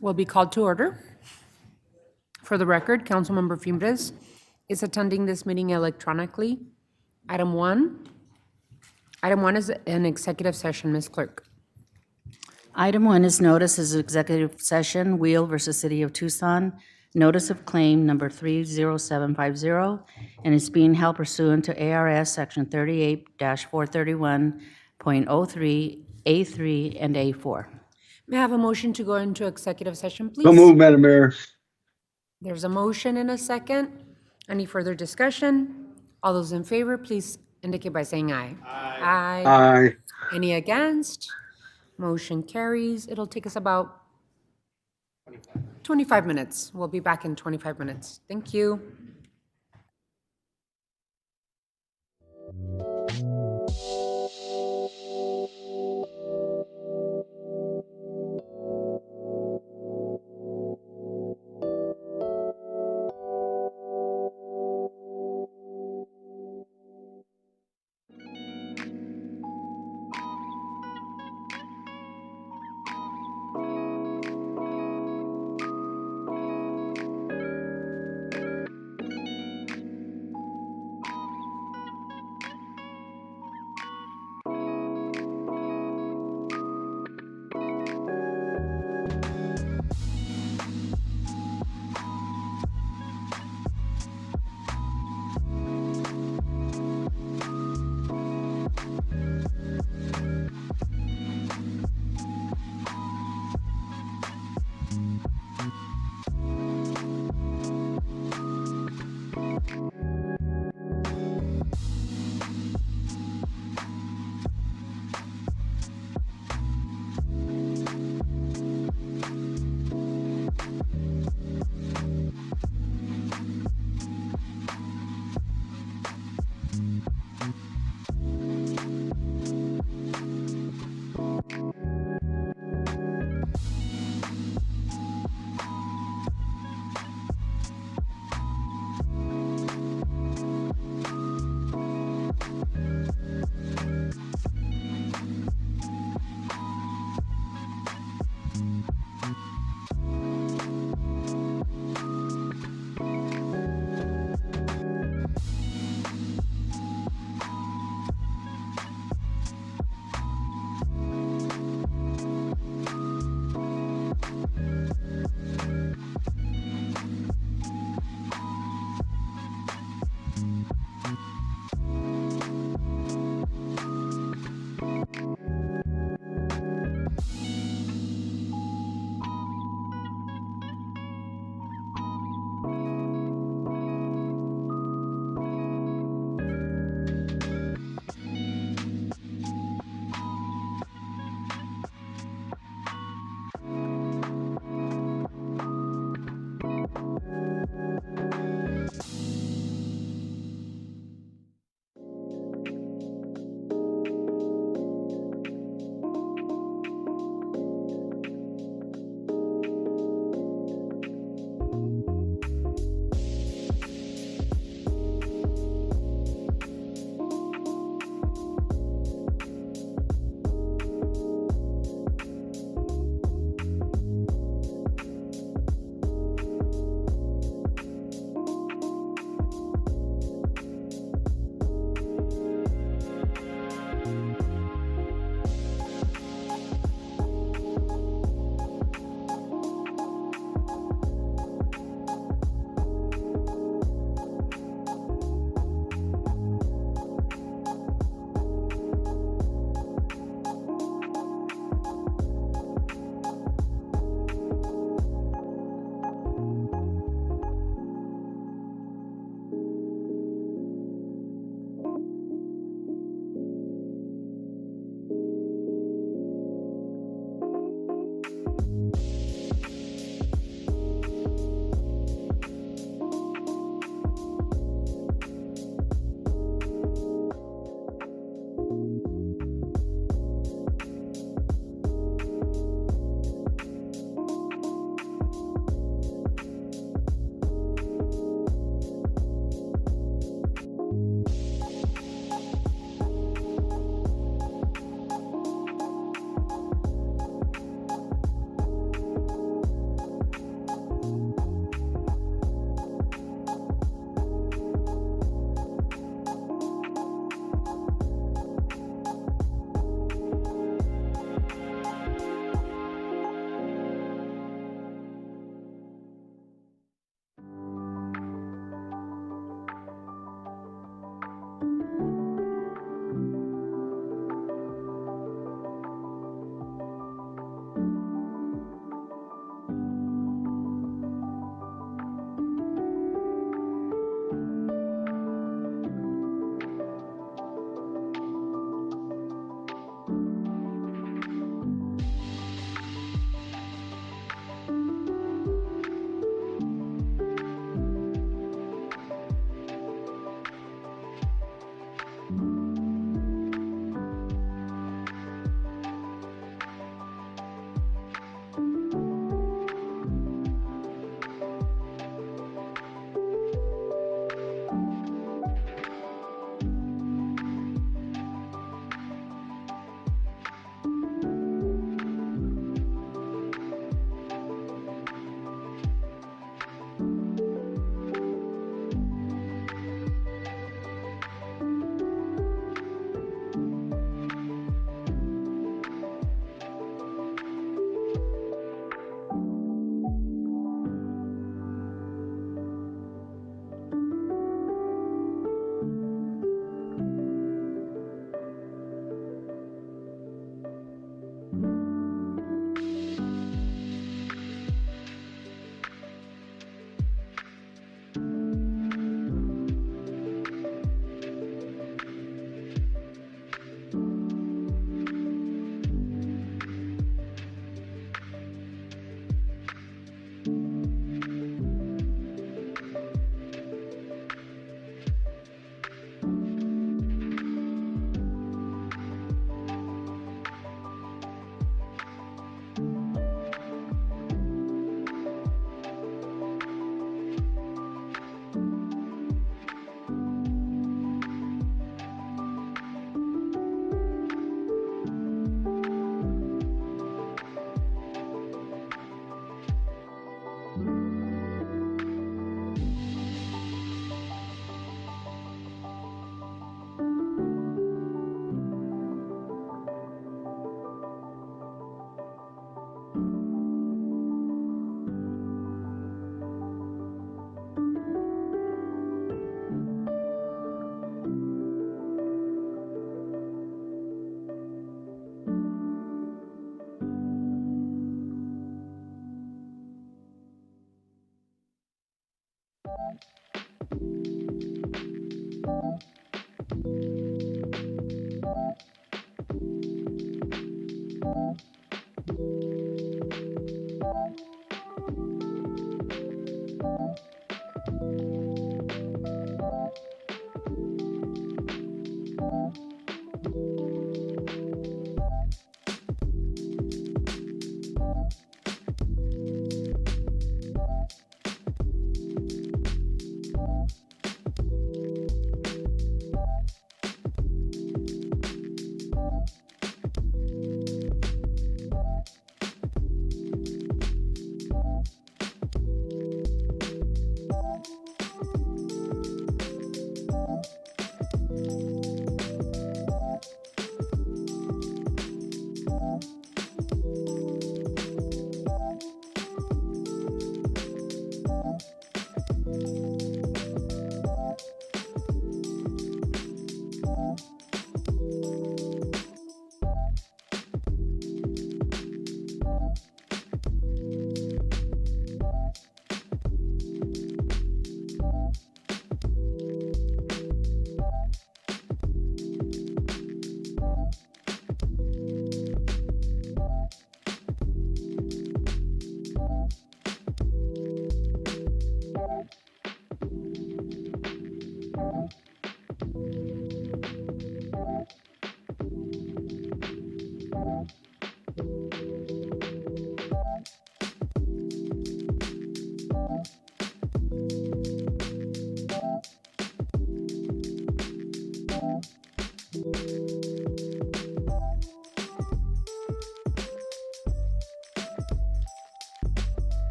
Will be called to order. For the record, Councilmember Fimbres is attending this meeting electronically. Item one is an executive session, Ms. Clerk. Item 1 is notice as executive session, Weil versus City of Tucson, notice of claim number 30750, and is being held pursuant to ARS Section 38-431.03, A3, and A4. May I have a motion to go into executive session, please? So moved, Madam Mayor. There's a motion and a second. Any further discussion? All those in favor, please indicate by saying aye. Aye. Aye. Any against? Motion carries. It'll take us about 25 minutes. We'll be back in 25 minutes. Thank you.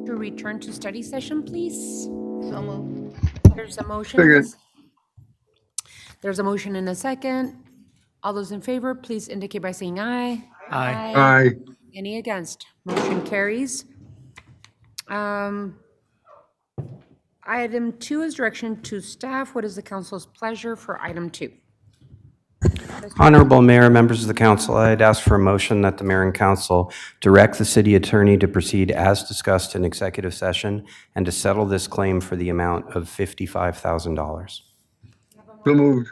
To return to study session, please. So moved. There's a motion. There's a motion and a second. All those in favor, please indicate by saying aye. Aye. Aye. Any against? Motion carries. Item 2 is direction to staff. What is the council's pleasure for item 2? Honorable Mayor, members of the council, I'd ask for a motion that the mayor and council direct the city attorney to proceed as discussed in executive session and to settle this claim for the amount of $55,000. So moved.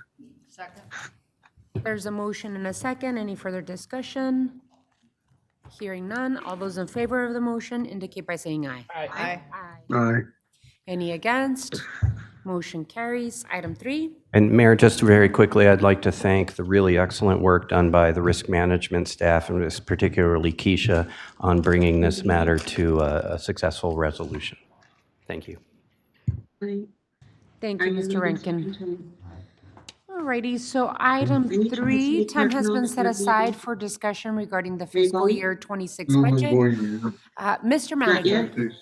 Second. There's a motion and a second. Any further discussion? Hearing none. All those in favor of the motion indicate by saying aye. Aye. Aye. Any against? Motion carries. Item 3. And Mayor, just very quickly, I'd like to thank the really excellent work done by the risk management staff, and particularly Keisha, on bringing this matter to a successful resolution. Thank you. Thank you, Mr. Rankin. Alrighty, so item 3, time has been set aside for discussion regarding the fiscal year 26 budget. Mr. Manager.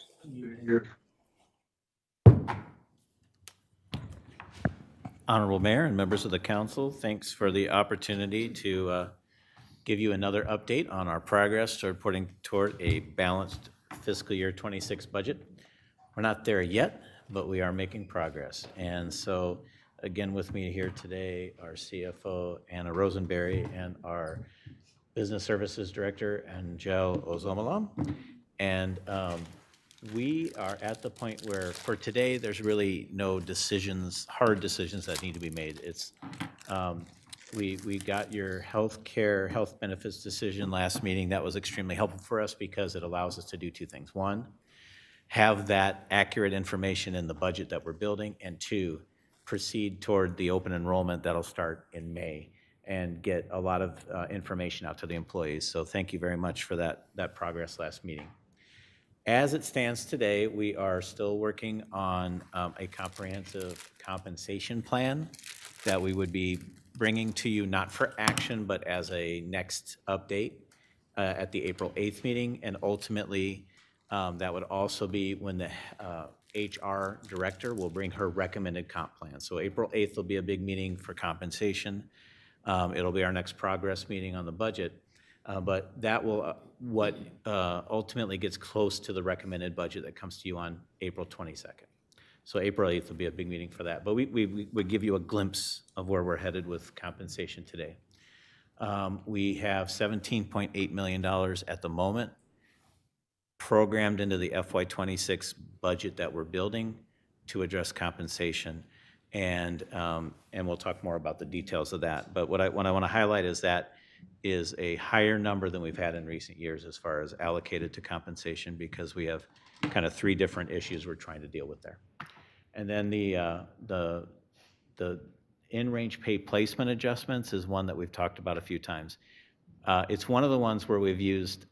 Honorable Mayor and members of the council, thanks for the opportunity to give you another update on our progress toward putting toward a balanced fiscal year 26 budget. We're not there yet, but we are making progress. And so, again, with me here today, our CFO, Anna Rosenberry, and our Business Services Director, Angel Ozomalam. And we are at the point where, for today, there's really no decisions, hard decisions that need to be made. It's, we got your health benefits decision last meeting. That was extremely helpful for us because it allows us to do 2 things. 1, have that accurate information in the budget that we're building, and 2, proceed toward the open enrollment that'll start in May and get a lot of information out to the employees. So thank you very much for that progress last meeting. As it stands today, we are still working on a comprehensive compensation plan that we would be bringing to you, not for action, but as a next update at the April 8th meeting. And ultimately, that would also be when the HR director will bring her recommended comp plan. So April 8th will be a big meeting for compensation. It'll be our next progress meeting on the budget. But that will, what ultimately gets close to the recommended budget that comes to you on April 22nd. So April 8th will be a big meeting for that. But we give you a glimpse of where we're headed with compensation today. We have $17.8 million at the moment programmed into the FY26 budget that we're building to address compensation. And we'll talk more about the details of that. But what I want to highlight is that is a higher number than we've had in recent years as far as allocated to compensation, because we have kind of three different issues we're trying to deal with there. And then the in-range pay placement adjustments is one that we've talked about a few times. It's one of the ones where we've used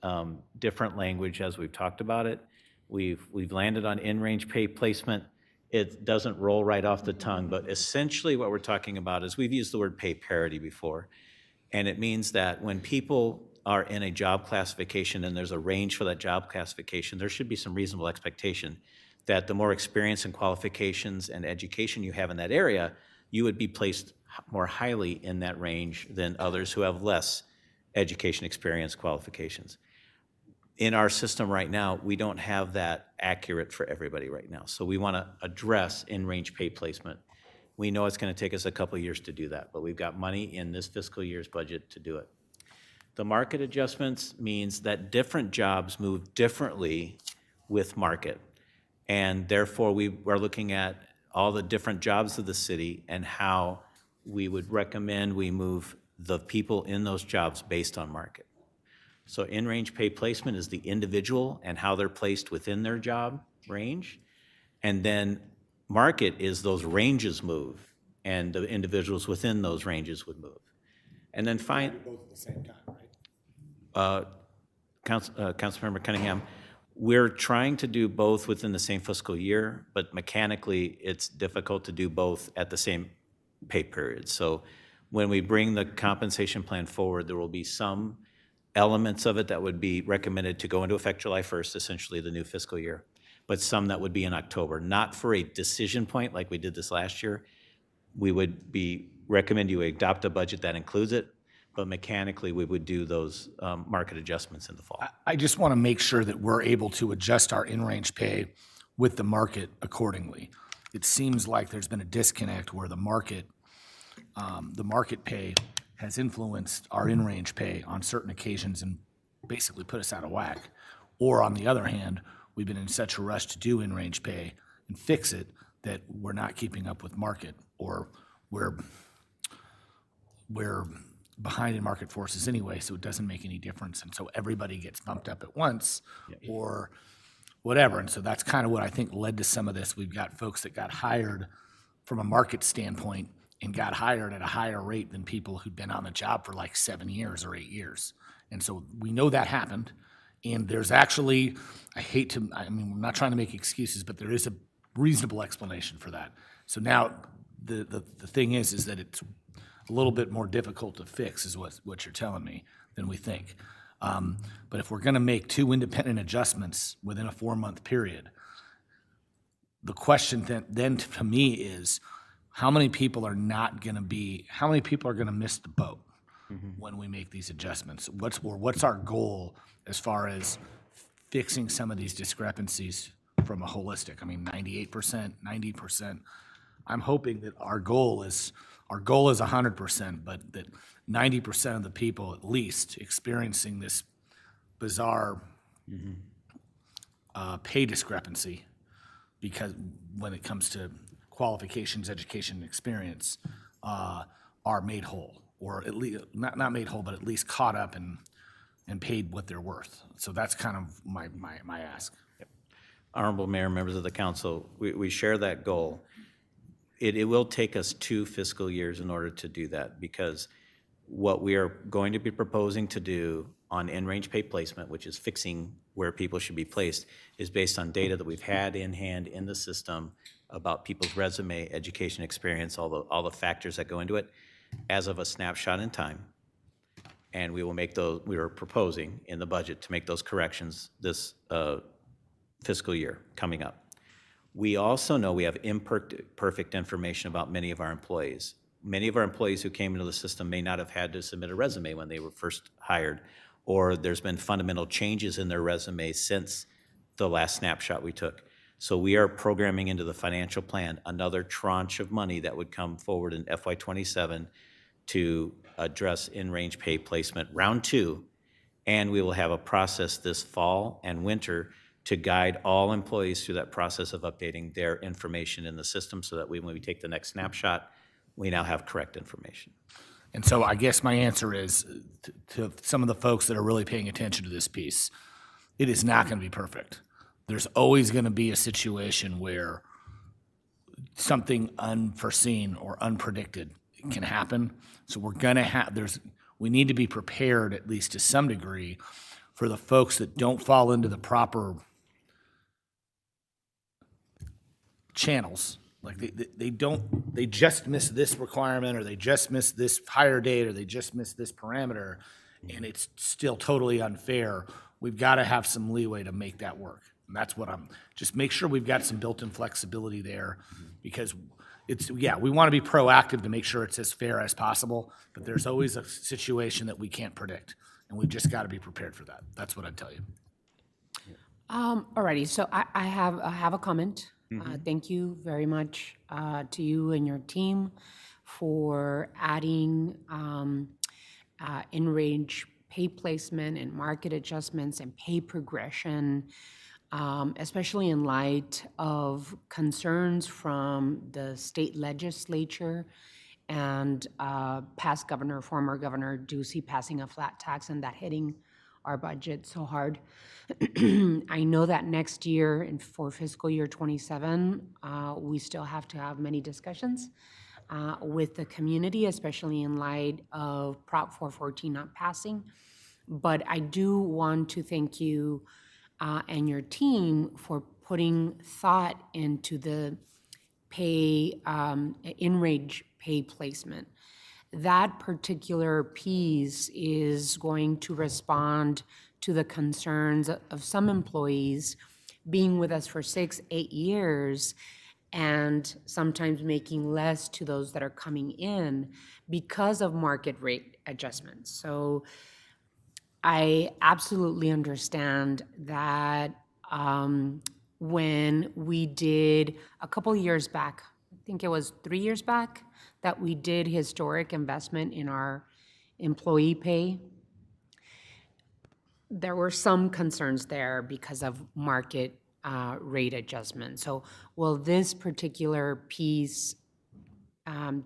different language as we've talked about it. We've landed on in-range pay placement. It doesn't roll right off the tongue, but essentially what we're talking about is we've used the word pay parity before. And it means that when people are in a job classification and there's a range for that job classification, there should be some reasonable expectation that the more experience and qualifications and education you have in that area, you would be placed more highly in that range than others who have less education, experience, qualifications. In our system right now, we don't have that accurate for everybody right now. So we want to address in-range pay placement. We know it's going to take us a couple of years to do that, but we've got money in this fiscal year's budget to do it. The market adjustments means that different jobs move differently with market. And therefore, we are looking at all the different jobs of the city and how we would recommend we move the people in those jobs based on market. So in-range pay placement is the individual and how they're placed within their job range. And then market is those ranges move and the individuals within those ranges would move. And then both at the same time, right? Councilmember Cunningham, we're trying to do both within the same fiscal year, but mechanically it's difficult to do both at the same pay period. So when we bring the compensation plan forward, there will be some elements of it that would be recommended to go into effect July 1st, essentially the new fiscal year, but some that would be in October, not for a decision point like we did this last year. We would recommend you adopt a budget that includes it, but mechanically we would do those market adjustments in the fall. I just want to make sure that we're able to adjust our in-range pay with the market accordingly. It seems like there's been a disconnect where the market pay has influenced our in-range pay on certain occasions and basically put us out of whack. Or on the other hand, we've been in such a rush to do in-range pay and fix it that we're not keeping up with market, or we're behind in market forces anyway, so it doesn't make any difference. And so everybody gets bumped up at once or whatever. And so that's kind of what I think led to some of this. We've got folks that got hired from a market standpoint and got hired at a higher rate than people who'd been on the job for like 7 years or 8 years. And so we know that happened. And there's actually, I'm not trying to make excuses, but there is a reasonable explanation for that. So now the thing is that it's a little bit more difficult to fix is what you're telling me than we think. But if we're gonna make 2 independent adjustments within a 4-month period, the question then to me is, how many people are gonna miss the boat when we make these adjustments? What's our goal as far as fixing some of these discrepancies from a holistic? I mean, 98%, 90%. I'm hoping that our goal is 100%, but that 90% of the people at least experiencing this bizarre pay discrepancy, because when it comes to qualifications, education, and experience, are made whole, or at least not made whole, but at least caught up and paid what they're worth. So that's kind of my ask. Honorable Mayor, members of the council, we share that goal. It will take us 2 fiscal years in order to do that, because what we are going to be proposing to do on in-range pay placement, which is fixing where people should be placed, is based on data that we've had in hand in the system about people's resume, education, experience, all the factors that go into it, as of a snapshot in time. And we will make those, we are proposing in the budget to make those corrections this fiscal year coming up. We also know we have imperfect information about many of our employees. Many of our employees who came into the system may not have had to submit a resume when they were first hired, or there's been fundamental changes in their resume since the last snapshot we took. So we are programming into the financial plan another tranche of money that would come forward in FY27 to address in-range pay placement round 2, and we will have a process this fall and winter to guide all employees through that process of updating their information in the system, so that when we take the next snapshot, we now have correct information. And so I guess my answer is to some of the folks that are really paying attention to this piece, it is not going to be perfect. there's always going to be a situation where something unforeseen or unpredicted can happen. So we're going to we need to be prepared, at least to some degree, for the folks that don't fall into the proper channels. Like they just miss this requirement, or they just miss this hire date, or they just miss this parameter, and it's still totally unfair. We've got to have some leeway to make that work. And that's what just make sure we've got some built-in flexibility there, because we want to be proactive to make sure it's as fair as possible, but there's always a situation that we can't predict, and we've just got to be prepared for that. That's what I'd tell you. Alrighty, so I have a comment. Thank you very much to you and your team for adding in-range pay placement and market adjustments and pay progression, especially in light of concerns from the state legislature and past governor, former Governor Ducey passing a flat tax and that hitting our budget so hard. I know that next year and for fiscal year 27, we still have to have many discussions with the community, especially in light of Prop 414 not passing. But I do want to thank you and your team for putting thought into the pay, in-range pay placement. That particular piece is going to respond to the concerns of some employees being with us for 6, 8 years and sometimes making less to those that are coming in because of market rate adjustments. So I absolutely understand that when we did a couple years back, I think it was 3 years back, that we did historic investment in our employee pay, there were some concerns there because of market rate adjustment. So will this particular piece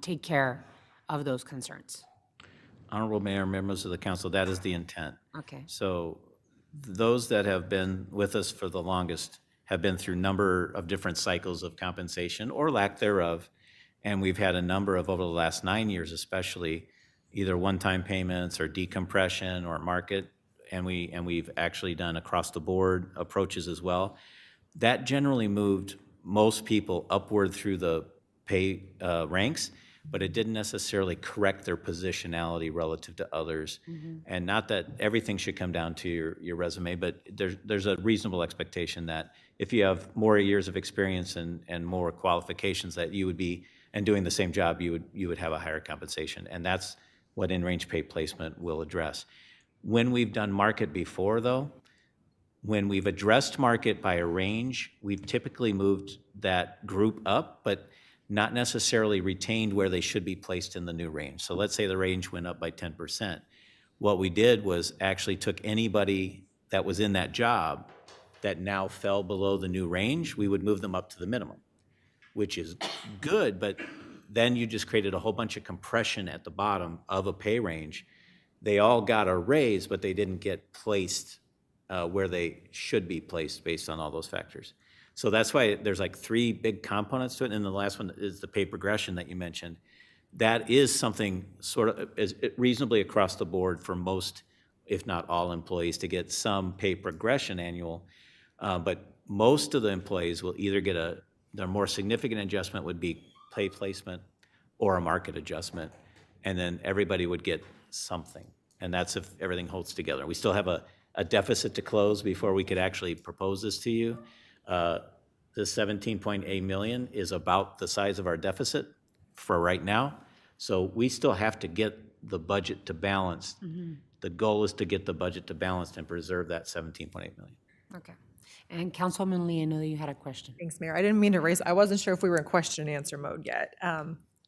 take care of those concerns? Honorable Mayor, members of the council, that is the intent. Okay. So those that have been with us for the longest have been through a number of different cycles of compensation or lack thereof. And we've had a number of, over the last 9 years especially, either one-time payments or decompression or market, and we've actually done across-the-board approaches as well. That generally moved most people upward through the pay ranks, but it didn't necessarily correct their positionality relative to others. And not that everything should come down to your resume, but there's a reasonable expectation that if you have more years of experience and more qualifications, that you would be, and doing the same job, you would have a higher compensation. And that's what in-range pay placement will address. When we've done market before, though, when we've addressed market by a range, we've typically moved that group up, but not necessarily retained where they should be placed in the new range. So let's say the range went up by 10%. What we did was actually took anybody that was in that job that now fell below the new range, we would move them up to the minimum, which is good, but then you just created a whole bunch of compression at the bottom of a pay range. They all got a raise, but they didn't get placed where they should be placed based on all those factors. So that's why there's like 3 big components to it, and the last one is the pay progression that you mentioned. That is something sort of is reasonably across the board for most, if not all employees, to get some pay progression annual, but most of the employees will either get their more significant adjustment would be pay placement or a market adjustment, and then everybody would get something, and that's if everything holds together. We still have a deficit to close before we could actually propose this to you. The 17.8 million is about the size of our deficit for right now. So we still have to get the budget to balance. The goal is to get the budget to balance and preserve that 17.8 million. Okay. And Councilman Lee, I know you had a question. Thanks, Mayor. I didn't mean to raise, I wasn't sure if we were in question and answer mode yet.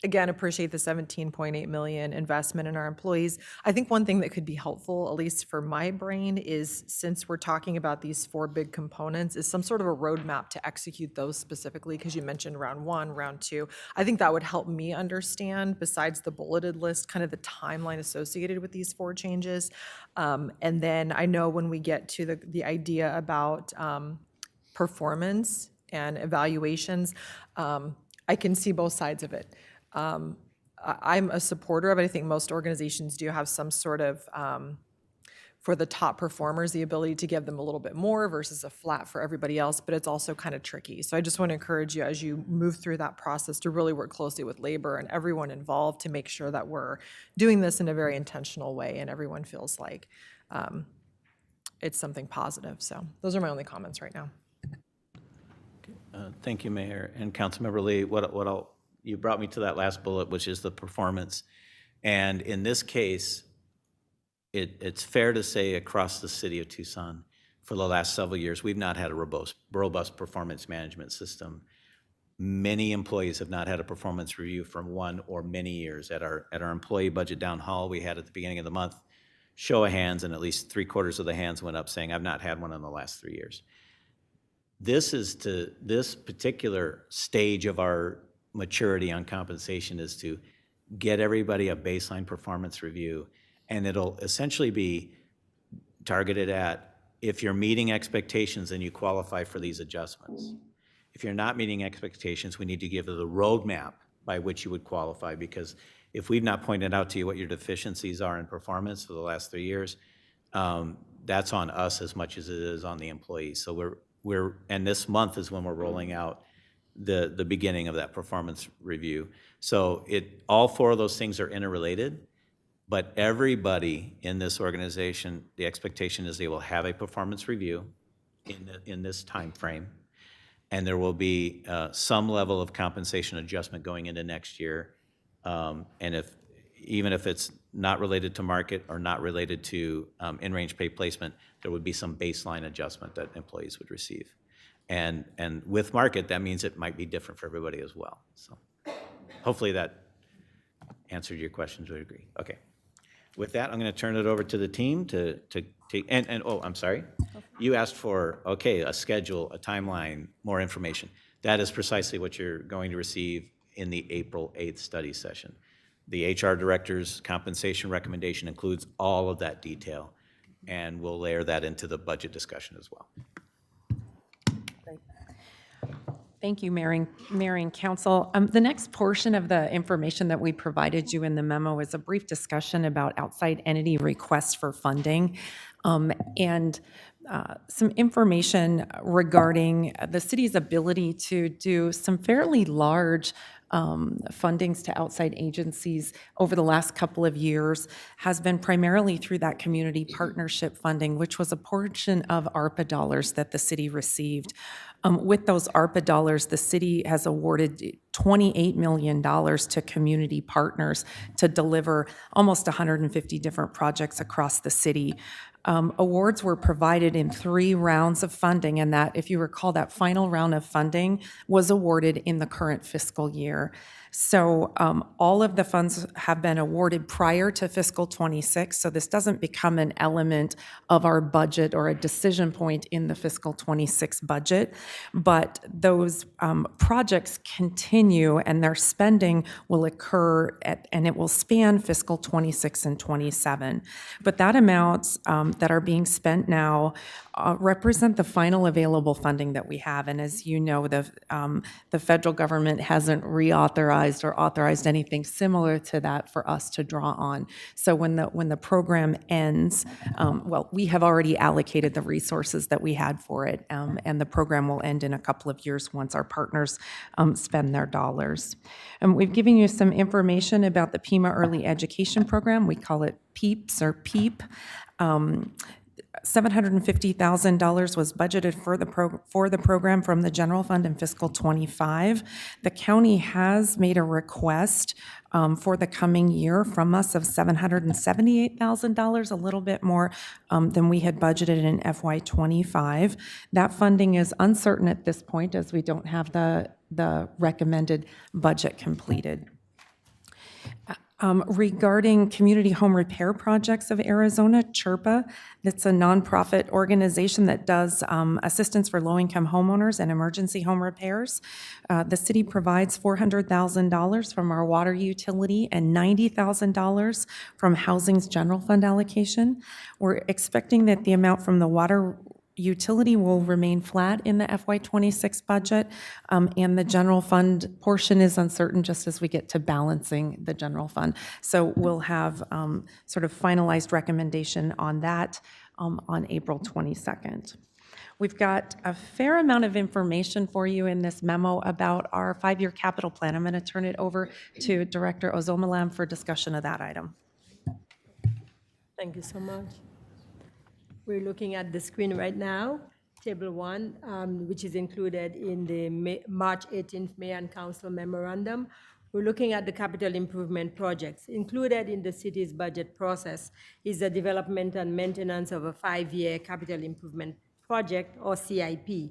Again, appreciate the 17.8 million investment in our employees. I think one thing that could be helpful, at least for my brain, is since we're talking about these 4 big components, is some sort of a roadmap to execute those specifically, because you mentioned round 1, round 2. I think that would help me understand, besides the bulleted list, kind of the timeline associated with these 4 changes. And then I know when we get to the idea about performance and evaluations, I can see both sides of it. I'm a supporter of it. I think most organizations do have some sort of, for the top performers, the ability to give them a little bit more versus a flat for everybody else, but it's also kind of tricky. So I just want to encourage you as you move through that process to really work closely with labor and everyone involved to make sure that we're doing this in a very intentional way and everyone feels like it's something positive. So those are my only comments right now. Thank you, Mayor and Councilmember Lee. You brought me to that last bullet, which is the performance. And in this case, it's fair to say across the city of Tucson, for the last several years, we've not had a robust performance management system. Many employees have not had a performance review for 1 or many years. At our employee budget down hall we had at the beginning of the month, show of hands, and at least 3/4 of the hands went up saying, I've not had one in the last 3 years. This particular stage of our maturity on compensation is to get everybody a baseline performance review, and it'll essentially be targeted at if you're meeting expectations and you qualify for these adjustments. If you're not meeting expectations, we need to give you the roadmap by which you would qualify, because if we've not pointed out to you what your deficiencies are in performance for the last 3 years, that's on us as much as it is on the employees. So and this month is when we're rolling out the beginning of that performance review. So all 4 of those things are interrelated, but everybody in this organization, the expectation is they will have a performance review in this time frame, and there will be some level of compensation adjustment going into next year. And even if it's not related to market or not related to in-range pay placement, there would be some baseline adjustment that employees would receive. And with market, that means it might be different for everybody as well. So hopefully that answered your question to a degree. Okay. With that, I'm going to turn it over to the team to take, oh, I'm sorry. You asked for, okay, a schedule, a timeline, more information. That is precisely what you're going to receive in the April 8th study session. The HR director's compensation recommendation includes all of that detail, and we'll layer that into the budget discussion as well. Thank you, Mayor and Council. The next portion of the information that we provided you in the memo is a brief discussion about outside entity requests for funding and some information regarding the city's ability to do some fairly large fundings to outside agencies over the last couple of years has been primarily through that community partnership funding, which was a portion of ARPA dollars that the city received. With those ARPA dollars, the city has awarded $28 million to community partners to deliver almost 150 different projects across the city. Awards were provided in 3 rounds of funding, and that, if you recall, that final round of funding was awarded in the current fiscal year. So all of the funds have been awarded prior to fiscal 26, so this doesn't become an element of our budget or a decision point in the fiscal 26 budget, but those projects continue and their spending will occur and it will span fiscal 26 and 27. But that amounts that are being spent now represent the final available funding that we have. And as you know, the federal government hasn't reauthorized or authorized anything similar to that for us to draw on. So when the program ends, well, we have already allocated the resources that we had for it, and the program will end in a couple of years once our partners spend their dollars. We've given you some information about the PEMA Early Education Program. We call it PEEPS or PEEP. $750,000 was budgeted for the program from the general fund in fiscal 25. The county has made a request for the coming year from us of $778,000, a little bit more than we had budgeted in FY 25. That funding is uncertain at this point as we don't have the recommended budget completed. Regarding Community Home Repair Projects of Arizona, CHRPA, it's a nonprofit organization that does assistance for low-income homeowners and emergency home repairs. The city provides $400,000 from our water utility and $90,000 from Housing's general fund allocation. We're expecting that the amount from the water utility will remain flat in the FY26 budget, and the general fund portion is uncertain just as we get to balancing the general fund. So we'll have sort of finalized recommendation on that on April 22nd. We've got a fair amount of information for you in this memo about our 5-year capital plan. I'm going to turn it over to Director Ozomalam for discussion of that item. Thank you so much. We're looking at the screen right now, Table 1, which is included in the March 18th Mayor and Council Memorandum. We're looking at the capital improvement projects. Included in the city's budget process is the development and maintenance of a 5-year capital improvement project, or CIP.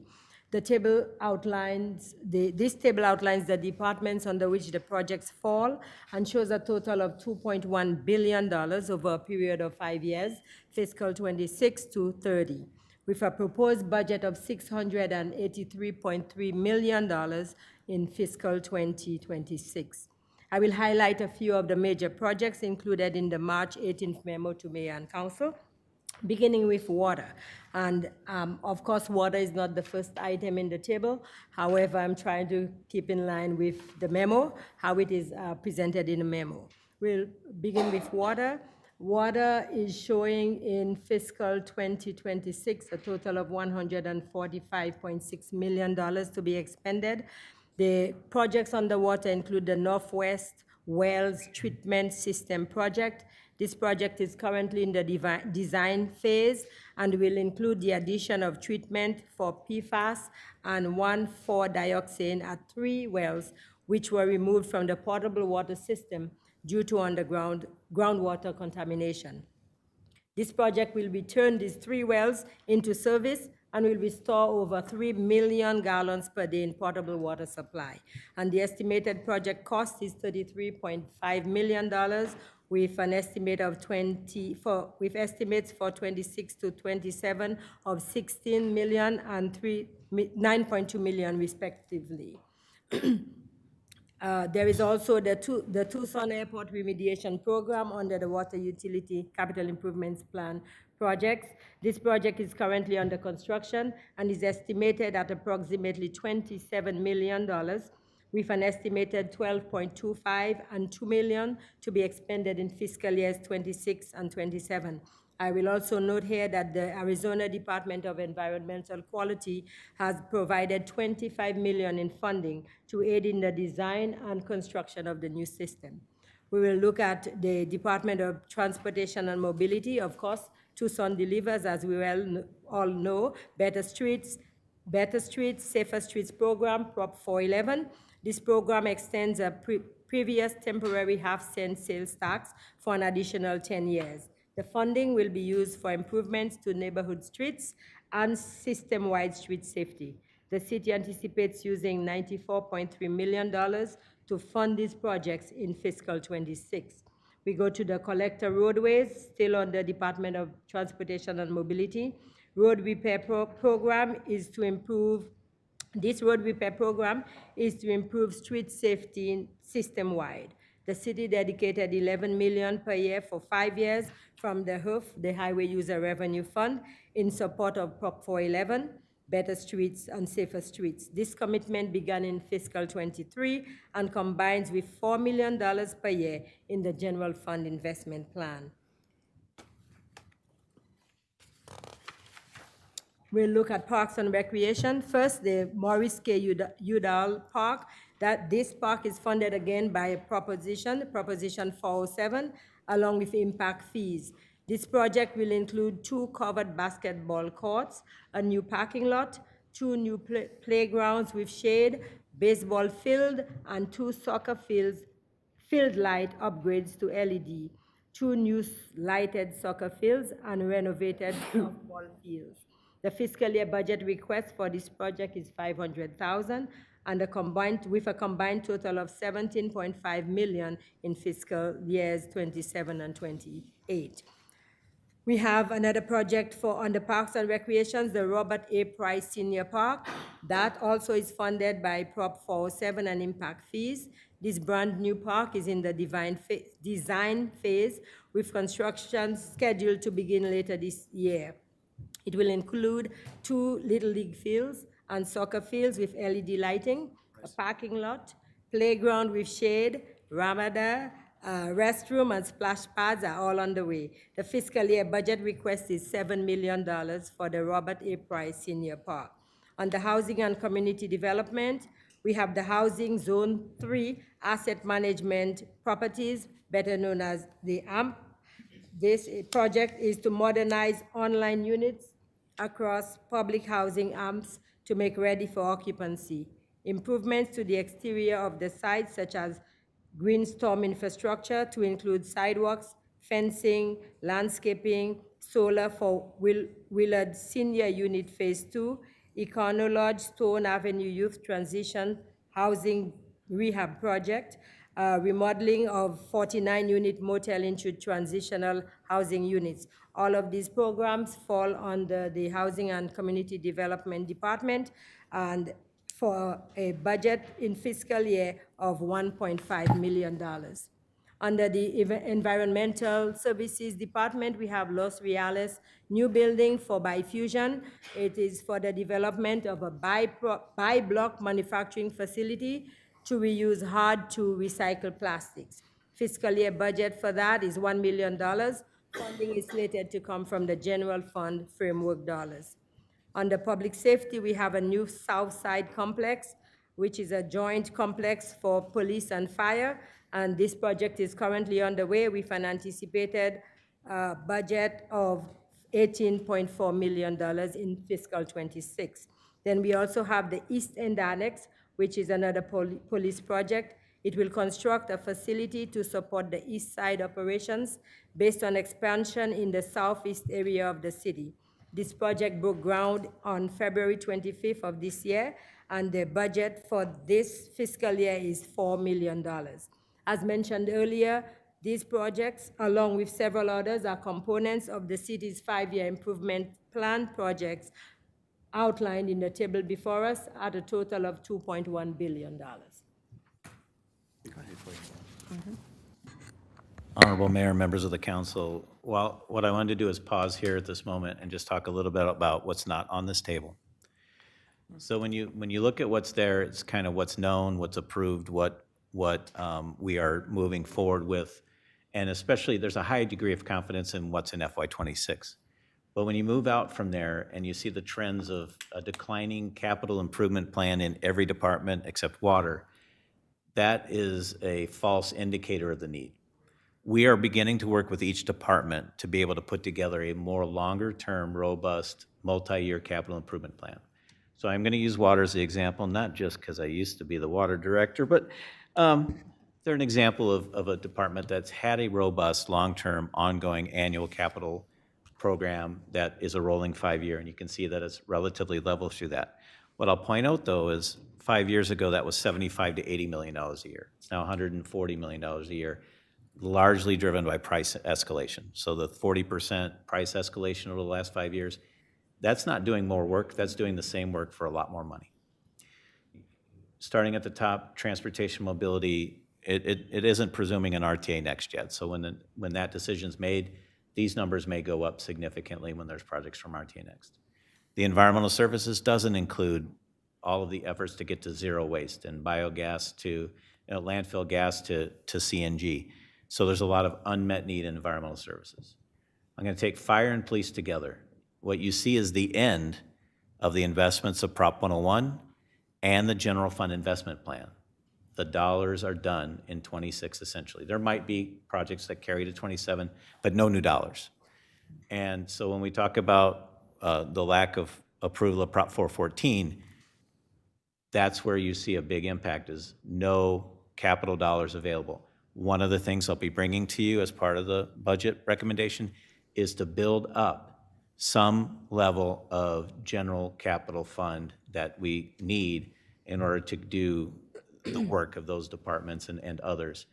The table outlines, this table outlines the departments under which the projects fall and shows a total of $2.1 billion over a period of 5 years, fiscal 26 to 30, with a proposed budget of $683.3 million in fiscal 2026. I will highlight a few of the major projects included in the March 18th memo to Mayor and Council, beginning with water. And of course, water is not the first item in the table. However, I'm trying to keep in line with the memo, how it is presented in the memo. We'll begin with water. Water is showing in fiscal 2026 a total of $145.6 million to be expended. The projects under water include the Northwest Wells Treatment System Project. This project is currently in the design phase and will include the addition of treatment for PFAS and 1,4-dioxane at 3 wells, which were removed from the potable water system due to underground groundwater contamination. This project will return these 3 wells into service and will restore over 3 million gallons per day in potable water supply. And the estimated project cost is $33.5 million, with an estimate of with estimates for 26 to 27 of 16 million and 9.2 million respectively. There is also the Tucson Airport Remediation Program under the Water Utility Capital Improvements Plan projects. This project is currently under construction and is estimated at approximately $27 million, with an estimated 12.25 and 2 million to be expended in fiscal years 26 and 27. I will also note here that the Arizona Department of Environmental Quality has provided $25 million in funding to aid in the design and construction of the new system. We will look at the Department of Transportation and Mobility. Of course, Tucson delivers, as we all know, Better Streets, Safer Streets program, Prop 411. This program extends a previous temporary half-cent sales tax for an additional 10 years. The funding will be used for improvements to neighborhood streets and system-wide street safety. The city anticipates using $94.3 million to fund these projects in fiscal 26. We go to the collector roadways, still on the Department of Transportation and Mobility. Road repair program is to improve. This road repair program is to improve street safety system-wide. The city dedicated $11 million per year for 5 years from the HUF, the Highway User Revenue Fund, in support of Prop 411, Better Streets and Safer Streets. This commitment began in fiscal 23 and combines with $4 million per year in the General Fund Investment Plan. We'll look at Parks and Recreation. First, the Morris K. Udall Park. This park is funded again by a Proposition 407, along with impact fees. This project will include 2 covered basketball courts, a new parking lot, 2 new playgrounds with shade, baseball field, and 2 soccer field light upgrades to LED, 2 new lighted soccer fields, and renovated softball fields. The fiscal year budget request for this project is $500,000, and with a combined total of $17.5 million in fiscal years 27 and 28. We have another project on the Parks and Recreations, the Robert A. Price Senior Park. That also is funded by Prop 407 and impact fees. This brand new park is in the design phase with construction scheduled to begin later this year. It will include 2 Little League fields and soccer fields with LED lighting, a parking lot, playground with shade, Ramada, restroom and splash pads are all on the way. The fiscal year budget request is $7 million for the Robert A. Price Senior Park. On the housing and community development, we have the Housing Zone 3 Asset Management Properties, better known as the AMP. This project is to modernize online units across public housing AMPs to make ready for occupancy. Improvements to the exterior of the site, such as green storm infrastructure to include sidewalks, fencing, landscaping, solar for Willard Senior Unit Phase 2, Econo Lodge, Stone Avenue Youth Transition Housing Rehab Project, remodeling of 49-unit motel into transitional housing units. All of these programs fall under the Housing and Community Development Department, and for a budget in fiscal year of $1.5 million. Under the Environmental Services Department, we have Los Reales new building for Bifusion. It is for the development of a bi-block manufacturing facility to reuse hard-to-recycle plastics. Fiscal year budget for that is $1 million. Funding is slated to come from the general fund framework dollars. Under public safety, we have a new South Side complex, which is a joint complex for police and fire, and this project is currently underway with an anticipated budget of $18.4 million in fiscal 26. Then we also have the East End Annex, which is another police project. It will construct a facility to support the East Side operations based on expansion in the southeast area of the city. This project broke ground on February 25th of this year, and the budget for this fiscal year is $4 million. As mentioned earlier, these projects, along with several others, are components of the city's 5-year improvement plan projects outlined in the table before us at a total of $2.1 billion. Honorable Mayor, members of the council, well, what I wanted to do is pause here at this moment and just talk a little bit about what's not on this table. So when you look at what's there, it's kind of what's known, what's approved, what we are moving forward with, and especially there's a high degree of confidence in what's in FY26. But when you move out from there and you see the trends of a declining capital improvement plan in every department except water, that is a false indicator of the need. We are beginning to work with each department to be able to put together a more longer-term, robust, multi-year capital improvement plan. So I'm going to use water as the example, not just because I used to be the water director, but they're an example of a department that's had a robust, long-term, ongoing annual capital program that is a rolling 5-year, and you can see that it's relatively level through that. What I'll point out, though, is 5 years ago, that was $75 to $80 million a year. It's now $140 million a year, largely driven by price escalation. So the 40% price escalation over the last 5 years, that's not doing more work, that's doing the same work for a lot more money. Starting at the top, transportation mobility, it isn't presuming an RTA next yet. So when that decision's made, these numbers may go up significantly when there's projects from RTA next. The environmental services doesn't include all of the efforts to get to zero waste and biogas to landfill gas to CNG. So there's a lot of unmet need in environmental services. I'm going to take fire and police together. What you see is the end of the investments of Prop 101 and the general fund investment plan. The dollars are done in 26 essentially. There might be projects that carry to 27, but no new dollars. And so when we talk about the lack of approval of Prop 414, that's where you see a big impact is no capital dollars available. One of the things I'll be bringing to you as part of the budget recommendation is to build up some level of general capital fund that we need in order to do the work of those departments and others.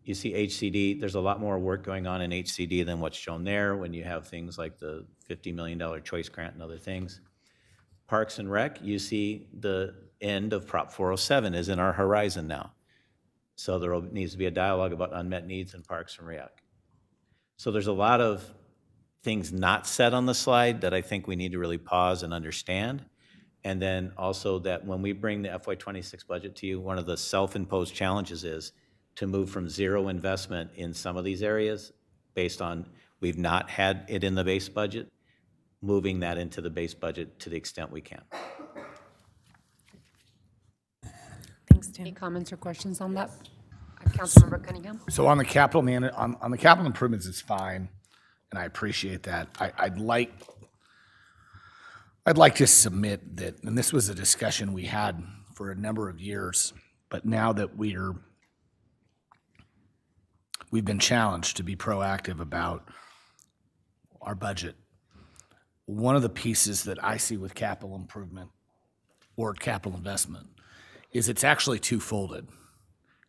You see HCD, there's a lot more work going on in HCD than what's shown there when you have things like the $50 million choice grant and other things. Parks and Rec, you see the end of Prop 407 is in our horizon now. So there needs to be a dialogue about unmet needs in Parks and Rec. So there's a lot of things not said on the slide that I think we need to really pause and understand. And then also that when we bring the FY26 budget to you, one of the self-imposed challenges is to move from zero investment in some of these areas based on we've not had it in the base budget, moving that into the base budget to the extent we can. Thanks, Tim. Any comments or questions on that? Councilmember Cunningham? So on the capital on the capital improvements, it's fine, and I appreciate that. I'd like to submit that, and this was a discussion we had for a number of years, but now that we've been challenged to be proactive about our budget, one of the pieces that I see with capital improvement or capital investment is it's actually two-folded.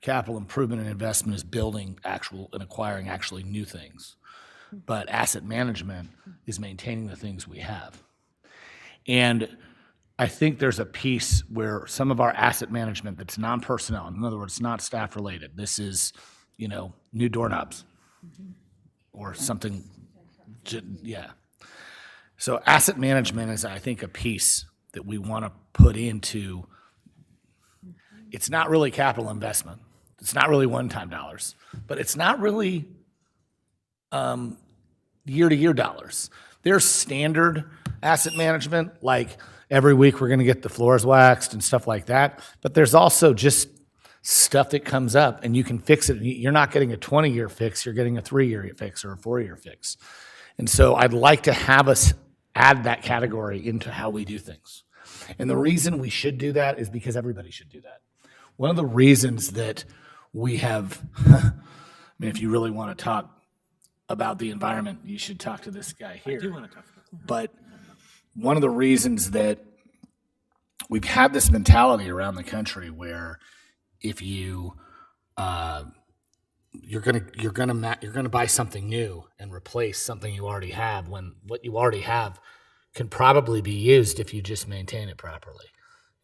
Capital improvement and investment is building actual and acquiring actually new things. But asset management is maintaining the things we have. And I think there's a piece where some of our asset management that's non-personnel, in other words, not staff related. This is, new doorknobs or something, yeah. So asset management is, I think, a piece that we want to put into, it's not really capital investment. It's not really one-time dollars, but it's not really year-to-year dollars. There's standard asset management, like every week we're going to get the floors waxed and stuff like that, but there's also just stuff that comes up and you can fix it. You're not getting a 20-year fix, you're getting a 3-year fix or a 4-year fix. And so I'd like to have us add that category into how we do things. And the reason we should do that is because everybody should do that. One of the reasons that we have, if you really want to talk about the environment, you should talk to this guy here. I do want to talk about that. But one of the reasons that we've had this mentality around the country where if you're gonna buy something new and replace something you already have, when what you already have can probably be used if you just maintain it properly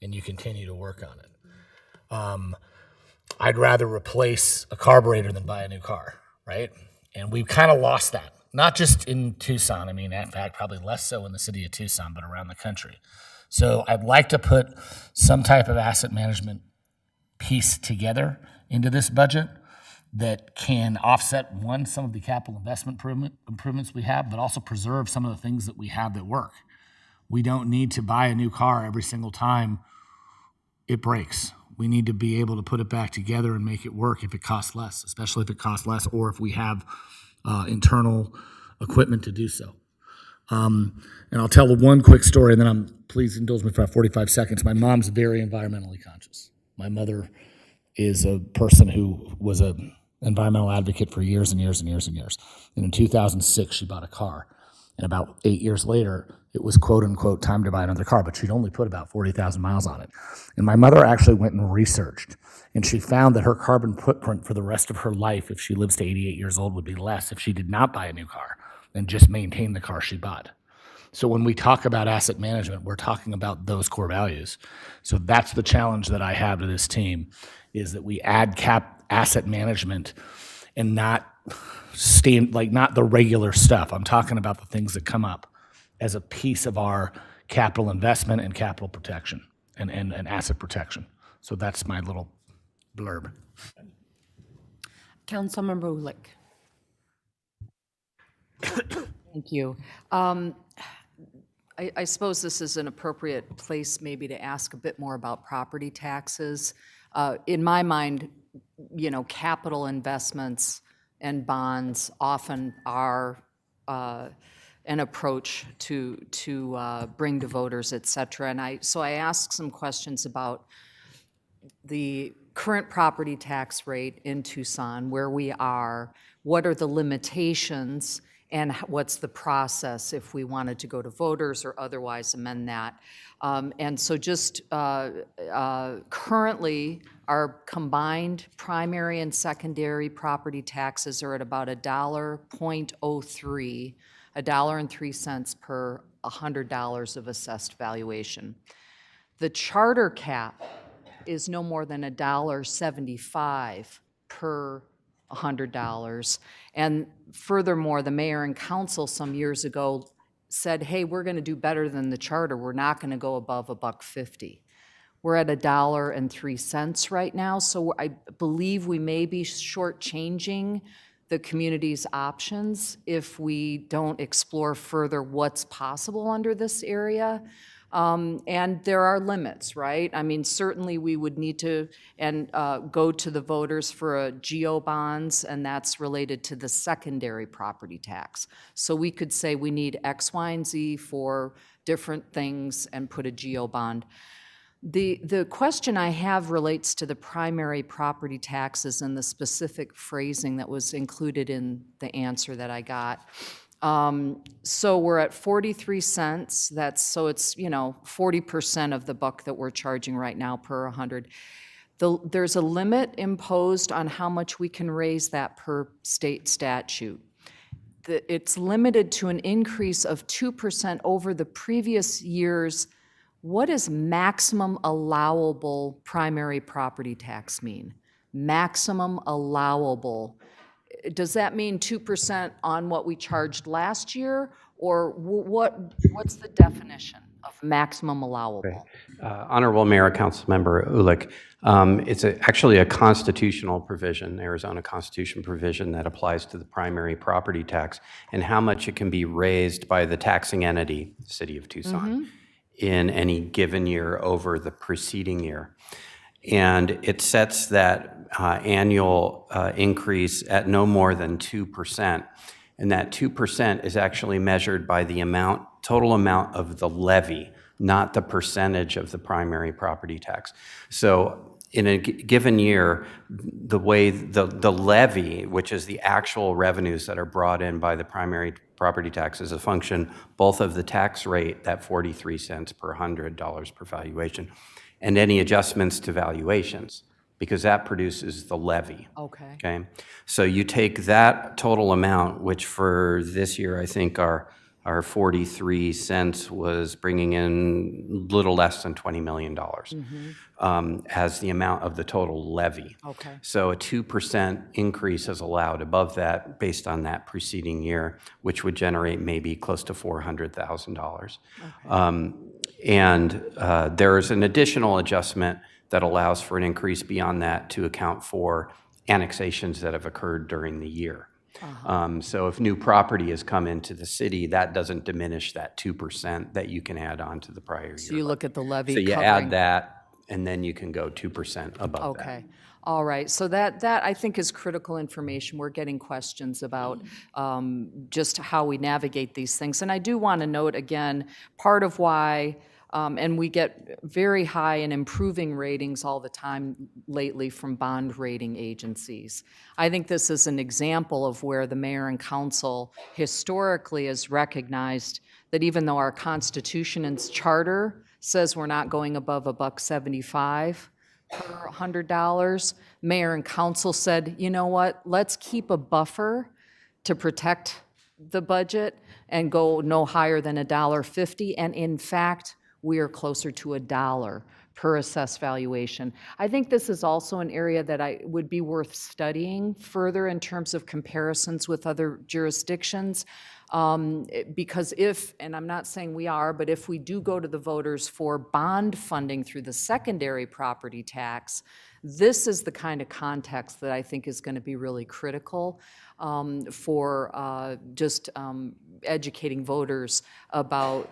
and you continue to work on it. I'd rather replace a carburetor than buy a new car, right? And we've kind of lost that, not just in Tucson. In fact, probably less so in the city of Tucson, but around the country. So I'd like to put some type of asset management piece together into this budget that can offset, one, some of the capital investment improvements we have, but also preserve some of the things that we have that work. We don't need to buy a new car every single time it breaks. We need to be able to put it back together and make it work if it costs less, especially if it costs less or if we have internal equipment to do so. And I'll tell one quick story, and then please indulge me for 45 seconds. My mom's very environmentally conscious. My mother is a person who was an environmental advocate for years and years and years and years. And in 2006, she bought a car. And about 8 years later, it was quote unquote time to buy another car, but she'd only put about 40,000 miles on it. And my mother actually went and researched, and she found that her carbon footprint for the rest of her life, if she lives to 88 years old, would be less if she did not buy a new car and just maintain the car she bought. So when we talk about asset management, we're talking about those core values. So that's the challenge that I have to this team, is that we add asset management and not the regular stuff. I'm talking about the things that come up as a piece of our capital investment and capital protection and asset protection. So that's my little blurb. Councilmember Ulick. Thank you. I suppose this is an appropriate place maybe to ask a bit more about property taxes. In my mind, capital investments and bonds often are an approach to bring to voters, et cetera. And so I asked some questions about the current property tax rate in Tucson, where we are, what are the limitations, and what's the process if we wanted to go to voters or otherwise amend that. And so just currently, our combined primary and secondary property taxes are at about $1.03, $1.03 per $100 of assessed valuation. The charter cap is no more than $1.75 per $100. And furthermore, the mayor and council some years ago said, hey, we're going to do better than the charter. We're not going to go above $1.50. We're at $1.03 right now, so I believe we may be shortchanging the community's options if we don't explore further what's possible under this area. And there are limits, right? I mean, certainly we would need to go to the voters for a GO bonds, and that's related to the secondary property tax. So we could say we need X, Y, and Z for different things and put a GO bond. The question I have relates to the primary property taxes and the specific phrasing that was included in the answer that I got. So we're at 43 cents. So it's, 40% of the buck that we're charging right now per 100. There's a limit imposed on how much we can raise that per state statute. It's limited to an increase of 2% over the previous year's. What does maximum allowable primary property tax mean? Maximum allowable. Does that mean 2% on what we charged last year? Or what's the definition of maximum allowable? Honorable Mayor, Councilmember Ulick, it's actually a constitutional provision, Arizona Constitution provision that applies to the primary property tax and how much it can be raised by the taxing entity, the City of Tucson, in any given year over the preceding year. And it sets that annual increase at no more than 2%. And that 2% is actually measured by the total amount of the levy, not the percentage of the primary property tax. So in a given year, the way the levy, which is the actual revenues that are brought in by the primary property tax, is a function both of the tax rate, that 43 cents per $100 per valuation, and any adjustments to valuations, because that produces the levy. Okay. So you take that total amount, which for this year, I think our 43 cents was bringing in a little less than $20 million as the amount of the total levy. Okay. So a 2% increase is allowed above that based on that preceding year, which would generate maybe close to $400,000. And there is an additional adjustment that allows for an increase beyond that to account for annexations that have occurred during the year. So if new property has come into the city, that doesn't diminish that 2% that you can add on to the prior year. So you look at the levy So you covering. add that, and then you can go 2% above that. Okay. All right. So that I think is critical information. We're getting questions about just how we navigate these things. And I do want to note again, part of why and we get very high and improving ratings all the time lately from bond rating agencies. I think this is an example of where the mayor and council historically has recognized that even though our Constitution and charter says we're not going above $1.75 per $100, mayor and council said, you know what, let's keep a buffer to protect the budget and go no higher than $1.50. And in fact, we are closer to $1 per assessed valuation. I think this is also an area that would be worth studying further in terms of comparisons with other jurisdictions. Because and I'm not saying we are, but if we do go to the voters for bond funding through the secondary property tax, this is the kind of context that I think is going to be really critical for just educating voters about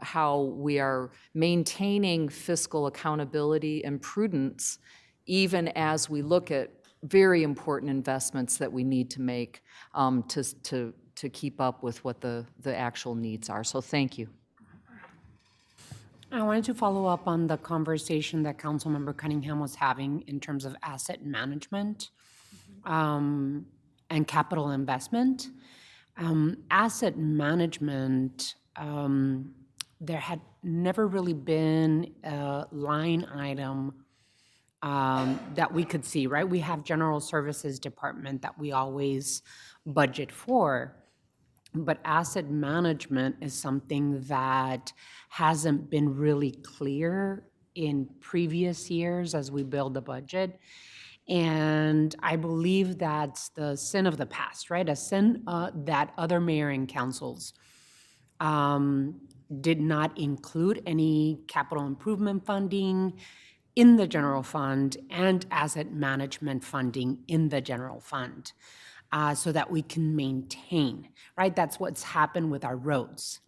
how we are maintaining fiscal accountability and prudence, even as we look at very important investments that we need to make to keep up with what the actual needs are. So thank you. I wanted to follow up on the conversation that Councilmember Cunningham was having in terms of asset management and capital investment. Asset management, there had never really been a line item that we could see, right? We have General Services Department that we always budget for, but asset management is something that hasn't been really clear in previous years as we build the budget. And I believe that's the sin of the past, right? A sin that other mayor and councils did not include any capital improvement funding in the general fund and asset management funding in the general fund, so that we can maintain, right? That's what's happened with our roads.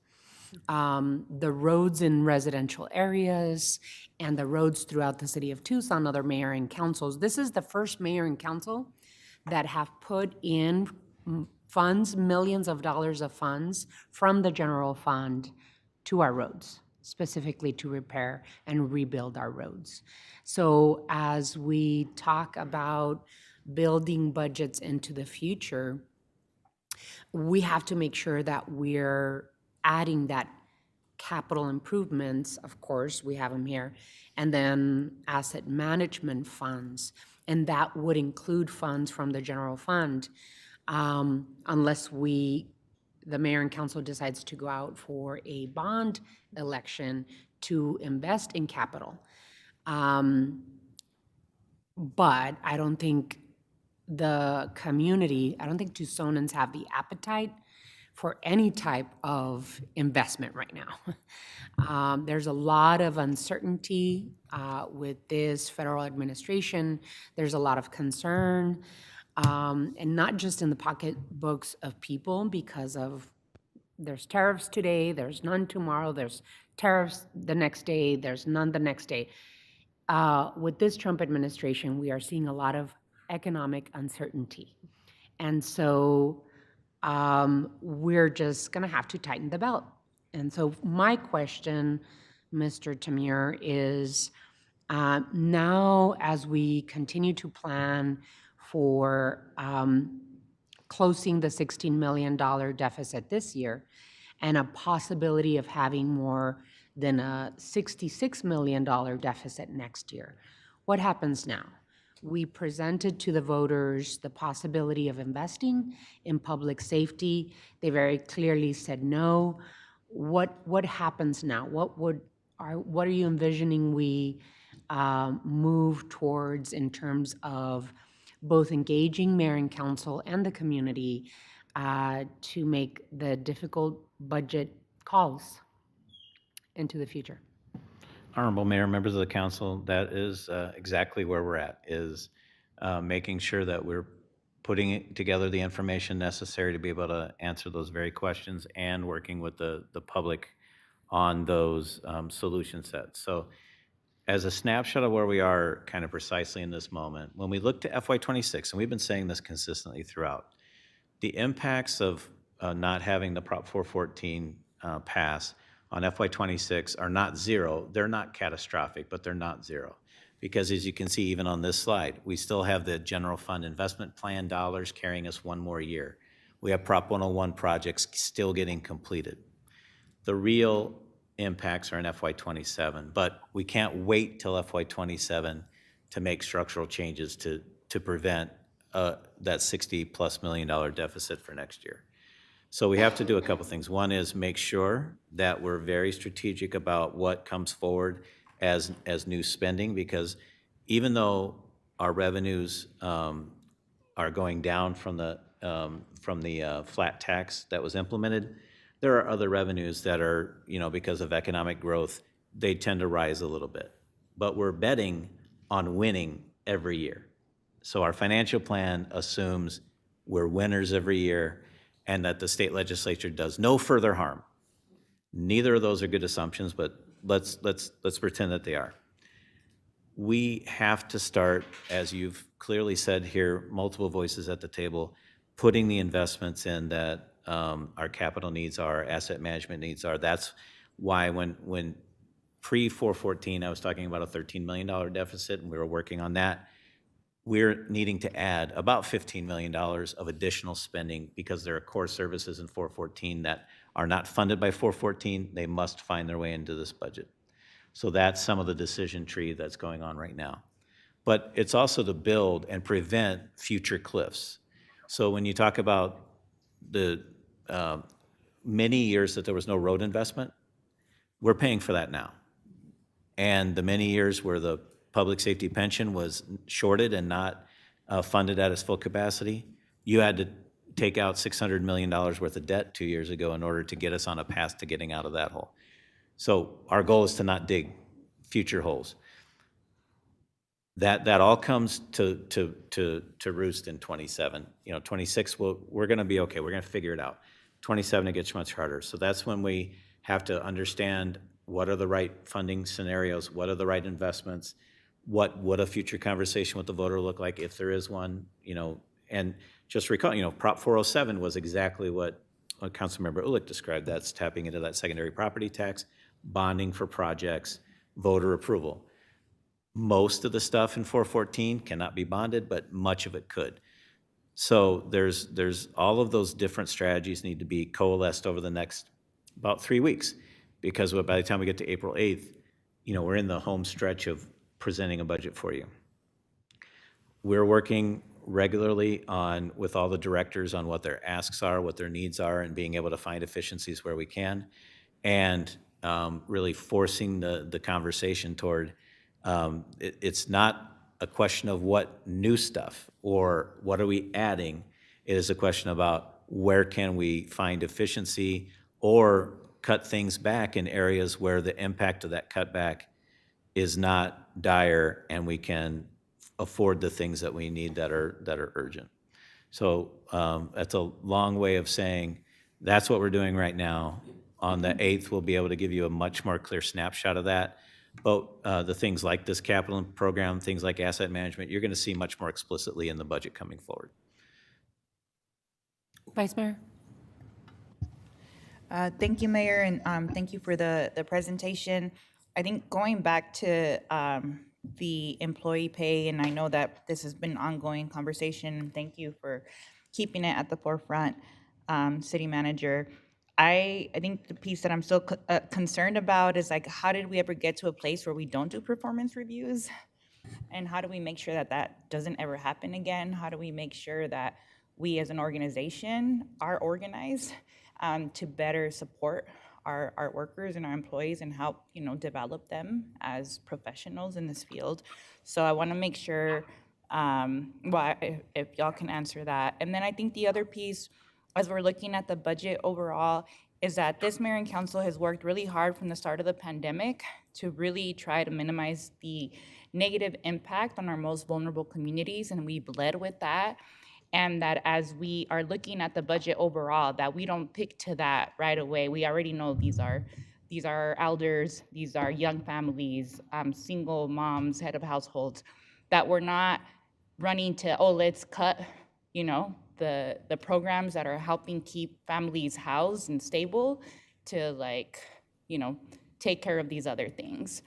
The roads in residential areas and the roads throughout the city of Tucson, other mayor and councils. This is the first mayor and council that have put in funds, millions of dollars of funds from the general fund to our roads, specifically to repair and rebuild our roads. So as we talk about building budgets into the future, we have to make sure that we're adding that capital improvements, of course, we have them here, and then asset management funds, and that would include funds from the general fund, unless the mayor and council decides to go out for a bond election to invest in capital. But I don't think the community, I don't think Tucsonans have the appetite for any type of investment right now. There's a lot of uncertainty with this federal administration. There's a lot of concern, and not just in the pocketbooks of people because of there's tariffs today, there's none tomorrow, there's tariffs the next day, there's none the next day. With this Trump administration, we are seeing a lot of economic uncertainty. And so we're just going to have to tighten the belt. And so my question, Mr. Tamir, is now as we continue to plan for closing the $16 million deficit this year and a possibility of having more than a $66 million deficit next year, what happens now? We presented to the voters the possibility of investing in public safety. They very clearly said no. What happens now? What are you envisioning we move towards in terms of both engaging mayor and council and the community to make the difficult budget calls into the future? Honorable Mayor, members of the council, that is exactly where we're at, is making sure that we're putting together the information necessary to be able to answer those very questions and working with the public on those solution sets. So as a snapshot of where we are kind of precisely in this moment, when we look to FY26, and we've been saying this consistently throughout, the impacts of not having the Prop 414 pass on FY26 are not zero. They're not catastrophic, but they're not zero. Because as you can see, even on this slide, we still have the general fund investment plan dollars carrying us one more year. We have Prop 101 projects still getting completed. The real impacts are in FY27, but we can't wait till FY27 to make structural changes to prevent that $60+ million deficit for next year. So we have to do a couple things. One is make sure that we're very strategic about what comes forward as new spending, because even though our revenues are going down from the flat tax that was implemented, there are other revenues that are, because of economic growth, they tend to rise a little bit. But we're betting on winning every year. So our financial plan assumes we're winners every year, and that the state legislature does no further harm. Neither of those are good assumptions, but let's pretend that they are. We have to start, as you've clearly said here, multiple voices at the table, putting the investments in that our capital needs are, asset management needs are. That's why when pre-414, I was talking about a $13 million deficit, and we were working on that. We're needing to add about $15 million of additional spending because there are core services in 414 that are not funded by 414. They must find their way into this budget. So that's some of the decision tree that's going on right now. But it's also to build and prevent future cliffs. So when you talk about the many years that there was no road investment, we're paying for that now. And the many years where the public safety pension was shorted and not funded at its full capacity. You had to take out $600 million worth of debt 2 years ago in order to get us on a path to getting out of that hole. So our goal is to not dig future holes. That all comes to roost in 27. 26, we're going to be okay. We're going to figure it out. 27, it gets much harder. So that's when we have to understand what are the right funding scenarios, what are the right investments, what would a future conversation with the voter look like if there is one, and just recall, Prop 407 was exactly what Councilmember Ulick described. That's tapping into that secondary property tax, bonding for projects, voter approval. Most of the stuff in 414 cannot be bonded, but much of it could. So there's all of those different strategies need to be coalesced over the next about 3 weeks, because by the time we get to April 8th, we're in the home stretch of presenting a budget for you. We're working regularly with all the directors on what their asks are, what their needs are, and being able to find efficiencies where we can, and really forcing the conversation toward it's not a question of what new stuff or what are we adding. It is a question about where can we find efficiency or cut things back in areas where the impact of that cutback is not dire and we can afford the things that we need that are urgent. So that's a long way of saying that's what we're doing right now. On the 8th, we'll be able to give you a much more clear snapshot of that. But the things like this capital program, things like asset management, you're going to see much more explicitly in the budget coming forward. Vice Mayor? Thank you, Mayor, and thank you for the presentation. I think going back to the employee pay, and I know that this has been an ongoing conversation, and thank you for keeping it at the forefront, City Manager. I think the piece that I'm still concerned about is like, how did we ever get to a place where we don't do performance reviews? And how do we make sure that that doesn't ever happen again? How do we make sure that we as an organization are organized to better support our workers and our employees and help, develop them as professionals in this field? So I want to make sure, if y'all can answer that. And then I think the other piece, as we're looking at the budget overall, is that this mayor and council has worked really hard from the start of the pandemic to really try to minimize the negative impact on our most vulnerable communities, and we've led with that. And that as we are looking at the budget overall, that we don't pick to that right away. We already know these are elders, these are young families, single moms, head of households, that we're not running to, let's cut, the programs that are helping keep families housed and stable to take care of these other things.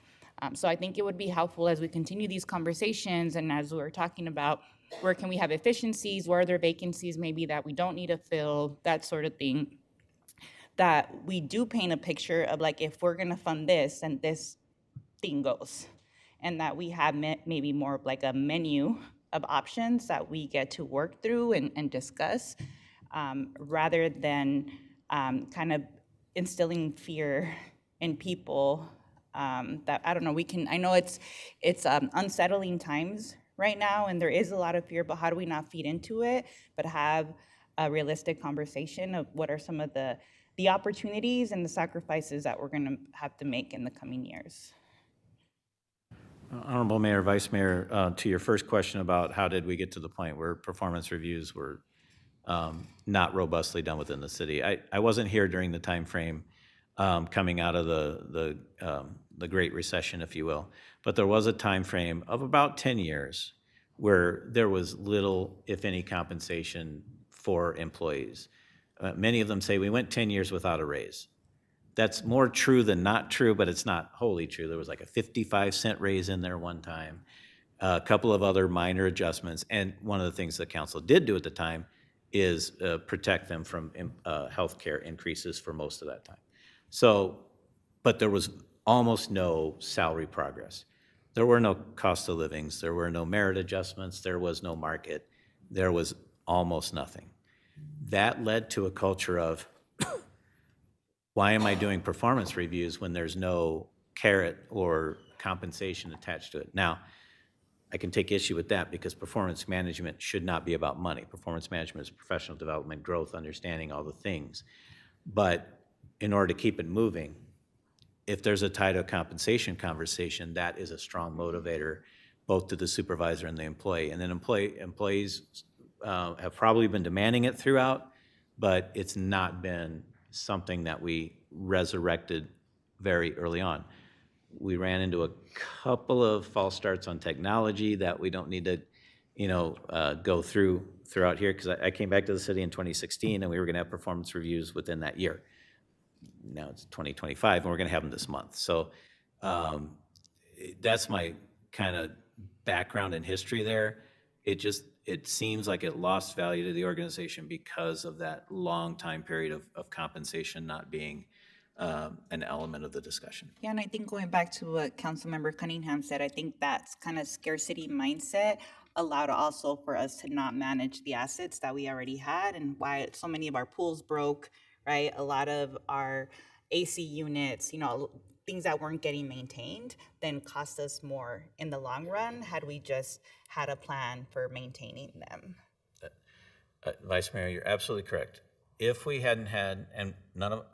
So I think it would be helpful as we continue these conversations and as we're talking about where can we have efficiencies, where are there vacancies maybe that we don't need to fill, that sort of thing, that we do paint a picture of if we're gonna fund this and this thing goes, and that we have maybe more of a menu of options that we get to work through and discuss, rather than kind of instilling fear in people that, I don't know, I know it's unsettling times right now and there is a lot of fear, but how do we not feed into it, but have a realistic conversation of what are some of the opportunities and the sacrifices that we're gonna have to make in the coming years? Honorable Mayor, Vice Mayor, to your first question about how did we get to the point where performance reviews were not robustly done within the city. I wasn't here during the time frame coming out of the Great Recession, if you will, but there was a time frame of about 10 years where there was little, if any, compensation for employees. Many of them say we went 10 years without a raise. That's more true than not true, but it's not wholly true. There was a 55-cent raise in there one time, a couple of other minor adjustments, and one of the things the council did do at the time is protect them from health care increases for most of that time. So, but there was almost no salary progress. There were no cost of livings, there were no merit adjustments, there was no market, there was almost nothing. That led to a culture of, why am I doing performance reviews when there's no carrot or compensation attached to it? Now, I can take issue with that because performance management should not be about money. Performance management is professional development, growth, understanding, all the things. But in order to keep it moving, if there's a tie to a compensation conversation, that is a strong motivator both to the supervisor and the employee. And then employees have probably been demanding it throughout, but it's not been something that we resurrected very early on. We ran into a couple of false starts on technology that we don't need to, go throughout here, because I came back to the city in 2016, and we were going to have performance reviews within that year. Now it's 2025, and we're going to have them this month. So that's my kind of background and history there. It seems like it lost value to the organization because of that long time period of compensation not being an element of the discussion. Yeah, and I think going back to what Councilmember Cunningham said, I think that's kind of scarcity mindset allowed also for us to not manage the assets that we already had, and why so many of our pools broke, right? A lot of our AC units, things that weren't getting maintained then cost us more in the long run had we just had a plan for maintaining them. Vice Mayor, you're absolutely correct. If we hadn't had, and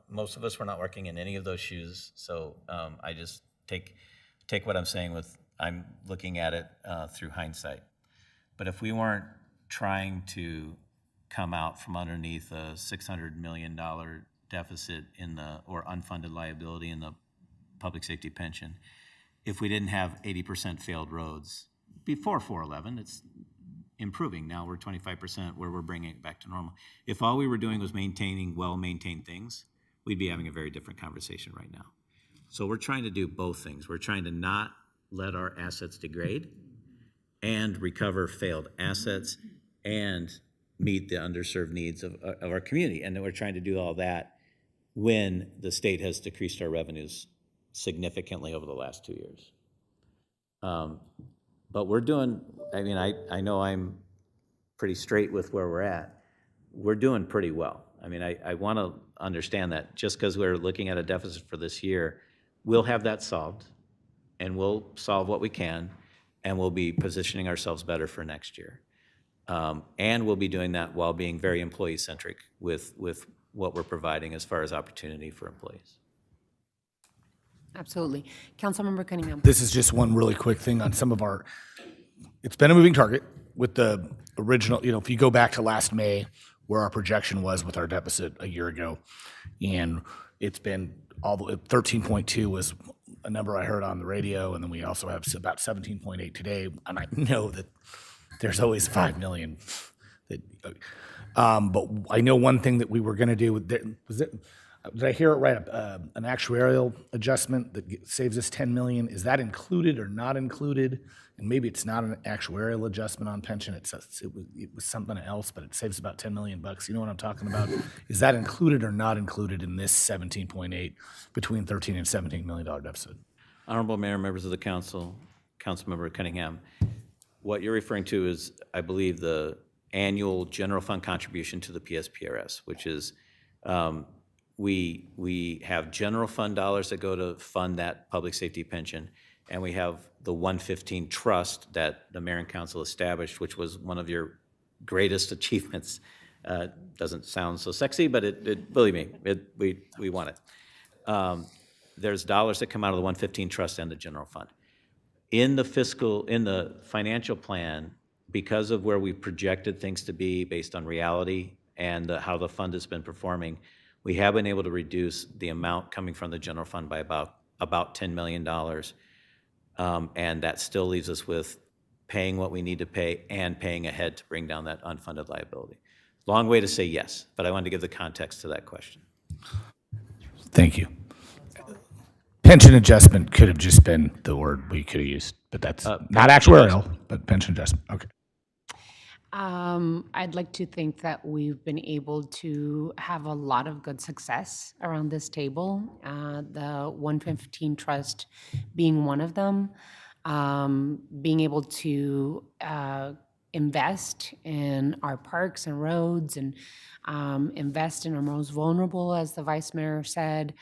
most of us were not working in any of those shoes, so I just take what I'm saying I'm looking at it through hindsight. But if we weren't trying to come out from underneath a $600 million deficit or unfunded liability in the public safety pension, if we didn't have 80% failed roads before 4/11, it's improving. Now we're 25% where we're bringing it back to normal. If all we were doing was maintaining well-maintained things, we'd be having a very different conversation right now. So we're trying to do both things. We're trying to not let our assets degrade and recover failed assets and meet the underserved needs of our community. And then we're trying to do all that when the state has decreased our revenues significantly over the last 2 years. But we're doing, I know I'm pretty straight with where we're at. We're doing pretty well. I want to understand that just because we're looking at a deficit for this year, we'll have that solved, and we'll solve what we can, and we'll be positioning ourselves better for next year. And we'll be doing that while being very employee-centric with what we're providing as far as opportunity for employees. Absolutely. Councilmember Cunningham. This is just one really quick thing on some of our, it's been a moving target with the original, if you go back to last May, where our projection was with our deficit a year ago, and it's been all the 13.2 was a number I heard on the radio, and then we also have about 17.8 today, and I know that there's always 5 million. But I know one thing that we were going to do, did I hear it right? An actuarial adjustment that saves us 10 million. Is that included or not included? And maybe it's not an actuarial adjustment on pension. It was something else, but it saves about 10 million bucks. You know what I'm talking about? Is that included or not included in this 17.8 between 13 and $17 million deficit? Honorable Mayor, members of the council, Councilmember Cunningham, what you're referring to is, I believe, the annual general fund contribution to the PSPRS, which is we have general fund dollars that go to fund that public safety pension, and we have the 115 trust that the mayor and council established, which was one of your greatest achievements. Doesn't sound so sexy, but believe me, we want it. There's dollars that come out of the 115 trust and the general fund. In the financial plan, because of where we projected things to be based on reality and how the fund has been performing, we have been able to reduce the amount coming from the general fund by about $10 million. And that still leaves us with paying what we need to pay and paying ahead to bring down that unfunded liability. Long way to say yes, but I wanted to give the context to that question. Thank you. Pension adjustment could have just been the word we could have used, but that's not actuarial, but pension adjustment. Okay. I'd like to think that we've been able to have a lot of good success around this table, the 115 Trust being one of them, being able to invest in our parks and roads and invest in our most vulnerable, as the Vice Mayor said,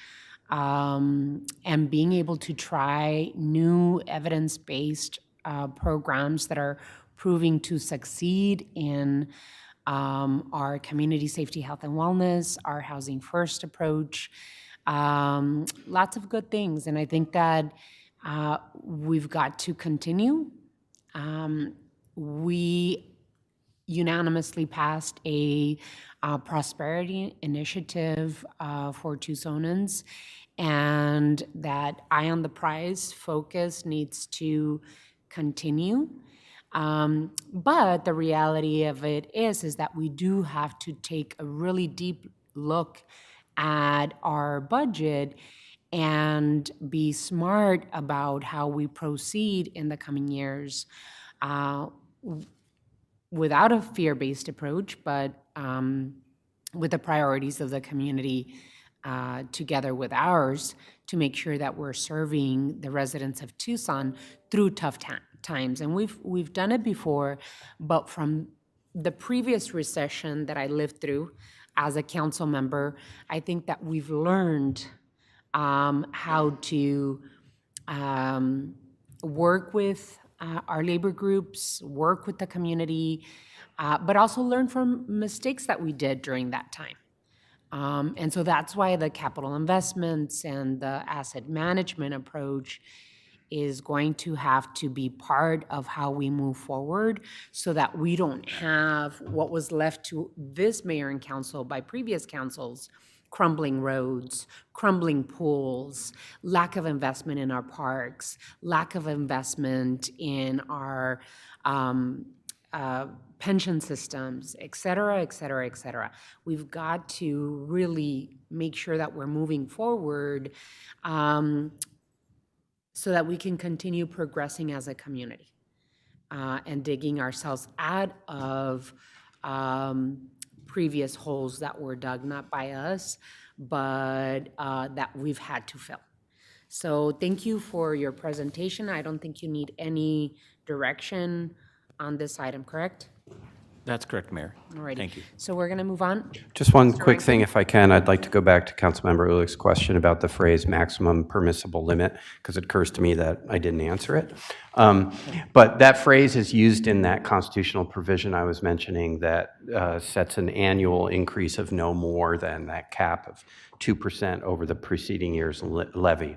and being able to try new evidence-based programs that are proving to succeed in our community safety, health, and wellness, our housing first approach, lots of good things. And I think that we've got to continue. We unanimously passed a prosperity initiative for Tucsonans, and that Eye on the Prize focus needs to continue. But the reality of it is that we do have to take a really deep look at our budget and be smart about how we proceed in the coming years without a fear-based approach, but with the priorities of the community together with ours to make sure that we're serving the residents of Tucson through tough times. And we've done it before, but from the previous recession that I lived through as a council member, I think that we've learned how to work with our labor groups, work with the community, but also learn from mistakes that we did during that time. And so that's why the capital investments and the asset management approach is going to have to be part of how we move forward so that we don't have what was left to this mayor and council by previous councils: crumbling roads, crumbling pools, lack of investment in our parks, lack of investment in our pension systems, et cetera, et cetera, et cetera. We've got to really make sure that we're moving forward so that we can continue progressing as a community and digging ourselves out of previous holes that were dug, not by us, but that we've had to fill. So thank you for your presentation. I don't think you need any direction on this item, correct? That's correct, Mayor. All righty. Thank you. So we're going to move on. Just one quick thing, if I can. I'd like to go back to Councilmember Ulick's question about the phrase maximum permissible limit, because it occurs to me that I didn't answer it. But that phrase is used in that constitutional provision I was mentioning that sets an annual increase of no more than that cap of 2% over the preceding year's levy.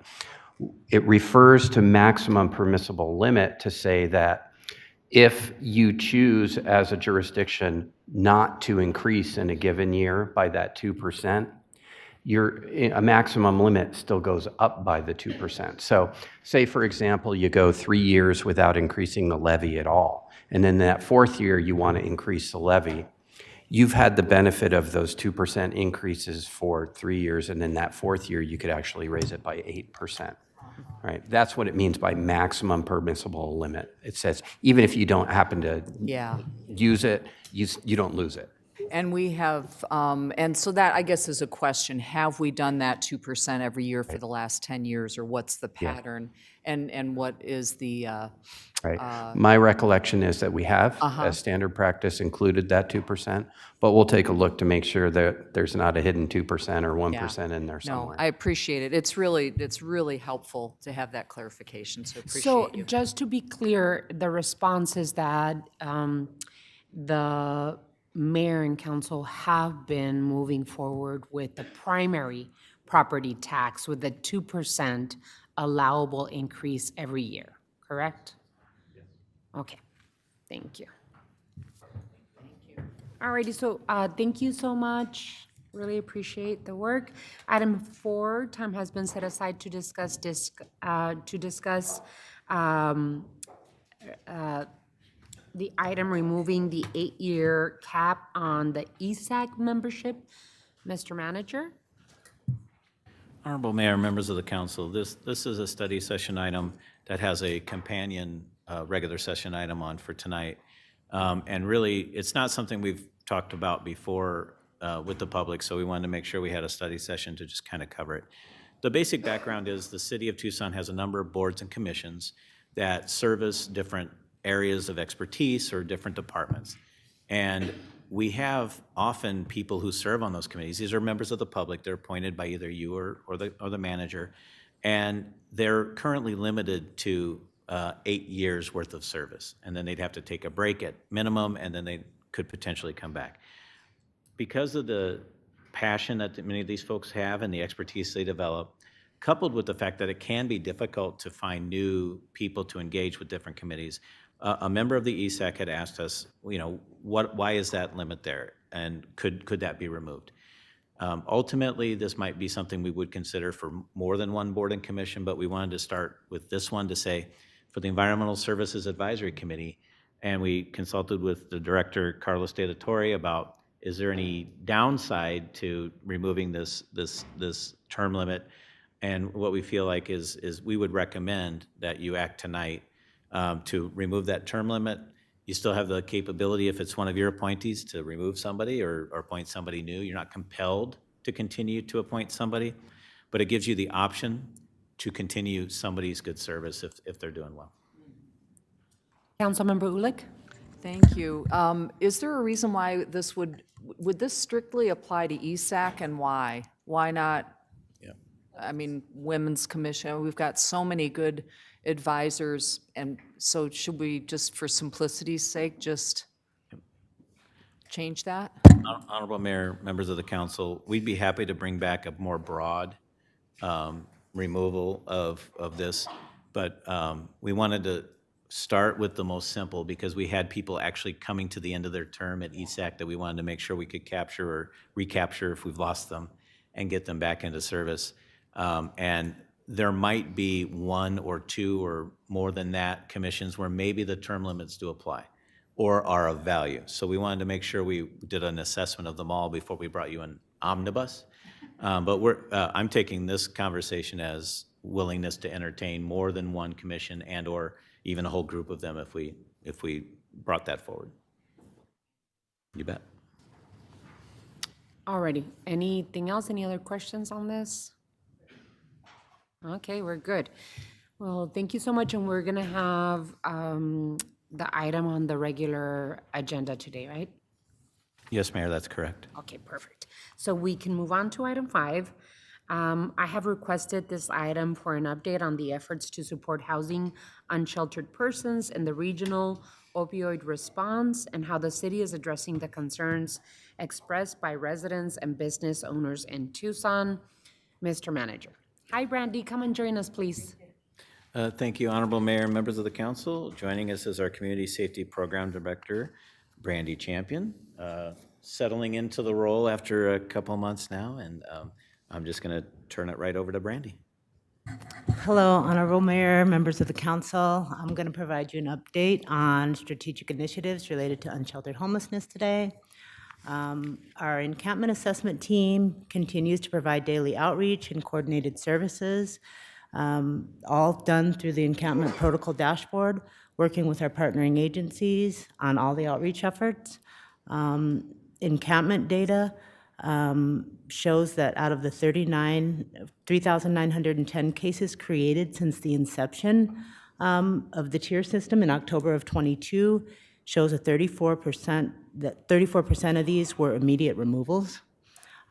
It refers to maximum permissible limit to say that if you choose as a jurisdiction not to increase in a given year by that 2%, a maximum limit still goes up by the 2%. So say, for example, you go 3 years without increasing the levy at all, and then that fourth year you want to increase the levy. You've had the benefit of those 2% increases for 3 years, and then that fourth year you could actually raise it by 8%. Right, that's what it means by maximum permissible limit. It says even if you don't happen to use it, you don't lose it. And we have, and so that, I guess, is a question. Have we done that 2% every year for the last 10 years, or what's the pattern? And what is the... Right. My recollection is that we have, as standard practice, included that 2%, but we'll take a look to make sure that there's not a hidden 2% or 1% in there somewhere. No, I appreciate it. It's really helpful to have that clarification, so appreciate So you. just to be clear, the response is that the mayor and council have been moving forward with the primary property tax with the 2% allowable increase every year, correct? Yes. Okay, thank you. All righty, so thank you so much. Really appreciate the work. Item 4, time has been set aside to discuss the item removing the 8-year cap on the ESAC membership. Mr. Manager? Honorable Mayor, members of the council, this is a study session item that has a companion regular session item on for tonight. And really, it's not something we've talked about before with the public, so we wanted to make sure we had a study session to just kind of cover it. The basic background is the city of Tucson has a number of boards and commissions that service different areas of expertise or different departments. And we have often people who serve on those committees. These are members of the public. They're appointed by either you or the manager. And they're currently limited to 8 years' worth of service. And then they'd have to take a break at minimum, and then they could potentially come back. Because of the passion that many of these folks have and the expertise they develop, coupled with the fact that it can be difficult to find new people to engage with different committees, a member of the ESAC had asked us, why is that limit there? And could that be removed? Ultimately, this might be something we would consider for more than one board and commission, but we wanted to start with this one to say, for the Environmental Services Advisory Committee, and we consulted with the director, Carlos De La Torre, about is there any downside to removing this term limit? And what we feel like is we would recommend that you act tonight to remove that term limit. You still have the capability, if it's one of your appointees, to remove somebody or appoint somebody new. You're not compelled to continue to appoint somebody, but it gives you the option to continue somebody's good service if they're doing well. Councilmember Ulick? Thank you. Is there a reason why this would this strictly apply to ESAC, and why? Why not? I mean, Women's Commission, we've got so many good advisors, and so should we just, for simplicity's sake, just change that? Honorable Mayor, members of the council, we'd be happy to bring back a more broad removal of this, but we wanted to start with the most simple because we had people actually coming to the end of their term at ESAC that we wanted to make sure we could capture or recapture if we've lost them and get them back into service. And there might be one or two or more than that commissions where maybe the term limits do apply or are of value. So we wanted to make sure we did an assessment of them all before we brought you an omnibus. But I'm taking this conversation as willingness to entertain more than one commission and or even a whole group of them if we brought that forward. You bet. Alrighty, anything else? Any other questions on this? Okay, we're good. Well, thank you so much, and we're gonna have the item on the regular agenda today, right? Yes, Mayor, that's correct. Okay, perfect. So we can move on to item 5. I have requested this item for an update on the efforts to support housing unsheltered persons in the regional opioid response and how the city is addressing the concerns expressed by residents and business owners in Tucson. Mr. Manager. Hi, Brandy, come and join us, please. Thank you, Honorable Mayor, members of the council. Joining us is our Community Safety Program Director, Brandy Champion, settling into the role after a couple months now, and I'm just going to turn it right over to Brandy. Hello, Honorable Mayor, members of the council. I'm going to provide you an update on strategic initiatives related to unsheltered homelessness today. Our encampment assessment team continues to provide daily outreach and coordinated services, all done through the encampment protocol dashboard, working with our partnering agencies on all the outreach efforts. Encampment data shows that out of the 3,910 cases created since the inception of the tier system in October of 22, shows a 34% of these were immediate removals.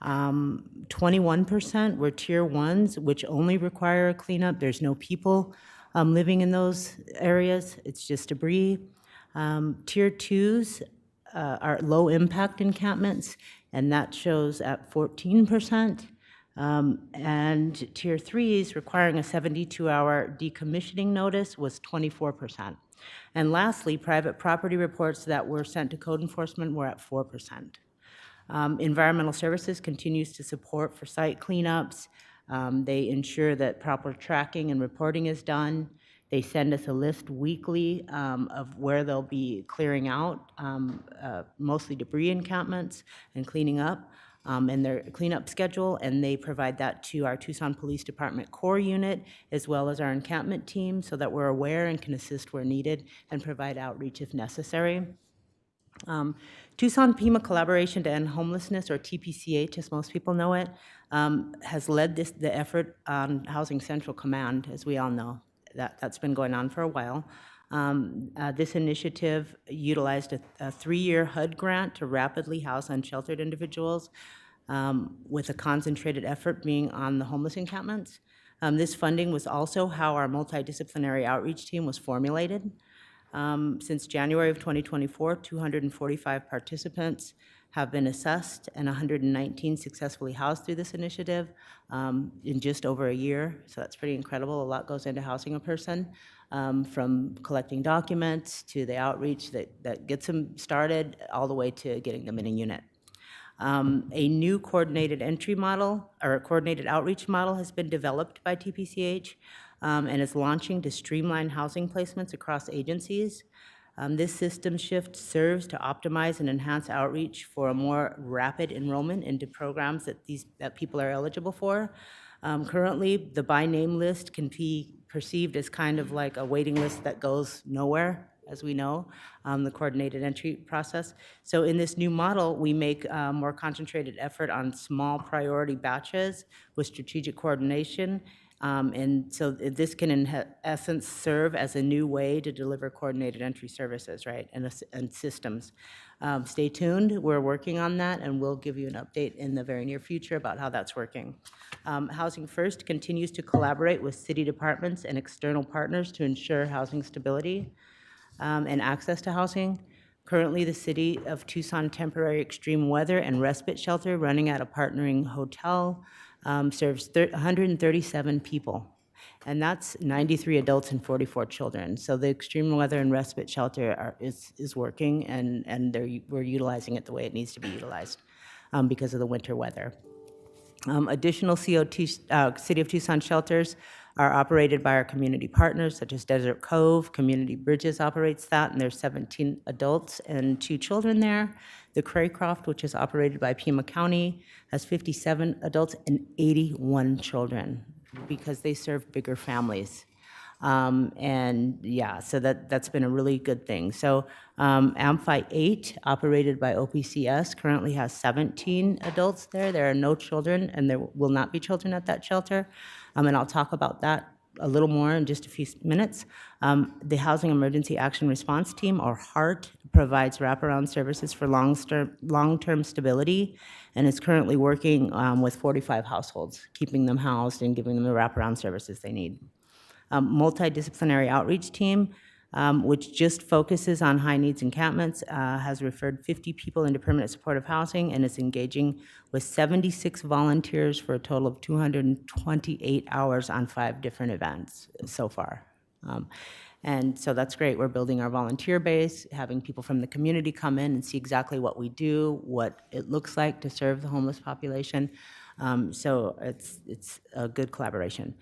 21% were tier 1s, which only require a cleanup. There's no people living in those areas. It's just debris. Tier 2s are low impact encampments, and that shows at 14%. And tier 3s requiring a 72-hour decommissioning notice was 24%. And lastly, private property reports that were sent to code enforcement were at 4%. Environmental Services continues to support for site cleanups. They ensure that proper tracking and reporting is done. They send us a list weekly of where they'll be clearing out, mostly debris encampments and cleaning up, and their cleanup schedule, and they provide that to our Tucson Police Department core unit as well as our encampment team so that we're aware and can assist where needed and provide outreach if necessary. Tucson Pima Collaboration to End Homelessness, or TPCH as most people know it, has led the effort on Housing Central Command, as we all know. That's been going on for a while. This initiative utilized a 3-year HUD grant to rapidly house unsheltered individuals with a concentrated effort being on the homeless encampments. This funding was also how our multidisciplinary outreach team was formulated. Since January of 2024, 245 participants have been assessed and 119 successfully housed through this initiative in just over a year. So that's pretty incredible. A lot goes into housing a person, from collecting documents to the outreach that gets them started, all the way to getting them in a unit. A new coordinated entry model, or a coordinated outreach model, has been developed by TPCH and is launching to streamline housing placements across agencies. This system shift serves to optimize and enhance outreach for a more rapid enrollment into programs that people are eligible for. Currently, the by name list can be perceived as kind of like a waiting list that goes nowhere, as we know, the coordinated entry process. So in this new model, we make more concentrated effort on small priority batches with strategic coordination. And so this can, in essence, serve as a new way to deliver coordinated entry services, right, and systems. Stay tuned. We're working on that, and we'll give you an update in the very near future about how that's working. Housing First continues to collaborate with city departments and external partners to ensure housing stability and access to housing. Currently, the City of Tucson Temporary Extreme Weather and Respite Shelter, running at a partnering hotel, serves 137 people, and that's 93 adults and 44 children. So the Extreme Weather and Respite Shelter is working, and we're utilizing it the way it needs to be utilized because of the winter weather. Additional City of Tucson shelters are operated by our community partners, such as Desert Cove. Community Bridges operates that, and there's 17 adults and 2 children there. The Craycroft, which is operated by Pima County, has 57 adults and 81 children because they serve bigger families. And yeah, so that's been a really good thing. So AMFI 8, operated by OPCS, currently has 17 adults there. There are no children, and there will not be children at that shelter. And I'll talk about that a little more in just a few minutes. The Housing Emergency Action Response Team, or HART, provides wraparound services for long-term stability, and is currently working with 45 households, keeping them housed and giving them the wraparound services they need. Multidisciplinary outreach team, which just focuses on high needs encampments, has referred 50 people into permanent supportive housing and is engaging with 76 volunteers for a total of 228 hours on 5 different events so far. And so that's great. We're building our volunteer base, having people from the community come in and see exactly what we do, what it looks like to serve the homeless population. So it's a good collaboration.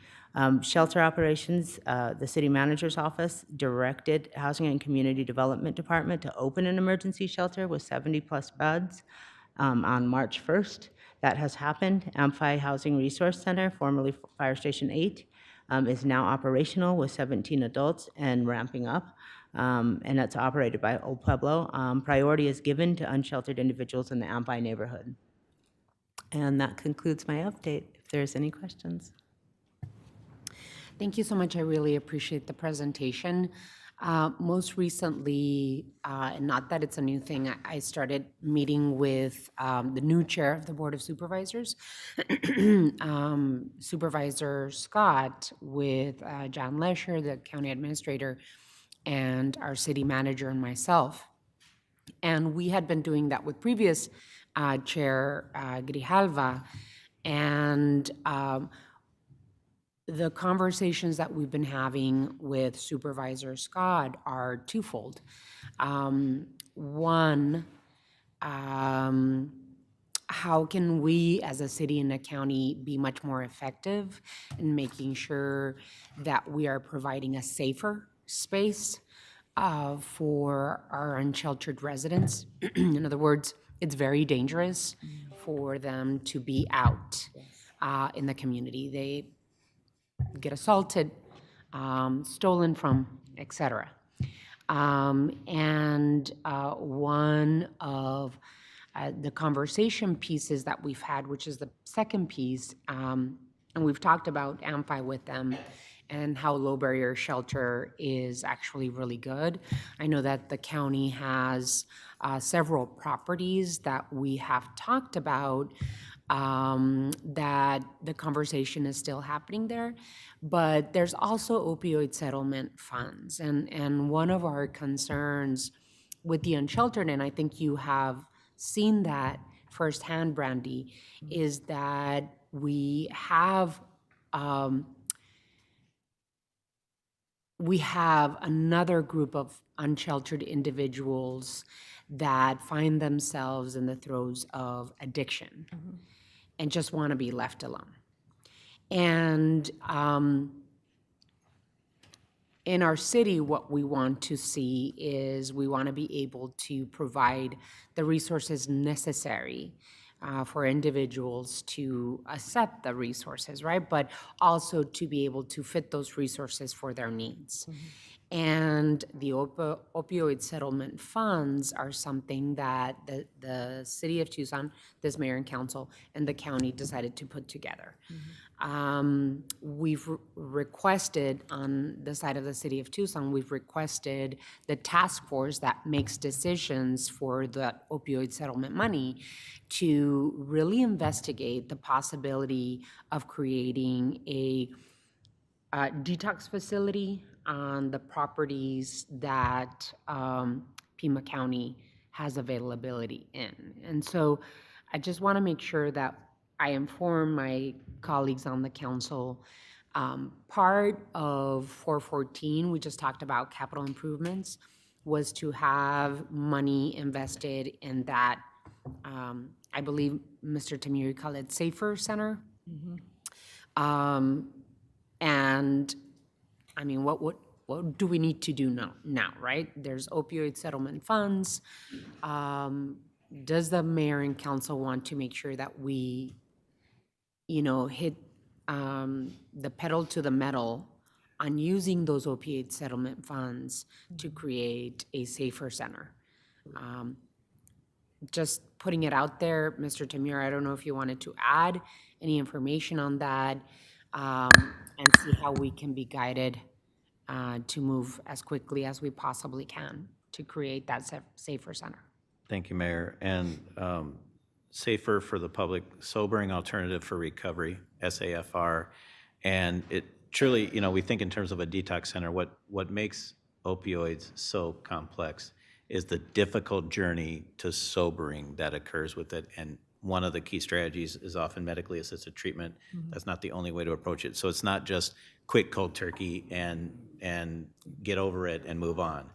Shelter operations, the city manager's office directed Housing and Community Development Department to open an emergency shelter with 70+ beds on March 1st. That has happened. AMFI Housing Resource Center, formerly Fire Station 8, is now operational with 17 adults and ramping up. And that's operated by Old Pueblo. Priority is given to unsheltered individuals in the AMFI neighborhood. And that concludes my update, if there's any questions. Thank you so much. I really appreciate the presentation. Most recently, and not that it's a new thing, I started meeting with the new chair of the Board of Supervisors, Supervisor Scott, with John Lesher, the county administrator, and our city manager and myself. And we had been doing that with previous Chair Grijalva, and the conversations that we've been having with Supervisor Scott are twofold. One, how can we as a city and a county be much more effective in making sure that we are providing a safer space for our unsheltered residents? In other words, it's very dangerous for them to be out in the community. They get assaulted, stolen from, etc. And one of the conversation pieces that we've had, which is the second piece, and we've talked about AMFI with them, and how low barrier shelter is actually really good. I know that the county has several properties that we have talked about, that the conversation is still happening there. But there's also opioid settlement funds. And one of our concerns with the Unsheltered, and I think you have seen that firsthand, Brandy, is that we have another group of unsheltered individuals that find themselves in the throes of addiction and just want to be left alone. And in our city, what we want to see is we want to be able to provide the resources necessary for individuals to accept the resources, right? But also to be able to fit those resources for their needs. And the opioid settlement funds are something that the city of Tucson, this mayor and council, and the county decided to put together. We've requested, on the side of the city of Tucson, we've requested the task force that makes decisions for the opioid settlement money to really investigate the possibility of creating a detox facility on the properties that Pima County has availability in. And so I just want to make sure that I inform my colleagues on the council. Part of 414, we just talked about capital improvements, was to have money invested in that, I believe Mr. Tamiri called it Safer Center. And I mean, what do we need to do now, right? There's opioid settlement funds. Does the mayor and council want to make sure that we, hit the pedal to the metal on using those opioid settlement funds to create a safer center? Just putting it out there, Mr. Tamir, I don't know if you wanted to add any information on that, and see how we can be guided to move as quickly as we possibly can to create that safer center. Thank you, Mayor. And safer for the public, sobering alternative for recovery, SAFR. And it truly, we think in terms of a detox center, what makes opioids so complex is the difficult journey to sobering that occurs with it. And one of the key strategies is often medically assisted treatment. That's not the only way to approach it. So it's not just quick cold turkey and get over it and move on.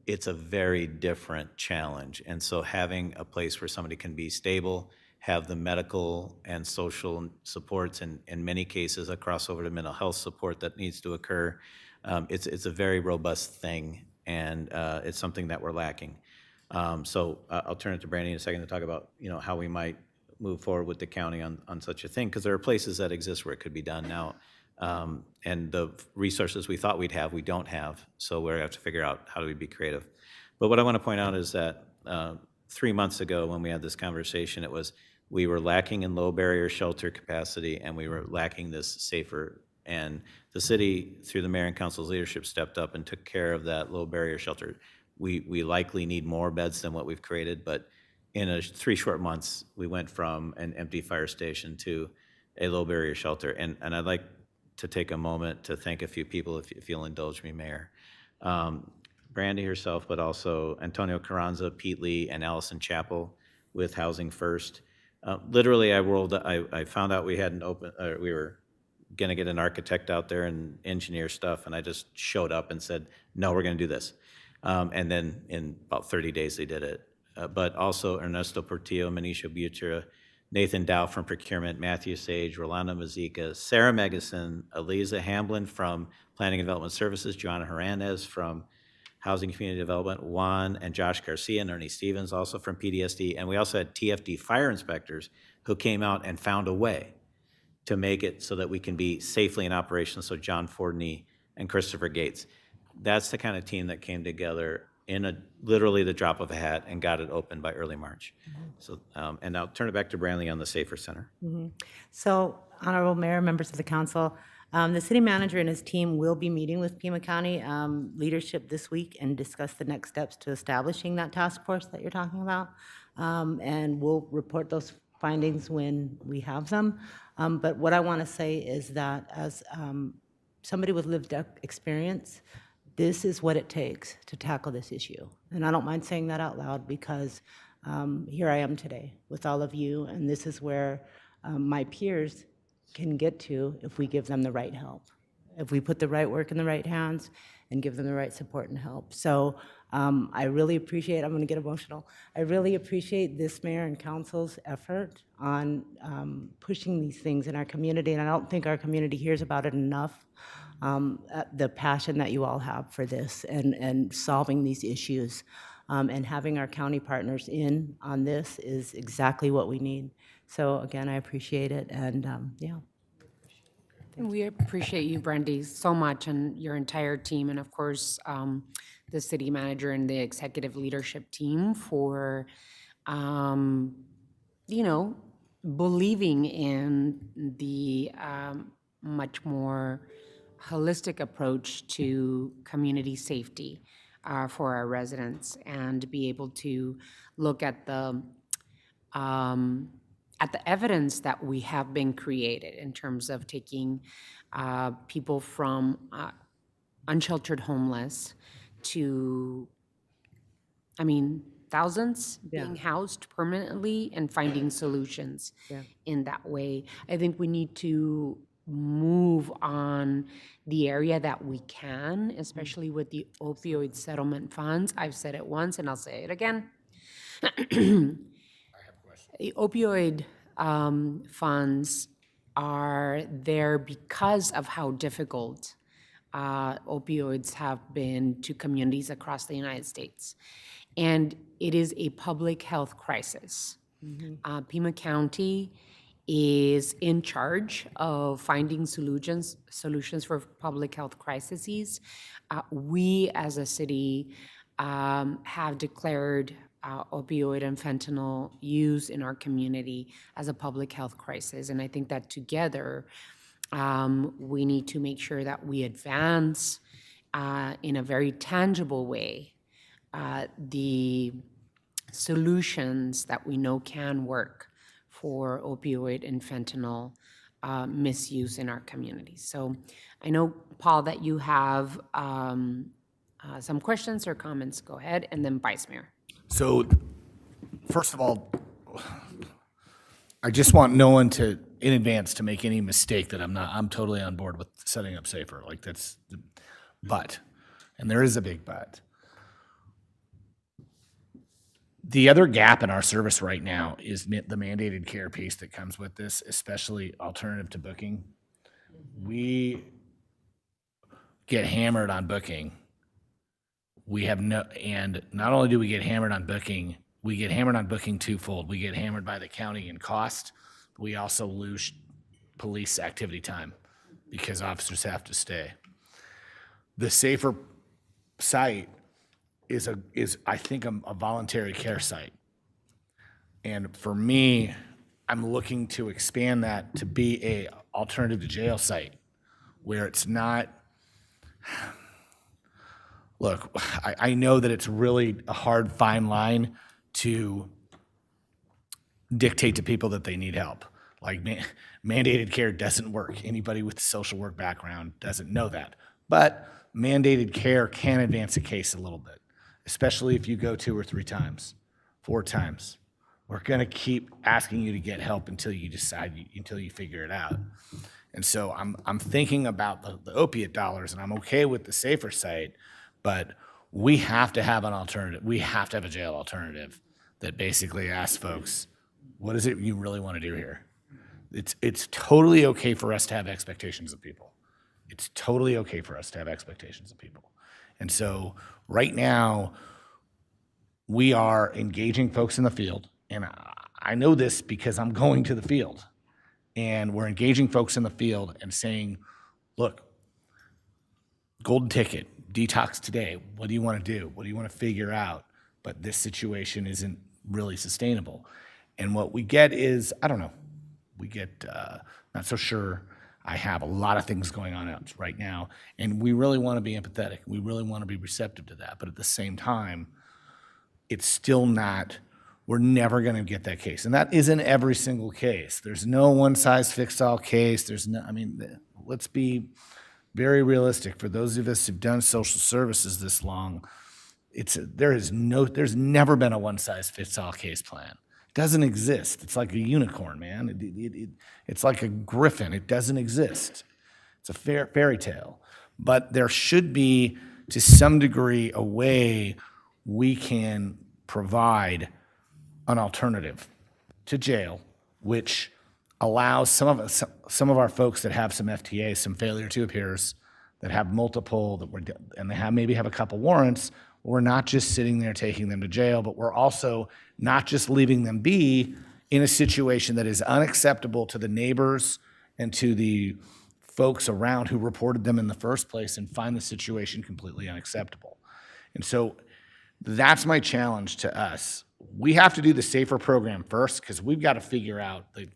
It's a very different challenge. And so having a place where somebody can be stable, have the medical and social supports, and in many cases a crossover to mental health support that needs to occur, it's a very robust thing, and it's something that we're lacking. So I'll turn it to Brandy in a second to talk about how we might move forward with the county on such a thing, because there are places that exist where it could be done now. And the resources we thought we'd have, we don't have. So we're going to have to figure out how do we be creative. But what I want to point out is that 3 months ago when we had this conversation, we were lacking in low barrier shelter capacity, and we were lacking this safer. And the city, through the mayor and council's leadership, stepped up and took care of that low barrier shelter. We likely need more beds than what we've created, but in 3 short months, we went from an empty fire station to a low barrier shelter. And I'd like to take a moment to thank a few people, if you'll indulge me, Mayor. Brandy herself, but also Antonio Carranza, Pete Lee, and Allison Chappell with Housing First. Literally, I found out we were going to get an architect out there and engineer stuff, and I just showed up and said, no, we're going to do this. And then in about 30 days, they did it. But also Ernesto Portillo, Manisha Butra, Nathan Dow from Procurement, Matthew Sage, Rolando Mazica, Sarah Megason, Eliza Hamblin from Planning and Development Services, Joanna Hernandez from Housing and Community Development, Juan and Josh Garcia, and Ernie Stevens also from PDSD. And we also had TFD fire inspectors who came out and found a way to make it so that we can be safely in operation. So John Fordney and Christopher Gates. That's the kind of team that came together in literally the drop of a hat and got it open by early March. So, and I'll turn it back to Brantley on the Safer Center. So, Honorable Mayor, members of the council, The city manager and his team will be meeting with Pima County leadership this week and discuss the next steps to establishing that task force that you're talking about. And we'll report those findings when we have them. But what I want to say is that as somebody with lived experience, this is what it takes to tackle this issue. And I don't mind saying that out loud because here I am today with all of you, and this is where my peers can get to if we give them the right help, if we put the right work in the right hands and give them the right support and help. So I really appreciate, I'm going to get emotional, I really appreciate this mayor and council's effort on pushing these things in our community, and I don't think our community hears about it enough. The passion that you all have for this and solving these issues and having our county partners in on this is exactly what we need. So again, I appreciate it, and yeah. And we appreciate you, Brandy, so much, and your entire team, and of course, the city manager and the executive leadership team for, believing in the much more holistic approach to community safety for our residents, and be able to look at the evidence that we have been created in terms of taking people from unsheltered homeless to, thousands being housed permanently and finding solutions in that way. I think we need to move on the area that we can, especially with the opioid settlement funds. I've said it once and I'll say it again. The opioid funds are there because of how difficult opioids have been to communities across the United States. And it is a public health crisis. Pima County is in charge of finding solutions for public health crises. We as a city have declared opioid and fentanyl use in our community as a public health crisis. And I think that together, we need to make sure that we advance in a very tangible way the solutions that we know can work for opioid and fentanyl misuse in our communities. So I know, Paul, that you have some questions or comments. Go ahead, and then Vice Mayor. So, first of all, I just want no one to, in advance, to make any mistake that I'm totally on board with setting up SAFER. Like that's, but, and there is a big but. The other gap in our service right now is the mandated care piece that comes with this, especially alternative to booking. We get hammered on booking. We have no, and not only do we get hammered on booking, we get hammered on booking twofold. We get hammered by the county in cost. We also lose police activity time because officers have to stay. The SAFER site is I think a voluntary care site. And for me, I'm looking to expand that to be a alternative to jail site where it's not, look, I know that it's really a hard fine line to dictate to people that they need help. Like mandated care doesn't work. Anybody with a social work background doesn't know that. But mandated care can advance a case a little bit, especially if you go 2 or 3 times, 4 times. We're gonna keep asking you to get help until you decide, until you figure it out. And so I'm thinking about the opiate dollars, and I'm okay with the SAFER site, but we have to have an alternative. We have to have a jail alternative that basically asks folks, what is it you really want to do here? It's totally okay for us to have expectations of people. It's totally okay for us to have expectations of people. And so right now, we are engaging folks in the field, and I know this because I'm going to the field, and we're engaging folks in the field and saying, look, golden ticket, detox today, what do you want to do? What do you want to figure out? But this situation isn't really sustainable. And what we get is, I don't know, we get not so sure. I have a lot of things going on out right now, and we really want to be empathetic. We really want to be receptive to that. But at the same time, it's still not, we're never going to get that case. And that isn't every single case. There's no one-size-fits-all case. There's no, I mean, let's be very realistic. For those of us who've done social services this long, there's never been a one-size-fits-all case plan. It doesn't exist. It's like a unicorn, man. It's like a griffin. It doesn't exist. It's a fairy tale. But there should be, to some degree, a way we can provide an alternative to jail, which allows some of our folks that have some FTAs, some failure to appears, that have multiple, and they maybe have a couple warrants. We're not just sitting there taking them to jail, but we're also not just leaving them be in a situation that is unacceptable to the neighbors and to the folks around who reported them in the first place and find the situation completely unacceptable. And so that's my challenge to us. We have to do the SAFER program first because we've got to figure out the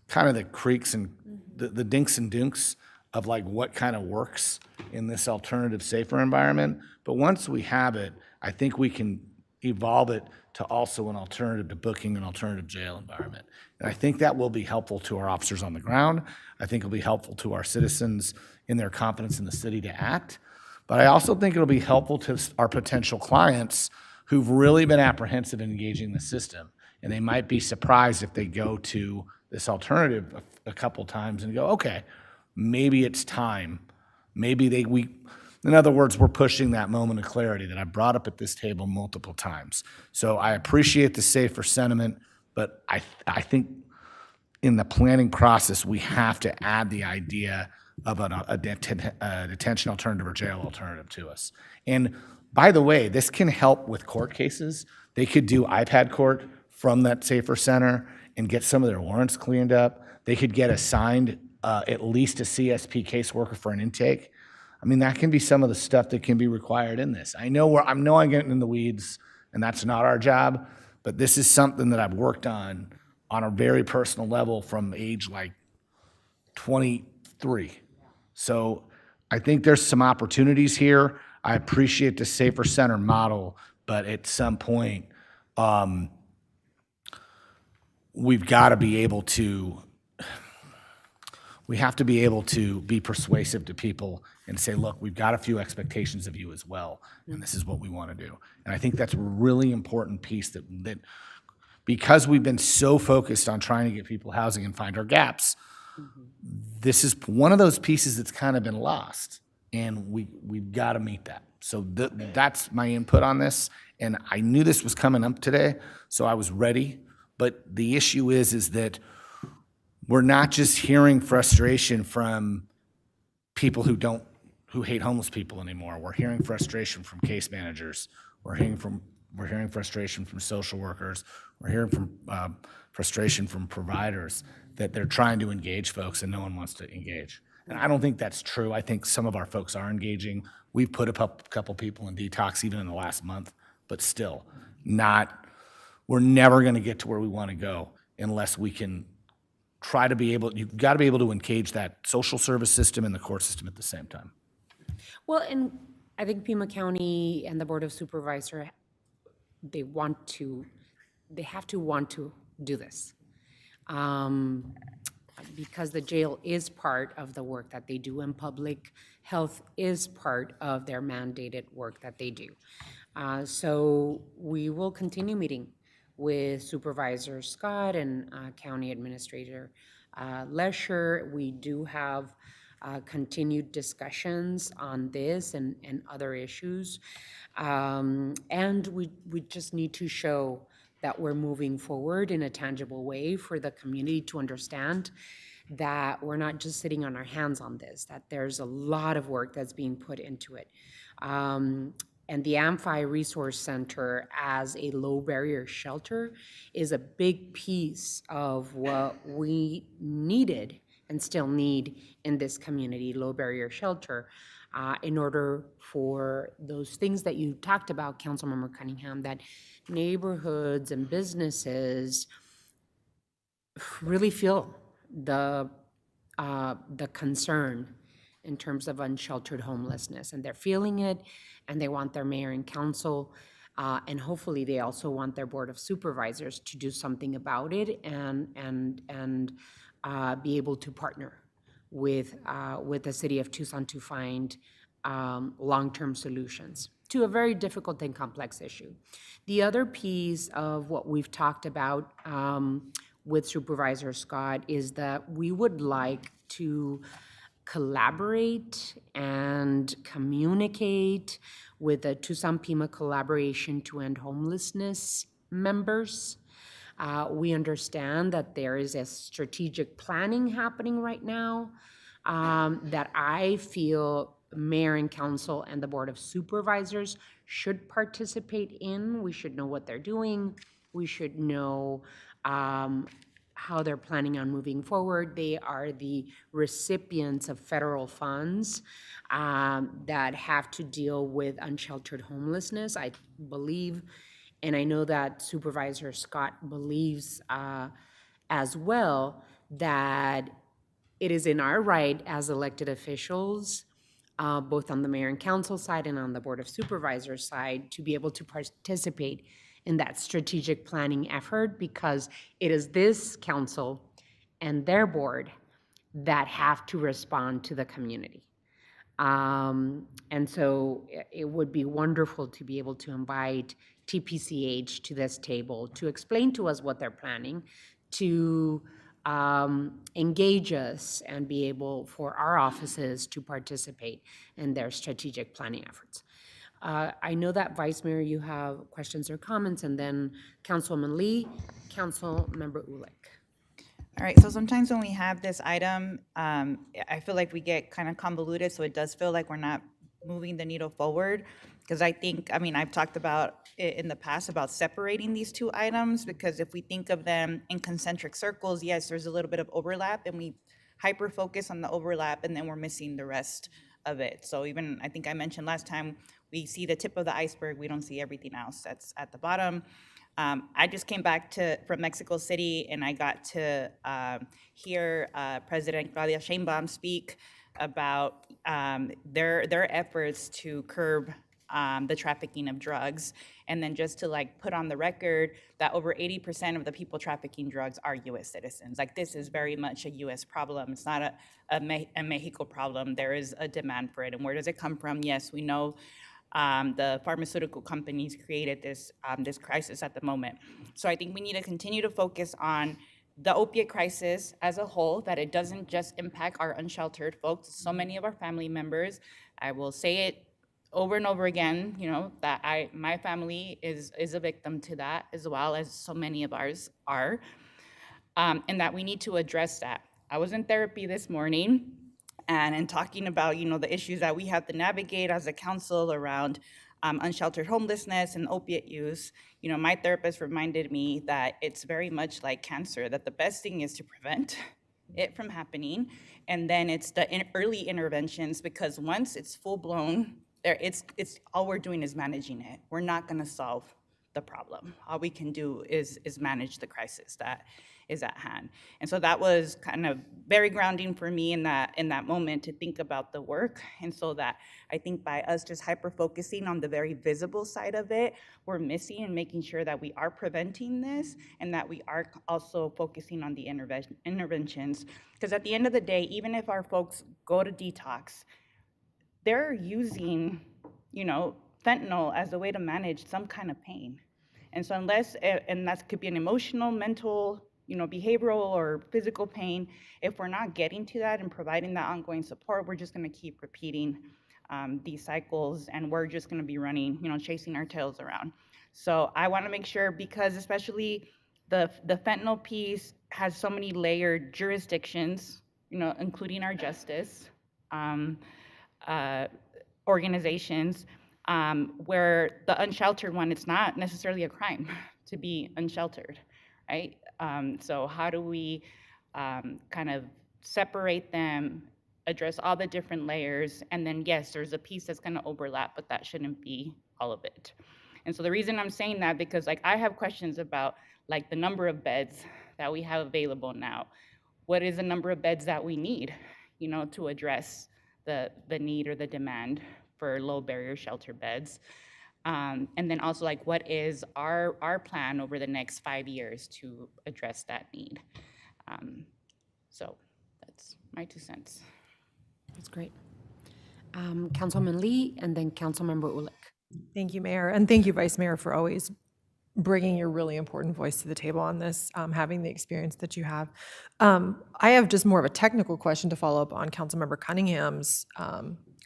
kind of the creaks and the dinks and dunks of like what kind of works in this alternative SAFER environment. But once we have it, I think we can evolve it to also an alternative to booking, an alternative jail environment. And I think that will be helpful to our officers on the ground. I think it'll be helpful to our citizens in their confidence in the city to act. But I also think it'll be helpful to our potential clients who've really been apprehensive in engaging the system. And they might be surprised if they go to this alternative a couple times and go, okay, maybe it's time. Maybe in other words, we're pushing that moment of clarity that I brought up at this table multiple times. So I appreciate the SAFER sentiment, but I think in the planning process, we have to add the idea of a detention alternative or jail alternative to us. And by the way, this can help with court cases. They could do iPad court from that SAFER center and get some of their warrants cleaned up. They could get assigned at least a CSP caseworker for an intake. I mean, that can be some of the stuff that can be required in this. I know I'm getting in the weeds, and that's not our job, but this is something that I've worked on a very personal level from age like 23. So I think there's some opportunities here. I appreciate the SAFER Center model, but at some point, we've got to be able to, we have to be able to be persuasive to people and say, look, we've got a few expectations of you as well, and this is what we want to do. And I think that's a really important piece that because we've been so focused on trying to get people housing and find our gaps, this is one of those pieces that's kind of been lost, and we've got to meet that. So that's my input on this, and I knew this was coming up today, so I was ready. But the issue is that we're not just hearing frustration from people who hate homeless people anymore. We're hearing frustration from case managers. We're hearing frustration from social workers. We're hearing from frustration from providers that they're trying to engage folks and no one wants to engage. And I don't think that's true. I think some of our folks are engaging. We've put a couple people in detox even in the last month, but still we're never going to get to where we want to go unless we can try to be able, you've got to be able to engage that social service system and the court system at the same time. Well, and I think Pima County and the Board of Supervisors, they have to want to do this. Because the jail is part of the work that they do, and public health is part of their mandated work that they do. So we will continue meeting with Supervisor Scott and County Administrator Lesher. We do have continued discussions on this and other issues. And we just need to show that we're moving forward in a tangible way for the community to understand that we're not just sitting on our hands on this, that there's a lot of work that's being put into it. And the AMFI Resource Center as a low barrier shelter is a big piece of what we needed and still need in this community, low barrier shelter, in order for those things that you talked about, Councilmember Cunningham, that neighborhoods and businesses really feel the the concern in terms of unsheltered homelessness, and they're feeling it, and they want their mayor and council, and hopefully they also want their board of supervisors to do something about it and be able to partner with the city of Tucson to find long-term solutions to a very difficult and complex issue. The other piece of what we've talked about with Supervisor Scott is that we would like to collaborate and communicate with the Tucson Pima Collaboration to End Homelessness members. We understand that there is a strategic planning happening right now that I feel mayor and council and the board of supervisors should participate in. We should know what they're doing. We should know how they're planning on moving forward. They are the recipients of federal funds that have to deal with unsheltered homelessness, I believe. And I know that Supervisor Scott believes as well that it is in our right as elected officials, both on the mayor and council side and on the board of supervisors side, to be able to participate in that strategic planning effort, because it is this council and their board that have to respond to the community. And so it would be wonderful to be able to invite TPCH to this table to explain to us what they're planning, to engage us and be able for our offices to participate in their strategic planning efforts. I know that, Vice Mayor, you have questions or comments, and then Councilwoman Lee, Councilmember Ulick. All right, so sometimes when we have this item, I feel like we get kind of convoluted, so it does feel like we're not moving the needle forward. Because I think, I mean, I've talked about it in the past about separating these two items, because if we think of them in concentric circles, yes, there's a little bit of overlap, and we hyper-focus on the overlap, and then we're missing the rest of it. So even, I think I mentioned last time, we see the tip of the iceberg, we don't see everything else that's at the bottom. I just came back from Mexico City, and I got to hear President Claudia Sheinbaum speak about their efforts to curb the trafficking of drugs. And then just to like put on the record that over 80% of the people trafficking drugs are US citizens. Like, this is very much a US problem. It's not a Mexico problem. There is a demand for it. And where does it come from? Yes, we know the pharmaceutical companies created this crisis at the moment. So I think we need to continue to focus on the opiate crisis as a whole, that it doesn't just impact our unsheltered folks, so many of our family members. I will say it over and over again, you know, that my family is a victim to that, as well as so many of ours are, and that we need to address that. I was in therapy this morning, and in talking about, you know, the issues that we have to navigate as a council around unsheltered homelessness and opiate use, you know, my therapist reminded me that it's very much like cancer, that the best thing is to prevent it from happening, and then it's the early interventions, because once it's full blown, it's all we're doing is managing it. We're not going to solve the problem. All we can do is manage the crisis that is at hand. And so that was kind of very grounding for me in that moment, to think about the work. And so that I think by us just hyper focusing on the very visible side of it, we're missing and making sure that we are preventing this, and that we are also focusing on the interventions. Because at the end of the day, even if our folks go to detox, they're using, you know, fentanyl as a way to manage some kind of pain. And so unless, and that could be an emotional, mental, you know, behavioral or physical pain, if we're not getting to that and providing that ongoing support, we're just gonna keep repeating these cycles, and we're just gonna be running, you know, chasing our tails around. So I wanna make sure, because especially the fentanyl piece has so many layered jurisdictions, you know, including our justice, organizations, where the unsheltered one, it's not necessarily a crime to be unsheltered, right? So how do we kind of separate them, address all the different layers, and then yes, there's a piece that's gonna overlap, but that shouldn't be all of it. And so the reason I'm saying that, because like I have questions about like the number of beds that we have available now. what is the number of beds that we need, you know, to address the need or the demand for low barrier shelter beds. And then also like, what is our plan over the next 5 years to address that need? So that's my 2 cents. That's great. Councilman Lee, and then Councilmember Ulick. Thank you, Mayor, and thank you, Vice Mayor, for always bringing your really important voice to the table on this, having the experience that you have. I have just more of a technical question to follow up on Councilmember Cunningham's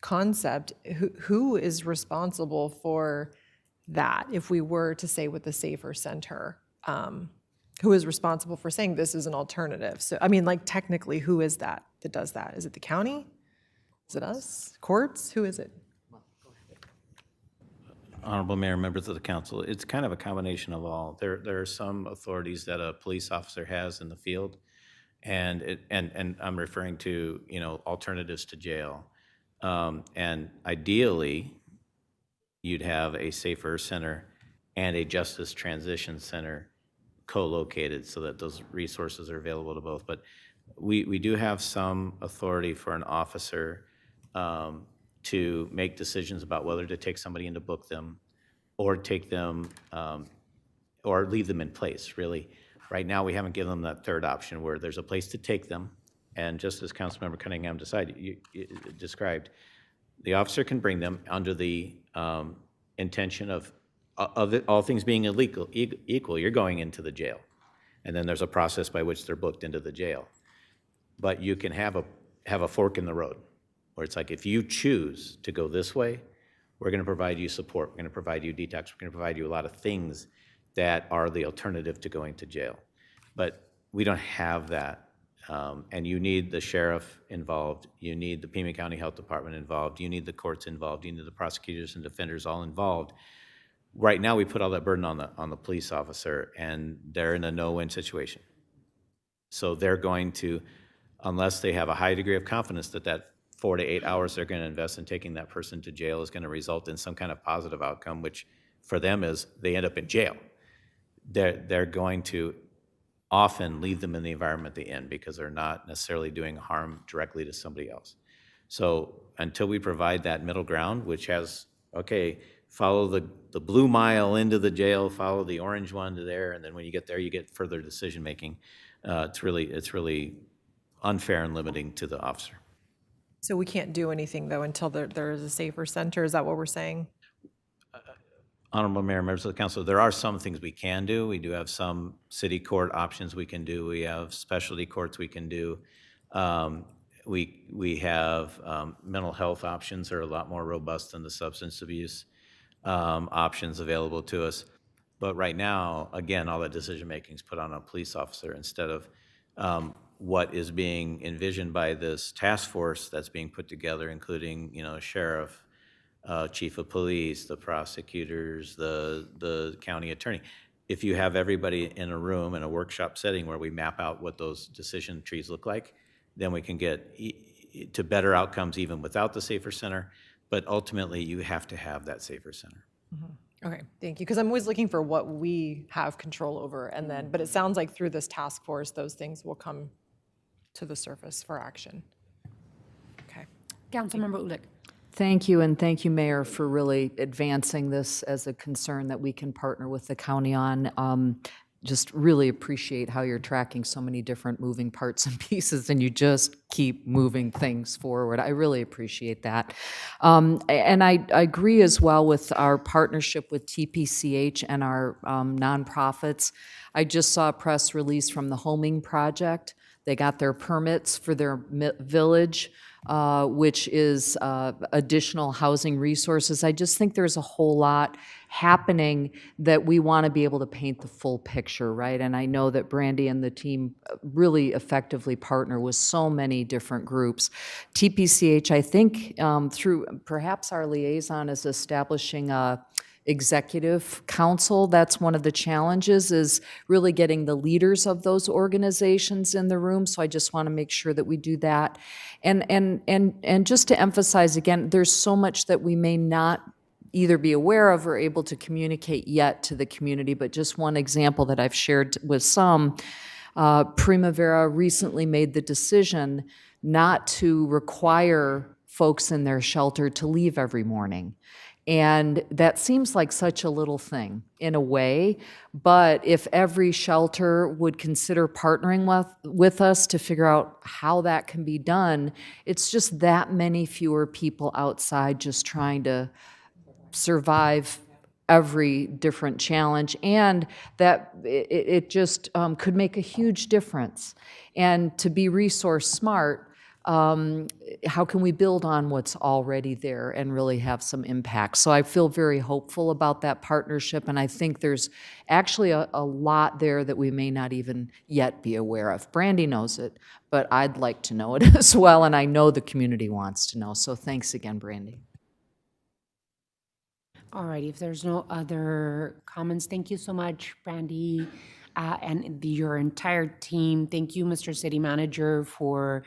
concept. Who is responsible for that if we were to say with the Safer Center? Who is responsible for saying this is an alternative? So, I mean, like technically, who is that does that? Is it the county? Is it us? Courts? Who is it? Honorable Mayor, members of the council, it's kind of a combination of all. There are some authorities that a police officer has in the field, and I'm referring to, you know, alternatives to jail. And ideally, you'd have a Safer Center and a Justice Transition Center co-located so that those resources are available to both. But we do have some authority for an officer to make decisions about whether to take somebody in to book them or take them or leave them in place, really. Right now, we haven't given them that third option where there's a place to take them. And just as Councilmember Cunningham you described, the officer can bring them under the intention of it, all things being equal, you're going into the jail. And then there's a process by which they're booked into the jail. But you can have a fork in the road, where it's like, if you choose to go this way, we're going to provide you support, we're going to provide you detox, we're going to provide you a lot of things that are the alternative to going to jail. But we don't have that, and you need the sheriff involved, you need the Pima County Health Department involved, you need the courts involved, you need the prosecutors and defenders all involved. Right now, we put all that burden on the police officer, and they're in a no-win situation. So they're going to, unless they have a high degree of confidence that 4 to 8 hours they're going to invest in taking that person to jail is going to result in some kind of positive outcome, which for them is they end up in jail. They're going to often leave them in the environment they're in because they're not necessarily doing harm directly to somebody else. So until we provide that middle ground, which has, okay, follow the blue mile into the jail, follow the orange one to there, and then when you get there, you get further decision making. It's really unfair and limiting to the officer. So we can't do anything, though, until there is a Safer Center? Is that what we're saying? Honorable Mayor, members of the council, there are some things we can do. We do have some city court options we can do. We have specialty courts we can do. We have mental health options that are a lot more robust than the substance abuse options available to us. But right now, again, all that decision-making is put on a police officer instead of what is being envisioned by this task force that's being put together, including, you know, sheriff, chief of police, the prosecutors, the county attorney. If you have everybody in a room in a workshop setting where we map out what those decision trees look like, then we can get to better outcomes even without the Safer Center. But ultimately, you have to have that Safer Center. Mm-hmm. Okay, thank you. Because I'm always looking for what we have control over, and then, but it sounds like through this task force, those things will come to the surface for action. Okay. Councilmember Ulick. Thank you, and thank you, Mayor, for really advancing this as a concern that we can partner with the county on. Just really appreciate how you're tracking so many different moving parts and pieces, and you just keep moving things forward. I really appreciate that. And I agree as well with our partnership with TPCH and our nonprofits. I just saw a press release from the Homing Project. They got their permits for their village, which is additional housing resources. I just think there's a whole lot happening that we want to be able to paint the full picture, right? And I know that Brandy and the team really effectively partner with so many different groups. TPCH, I think, through perhaps our liaison is establishing a executive council. That's one of the challenges, is really getting the leaders of those organizations in the room. So I just want to make sure that we do that. And just to emphasize again, there's so much that we may not either be aware of or able to communicate yet to the community. But just one example that I've shared with some, Primavera recently made the decision not to require folks in their shelter to leave every morning. And that seems like such a little thing in a way, but if every shelter would consider partnering with us to figure out how that can be done, it's just that many fewer people outside just trying to survive every different challenge, and that it just could make a huge difference. And to be resource smart, how can we build on what's already there and really have some impact? So I feel very hopeful about that partnership, and I think there's actually a lot there that we may not even yet be aware of. Brandy knows it, but I'd like to know it as well, and I know the community wants to know. So thanks again, Brandy. All right, if there's no other comments, thank you so much, Brandy, and your entire team. Thank you, Mr. City Manager, for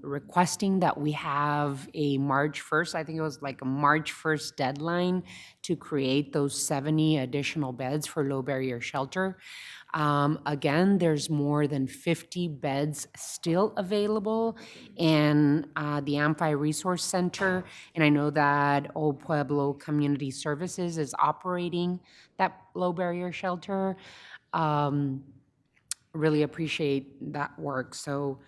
requesting that we have a March 1st, I think it was like a March 1st deadline to create those 70 additional beds for low barrier shelter. Again, there's more than 50 beds still available in the Amphi Resource Center, and I know that Old Pueblo Community Services is operating that low barrier shelter. Really appreciate that work. So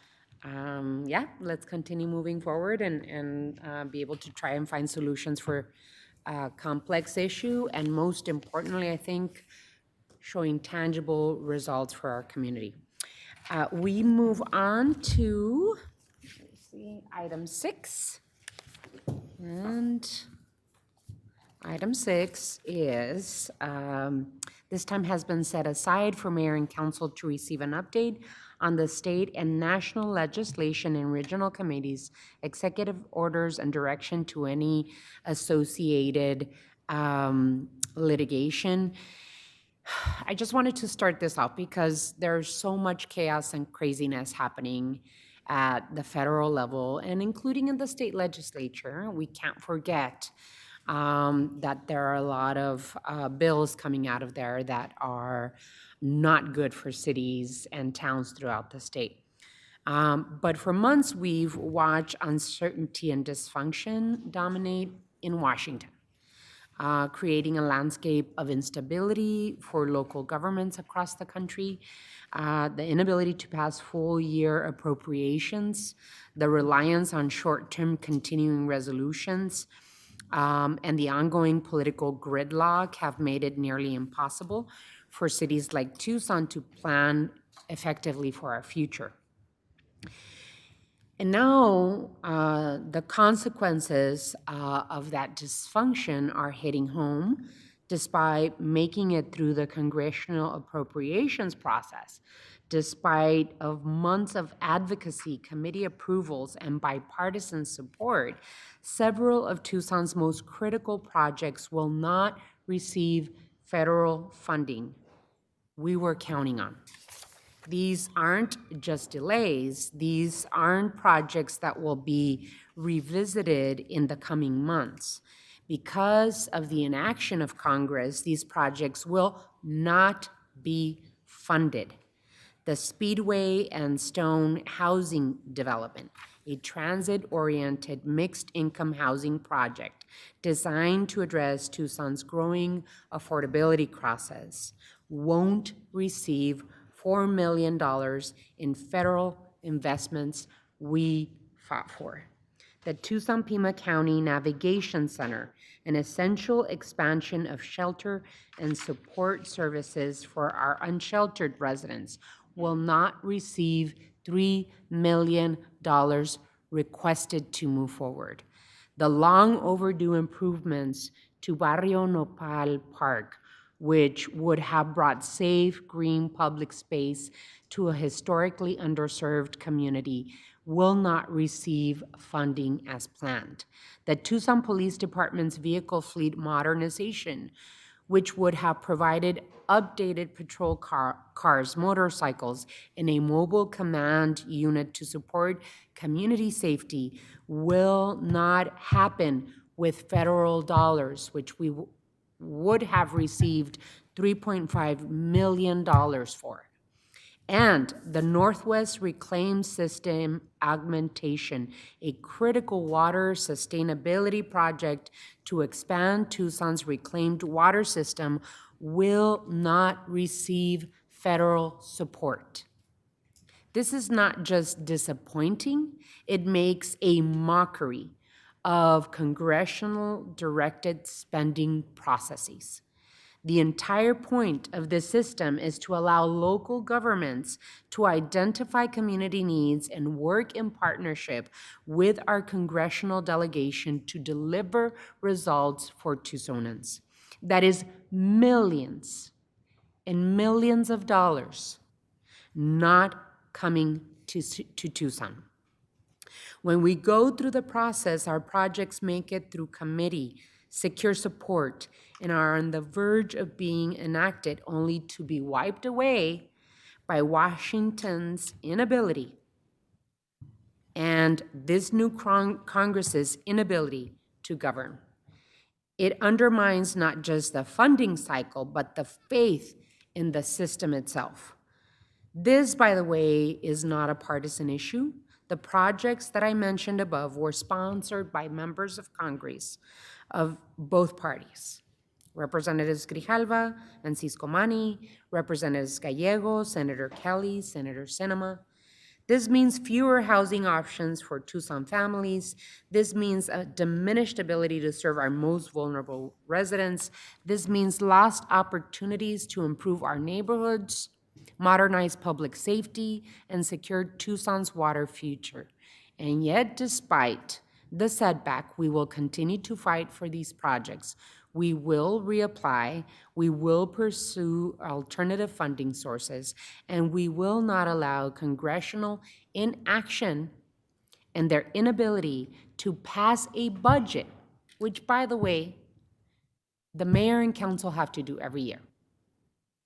yeah, let's continue moving forward and be able to try and find solutions for a complex issue, and most importantly, I think, showing tangible results for our community. We move on to, let's see, item 6. And item 6 is, this time has been set aside for mayor and council to receive an update on the state and national legislation and regional committees, executive orders, and direction to any associated litigation. I just wanted to start this off because there's so much chaos and craziness happening at the federal level and including in the state legislature. We can't forget that there are a lot of bills coming out of there that are not good for cities and towns throughout the state. But for months, we've watched uncertainty and dysfunction dominate in Washington, creating a landscape of instability for local governments across the country, the inability to pass full-year appropriations, the reliance on short-term continuing resolutions, and the ongoing political gridlock have made it nearly impossible for cities like Tucson to plan effectively for our future. And now the consequences of that dysfunction are hitting home, despite making it through the congressional appropriations process, despite of months of advocacy, committee approvals, and bipartisan support. Several of Tucson's most critical projects will not receive federal funding we were counting on. These aren't just delays. These aren't projects that will be revisited in the coming months. Because of the inaction of Congress, these projects will not be funded. The Speedway and Stone housing development, a transit-oriented mixed-income housing project designed to address Tucson's growing affordability crisis, won't receive $4 million in federal investments we fought for. The Tucson-Pima County Navigation Center, an essential expansion of shelter and support services for our unsheltered residents, will not receive $3 million requested to move forward. The long overdue improvements to Barrio Nopal Park, which would have brought safe, green public space to a historically underserved community, will not receive funding as planned. The Tucson Police Department's vehicle fleet modernization, which would have provided updated patrol cars, motorcycles, and a mobile command unit to support community safety, will not happen with federal dollars, which we would have received $3.5 million for. and the Northwest Reclaim System Augmentation, a critical water sustainability project to expand Tucson's reclaimed water system, will not receive federal support. This is not just disappointing, it makes a mockery of congressional directed spending processes. The entire point of this system is to allow local governments to identify community needs and work in partnership with our congressional delegation to deliver results for Tucsonans. That is millions and millions of dollars not coming to Tucson. When we go through the process, our projects make it through committee, secure support, and are on the verge of being enacted only to be wiped away by Washington's inability and this new Congress's inability to govern. It undermines not just the funding cycle, but the faith in the system itself. This, by the way, is not a partisan issue. The projects that I mentioned above were sponsored by members of Congress of both parties. Representatives Grijalva and Ciscomani, Representatives Gallego, Senator Kelly, Senator Sinema. This means fewer housing options for Tucson families. This means a diminished ability to serve our most vulnerable residents. This means lost opportunities to improve our neighborhoods, modernize public safety, and secure Tucson's water future. And yet, despite the setback, we will continue to fight for these projects. We will reapply, we will pursue alternative funding sources, and we will not allow congressional inaction and their inability to pass a budget, which, by the way, the mayor and council have to do every year.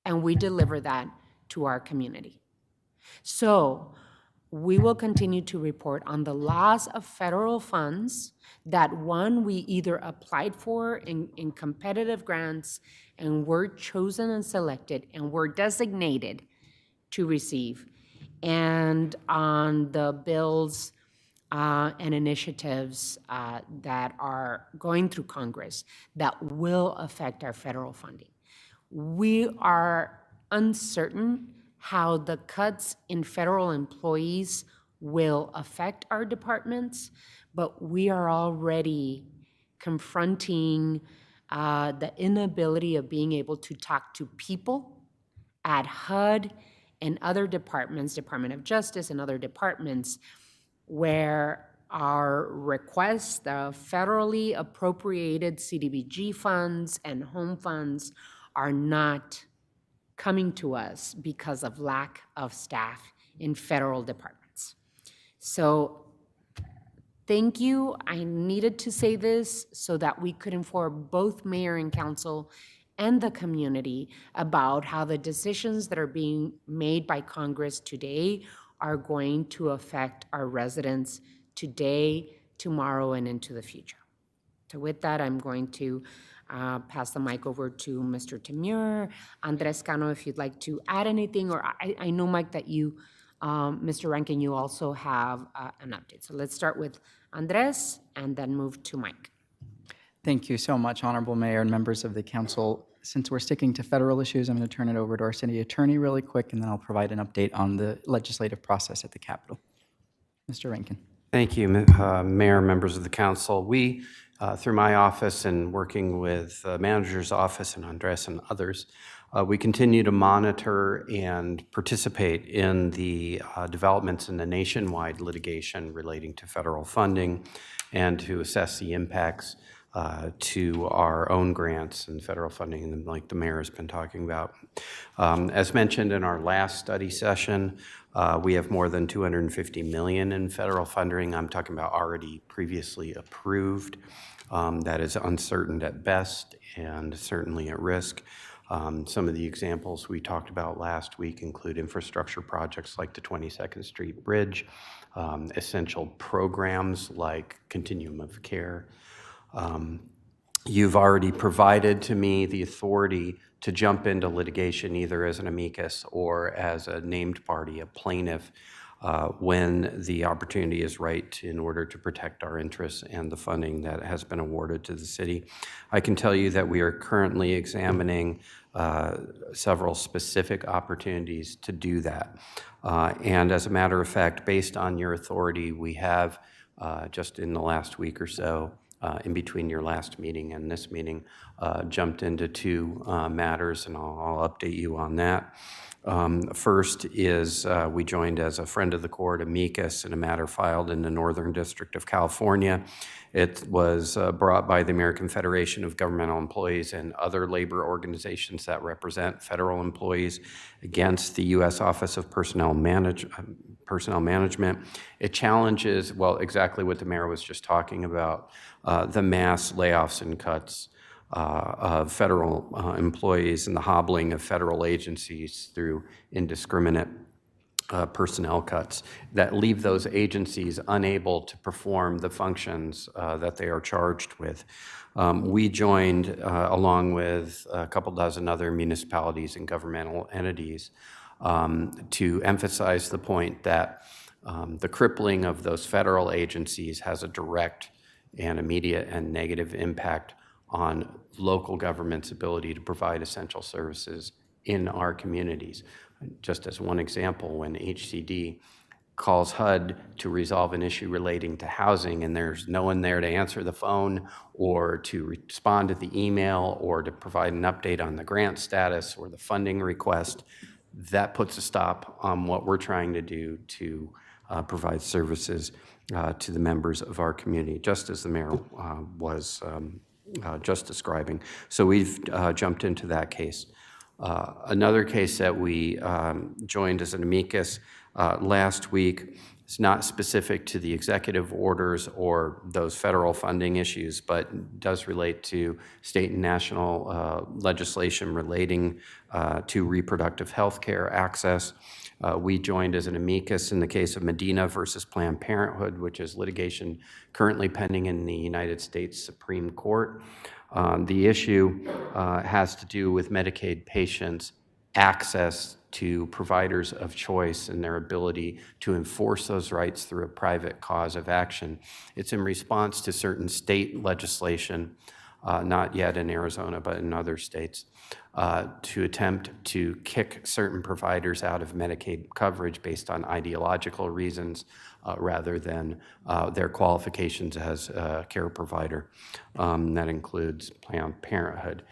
And we deliver that to our community. So we will continue to report on the loss of federal funds that, one, we either applied for in competitive grants and were chosen and selected and were designated to receive, and on the bills and initiatives that are going through Congress that will affect our federal funding. We are uncertain how the cuts in federal employees will affect our departments, but we are already confronting the inability of being able to talk to people at HUD and other departments, Department of Justice and other departments, where our requests, the federally appropriated CDBG funds and home funds, are not coming to us because of lack of staff in federal departments. So thank you. I needed to say this so that we could inform both mayor and council and the community about how the decisions that are being made by Congress today are going to affect our residents today, tomorrow, and into the future. So with that, I'm going to pass the mic over to Mr. Temur. Andres Cano, if you'd like to add anything, or I know, Mike, that you, Mr. Rankin, you also have an update. So let's start with Andres and then move to Mike. Thank you so much, Honorable Mayor and members of the council. Since we're sticking to federal issues, I'm going to turn it over to our city attorney really quick, and then I'll provide an update on the legislative process at the Capitol. Mr. Rankin. Thank you, Mayor, members of the council. We, through my office and working with the manager's office and Andres and others, we continue to monitor and participate in the developments in the nationwide litigation relating to federal funding and to assess the impacts to our own grants and federal funding, like the mayor has been talking about. As mentioned in our last study session, we have more than $250 million in federal funding. I'm talking about already previously approved. That is uncertain at best and certainly at risk. Some of the examples we talked about last week include infrastructure projects like the 22nd Street Bridge, essential programs like Continuum of Care, You've already provided to me the authority to jump into litigation either as an amicus or as a named party, a plaintiff, when the opportunity is right in order to protect our interests and the funding that has been awarded to the city. I can tell you that we are currently examining several specific opportunities to do that. And as a matter of fact, based on your authority, we have just in the last week or so, in between your last meeting and this meeting, jumped into two matters, and I'll update you on that. First is we joined as a friend of the court, amicus, in a matter filed in the Northern District of California. It was brought by the American Federation of Governmental Employees and other labor organizations that represent federal employees against the U.S. Office of Personnel Management. It challenges, well, exactly what the mayor was just talking about, the mass layoffs and cuts of federal employees and the hobbling of federal agencies through indiscriminate personnel cuts that leave those agencies unable to perform the functions that they are charged with. We joined, along with a couple dozen other municipalities and governmental entities, to emphasize the point that the crippling of those federal agencies has a direct and immediate and negative impact on local government's ability to provide essential services in our communities. Just as one example, when HCD calls HUD to resolve an issue relating to housing and there's no one there to answer the phone or to respond to the email or to provide an update on the grant status or the funding request, that puts a stop on what we're trying to do to provide services to the members of our community, just as the mayor was just describing. So we've jumped into that case. Another case that we joined as an amicus last week is not specific to the executive orders or those federal funding issues, but does relate to state and national legislation relating to reproductive health care access. We joined as an amicus in the case of Medina versus Planned Parenthood, which is litigation currently pending in the United States Supreme Court. The issue has to do with Medicaid patients' access to providers of choice and their ability to enforce those rights through a private cause of action. It's in response to certain state legislation, not yet in Arizona, but in other states, to attempt to kick certain providers out of Medicaid coverage based on ideological reasons rather than their qualifications as a care provider. That includes Planned Parenthood.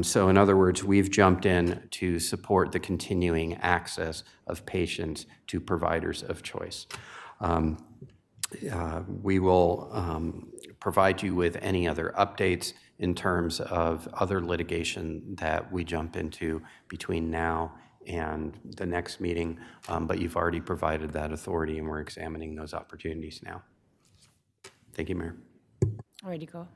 So in other words, we've jumped in to support the continuing access of patients to providers of choice. We will provide you with any other updates in terms of other litigation that we jump into between now and the next meeting, but you've already provided that authority and we're examining those opportunities now. Thank you, Mayor. All righty, go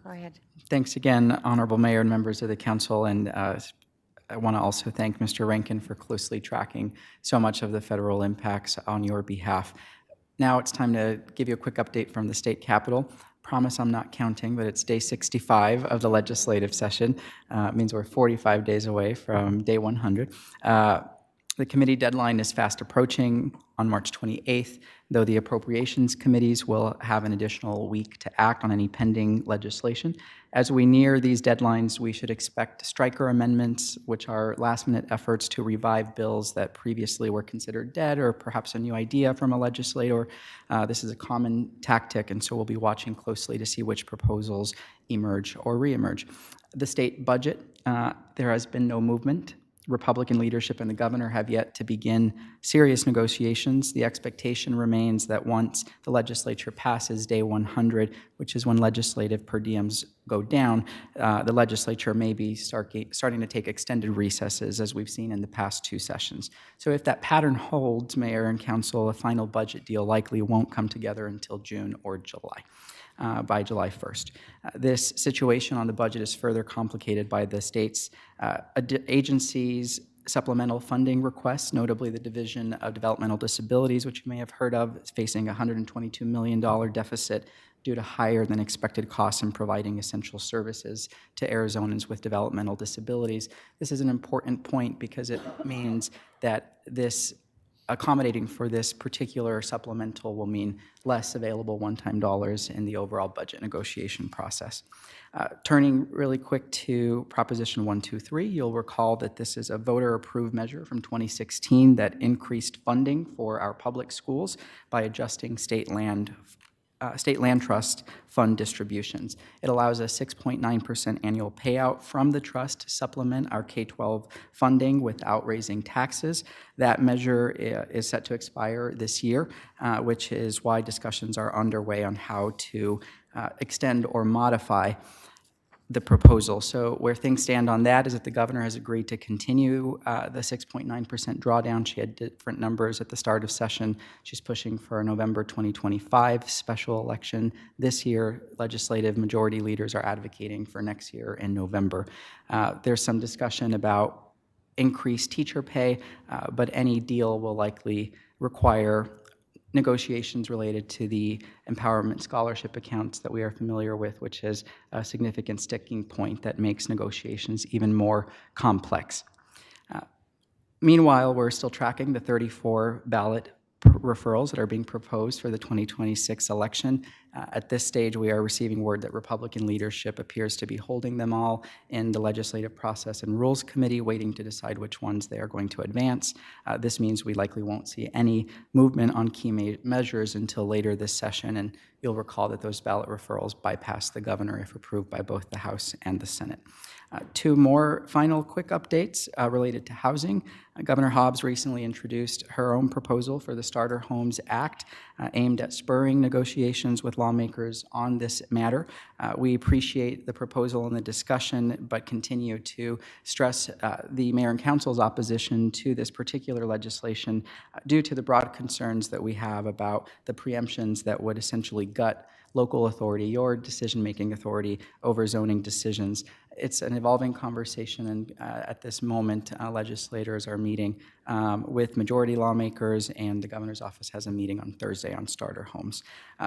ahead. Thanks again, Honorable Mayor and members of the council, and I want to also thank Mr. Rankin for closely tracking so much of the federal impacts on your behalf. Now it's time to give you a quick update from the state capitol. Promise I'm not counting, but it's day 65 of the legislative session. It means we're 45 days away from day 100. The committee deadline is fast approaching on March 28th, though the appropriations committees will have an additional week to act on any pending legislation. As we near these deadlines, we should expect striker amendments, which are last-minute efforts to revive bills that previously were considered dead or perhaps a new idea from a legislator. This is a common tactic, and so we'll be watching closely to see which proposals emerge or reemerge. The state budget, there has been no movement. Republican leadership and the governor have yet to begin serious negotiations. The expectation remains that once the legislature passes day 100, which is when legislative per diems go down, the legislature may be starting to take extended recesses, as we've seen in the past two sessions. So if that pattern holds, Mayor and Council, a final budget deal likely won't come together until June or July. By July 1st. This situation on the budget is further complicated by the state's agencies supplemental funding requests, notably the Division of Developmental Disabilities, which you may have heard of, is facing a $122 million deficit due to higher than expected costs in providing essential services to Arizonans with developmental disabilities. This is an important point because it means that this accommodating for this particular supplemental will mean less available one-time dollars in the overall budget negotiation process. Turning really quick to Proposition 123, you'll recall that this is a voter-approved measure from 2016 that increased funding for our public schools by adjusting state land trust fund distributions. It allows a 6.9% annual payout from the trust to supplement our K-12 funding without raising taxes. That measure is set to expire this year, which is why discussions are underway on how to extend or modify the proposal. So where things stand on that is that the governor has agreed to continue the 6.9% drawdown. She had different numbers at the start of session. She's pushing for a November 2025 special election. This year, legislative majority leaders are advocating for next year in November. There's some discussion about increased teacher pay, but any deal will likely require negotiations related to the empowerment scholarship accounts that we are familiar with, which is a significant sticking point that makes negotiations even more complex. Meanwhile, we're still tracking the 34 ballot referrals that are being proposed for the 2026 election. At this stage, we are receiving word that Republican leadership appears to be holding them all in the Legislative Process and Rules Committee, waiting to decide which ones they are going to advance. This means we likely won't see any movement on key measures until later this session, and you'll recall that those ballot referrals bypass the governor if approved by both the House and the Senate. Two more final quick updates related to housing. Governor Hobbs recently introduced her own proposal for the Starter Homes Act aimed at spurring negotiations with lawmakers on this matter. We appreciate the proposal and the discussion, but continue to stress the mayor and council's opposition to this particular legislation due to the broad concerns that we have about the preemptions that would essentially gut local authority, your decision-making authority over zoning decisions. It's an evolving conversation, and at this moment, legislators are meeting with majority lawmakers, and the governor's office has a meeting on Thursday on starter homes.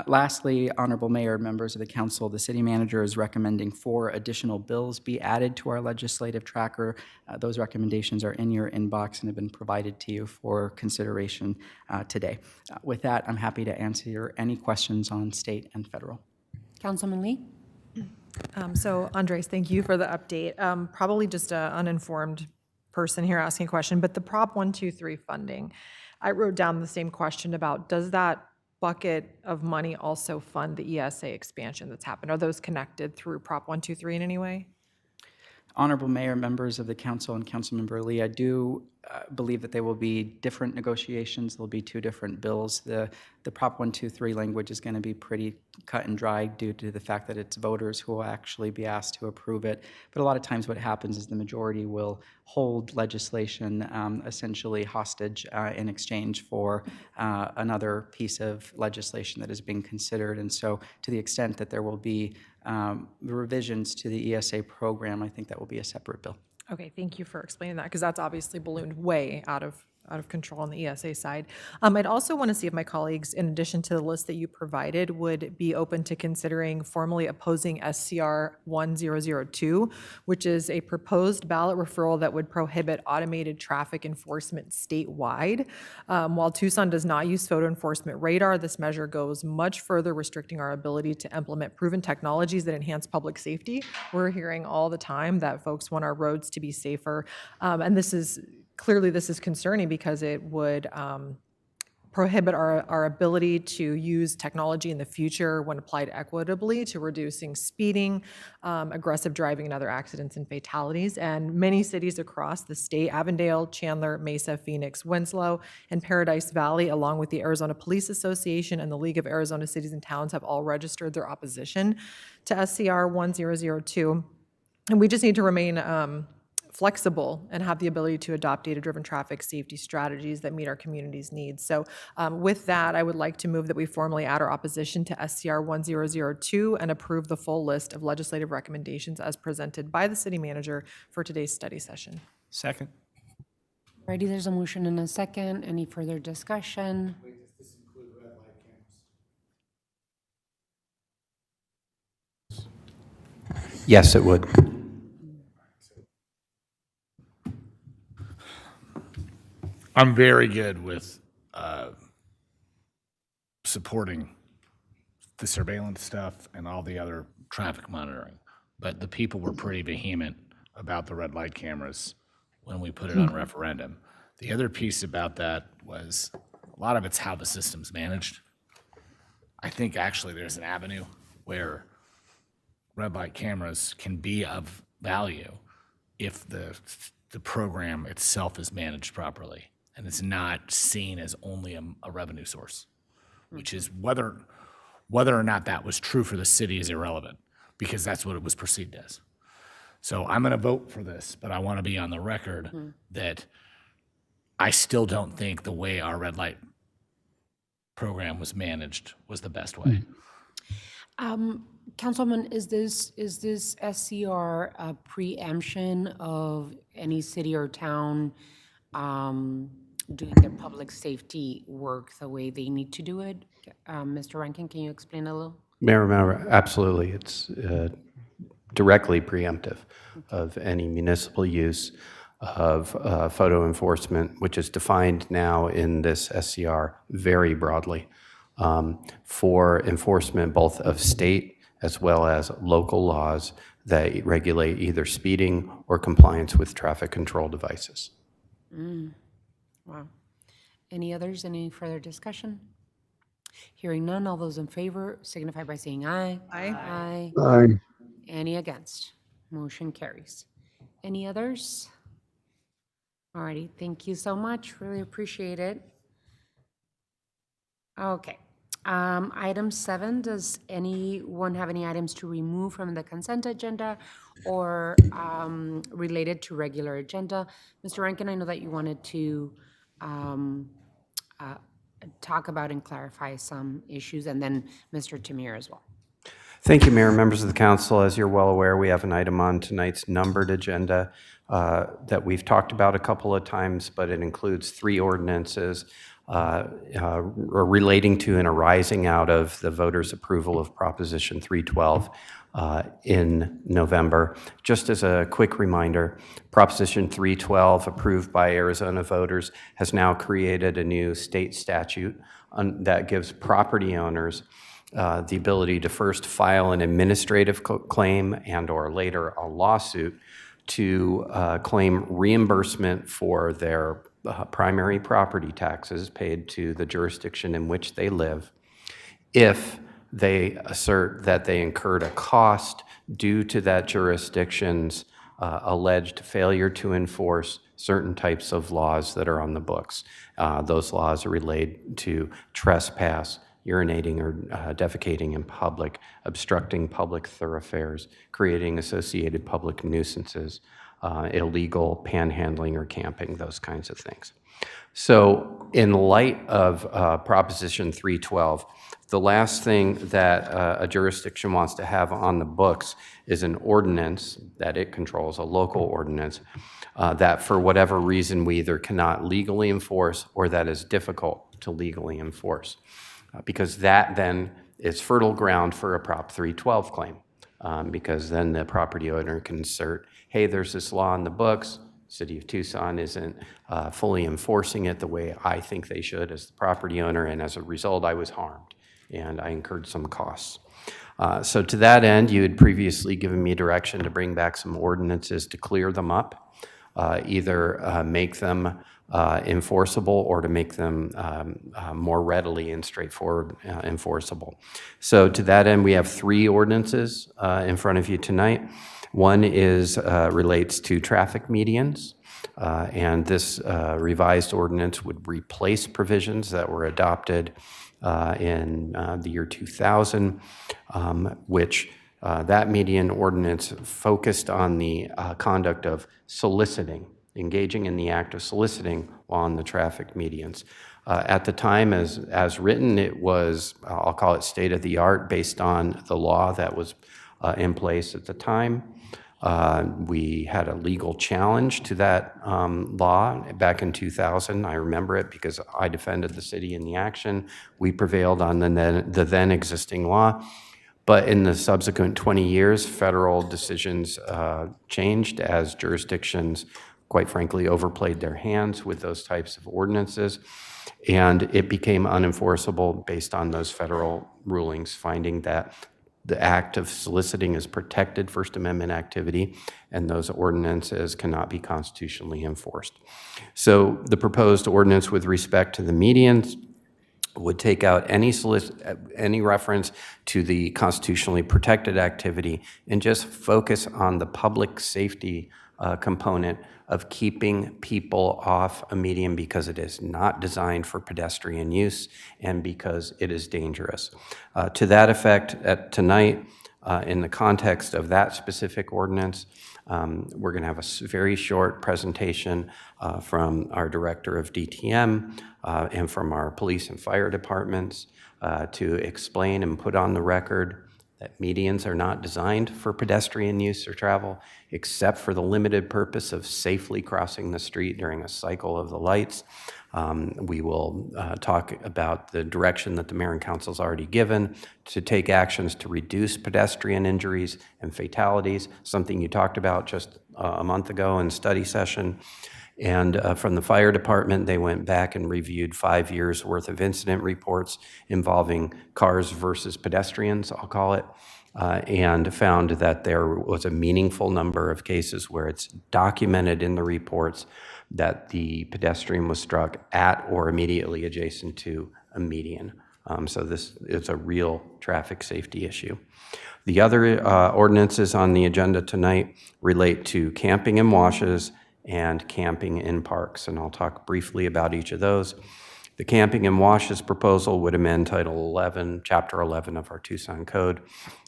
Lastly, Honorable Mayor, members of the council, the city manager is recommending 4 additional bills be added to our legislative tracker. Those recommendations are in your inbox and have been provided to you for consideration today. With that, I'm happy to answer any questions on state and federal. Councilman Lee? So Andres, thank you for the update. Probably just an uninformed person here asking a question, but the Prop 123 funding, I wrote down the same question about, does that bucket of money also fund the ESA expansion that's happened? Are those connected through Prop 123 in any way? Honorable Mayor, members of the council, and Councilmember Lee, I do believe that there will be different negotiations. There'll be 2 different bills. The Prop 123 language is going to be pretty cut and dry due to the fact that it's voters who will actually be asked to approve it. But a lot of times what happens is the majority will hold legislation essentially hostage in exchange for another piece of legislation that is being considered. And so to the extent that there will be revisions to the ESA program, I think that will be a separate bill. Okay, thank you for explaining that, because that's obviously ballooned way out of control on the ESA side. I'd also want to see if my colleagues, in addition to the list that you provided, would be open to considering formally opposing SCR 1002, which is a proposed ballot referral that would prohibit automated traffic enforcement statewide. While Tucson does not use photo enforcement radar, this measure goes much further, restricting our ability to implement proven technologies that enhance public safety. We're hearing all the time that folks want our roads to be safer, and this is concerning because it would prohibit our ability to use technology in the future when applied equitably to reducing speeding, aggressive driving, and other accidents and fatalities. And many cities across the state, Avondale, Chandler, Mesa, Phoenix, Winslow, and Paradise Valley, along with the Arizona Police Association and the League of Arizona Cities and Towns, have all registered their opposition to SCR 1002. And we just need to remain flexible and have the ability to adopt data-driven traffic safety strategies that meet our community's needs. So with that, I would like to move that we formally add our opposition to SCR 1002 and approve the full list of legislative recommendations as presented by the city manager for today's study session. Second. Alrighty, there's a motion and a second. Any further discussion? Yes, it would. I'm very good with supporting the surveillance stuff and all the other traffic monitoring, but the people were pretty vehement about the red light cameras when we put it on referendum. The other piece about that was a lot of it's how the system's managed. I think actually there's an avenue where red light cameras can be of value if the program itself is managed properly and it's not seen as only a revenue source, which is whether or not that was true for the city is irrelevant because that's what it was perceived as. So I'm going to vote for this, but I want to be on the record that I still don't think the way our red light program was managed was the best way. Councilman, is this SCR a preemption of any city or town doing their public safety work the way they need to do it? Mr. Rankin, can you explain a little? Mayor, absolutely. It's directly preemptive of any municipal use of photo enforcement, which is defined now in this SCR very broadly for enforcement both of state as well as local laws that regulate either speeding or compliance with traffic control devices. Wow. Any others? Any further discussion? Hearing none, all those in favor signify by saying aye. Aye. Aye. Aye. Any against? Motion carries. Any others? All righty, thank you so much. Really appreciate it. Okay. Item 7, does anyone have any items to remove from the consent agenda or related to regular agenda? Mr. Rankin, I know that you wanted to talk about and clarify some issues, and then Mr. Tamir as well. Thank you, Mayor, members of the council. As you're well aware, we have an item on tonight's numbered agenda that we've talked about a couple of times, but it includes 3 ordinances relating to and arising out of the voters' approval of Proposition 312 in November. Just as a quick reminder, Proposition 312, approved by Arizona voters, has now created a new state statute that gives property owners the ability to first file an administrative claim and or later a lawsuit to claim reimbursement for their primary property taxes paid to the jurisdiction in which they live if they assert that they incurred a cost due to that jurisdiction's alleged failure to enforce certain types of laws that are on the books. Those laws are related to trespass, urinating or defecating in public, obstructing public thoroughfares, creating associated public nuisances, illegal panhandling or camping, those kinds of things. So in light of Proposition 312, the last thing that a jurisdiction wants to have on the books is an ordinance that it controls, a local ordinance, that for whatever reason we either cannot legally enforce or that is difficult to legally enforce. Because that then is fertile ground for a Prop 312 claim, because then the property owner can assert, hey, there's this law in the books, City of Tucson isn't fully enforcing it the way I think they should as the property owner, and as a result, I was harmed, and I incurred some costs. So to that end, you had previously given me direction to bring back some ordinances to clear them up, either make them enforceable or to make them more readily and straightforward enforceable. So to that end, we have 3 ordinances in front of you tonight. One is relates to traffic medians, and this revised ordinance would replace provisions that were adopted in the year 2000, which that median ordinance focused on the conduct of soliciting, engaging in the act of soliciting on the traffic medians. At the time, as written, it was, I'll call it state of the art based on the law that was in place at the time. We had a legal challenge to that law back in 2000. I remember it because I defended the city in the action. We prevailed on the then existing law. But in the subsequent 20 years, federal decisions changed as jurisdictions, quite frankly, overplayed their hands with those types of ordinances. And it became unenforceable based on those federal rulings, finding that the act of soliciting is protected First Amendment activity, and those ordinances cannot be constitutionally enforced. So the proposed ordinance with respect to the medians would take out any reference to the constitutionally protected activity and just focus on the public safety component of keeping people off a median because it is not designed for pedestrian use and because it is dangerous. To that effect, tonight, in the context of that specific ordinance, we're going to have a very short presentation from our Director of DTM and from our police and fire departments to explain and put on the record that medians are not designed for pedestrian use or travel, except for the limited purpose of safely crossing the street during a cycle of the lights. We will talk about the direction that the Mayor and Council's already given to take actions to reduce pedestrian injuries and fatalities, something you talked about just a month ago in study session. And from the fire department, they went back and reviewed 5 years worth of incident reports involving cars versus pedestrians, I'll call it, and found that there was a meaningful number of cases where it's documented in the reports that the pedestrian was struck at or immediately adjacent to a median. So this is a real traffic safety issue. The other ordinances on the agenda tonight relate to camping in washes and camping in parks, and I'll talk briefly about each of those. The camping in washes proposal would amend Title 11, Chapter 11 of our Tucson Code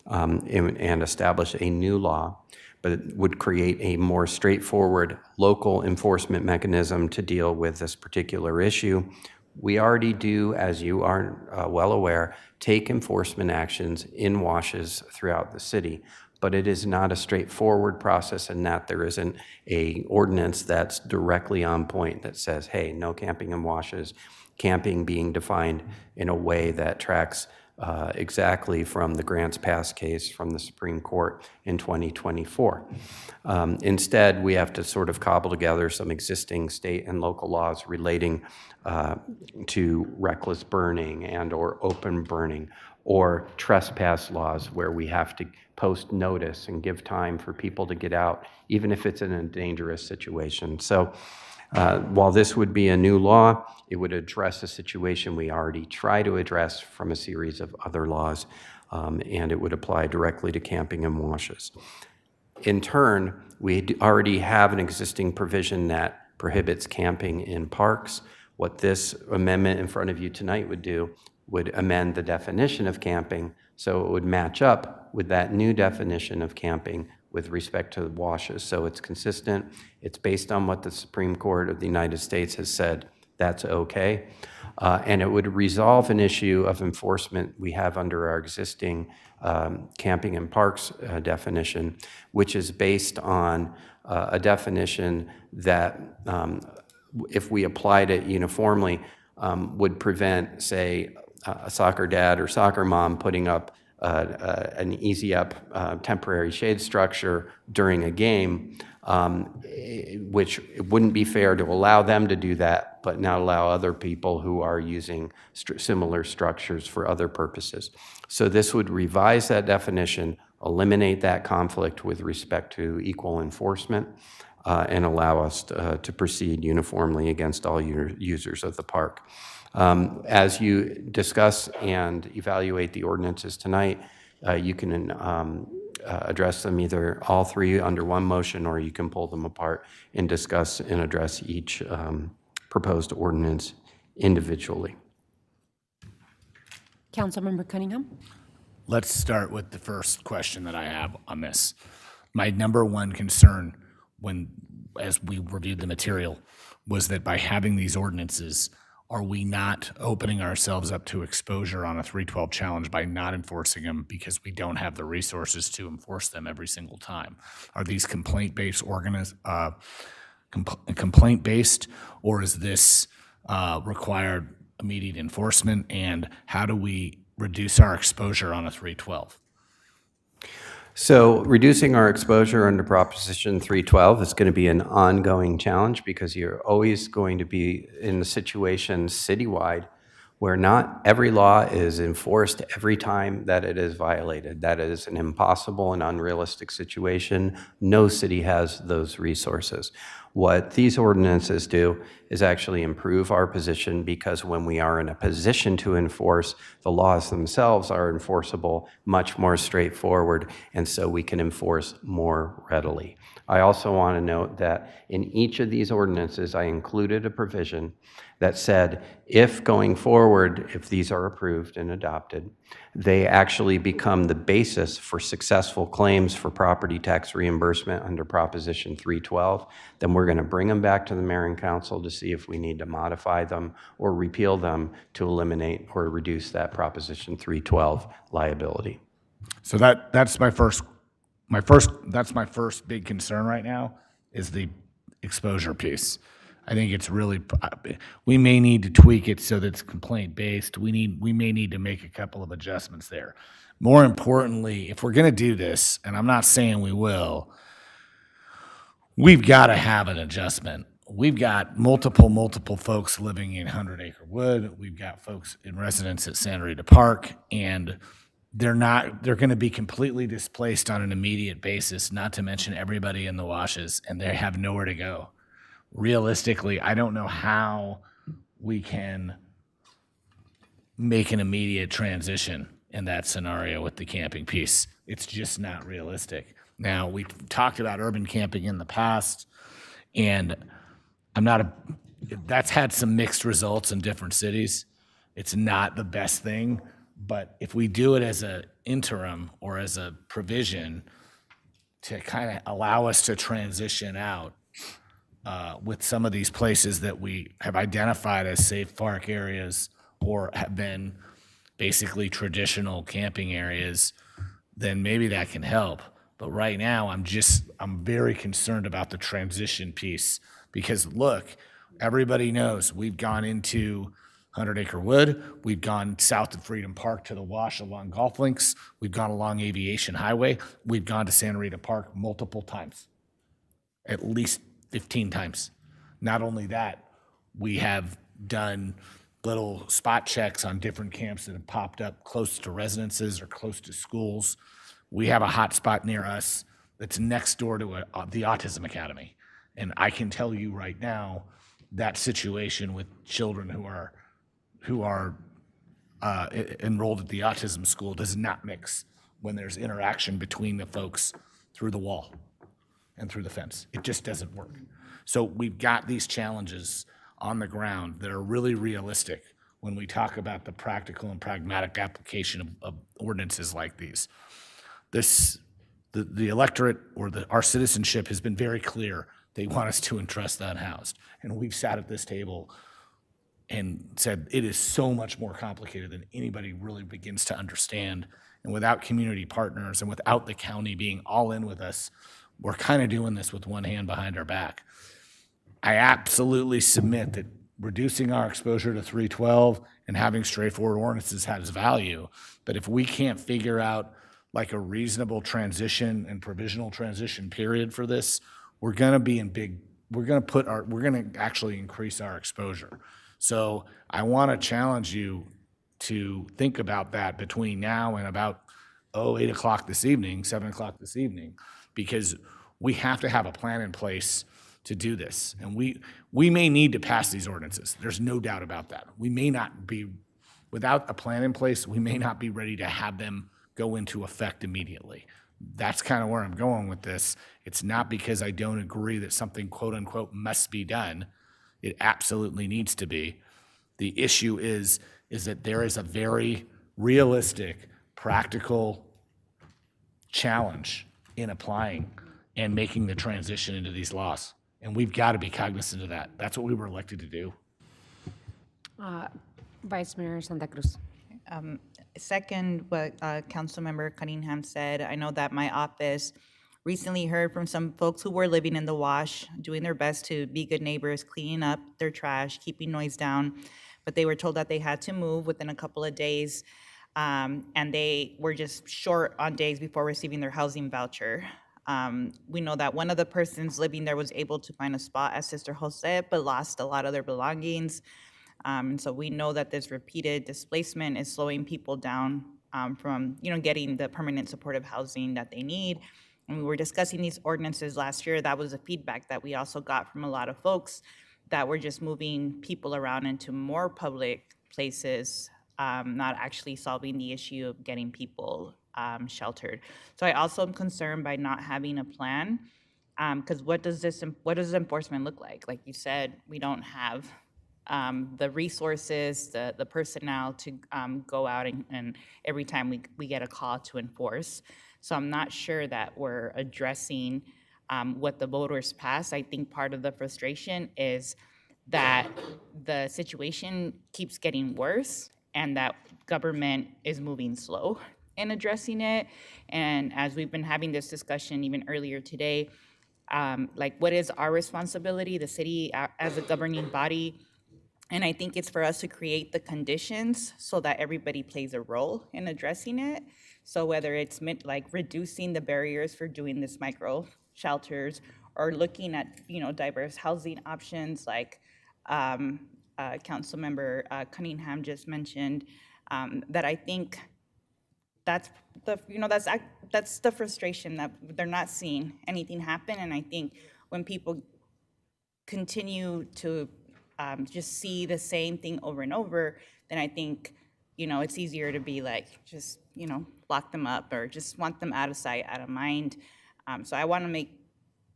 and establish a new law, but it would create a more straightforward local enforcement mechanism to deal with this particular issue. We already do, as you are well aware, take enforcement actions in washes throughout the city, but it is not a straightforward process in that there isn't an ordinance that's directly on point that says, hey, no camping in washes, camping being defined in a way that tracks exactly from the Grants Pass case from the Supreme Court in 2024. Instead, we have to sort of cobble together some existing state and local laws relating to reckless burning and or open burning, or trespass laws where we have to post notice and give time for people to get out, even if it's in a dangerous situation. So while this would be a new law, it would address a situation we already try to address from a series of other laws, and it would apply directly to camping and washes. In turn, we already have an existing provision that prohibits camping in parks. What this amendment in front of you tonight would do would amend the definition of camping so it would match up with that new definition of camping with respect to washes. So it's consistent. It's based on what the Supreme Court of the United States has said that's okay. And it would resolve an issue of enforcement we have under our existing camping in parks definition, which is based on a definition that if we applied it uniformly, would prevent, say, a soccer dad or soccer mom putting up an easy up temporary shade structure during a game, which it wouldn't be fair to allow them to do that, but not allow other people who are using similar structures for other purposes. So this would revise that definition, eliminate that conflict with respect to equal enforcement, and allow us to proceed uniformly against all users of the park. As you discuss and evaluate the ordinances tonight, you can address them either all three under one motion, or you can pull them apart and discuss and address each proposed ordinance individually. Councilmember Cunningham? Let's start with the first question that I have on this. My number one concern as we reviewed the material was that by having these ordinances, are we not opening ourselves up to exposure on a 312 challenge by not enforcing them because we don't have the resources to enforce them every single time? Are these complaint-based complaint-based, or is this required immediate enforcement? And how do we reduce our exposure on a 312? So reducing our exposure under Proposition 312 is going to be an ongoing challenge because you're always going to be in a situation citywide where not every law is enforced every time that it is violated. That is an impossible and unrealistic situation. No city has those resources. What these ordinances do is actually improve our position because when we are in a position to enforce, the laws themselves are enforceable much more straightforward, and so we can enforce more readily. I also want to note that in each of these ordinances, I included a provision that said if going forward, if these are approved and adopted, they actually become the basis for successful claims for property tax reimbursement under Proposition 312, then we're going to bring them back to the mayor and council to see if we need to modify them or repeal them to eliminate or reduce that Proposition 312 liability. So that's my first big concern right now is the exposure piece. I think it's really, we may need to tweak it so that it's complaint-based. We may need to make a couple of adjustments there. More importantly, if we're going to do this, and I'm not saying we will, we've got to have an adjustment. We've got multiple folks living in 100 Acre Wood. We've got folks in residence at Santa Rita Park, and they're going to be completely displaced on an immediate basis, not to mention everybody in the washes, and they have nowhere to go. Realistically, I don't know how we can make an immediate transition in that scenario with the camping piece. It's just not realistic. Now, we've talked about urban camping in the past, and that's had some mixed results in different cities. It's not the best thing, but if we do it as an interim or as a provision to kind of allow us to transition out, with some of these places that we have identified as safe park areas or have been basically traditional camping areas, then maybe that can help. But right now, I'm very concerned about the transition piece because look, everybody knows we've gone into 100 Acre Wood, we've gone south of Freedom Park to the wash along golf links, we've gone along Aviation Highway, we've gone to Santa Rita Park multiple times, at least 15 times. Not only that, we have done little spot checks on different camps that have popped up close to residences or close to schools. We have a hot spot near us that's next door to the Autism Academy. And I can tell you right now, that situation with children who are enrolled at the autism school does not mix when there's interaction between the folks through the wall and through the fence. It just doesn't work. So we've got these challenges on the ground that are really realistic when we talk about the practical and pragmatic application of ordinances like these. The electorate or our citizenship has been very clear. They want us to entrust the unhoused. And we've sat at this table and said it is so much more complicated than anybody really begins to understand. And without community partners and without the county being all in with us, we're kind of doing this with one hand behind our back. I absolutely submit that reducing our exposure to 312 and having straightforward ordinances has value. But if we can't figure out like a reasonable transition and provisional transition period for this, we're going to actually increase our exposure. So I want to challenge you to think about that between now and about 8 o'clock this evening, 7 o'clock this evening, because we have to have a plan in place to do this. And we may need to pass these ordinances. There's no doubt about that. We may not be, without a plan in place, we may not be ready to have them go into effect immediately. That's kind of where I'm going with this. It's not because I don't agree that something quote unquote must be done. It absolutely needs to be. The issue is that there is a very realistic, practical challenge in applying and making the transition into these laws. And we've got to be cognizant of that. That's what we were elected to do. Vice Mayor Santa Cruz. Second, what Councilmember Cunningham said, I know that my office recently heard from some folks who were living in the wash, doing their best to be good neighbors, cleaning up their trash, keeping noise down, but they were told that they had to move within a couple of days, and they were just short on days before receiving their housing voucher. We know that one of the persons living there was able to find a spot at Sister Jose, but lost a lot of their belongings. And so we know that this repeated displacement is slowing people down from, getting the permanent supportive housing that they need. And we were discussing these ordinances last year. That was the feedback that we also got from a lot of folks, that we're just moving people around into more public places, not actually solving the issue of getting people sheltered. So I also am concerned by not having a plan, because what does enforcement look like? Like you said, we don't have the resources, the personnel to go out and every time we get a call to enforce. So I'm not sure that we're addressing what the voters passed. I think part of the frustration is that the situation keeps getting worse and that government is moving slow in addressing it. And as we've been having this discussion even earlier today, like what is our responsibility, the city as a governing body? And I think it's for us to create the conditions so that everybody plays a role in addressing it. So whether it's like reducing the barriers for doing this micro shelters, or looking at diverse housing options like Councilmember Cunningham just mentioned, that I think that's the frustration, that they're not seeing anything happen. And I think when people continue to just see the same thing over and over, then I think, it's easier to be like, just, lock them up or just want them out of sight, out of mind. So I want to make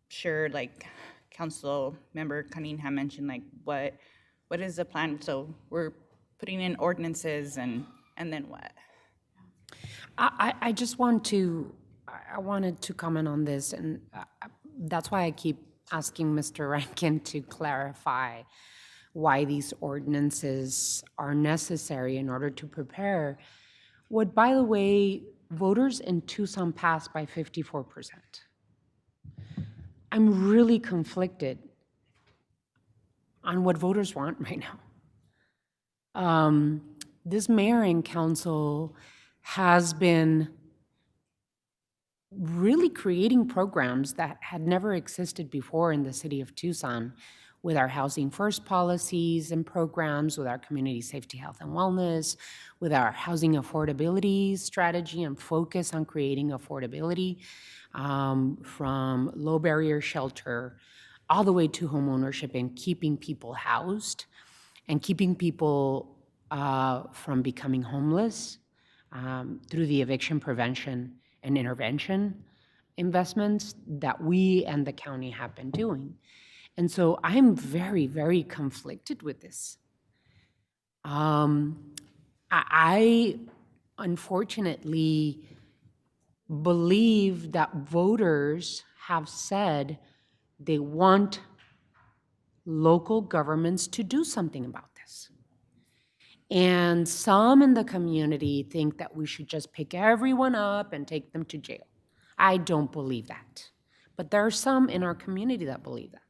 sure, like Council Member Cunningham mentioned, like what is the plan? So we're putting in ordinances and then what? I wanted to comment on this, and that's why I keep asking Mr. Rankin to clarify why these ordinances are necessary in order to prepare what, by the way, voters in Tucson passed by 54%. I'm really conflicted on what voters want right now. This mayor and council has been really creating programs that had never existed before in the city of Tucson, with our Housing First policies and programs, with our community safety, health, and wellness, with our housing affordability strategy and focus on creating affordability, from low barrier shelter all the way to home ownership and keeping people housed and keeping people from becoming homeless through the eviction prevention and intervention investments that we and the county have been doing. And so I'm very, very conflicted with this. I unfortunately believe that voters have said they want local governments to do something about this. And some in the community think that we should just pick everyone up and take them to jail. I don't believe that. But there are some in our community that believe that.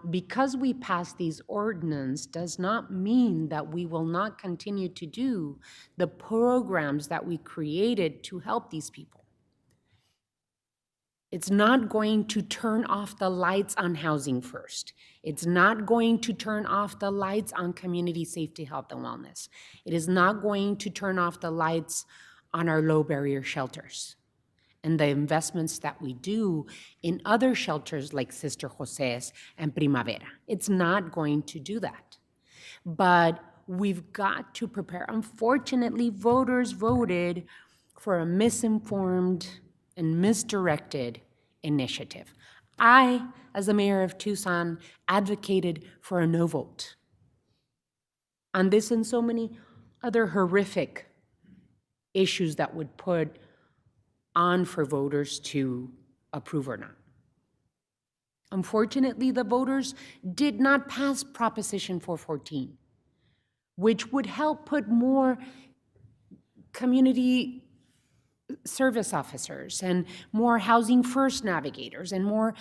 Because we passed these ordinances does not mean that we will not continue to do the programs that we created to help these people. It's not going to turn off the lights on Housing First. It's not going to turn off the lights on community safety, health, and wellness. It is not going to turn off the lights on our low barrier shelters and the investments that we do in other shelters like Sister Jose's and Primavera. It's not going to do that. But we've got to prepare. Unfortunately, voters voted for a misinformed and misdirected initiative. I, as the mayor of Tucson, advocated for a no vote on this and so many other horrific issues that would put on for voters to approve or not. Unfortunately, the voters did not pass Proposition 414. which would help put more community service officers and more housing first navigators and more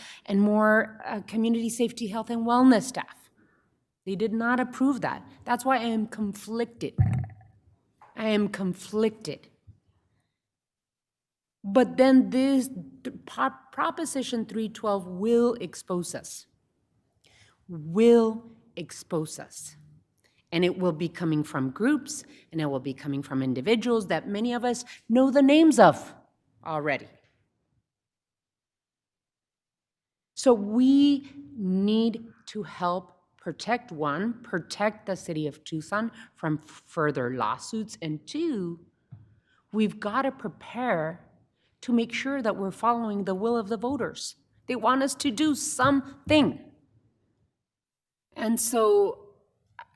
community safety, health, and wellness staff. They did not approve that. That's why I am conflicted. I am conflicted. But then this Proposition 312 will expose us. Will expose us. And it will be coming from groups, and it will be coming from individuals that many of us know the names of already. So we need to help protect the city of Tucson from further lawsuits, and two, we've got to prepare to make sure that we're following the will of the voters. They want us to do something. And so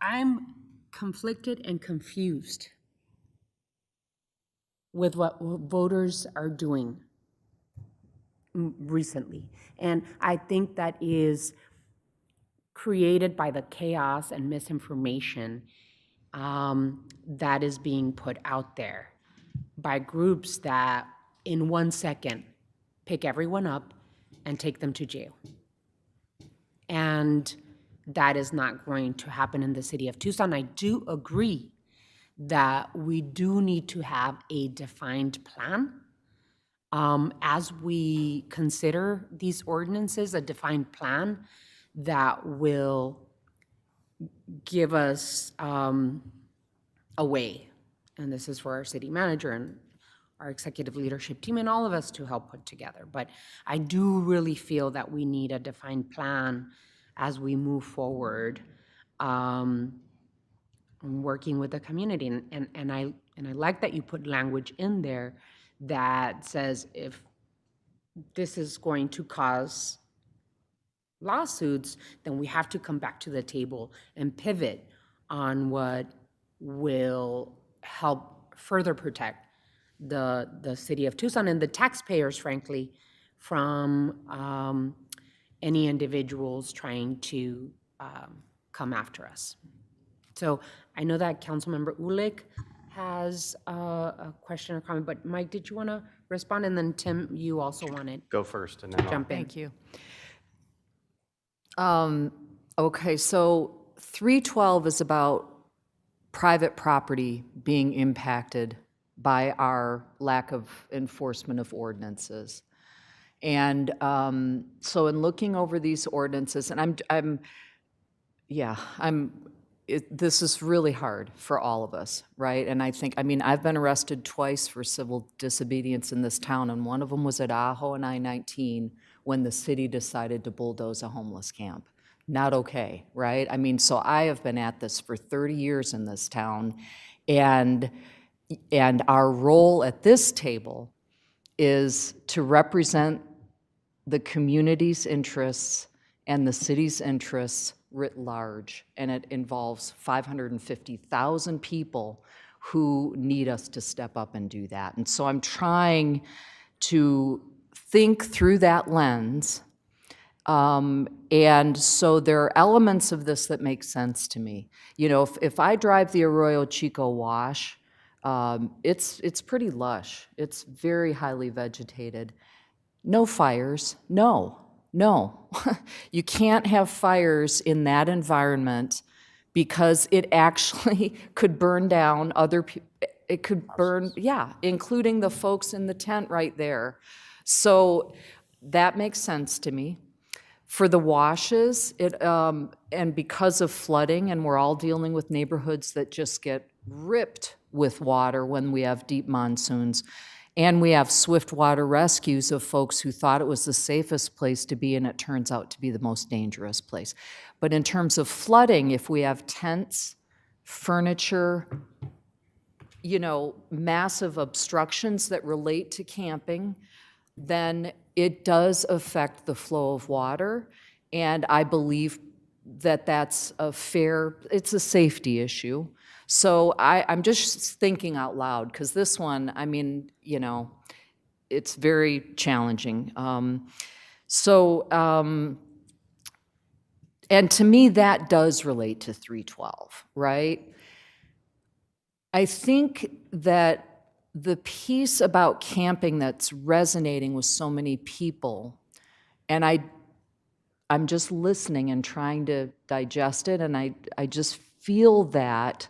I'm conflicted and confused with what voters are doing recently. And I think that is created by the chaos and misinformation that is being put out there by groups that in 1 second pick everyone up and take them to jail. And that is not going to happen in the city of Tucson. I do agree that we do need to have a defined plan as we consider these ordinances, a defined plan that will give us a way. And this is for our city manager and our executive leadership team and all of us to help put together. But I do really feel that we need a defined plan as we move forward, working with the community. And I like that you put language in there that says if this is going to cause lawsuits, then we have to come back to the table and pivot on what will help further protect the city of Tucson and the taxpayers, frankly, from any individuals trying to come after us. So I know that Councilmember Ulick has a question or comment, but Mike, did you want to respond? And then Tim, you also wanted Go first, and then I'll jump in. Thank you. Okay, so 312 is about private property being impacted by our lack of enforcement of ordinances. And so in looking over these ordinances, and this is really hard for all of us, right? And I mean, I've been arrested twice for civil disobedience in this town, and one of them was at Ajo and I-19 when the city decided to bulldoze a homeless camp. Not okay, right? I mean, so I have been at this for 30 years in this town, and our role at this table is to represent the community's interests and the city's interests writ large, and it involves 550,000 people who need us to step up and do that. And so I'm trying to think through that lens, and so there are elements of this that make sense to me. You know, if I drive the Arroyo Chico Wash, it's pretty lush. It's very highly vegetated. No fires, no. You can't have fires in that environment because it actually could burn down other people. It could burn, including the folks in the tent right there. So that makes sense to me. For the washes, and because of flooding, and we're all dealing with neighborhoods that just get ripped with water when we have deep monsoons, and we have swift water rescues of folks who thought it was the safest place to be, and it turns out to be the most dangerous place. But in terms of flooding, if we have tents, furniture, you know, massive obstructions that relate to camping, then it does affect the flow of water. And I believe that that's it's a safety issue. So I'm just thinking out loud, because this one, I mean, you know, it's very challenging. And to me, that does relate to 312, right? I think that the piece about camping that's resonating with so many people, and I'm just listening and trying to digest it, and I just feel that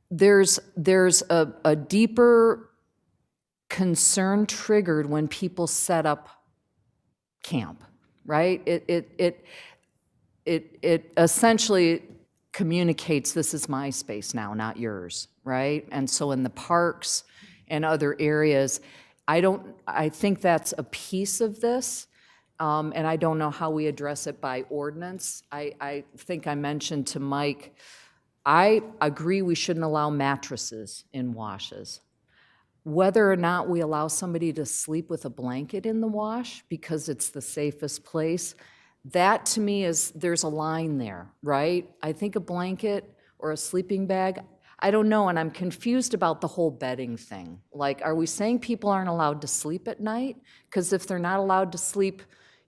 there's a deeper concern triggered when people set up camp, right? It essentially communicates, this is my space now, not yours, right? And so in the parks and other areas, I think that's a piece of this, and I don't know how we address it by ordinance. I think I mentioned to Mike, I agree we shouldn't allow mattresses in washes. Whether or not we allow somebody to sleep with a blanket in the wash because it's the safest place, that to me is, there's a line there, right? I think a blanket or a sleeping bag, I don't know, and I'm confused about the whole bedding thing. Like, are we saying people aren't allowed to sleep at night? Because if they're not allowed to sleep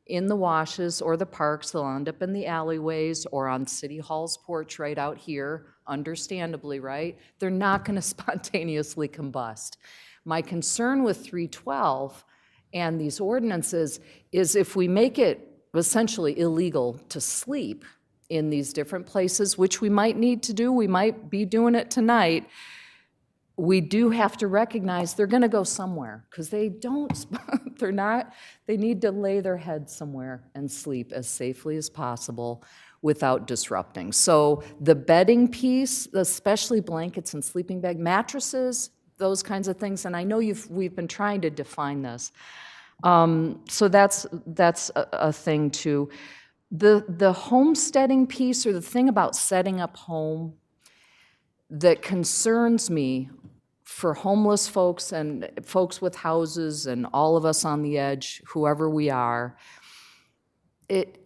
in the washes or the parks, they'll end up in the alleyways or on City Hall's porch right out here, understandably, right? They're not going to spontaneously combust. My concern with 312 and these ordinances is if we make it essentially illegal to sleep in these different places, which we might need to do, we might be doing it tonight, we do have to recognize they're going to go somewhere, because they don't, they need to lay their head somewhere and sleep as safely as possible without disrupting. So the bedding piece, especially blankets and sleeping bag, mattresses, those kinds of things, and I know we've been trying to define this. So that's a thing too. The homesteading piece, or the thing about setting up home that concerns me for homeless folks and folks with houses and all of us on the edge, whoever we are,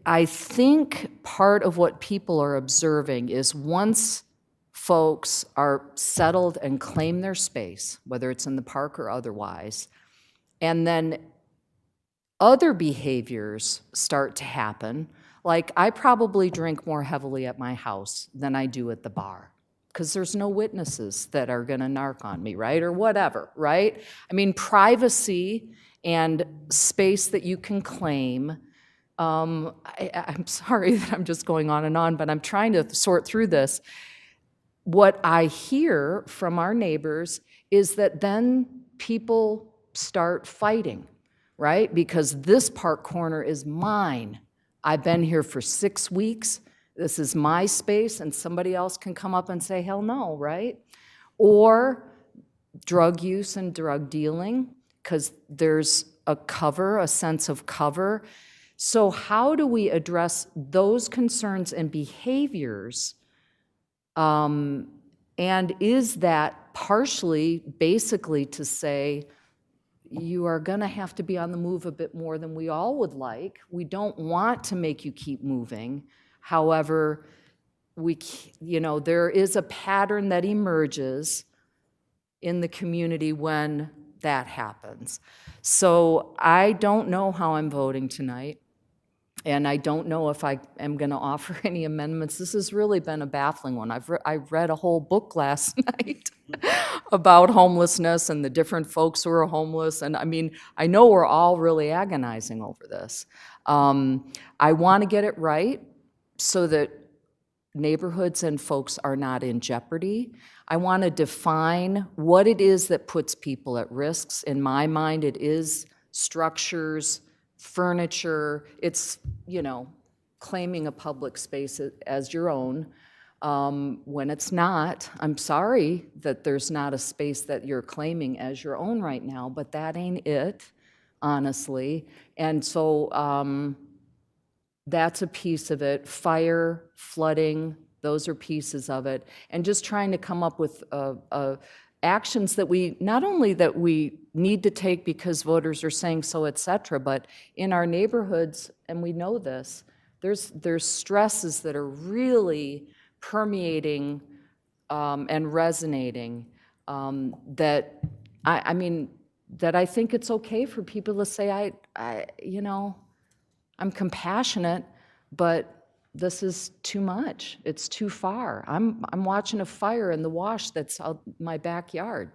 I think part of what people are observing is once folks are settled and claim their space, whether it's in the park or otherwise, and then other behaviors start to happen. Like, I probably drink more heavily at my house than I do at the bar, because there's no witnesses that are going to narc on me, right? Or whatever, right? I mean, privacy and space that you can claim. I'm sorry that I'm just going on and on, but I'm trying to sort through this. What I hear from our neighbors is that then people start fighting, right? Because this park corner is mine. I've been here for 6 weeks. This is my space, and somebody else can come up and say, hell no, right? Or drug use and drug dealing, because there's a sense of cover. So how do we address those concerns and behaviors? And is that partially, basically, to say, you are going to have to be on the move a bit more than we all would like. We don't want to make you keep moving. However, there is a pattern that emerges in the community when that happens. So I don't know how I'm voting tonight, and I don't know if I am going to offer any amendments. This has really been a baffling one. I read a whole book last night about homelessness and the different folks who are homeless, and I mean, I know we're all really agonizing over this. I want to get it right so that neighborhoods and folks are not in jeopardy. I want to define what it is that puts people at risks. In my mind, it is structures, furniture, it's, claiming a public space as your own. When it's not, I'm sorry that there's not a space that you're claiming as your own right now, but that ain't it, honestly. And so that's a piece of it. Fire, flooding, those are pieces of it. And just trying to come up with actions that not only that we need to take because voters are saying so, et cetera, but in our neighborhoods, and we know this, there's stresses that are really permeating and resonating that I think it's okay for people to say, I'm compassionate, but this is too much. It's too far. I'm watching a fire in the wash that's out my backyard.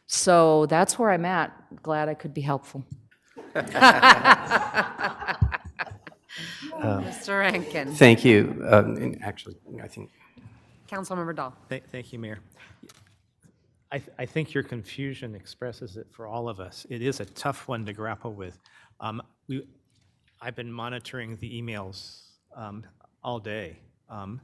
So that's where I'm at. Glad I could be helpful. Mr. Rankin. Thank you. And actually, I think Councilmember Dahl. Thank you, Mayor. I think your confusion expresses it for all of us. It is a tough one to grapple with. I've been monitoring the emails all day on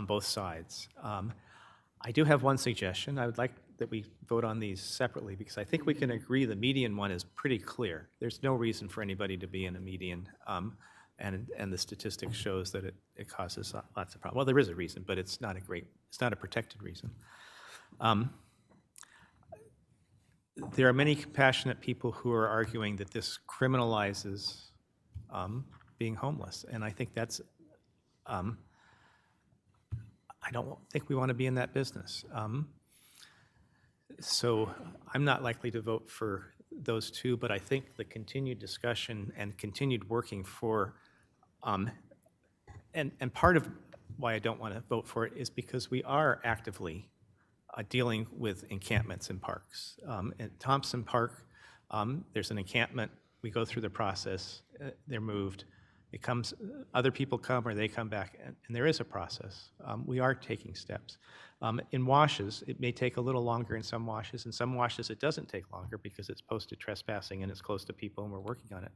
both sides. I do have one suggestion. I would like that we vote on these separately because I think we can agree the median one is pretty clear. There's no reason for anybody to be in a median, and the statistics shows that it causes lots of problems. Well, there is a reason, but it's not a protected reason. There are many compassionate people who are arguing that this criminalizes being homeless, and I think that's, I don't think we want to be in that business. So I'm not likely to vote for those two, but I think the continued discussion and continued working for, and part of why I don't want to vote for it is because we are actively dealing with encampments in parks. At Thompson Park, there's an encampment. We go through the process. They're moved. It comes. Other people come or they come back, and there is a process. We are taking steps. In washes, it may take a little longer in some washes. In some washes, it doesn't take longer because it's posted trespassing and it's close to people and we're working on it.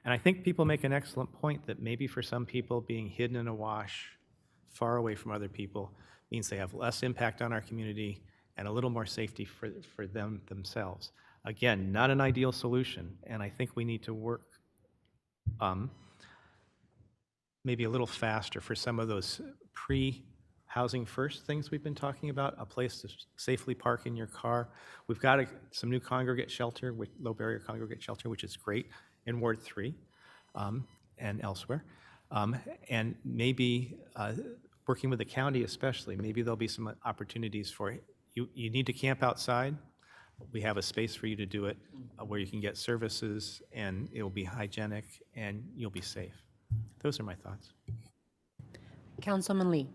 And I think people make an excellent point that maybe for some people being hidden in a wash far away from other people means they have less impact on our community and a little more safety for them themselves. Again, not an ideal solution, and I think we need to work maybe a little faster for some of those pre-housing first things we've been talking about, a place to safely park in your car. We've got some new congregate shelter, low barrier congregate shelter, which is great in Ward 3 and elsewhere. And maybe working with the county especially, maybe there'll be some opportunities for you need to camp outside. We have a space for you to do it where you can get services and it will be hygienic and you'll be safe. Those are my thoughts. Councilman Lee.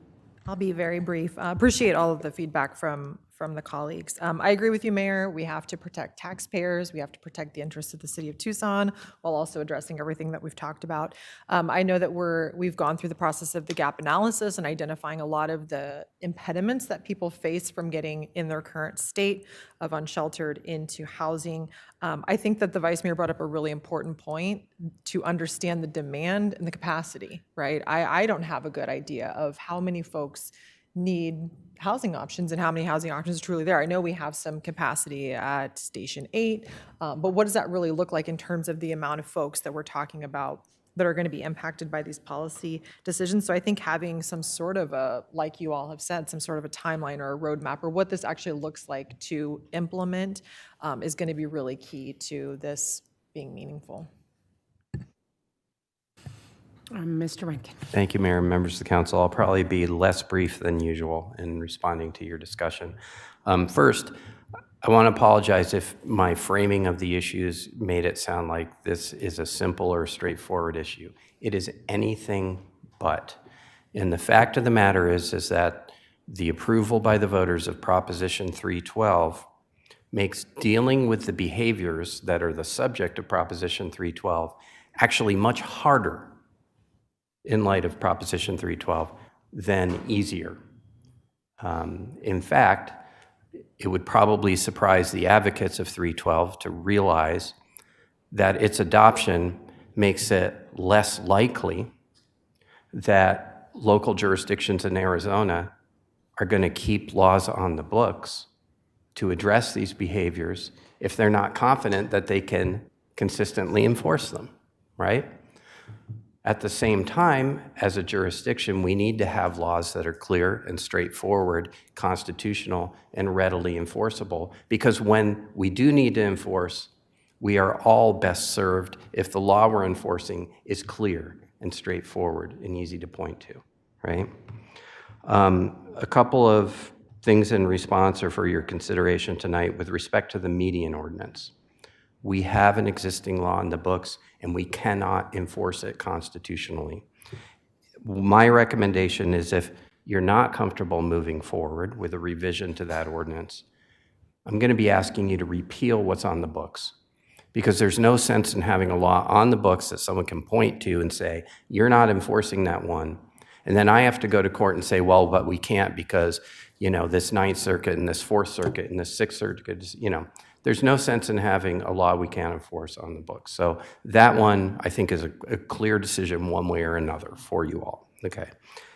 I'll be very brief. Appreciate all of the feedback from the colleagues. I agree with you, Mayor. We have to protect taxpayers. We have to protect the interests of the city of Tucson while also addressing everything that we've talked about. I know that we've gone through the process of the gap analysis and identifying a lot of the impediments that people face from getting in their current state of unsheltered into housing. I think that the Vice Mayor brought up a really important point to understand the demand and the capacity, right? I don't have a good idea of how many folks need housing options and how many housing options are truly there. I know we have some capacity at Station 8, but what does that really look like in terms of the amount of folks that we're talking about that are going to be impacted by these policy decisions? So I think having some sort of a, like you all have said, some sort of a timeline or a roadmap or what this actually looks like to implement is going to be really key to this being meaningful. Mr. Rankin. Thank you, Mayor and members of the council. I'll probably be less brief than usual in responding to your discussion. First, I want to apologize if my framing of the issues made it sound like this is a simple or straightforward issue. It is anything but. And the fact of the matter is that the approval by the voters of Proposition 312 makes dealing with the behaviors that are the subject of Proposition 312 actually much harder in light of Proposition 312 than easier. In fact, it would probably surprise the advocates of 312 to realize that its adoption makes it less likely that local jurisdictions in Arizona are going to keep laws on the books to address these behaviors if they're not confident that they can consistently enforce them, right? At the same time, as a jurisdiction, we need to have laws that are clear and straightforward, constitutional, and readily enforceable, because when we do need to enforce, we are all best served if the law we're enforcing is clear and straightforward and easy to point to, right? A couple of things in response or for your consideration tonight with respect to the median ordinance. We have an existing law in the books and we cannot enforce it constitutionally. My recommendation is if you're not comfortable moving forward with a revision to that ordinance, I'm going to be asking you to repeal what's on the books, because there's no sense in having a law on the books that someone can point to and say, you're not enforcing that one. And then I have to go to court and say, well, but we can't because, you know, this Ninth Circuit and this Fourth Circuit and this Sixth Circuit, you know, there's no sense in having a law we can't enforce on the books. So that one, I think, is a clear decision one way or another for you all. Okay.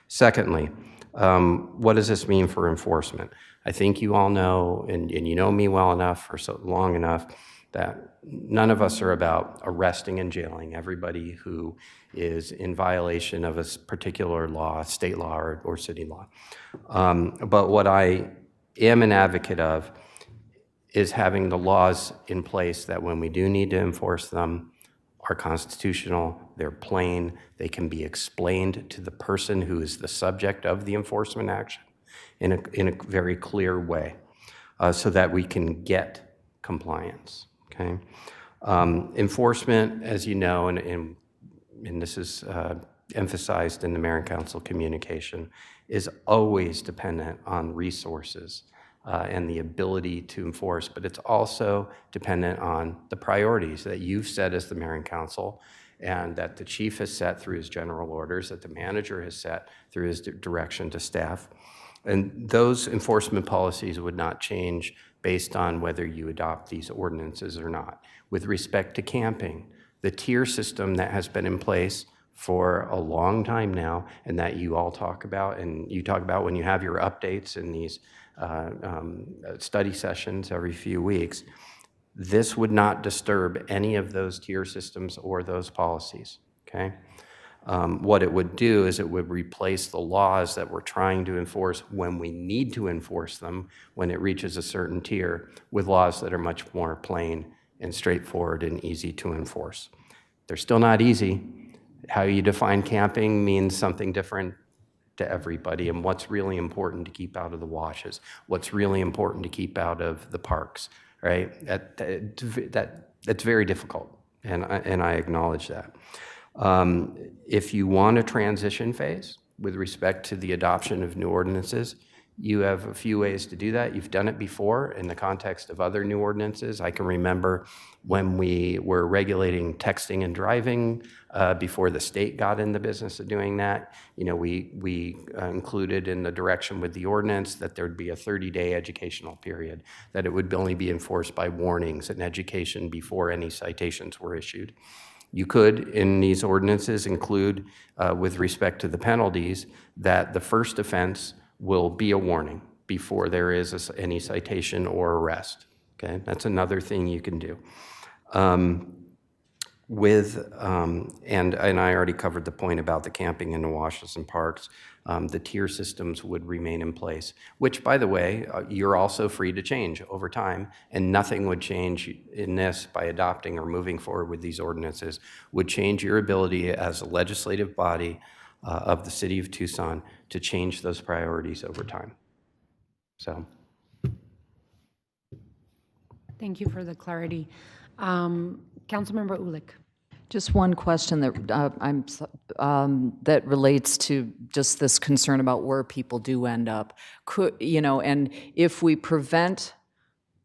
Secondly, what does this mean for enforcement? I think you all know, and you know me well enough for so long enough, that none of us are about arresting and jailing everybody who is in violation of a particular law, state law or city law. But what I am an advocate of is having the laws in place that when we do need to enforce them are constitutional, they're plain, they can be explained to the person who is the subject of the enforcement action in a very clear way, so that we can get compliance, okay? Enforcement, as you know, and this is emphasized in the Mayor and Council communication, is always dependent on resources and the ability to enforce, but it's also dependent on the priorities that you've set as the Mayor and Council, and that the chief has set through his general orders, that the manager has set through his direction to staff. And those enforcement policies would not change based on whether you adopt these ordinances or not. With respect to camping, the tier system that has been in place for a long time now, and that you all talk about, and you talk about when you have your updates in these study sessions every few weeks, this would not disturb any of those tier systems or those policies, okay? What it would do is it would replace the laws that we're trying to enforce when we need to enforce them, when it reaches a certain tier, with laws that are much more plain and straightforward and easy to enforce. They're still not easy. How you define camping means something different to everybody, and what's really important to keep out of the washes, what's really important to keep out of the parks, right? That's very difficult, and I acknowledge that. If you want a transition phase with respect to the adoption of new ordinances, you have a few ways to do that. You've done it before in the context of other new ordinances. I can remember when we were regulating texting and driving before the state got in the business of doing that. You know, we included in the direction with the ordinance that there'd be a 30-day educational period, that it would only be enforced by warnings and education before any citations were issued. You could, in these ordinances, include, with respect to the penalties, that the first offense will be a warning before there is any citation or arrest, okay? That's another thing you can do. And I already covered the point about the camping in the washes and parks. The tier systems would remain in place, which, by the way, you're also free to change over time, and nothing would change in this by adopting or moving forward with these ordinances, would change your ability as a legislative body of the city of Tucson to change those priorities over time. So. Thank you for the clarity. Councilmember Ulick. Just one question that that relates to just this concern about where people do end up. Could, you know, and if we prevent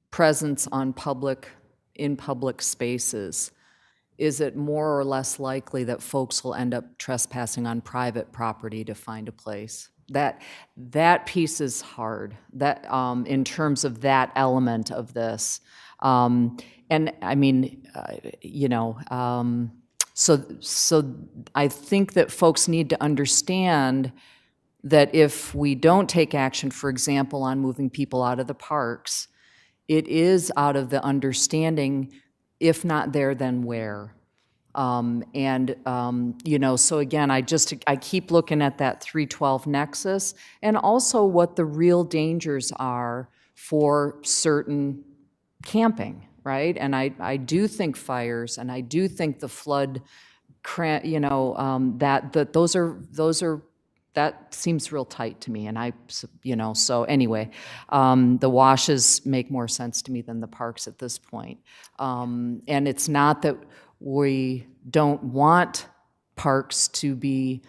presence on in public spaces, is it more or less likely that folks will end up trespassing on private property to find a place? That piece is hard. That in terms of that element of this. And I mean, you know, so I think that folks need to understand that if we don't take action, for example, on moving people out of the parks, it is out of the understanding, if not there, then where? You know, so again, I keep looking at that 312 nexus, and also what the real dangers are for certain camping, right? And I do think fires, and I do think the flood, you know, that seems real tight to me. And you know, so anyway, the washes make more sense to me than the parks at this point. And it's not that we don't want parks to be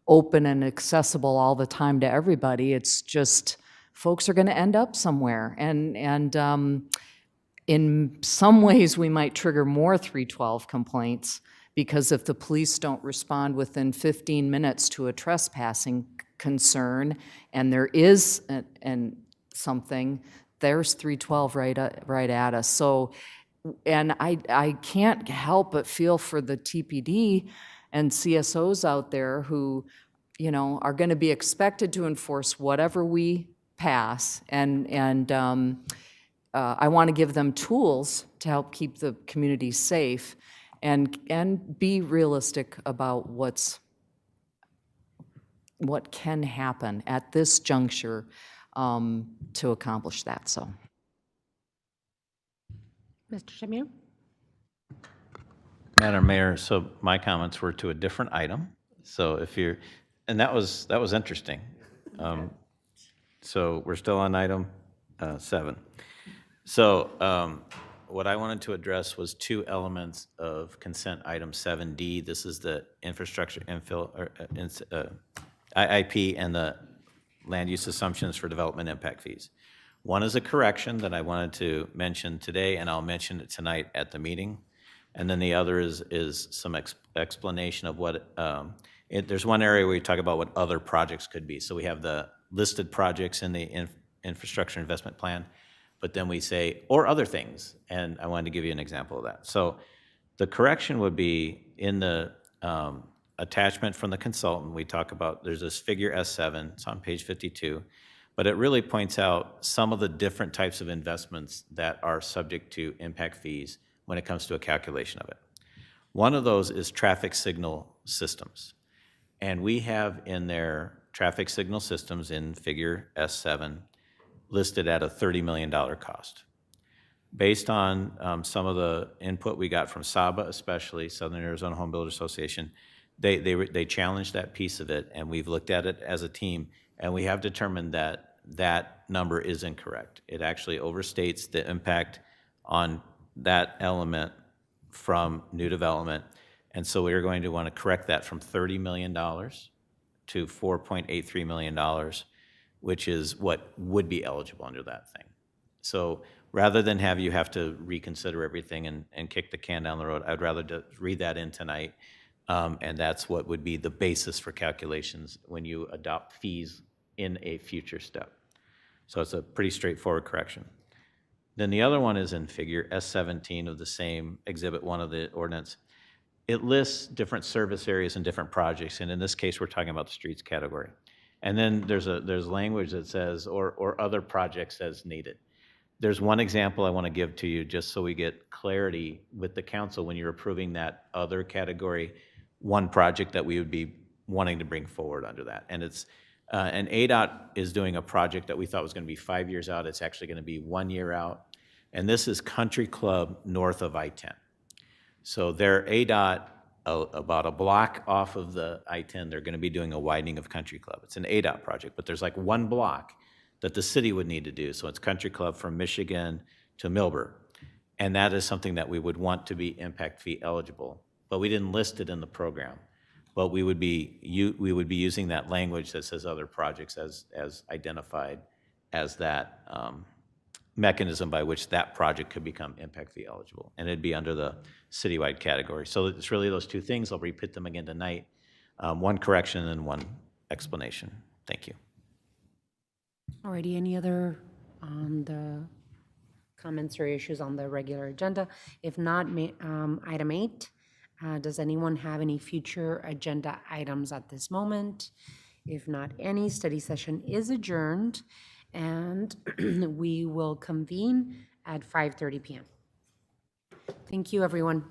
open and accessible all the time to everybody. It's just, folks are going to end up somewhere. And in some ways, we might trigger more 312 complaints, because if the police don't respond within 15 minutes to a trespassing concern, and there is something, there's 312 right at us. So, and I can't help but feel for the TPD and CSOs out there who, you know, are going to be expected to enforce whatever we pass, and I want to give them tools to help keep the community safe, and be realistic about what can happen at this juncture to accomplish that. So, Mr. Shamir? Madam Mayor, so my comments were to a different item. So if you're, and that was interesting. So we're still on item 7. So what I wanted to address was 2 elements of consent item 7D. This is the infrastructure infill, or, IIP, and the land use assumptions for development impact fees. One is a correction that I wanted to mention today, and I'll mention it tonight at the meeting. And then the other is some explanation of what, there's one area where we talk about what other projects could be. So we have the listed projects in the infrastructure investment plan, but then we say, or other things, and I wanted to give you an example of that. So the correction would be in the attachment from the consultant. We talk about, there's this figure S7, it's on page 52, but it really points out some of the different types of investments that are subject to impact fees when it comes to a calculation of it. One of those is traffic signal systems. And we have in there traffic signal systems in figure S7 listed at a $30 million cost. Based on some of the input we got from SABA, especially Southern Arizona Home Builders Association, they challenged that piece of it, and we've looked at it as a team, and we have determined that that number is incorrect. It actually overstates the impact on that element from new development, and so we are going to want to correct that from $30 million to $4.83 million, which is what would be eligible under that thing. So rather than have you have to reconsider everything and kick the can down the road, I'd rather just read that in tonight, and that's what would be the basis for calculations when you adopt fees in a future step. So it's a pretty straightforward correction. Then the other one is in figure S17 of the same Exhibit 1 of the ordinance. It lists different service areas and different projects, and in this case, we're talking about the streets category. And then there's language that says, or other projects as needed. There's one example I want to give to you just so we get clarity with the council when you're approving that other category, one project that we would be wanting to bring forward under that. And it's, and ADOT is doing a project that we thought was going to be 5 years out. It's actually going to be 1 year out. And this is Country Club north of I-10. So they're ADOT, about a block off of the I-10, they're going to be doing a widening of Country Club. It's an ADOT project, but there's like one block that the city would need to do. So it's Country Club from Michigan to Milburn. And that is something that we would want to be impact fee eligible, but we didn't list it in the program. But we would be using that language that says other projects as identified as that mechanism by which that project could become impact fee eligible, and it'd be under the citywide category. So it's really those 2 things. I'll repeat them again tonight. One correction and one explanation. Thank you. Alrighty, any other on the comments or issues on the regular agenda? If not, item 8, does anyone have any future agenda items at this moment? If not any, study session is adjourned, and we will convene at 5:30 p.m. Thank you, everyone.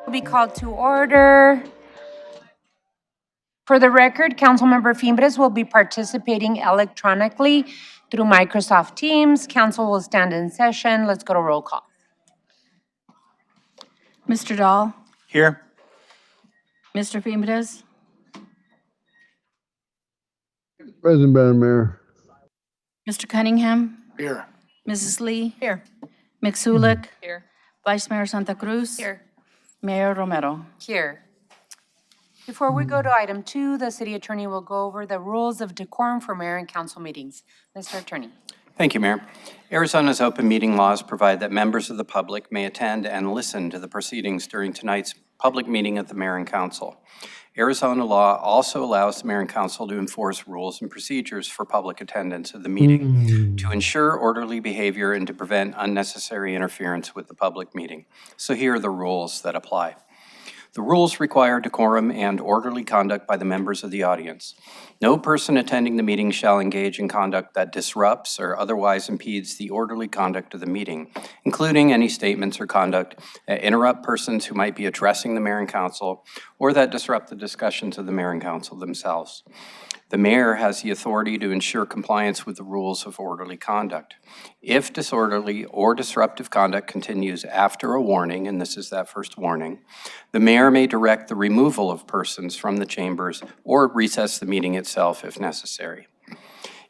Will be called to order. For the record, Councilmember Fimbres will be participating electronically through Microsoft Teams. Council will stand in session. Let's go to roll call. Mr. Dahl? Here. Mr. Fimbres? Present, Madam Mayor. Mr. Cunningham? Here. Mrs. Lee? Here. McSulick? Here. Vice Mayor Santa Cruz? Here. Mayor Romero? Here. Before we go to item 2, the city attorney will go over the rules of decorum for mayor and council meetings. Mr. Attorney. Thank you, Mayor. Arizona's open meeting laws provide that members of the public may attend and listen to the proceedings during tonight's public meeting of the mayor and council. Arizona law also allows the mayor and council to enforce rules and procedures for public attendance of the meeting to ensure orderly behavior and to prevent unnecessary interference with the public meeting. So here are the rules that apply. The rules require decorum and orderly conduct by the members of the audience. No person attending the meeting shall engage in conduct that disrupts or otherwise impedes the orderly conduct of the meeting, including any statements or conduct that interrupt persons who might be addressing the mayor and council or that disrupt the discussions of the mayor and council themselves. The mayor has the authority to ensure compliance with the rules of orderly conduct. If disorderly or disruptive conduct continues after a warning, and this is that first warning, the mayor may direct the removal of persons from the chambers or recess the meeting itself if necessary.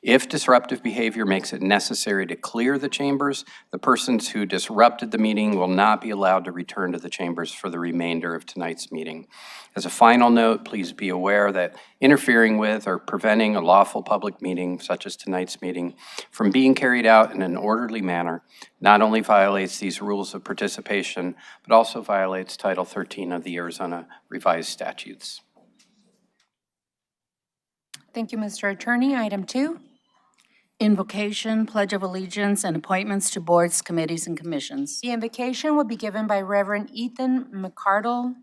If disruptive behavior makes it necessary to clear the chambers, the persons who disrupted the meeting will not be allowed to return to the chambers for the remainder of tonight's meeting. As a final note, please be aware that interfering with or preventing a lawful public meeting, such as tonight's meeting, from being carried out in an orderly manner not only violates these rules of participation, but also violates Title 13 of the Arizona Revised Statutes. Thank you, Mr. Attorney. Item 2. Invocation, Pledge of Allegiance, and appointments to boards, committees, and commissions. The invocation will be given by Reverend Ethan McCardle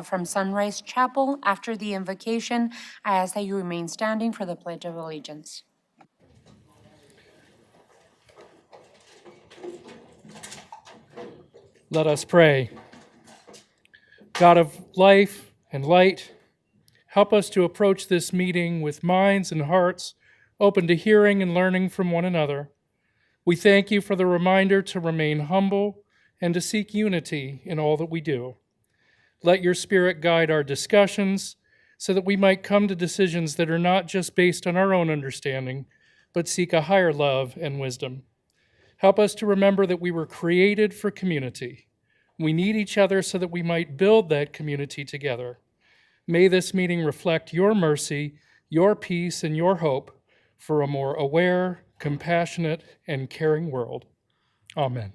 from Sunrise Chapel. After the invocation, I ask that you remain standing for the Pledge of Allegiance. Let us pray. God of life and light, help us to approach this meeting with minds and hearts open to hearing and learning from one another. We thank you for the reminder to remain humble and to seek unity in all that we do. Let your Spirit guide our discussions so that we might come to decisions that are not just based on our own understanding, but seek a higher love and wisdom. Help us to remember that we were created for community. We need each other so that we might build that community together. May this meeting reflect your mercy, your peace, and your hope for a more aware, compassionate, and caring world. Amen.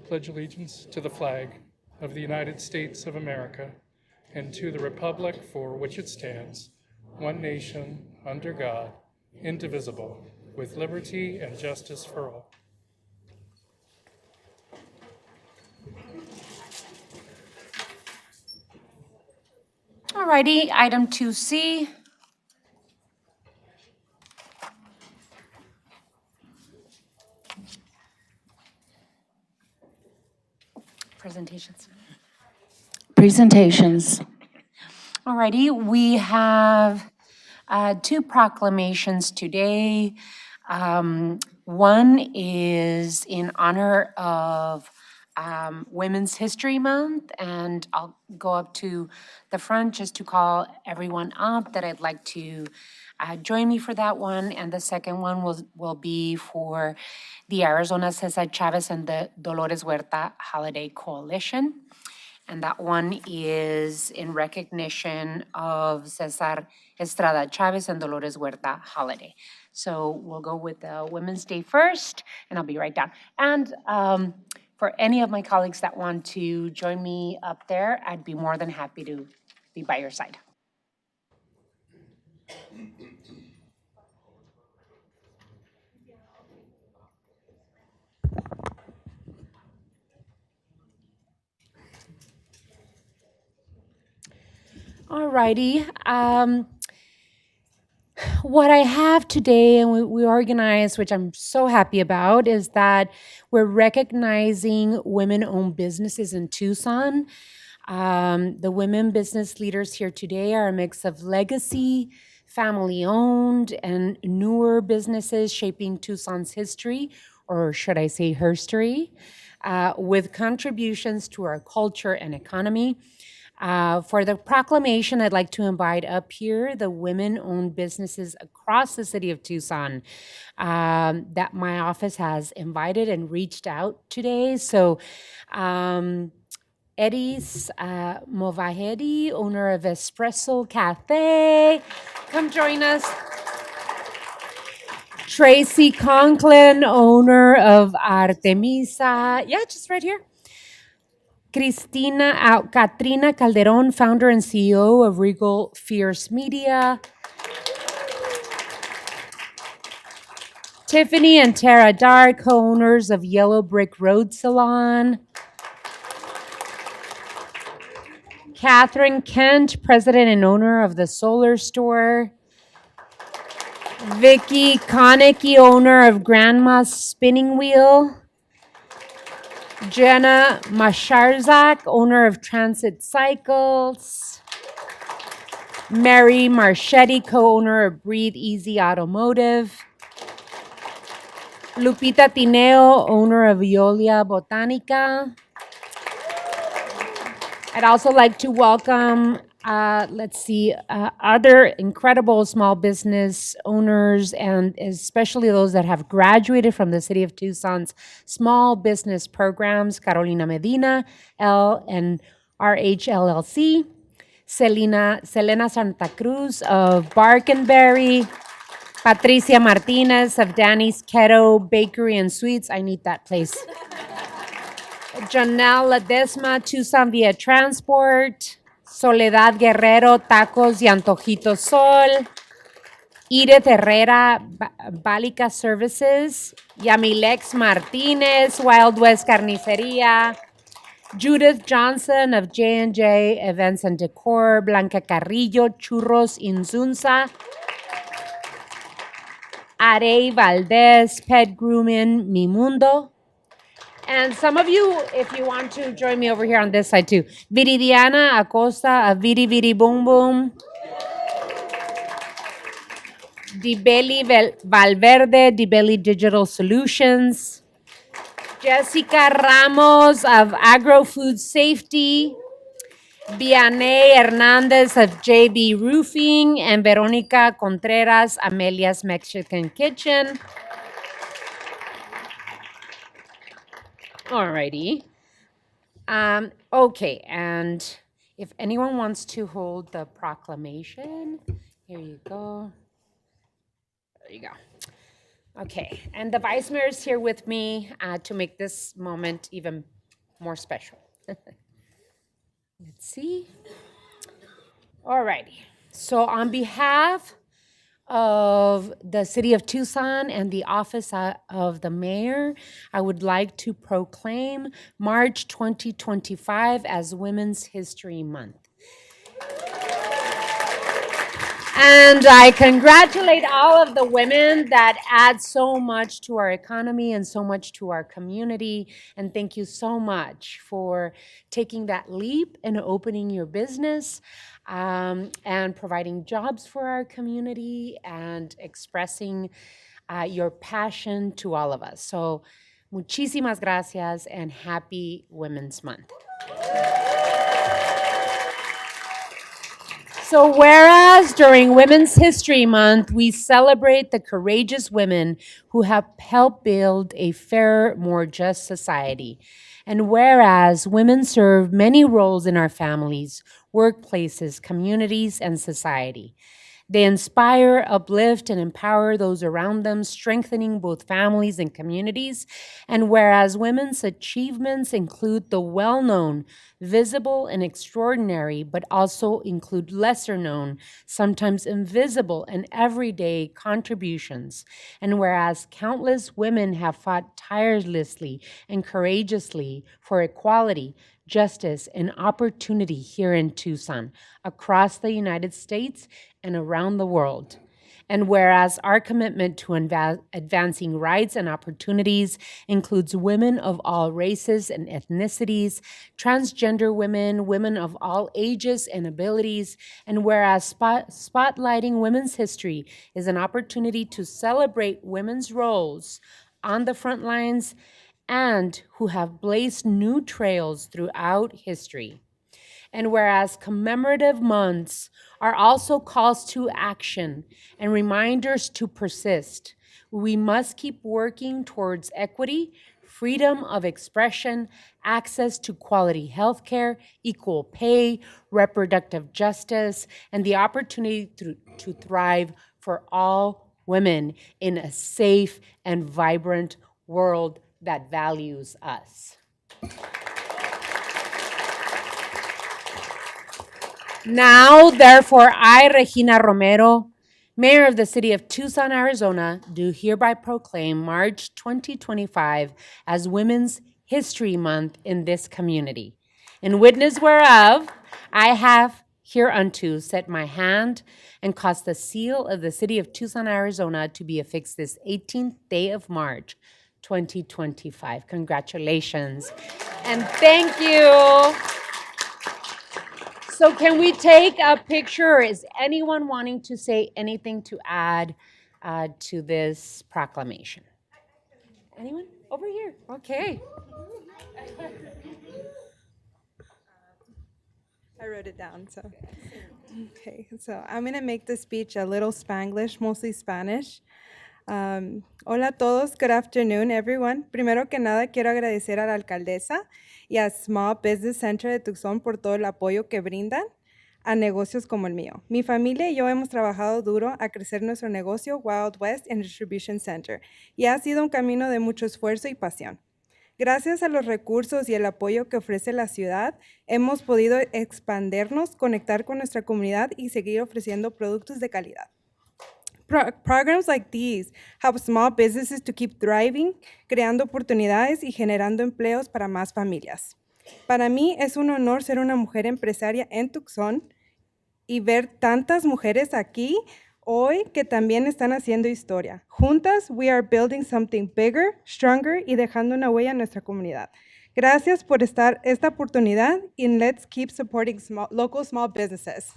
Pledge allegiance to the flag of the United States of America and to the republic for which it stands, one nation, under God, indivisible, with liberty and justice for all. All righty, item 2C. Presentations. Presentations. All righty, we have 2 proclamations today. One is in honor of Women's History Month, and I'll go up to the front just to call everyone up that I'd like to join me for that one. And the second one will be for the Arizona Cesar Chavez and the Dolores Huerta Holiday Coalition. And that one is in recognition of Cesar Estrada Chavez and Dolores Huerta holiday. So we'll go with the Women's Day first, and I'll be right down. And for any of my colleagues that want to join me up there, I'd be more than happy to be by your side. All righty. What I have today, and we organized, which I'm so happy about, is that we're recognizing women-owned businesses in Tucson. The women business leaders here today are a mix of legacy, family-owned, and newer businesses shaping Tucson's history, or should I say herstory, with contributions to our culture and economy. For the proclamation, I'd like to invite up here the women-owned businesses across the city of Tucson that my office has invited and reached out today. So Eddie's Movahedi, owner of Espresso Cafe, come join us. Tracy Conklin, owner of Artemisa, yeah, just right here. Katrina Calderon, founder and CEO of Regal Fierce Media. Tiffany and Tara Dar, co-owners of Yellow Brick Road Salon. Catherine Kent, president and owner of the Solar Store. Vicky Konecki, owner of Grandma's Spinning Wheel. Jenna Masharzak, owner of Transit Cycles. Mary Marchetti, co-owner of Breathe Easy Automotive. Lupita Tineo, owner of Violia Botanica. I'd also like to welcome let's see, other incredible small business owners, and especially those that have graduated from the City of Tucson's small business programs, Carolina Medina, L and RH LLC, Selena Santa Cruz of Barkenberry, Patricia Martinez of Danny's Keto Bakery and Sweets. I need that place. Janelle Ledesma, Tucson Via Transport. Soledad Guerrero, Tacos y Antojitos Sol. Edith Herrera, Bálica Services. Yamilex Martinez, Wild West Carnicería. Judith Johnson of J&J Events and Decor. Blanca Carrillo, Churros Inzunza. Arey Valdez, Pet Grooming, Mi Mundo. And some of you, if you want to join me over here on this side too. Viridiana Acosta of Viri Viri Boom Boom. Dibeli Valverde, Dibeli Digital Solutions. Jessica Ramos of Agro Food Safety. Vianney Hernandez of JB Roofing. And Veronica Contreras, Amelia's Mexican Kitchen. Alrighty. Okay, and if anyone wants to hold the proclamation, here you go. There you go. Okay, and the Vice Mayor is here with me to make this moment even more special. Let's see. Alrighty, so on behalf of the City of Tucson and the Office of the Mayor, I would like to proclaim March 2025 as Women's History Month. And I congratulate all of the women that add so much to our economy and so much to our community. And thank you so much for taking that leap and opening your business and providing jobs for our community and expressing your passion to all of us. So, muchísimas gracias and happy Women's Month. So whereas during Women's History Month, we celebrate the courageous women who have helped build a fairer, more just society. And whereas women serve many roles in our families, workplaces, communities, and society. They inspire, uplift, and empower those around them, strengthening both families and communities. And whereas women's achievements include the well-known, visible, and extraordinary, but also include lesser-known, sometimes invisible, and everyday contributions. And whereas countless women have fought tirelessly and courageously for equality, justice, and opportunity here in Tucson, across the United States, and around the world. And whereas our commitment to advancing rights and opportunities includes women of all races and ethnicities, transgender women, women of all ages and abilities, and whereas spotlighting women's history is an opportunity to celebrate women's roles on the front lines and who have blazed new trails throughout history. And whereas commemorative months are also calls to action and reminders to persist, we must keep working towards equity, freedom of expression, access to quality health care, equal pay, reproductive justice, and the opportunity to thrive for all women in a safe and vibrant world that values us. Now, therefore, I, Regina Romero, Mayor of the City of Tucson, Arizona, do hereby proclaim March 2025 as Women's History Month in this community. In witness whereof, I have hereunto set my hand and caused the seal of the City of Tucson, Arizona to be affixed this 18th day of March, 2025. Congratulations. And thank you. So can we take a picture, or is anyone wanting to say anything to add to this proclamation? Anyone? Over here. Okay. I wrote it down, so. Okay, so I'm going to make the speech a little Spanglish, mostly Spanish. Hola a todos, good afternoon, everyone. Primero que nada, quiero agradecer a la alcaldesa y a Small Business Center de Tucson por todo el apoyo que brindan a negocios como el mío. Mi familia y yo hemos trabajado duro a crecer nuestro negocio Wild West and Distribution Center y ha sido un camino de mucho esfuerzo y pasión. Gracias a los recursos y el apoyo que ofrece la ciudad, hemos podido expandernos, conectar con nuestra comunidad y seguir ofreciendo productos de calidad. Programs like these help small businesses to keep thriving, creando oportunidades y generando empleos para más familias. Para mí es un honor ser una mujer empresaria en Tucson y ver tantas mujeres aquí hoy que también están haciendo historia. Juntas, we are building something bigger, stronger y dejando una huella en nuestra comunidad. Gracias por esta oportunidad y let's keep supporting local small businesses.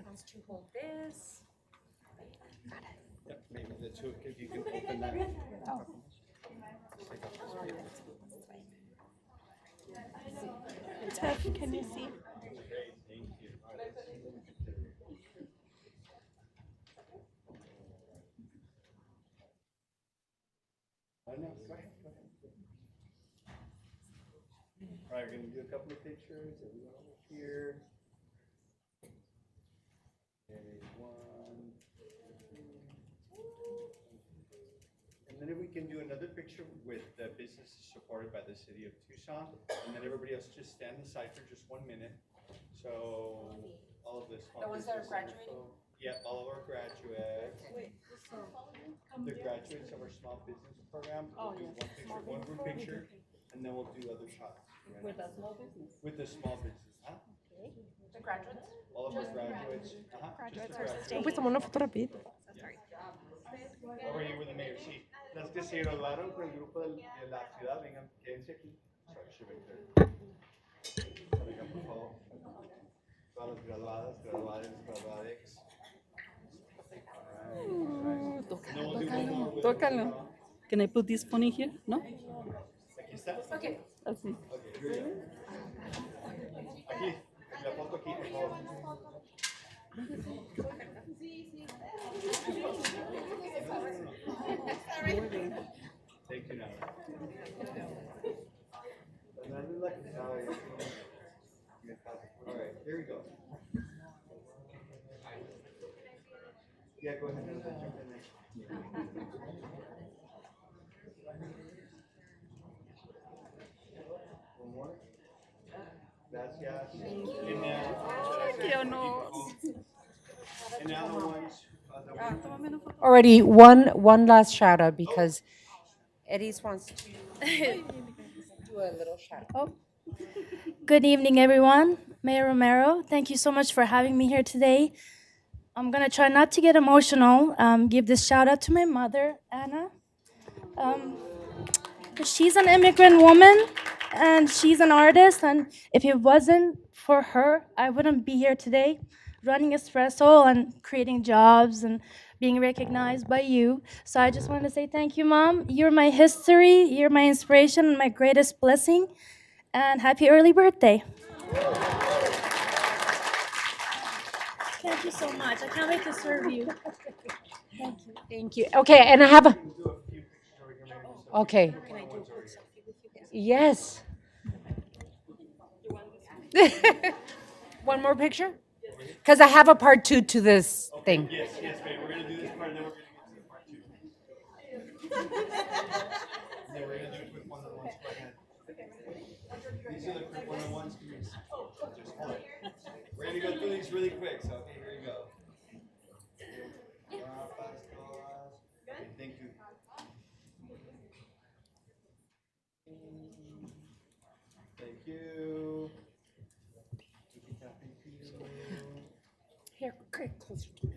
Wants to hold this. Yep, maybe the two, if you can open that. Tiff, can you see? All right, we're going to do a couple of pictures. Everyone over here. Okay, one, two. And then if we can do another picture with the businesses supported by the city of Tucson, and then everybody else just stand aside for just 1 minute. So all of this. The ones that are graduating? Yeah, all of our graduates. The graduates of our small business program. We'll do one picture, one group picture, and then we'll do other shots. With a small business? With the small business, huh? Okay. The graduates? All of our graduates. Graduates are staying. Pues tomar una foto rapidito. Over here with the mayor, sí. Las que se graduaron con el grupo de la ciudad, vengan, quédense aquí. Vengan, por favor. Todas las graduadas, graduades. Tócalo. Can I put this phone in here? No? Aquí está. Okay. Así. Okay, here we go. Aquí, la foto aquí, por favor. Thank you, Nana. All right, here we go. Yeah, go ahead and jump in there. One more. Gracias. And now the ones. Already, one last shout out because Eddie's wants to do a little shout out. Good evening, everyone. Mayor Romero, thank you so much for having me here today. I'm going to try not to get emotional. Give this shout out to my mother, Anna. She's an immigrant woman and she's an artist. And if it wasn't for her, I wouldn't be here today running Espresso and creating jobs and being recognized by you. So I just wanted to say thank you, Mom. You're my history, you're my inspiration, and my greatest blessing. And happy early birthday. Thank you so much. I can't wait to serve you. Thank you. Thank you. Okay, and I have a. Okay. Can I do a quick selfie with you guys? Yes. One more picture? Because I have a part 2 to this thing. Yes, babe. We're going to do this part, and then we're going to get to part 2. And then we're going to do quick one-on-ones. Go ahead. These are the quick one-on-ones. Just hold it. We're going to go through these really quick, so okay, here you go. Okay, thank you. Thank you. Here, okay, closer to me.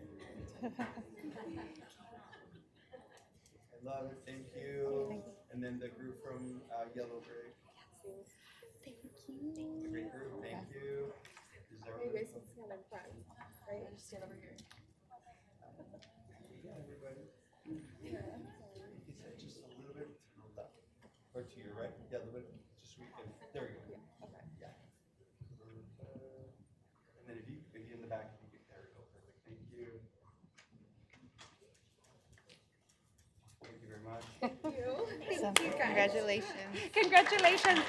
I love it, thank you. And then the group from Yellow Brick. Thank you. Great group, thank you. Is there one? Stand over here. Or to your right, yeah, a little bit, just so we can, there we go. Yeah. And then if you in the back, if you could, there we go, perfect, thank you. Thank you very much. So, congratulations. Congratulations.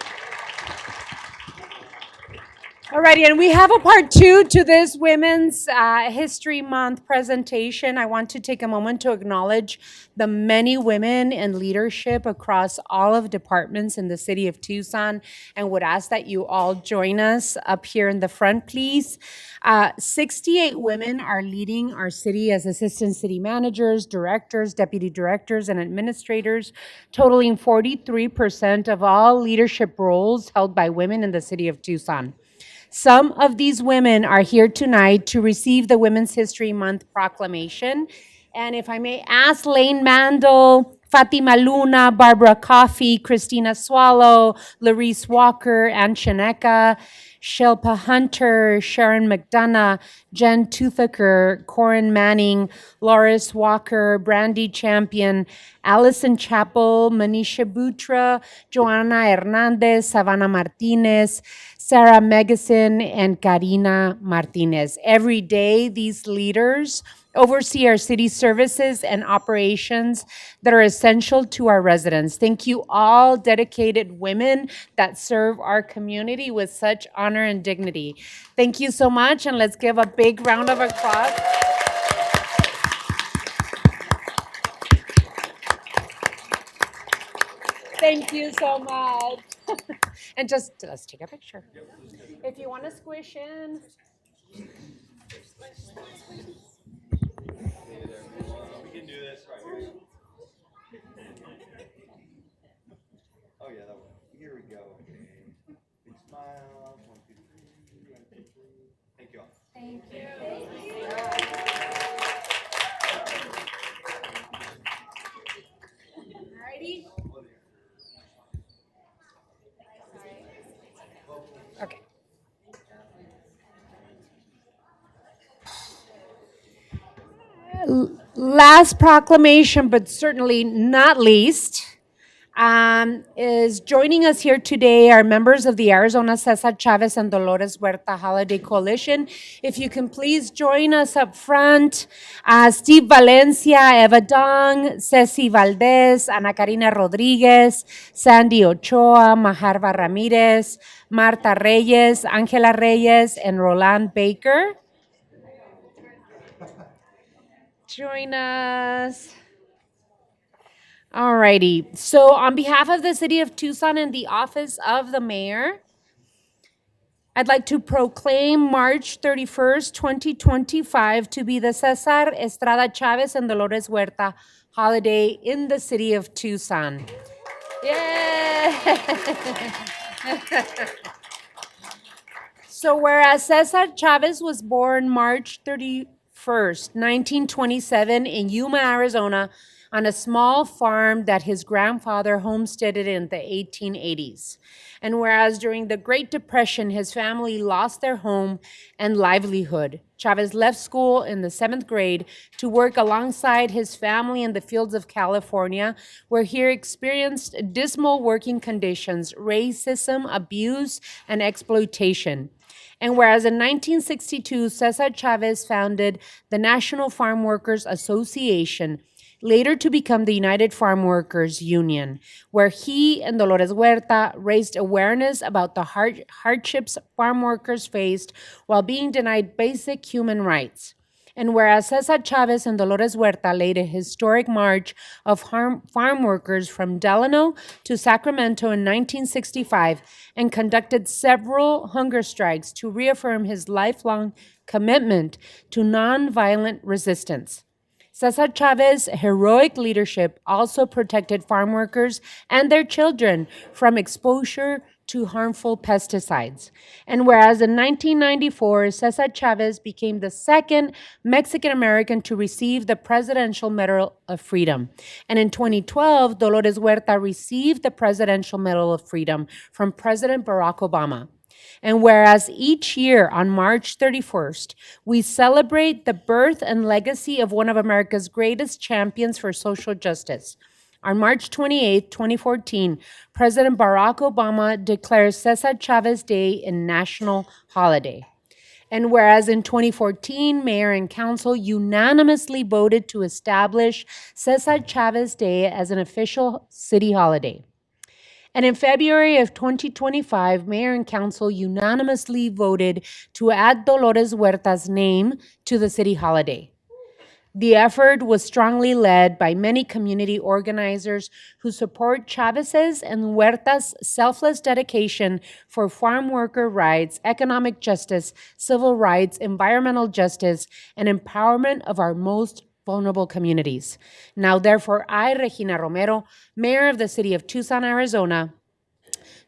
Alrighty, and we have a part 2 to this Women's History Month presentation. I want to take a moment to acknowledge the many women in leadership across all of departments in the city of Tucson, and would ask that you all join us up here in the front, please. 68 women are leading our city as assistant city managers, directors, deputy directors, and administrators, totaling 43% of all leadership roles held by women in the city of Tucson. Some of these women are here tonight to receive the Women's History Month proclamation. And if I may ask Lane Mandel, Fatima Luna, Barbara Coffey, Christina Swallow, Larice Walker, Ann Shineka, Shilpa Hunter, Sharon McDonough, Jen Toothaker, Corin Manning, Loris Walker, Brandy Champion, Allison Chappell, Manisha Butra, Joanna Hernandez, Savannah Martinez, Sarah Megason, and Karina Martinez. Every day, these leaders oversee our city services and operations that are essential to our residents. Thank you all, dedicated women that serve our community with such honor and dignity. Thank you so much, and let's give a big round of applause. Thank you so much. And just let's take a picture. If you want to squish in. We can do this right here. Oh yeah, that one. Here we go. Okay. Big smile. 1, 2, 3. 1, 2, 3. Thank you all. Thank you. Alrighty. Okay. Last proclamation, but certainly not least, is joining us here today are members of the Arizona Cesar Chavez and Dolores Huerta Holiday Coalition. If you can please join us up front. Steve Valencia, Eva Dong, Ceci Valdez, Ana Karina Rodriguez, Sandy Ochoa, Maharva Ramirez, Marta Reyes, Angela Reyes, and Roland Baker. Join us. All righty. So on behalf of the City of Tucson and the Office of the Mayor, I'd like to proclaim March 31st, 2025 to be the Cesar Estrada Chavez and Dolores Huerta holiday in the City of Tucson. Yay! So whereas Cesar Chavez was born March 31st, 1927 in Yuma, Arizona, on a small farm that his grandfather homesteaded in the 1880s. And whereas during the Great Depression, his family lost their home and livelihood, Chavez left school in the 7th grade to work alongside his family in the fields of California, where he experienced dismal working conditions, racism, abuse, and exploitation. And whereas in 1962, Cesar Chavez founded the National Farm Workers Association, later to become the United Farm Workers Union, where he and Dolores Huerta raised awareness about the hardships farm workers faced while being denied basic human rights. And whereas Cesar Chavez and Dolores Huerta laid a historic march of farm workers from Delano to Sacramento in 1965 and conducted several hunger strikes to reaffirm his lifelong commitment to nonviolent resistance. Cesar Chavez's heroic leadership also protected farm workers and their children from exposure to harmful pesticides. And whereas in 1994, Cesar Chavez became the second Mexican-American to receive the Presidential Medal of Freedom. And in 2012, Dolores Huerta received the Presidential Medal of Freedom from President Barack Obama. And whereas each year on March 31st, we celebrate the birth and legacy of one of America's greatest champions for social justice. On March 28, 2014, President Barack Obama declared Cesar Chavez Day a national holiday. And whereas in 2014, Mayor and Council unanimously voted to establish Cesar Chavez Day as an official city holiday. And in February of 2025, Mayor and Council unanimously voted to add Dolores Huerta's name to the city holiday. The effort was strongly led by many community organizers who support Chavez's and Huerta's selfless dedication for farm worker rights, economic justice, civil rights, environmental justice, and empowerment of our most vulnerable communities. Now, therefore, I, Regina Romero, Mayor of the City of Tucson, Arizona,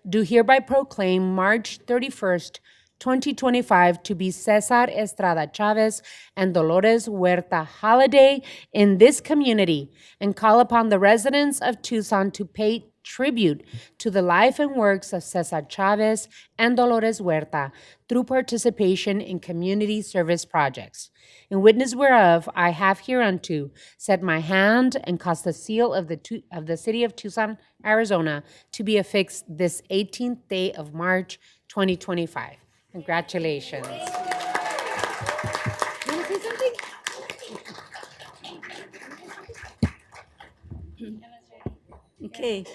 do hereby proclaim March 31st, 2025 to be Cesar Estrada Chavez and Dolores Huerta holiday in this community and call upon the residents of Tucson to pay tribute to the life and works of Cesar Chavez and Dolores Huerta through participation in community service projects. In witness whereof, I have hereunto set my hand and caused the seal of the City of Tucson, Arizona, to be affixed this 18th day of March, 2025. Congratulations. You want to say something? Okay,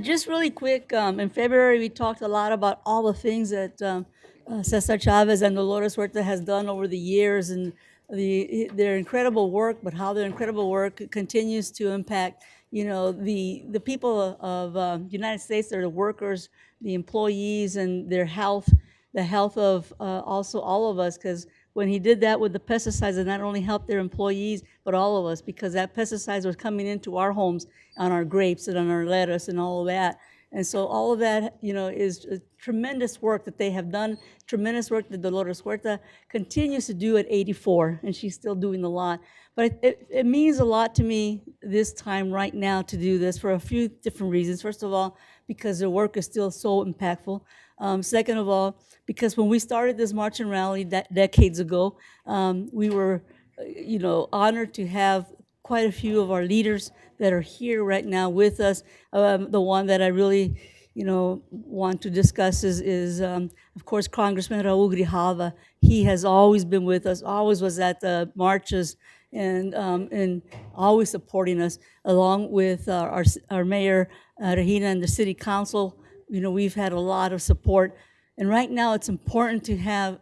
just really quick, in February, we talked a lot about all the things that Cesar Chavez and Dolores Huerta has done over the years and their incredible work, but how their incredible work continues to impact, the people of the United States, they're the workers, the employees, and their health, the health of also all of us, because when he did that with the pesticides, it not only helped their employees, but all of us, because that pesticides was coming into our homes, on our grapes and on our lettuce and all of that. And so all of that, is tremendous work that they have done, tremendous work that Dolores Huerta continues to do at 84, and she's still doing a lot. But it means a lot to me this time right now to do this for a few different reasons. First of all, because their work is still so impactful. Second of all, because when we started this march and rally decades ago, we were, honored to have quite a few of our leaders that are here right now with us. The one that I really, want to discuss is of course, Congressman Raul Grijalva. He has always been with us, always was at the marches, and always supporting us, along with our mayor, Regina, and the city council. We've had a lot of support. And right now, it's important to have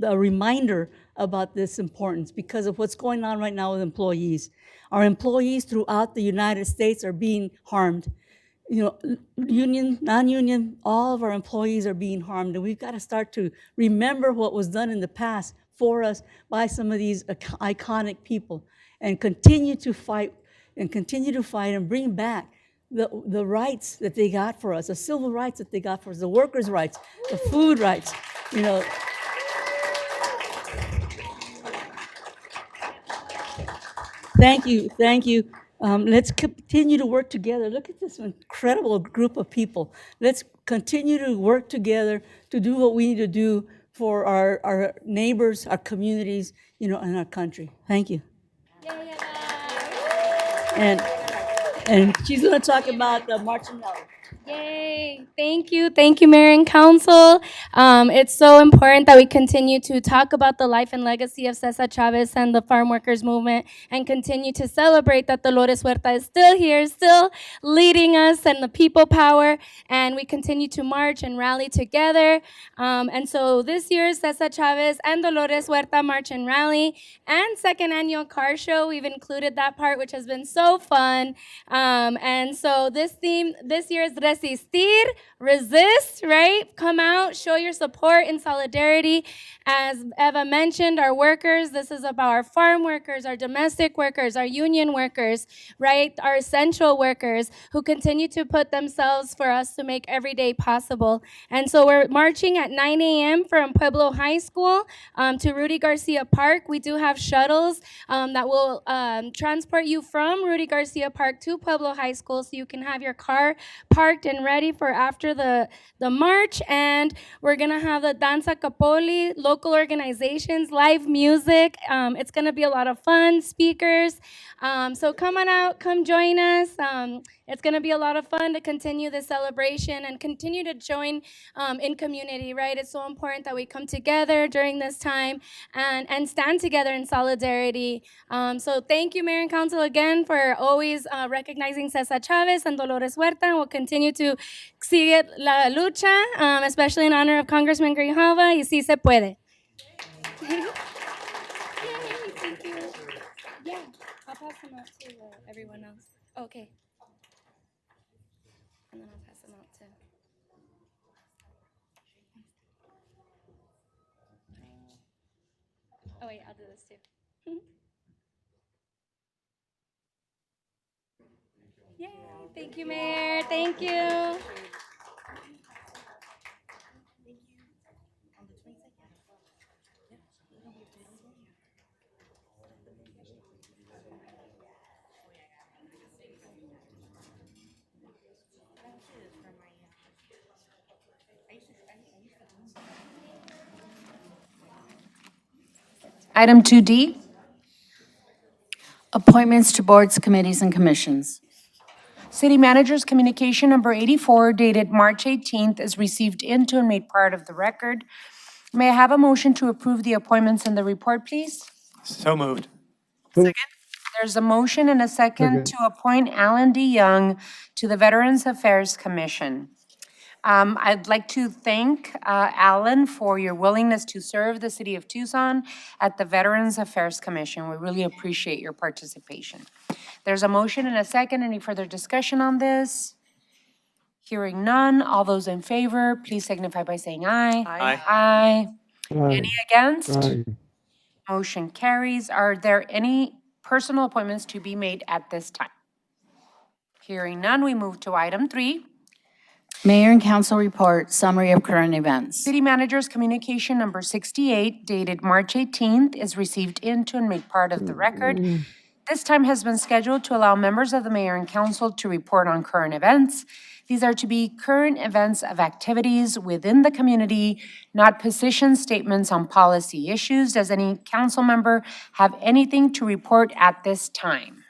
a reminder about this importance because of what's going on right now with employees. Our employees throughout the United States are being harmed. Union, non-union, all of our employees are being harmed, and we've got to start to remember what was done in the past for us by some of these iconic people and continue to fight and bring back the rights that they got for us, the civil rights that they got for us, the workers' rights, the food rights, Thank you. Let's continue to work together. Look at this incredible group of people. Let's continue to work together to do what we need to do for our neighbors, our communities, and our country. Thank you. And she's going to talk about the March and Rally. Yay. Thank you, Mayor and Council. It's so important that we continue to talk about the life and legacy of Cesar Chavez and the farm workers movement and continue to celebrate that Dolores Huerta is still here, still leading us and the people power, and we continue to march and rally together. And so this year's Cesar Chavez and Dolores Huerta March and Rally and second annual car show, we've included that part, which has been so fun. And so this theme this year is Resistir, resist, right? Come out, show your support and solidarity. As Eva mentioned, our workers, this is about our farm workers, our domestic workers, our union workers, right? Our essential workers who continue to put themselves for us to make every day possible. And so we're marching at 9 a.m. from Pueblo High School to Rudy Garcia Park. We do have shuttles that will transport you from Rudy Garcia Park to Pueblo High School so you can have your car parked and ready for after the march. And we're gonna have the Danza Capoli, local organizations, live music. It's gonna be a lot of fun, speakers. So come on out, come join us. It's gonna be a lot of fun to continue the celebration and continue to join in community, right? It's so important that we come together during this time and stand together in solidarity. So thank you, Mayor and Council, again for always recognizing Cesar Chavez and Dolores Huerta. We'll continue to sigue la lucha, especially in honor of Congressman Grijalva. Y sí se puede. Yay, thank you. Yeah, I'll pass them out to everyone else. Okay. And then I'll pass them out too. Oh wait, I'll do this too. Yay, thank you, Mayor. Thank you. Item 2D. Appointments to boards, committees, and commissions. City Manager's Communication Number 84 dated March 18th is received into and made part of the record. May I have a motion to approve the appointments in the report, please? So moved. There's a motion and a second to appoint Alan D. Young to the Veterans Affairs Commission. I'd like to thank Alan for your willingness to serve the City of Tucson at the Veterans Affairs Commission. We really appreciate your participation. There's a motion and a second. Any further discussion on this? Hearing none. All those in favor, please signify by saying aye. Aye. Aye. Aye. Any against? Aye. Motion carries. Are there any personal appointments to be made at this time? Hearing none, we move to item 3. Mayor and council report, summary of current events. City Manager's Communication Number 68 dated March 18th is received into and made part of the record. This time has been scheduled to allow members of the mayor and council to report on current events. These are to be current events of activities within the community, not position statements on policy issues. Does any council member have anything to report at this time?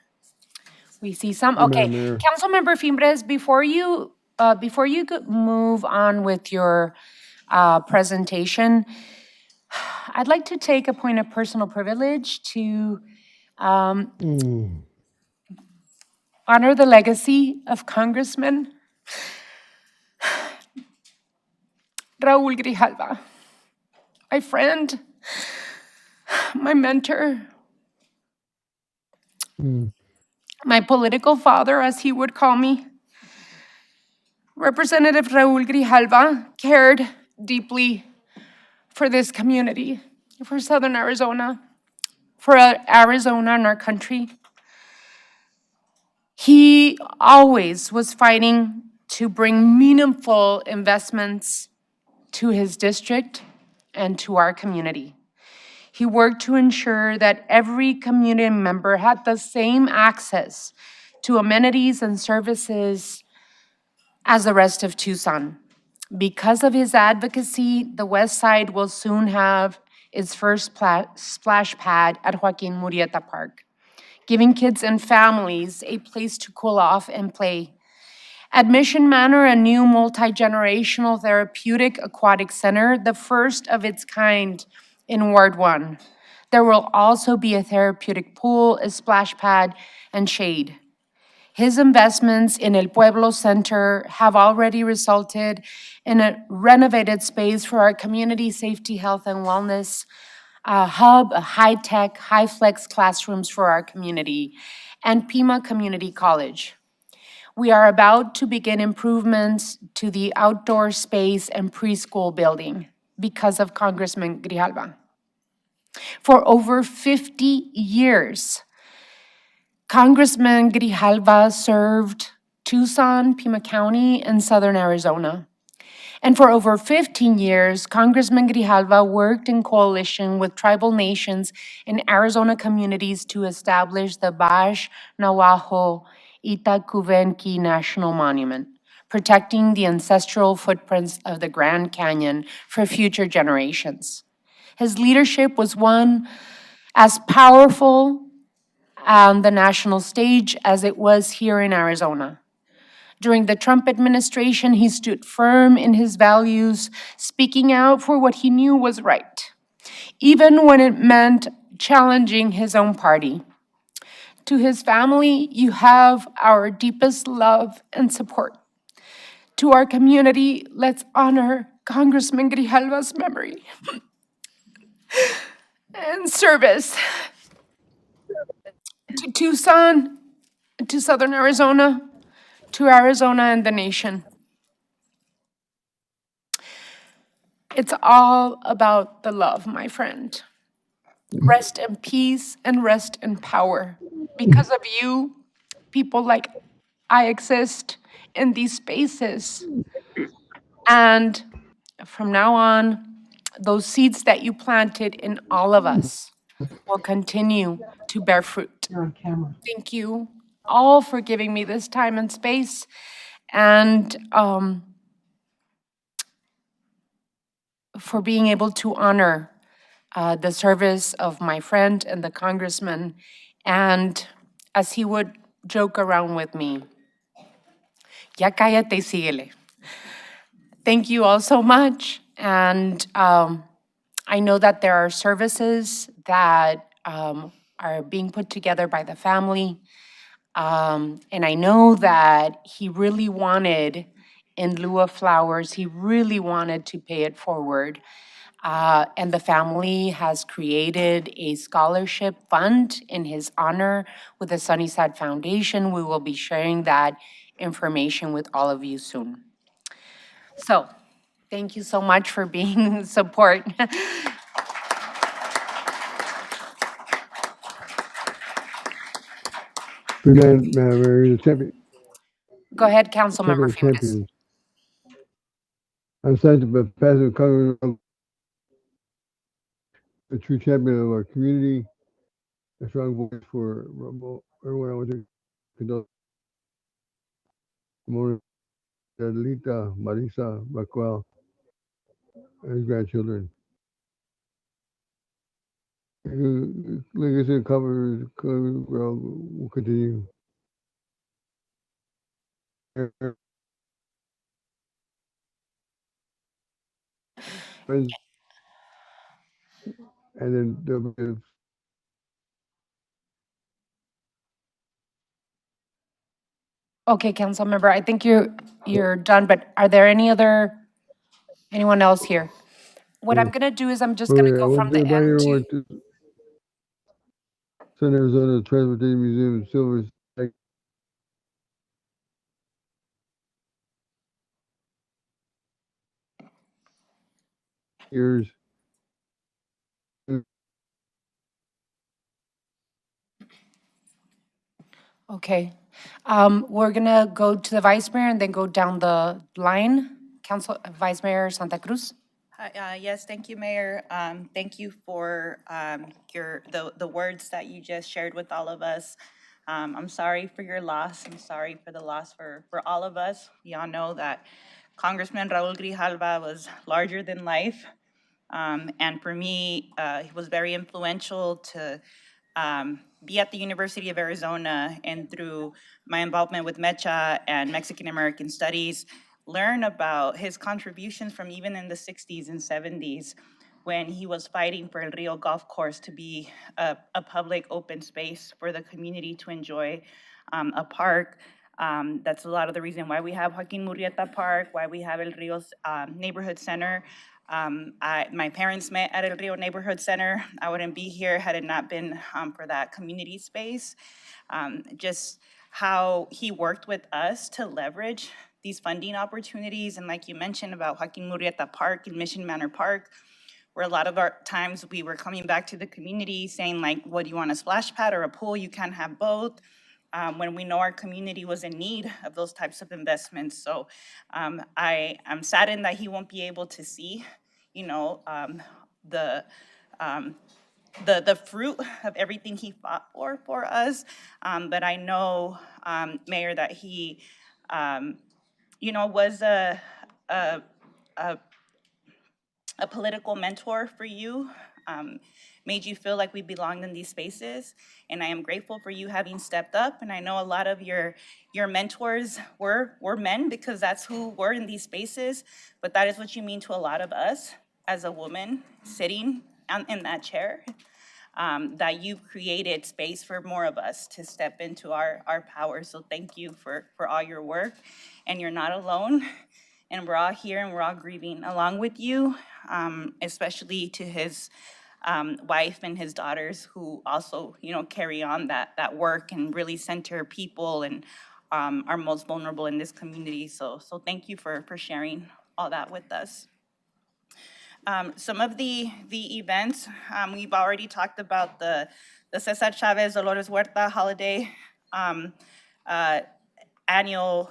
We see some. Okay, Mayor. Councilmember Fimbres, before you move on with your presentation, I'd like to take a point of personal privilege to honor the legacy of Congressman Raul Grijalva, my friend, my mentor, my political father, as he would call me. Representative Raul Grijalva cared deeply for this community, for Southern Arizona, for Arizona and our country. He always was fighting to bring meaningful investments to his district and to our community. He worked to ensure that every community member had the same access to amenities and services as the rest of Tucson. Because of his advocacy, the West Side will soon have its first splash pad at Joaquin Murrieta Park, giving kids and families a place to cool off and play. At Mission Manor, a new multi-generational therapeutic aquatic center, the first of its kind in Ward 1. There will also be a therapeutic pool, a splash pad, and shade. His investments in El Pueblo Center have already resulted in a renovated space for our community safety, health, and wellness hub, a high-tech, high-flex classrooms for our community, and Pima Community College. We are about to begin improvements to the outdoor space and preschool building because of Congressman Grijalva. For over 50 years, Congressman Grijalva served Tucson, Pima County, and Southern Arizona. And for over 15 years, Congressman Grijalva worked in coalition with tribal nations and Arizona communities to establish the Bash Nawaho Itakuvenki National Monument, protecting the ancestral footprints of the Grand Canyon for future generations. His leadership was one as powerful on the national stage as it was here in Arizona. During the Trump administration, he stood firm in his values, speaking out for what he knew was right, even when it meant challenging his own party. To his family, you have our deepest love and support. To our community, let's honor Congressman Grijalva's memory and service. To Tucson, to Southern Arizona, to Arizona and the nation. It's all about the love, my friend. Rest in peace and rest in power. Because of you, people like I exist in these spaces. And from now on, those seeds that you planted in all of us will continue to bear fruit. Thank you all for giving me this time and space. And for being able to honor the service of my friend and the congressman. And as he would joke around with me, ya cállate y síguele. Thank you all so much. And I know that there are services that are being put together by the family. And I know that he really wanted, in lieu of flowers, he really wanted to pay it forward. And the family has created a scholarship fund in his honor with the Sunnyside Foundation. We will be sharing that information with all of you soon. So, thank you so much for being support. Madam Mayor, the champion. Go ahead, Councilmember Champion Funes. champions. I'm excited to be President Congress, a true champion of our community, a strong voice for everyone. I want to condole Mona, Lita, Marisa, Raquel, and his grandchildren. Legacy and cover will continue. And then there'll be Okay, Councilmember, I think you're done, but are there anyone else here? What I'm gonna do is I'm just gonna go from the end to. to Southern Arizona Transportation Museum in Silver Lake. Years. Okay. We're gonna go to the Vice Mayor and then go down the line. Vice Mayor Santa Cruz. Hi, yes, thank you, Mayor. Thank you for the words that you just shared with all of us. I'm sorry for your loss. I'm sorry for the loss for all of us. We all know that Congressman Raul Grijalva was larger than life. And for me, he was very influential to be at the University of Arizona, and through my involvement with MECHA and Mexican American Studies, learn about his contributions from even in the 60s and 70s when he was fighting for El Rio Golf Course to be a public open space for the community to enjoy, a park. That's a lot of the reason why we have Joaquin Murrieta Park, why we have El Rio's Neighborhood Center. My parents met at El Rio Neighborhood Center. I wouldn't be here had it not been for that community space. Just how he worked with us to leverage these funding opportunities. And like you mentioned about Joaquin Murrieta Park and Mission Manor Park, where a lot of our times we were coming back to the community saying like, what do you want, a splash pad or a pool? You can't have both. When we know our community was in need of those types of investments. So I am saddened that he won't be able to see, the fruit of everything he fought for us. But I know, Mayor, that he you know, was a political mentor for you, made you feel like we belonged in these spaces. And I am grateful for you having stepped up. And I know a lot of your mentors were men, because that's who were in these spaces. But that is what you mean to a lot of us as a woman sitting in that chair, that you've created space for more of us to step into our power. So thank you for all your work. And you're not alone. And we're all here and we're all grieving along with you, especially to his wife and his daughters, who also, you know, carry on that work and really center people and are most vulnerable in this community. So thank you for sharing all that with us. Some of the events, we've already talked about the Cesar Chavez Dolores Huerta holiday annual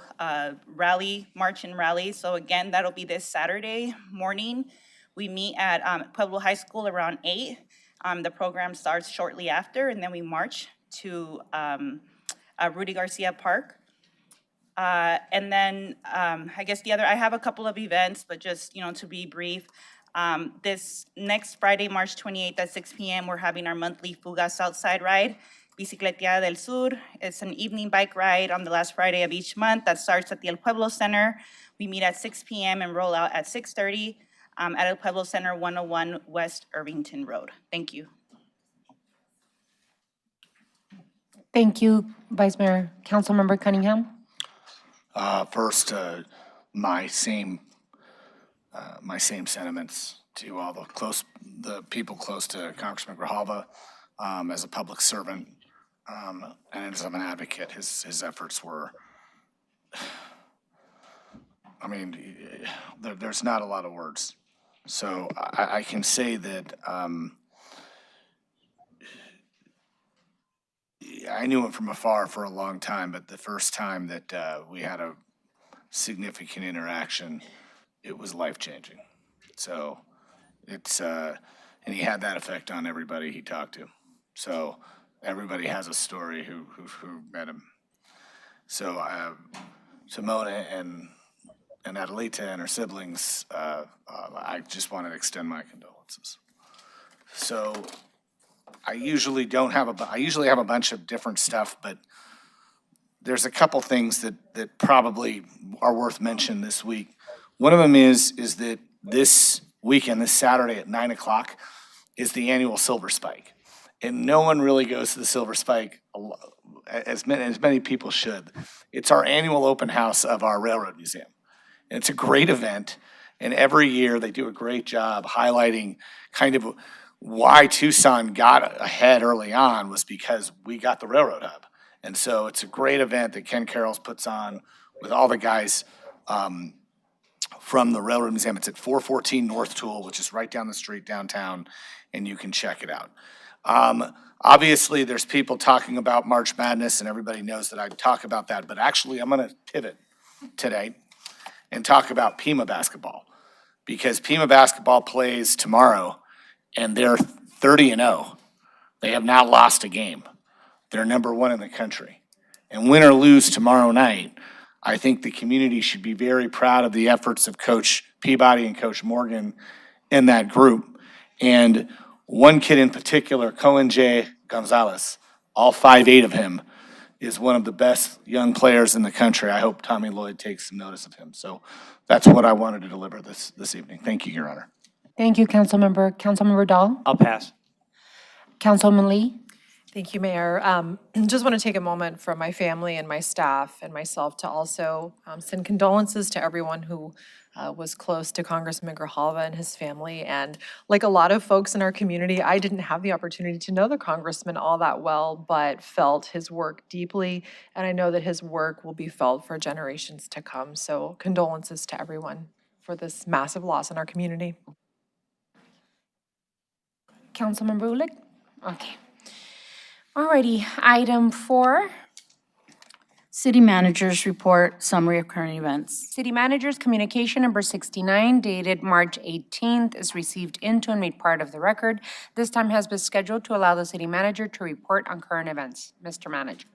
rally, march and rally. So again, that'll be this Saturday morning. We meet at Pueblo High School around 8. The program starts shortly after, and then we march to Rudy Garcia Park. And then I guess I have a couple of events, but just, you know, to be brief, this next Friday, March 28th at 6 p.m., we're having our monthly Fuga Southside ride, Bicicleteada del Sur. It's an evening bike ride on the last Friday of each month that starts at the El Pueblo Center. We meet at 6 p.m. and roll out at 6:30 at El Pueblo Center, 101 West Irvington Road. Thank you. Thank you, Vice Mayor. Councilmember Cunningham? First, my same sentiments to all the people close to Congressman Grijalva. As a public servant and as an advocate, his efforts were, I mean, there's not a lot of words. So I can say that I knew him from afar for a long time, but the first time that we had a significant interaction, it was life-changing. So it's, and he had that effect on everybody he talked to. So everybody has a story who met him. So Simona and Adelita and her siblings, I just wanted to extend my condolences. So I usually have a bunch of different stuff, but there's a couple things that probably are worth mentioning this week. One of them is that this weekend, this Saturday at 9 o'clock, is the annual Silver Spike. And no one really goes to the Silver Spike as many people should. It's our annual open house of our Railroad Museum. And it's a great event. And every year they do a great job highlighting kind of why Tucson got ahead early on was because we got the railroad hub. And so it's a great event that Ken Carroll's puts on with all the guys from the Railroad Museum. It's at 414 North Toole, which is right down the street downtown, and you can check it out. Obviously, there's people talking about March Madness, and everybody knows that I talk about that, but actually I'm going to pivot today and talk about Pima basketball, because Pima basketball plays tomorrow, and they're 30-0. They have not lost a game. They're number one in the country. And win or lose tomorrow night, I think the community should be very proud of the efforts of Coach Peabody and Coach Morgan in that group. And one kid in particular, Cohen J. Gonzalez, all 5'8" of him, is one of the best young players in the country. I hope Tommy Lloyd takes some notice of him. So that's what I wanted to deliver this evening. Thank you, Your Honor. Thank you, Councilmember. Councilmember Dahl? I'll pass. Councilwoman Lee? Thank you, Mayor. Just want to take a moment from my family and my staff and myself to also send condolences to everyone who was close to Congressman Grijalva and his family. And like a lot of folks in our community, I didn't have the opportunity to know the congressman all that well, but felt his work deeply. And I know that his work will be felt for generations to come. So condolences to everyone for this massive loss in our community. Councilmember Ulick? Okay. Alrighty, item 4. City Manager's Report, Summary of Current Events. City Manager's Communication Number 69 dated March 18th is received into and made part of the record. This time has been scheduled to allow the City Manager to report on current events. Mr. Manager.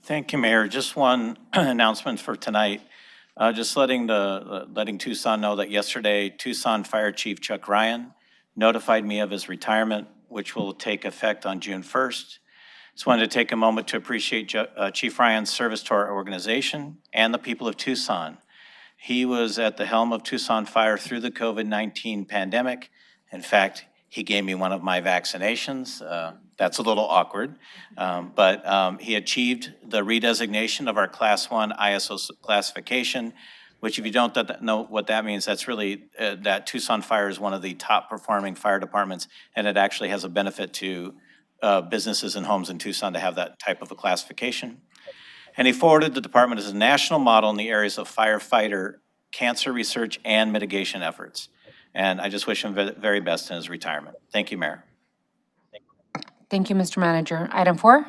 Thank you, Mayor. Just one announcement for tonight. Just letting Tucson know that yesterday, Tucson Fire Chief Chuck Ryan notified me of his retirement, which will take effect on June 1st. Just wanted to take a moment to appreciate Chief Ryan's service to our organization and the people of Tucson. He was at the helm of Tucson Fire through the COVID-19 pandemic. In fact, he gave me one of my vaccinations. That's a little awkward, but he achieved the redesignation of our Class 1 ISO classification, which if you don't know what that means, that's really that Tucson Fire is one of the top performing fire departments, and it actually has a benefit to businesses and homes in Tucson to have that type of a classification. And he forwarded the department as a national model in the areas of firefighter, cancer research, and mitigation efforts. And I just wish him the very best in his retirement. Thank you, Mayor. Thank you, Mr. Manager. Item 5.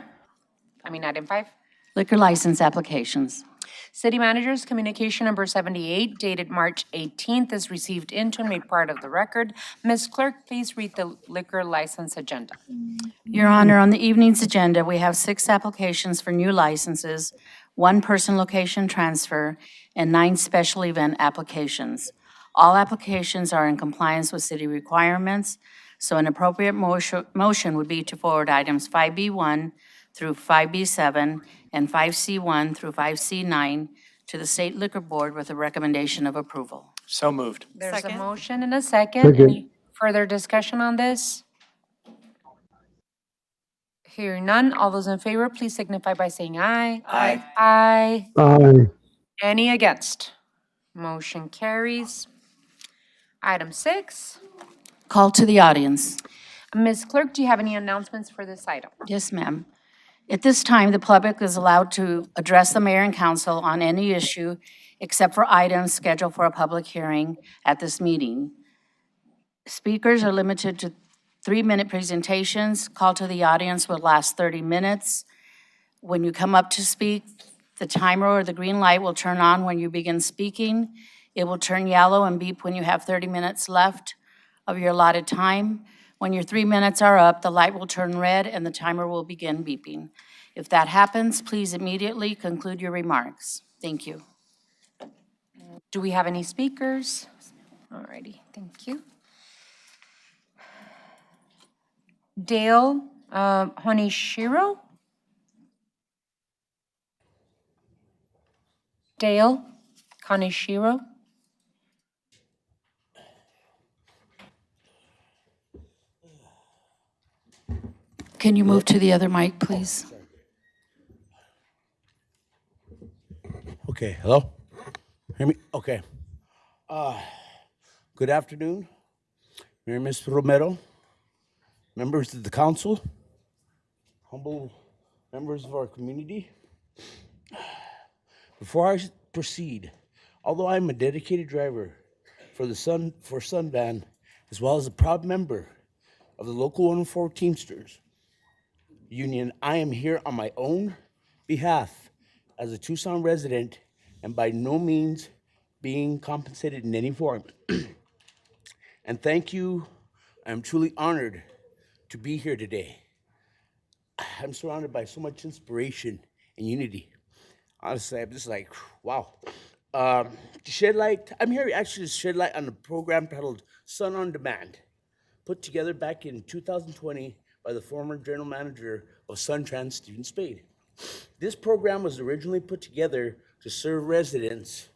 Liquor license applications. City Manager's Communication Number 78, dated March 18th, is received into and made part of the record. Ms. Clerk, please read the liquor license agenda. Your Honor, on the evening's agenda, we have 6 applications for new licenses, 1 person location transfer, and 9 special event applications. All applications are in compliance with city requirements, so an appropriate motion would be to forward items 5B1 through 5B7 and 5C1 through 5C9 to the State Liquor Board with a recommendation of approval. So moved. There's a motion and a second. Second. Any further discussion on this? Hearing none, all those in favor, please signify by saying aye. Aye. Aye. Aye. Any against? Motion carries. Item 6. Call to the audience. Ms. Clerk, do you have any announcements for this item? Yes, ma'am. At this time, the public is allowed to address the mayor and council on any issue except for items scheduled for a public hearing at this meeting. Speakers are limited to 3-minute presentations. Call to the audience will last 30 minutes. When you come up to speak, the timer or the green light will turn on when you begin speaking. It will turn yellow and beep when you have 30 minutes left of your allotted time. When your 3 minutes are up, the light will turn red and the timer will begin beeping. If that happens, please immediately conclude your remarks. Thank you. Do we have any speakers? All righty, thank you. Dale Honishiro? Dale Kaneshiro? Can you move to the other mic, please? Okay, hello? Hear me? Okay. Good afternoon, Mayor Ms. Romero, members of the council, humble members of our community. Before I proceed, although I'm a dedicated driver for Sunvan, as well as a proud member of the Local 104 Teamsters Union, I am here on my own behalf as a Tucson resident and by no means being compensated in any form. And thank you. I'm truly honored to be here today. I'm surrounded by so much inspiration and unity. Honestly, I'm just like, wow. To shed light, I'm here actually to shed light on a program titled Sun on Demand, put together back in 2020 by the former general manager of SunTrans, Stephen Spade. This program was originally put together to serve residents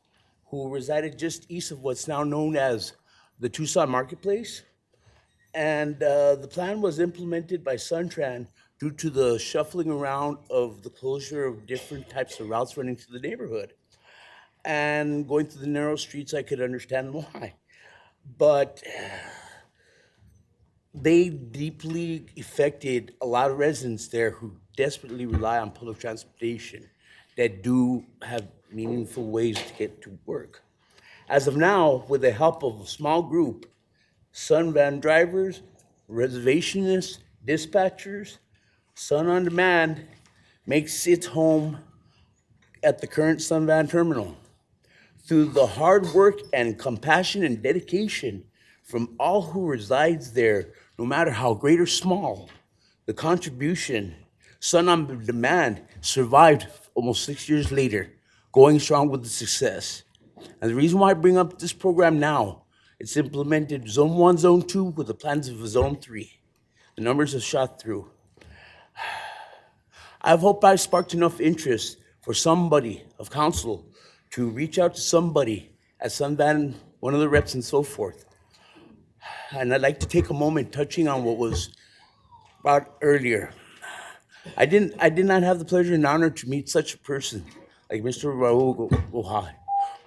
who resided just east of what's now known as the Tucson Marketplace. And the plan was implemented by SunTran due to the shuffling around of the closure of different types of routes running through the neighborhood. And going through the narrow streets, I could understand why. But they deeply affected a lot of residents there who desperately rely on public transportation that do have meaningful ways to get to work. As of now, with the help of a small group, Sunvan drivers, reservationists, dispatchers, Sun on Demand makes its home at the current Sunvan terminal. Through the hard work and compassion and dedication from all who resides there, no matter how great or small, the contribution, Sun on Demand survived almost 6 years later, going strong with the success. And the reason why I bring up this program now, it's implemented Zone 1, Zone 2 with the plans of Zone 3. The numbers have shot through. I hope I've sparked enough interest for somebody of council to reach out to somebody at Sunvan, one of the reps and so forth. And I'd like to take a moment touching on what was brought earlier. I did not have the pleasure and honor to meet such a person like Mr. Raul Gohai.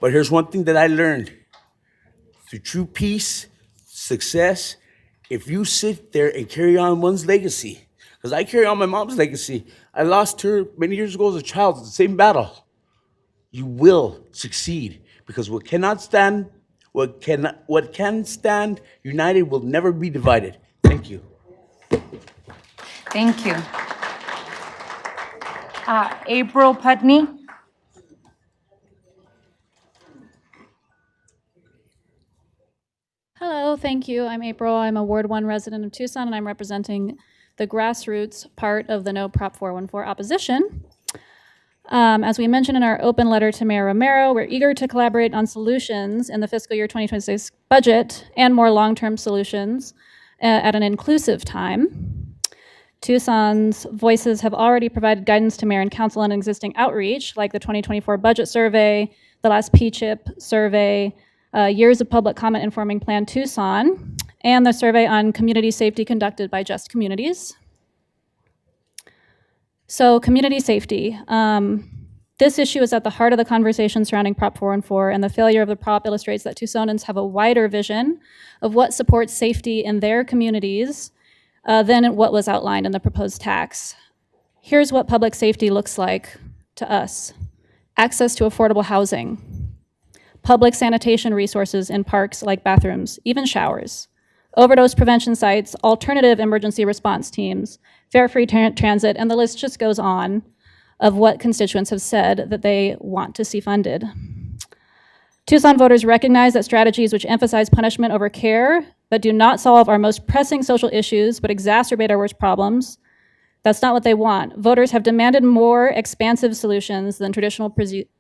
But here's one thing that I learned. Through true peace, success, if you sit there and carry on one's legacy, because I carry on my mom's legacy. I lost her many years ago as a child, the same battle. You will succeed, because what can stand united will never be divided. Thank you. Thank you. April Putney. Hello, thank you. I'm April. I'm a Ward 1 resident of Tucson, and I'm representing the grassroots part of the No Prop 414 opposition. As we mentioned in our open letter to Mayor Romero, we're eager to collaborate on solutions in the fiscal year 2026 budget and more long-term solutions at an inclusive time. Tucson's voices have already provided guidance to Mayor and Council on existing outreach, like the 2024 budget survey, the last PCHIP survey, years of public comment informing Plan Tucson, and the survey on community safety conducted by Just Communities. So community safety. This issue is at the heart of the conversation surrounding Prop 414, and the failure of the prop illustrates that Tucsonans have a wider vision of what supports safety in their communities than what was outlined in the proposed tax. Here's what public safety looks like to us. Access to affordable housing, public sanitation resources in parks like bathrooms, even showers, overdose prevention sites, alternative emergency response teams, fare-free transit, and the list just goes on of what constituents have said that they want to see funded. Tucson voters recognize that strategies which emphasize punishment over care, but do not solve our most pressing social issues, but exacerbate our worst problems, that's not what they want. Voters have demanded more expansive solutions than traditional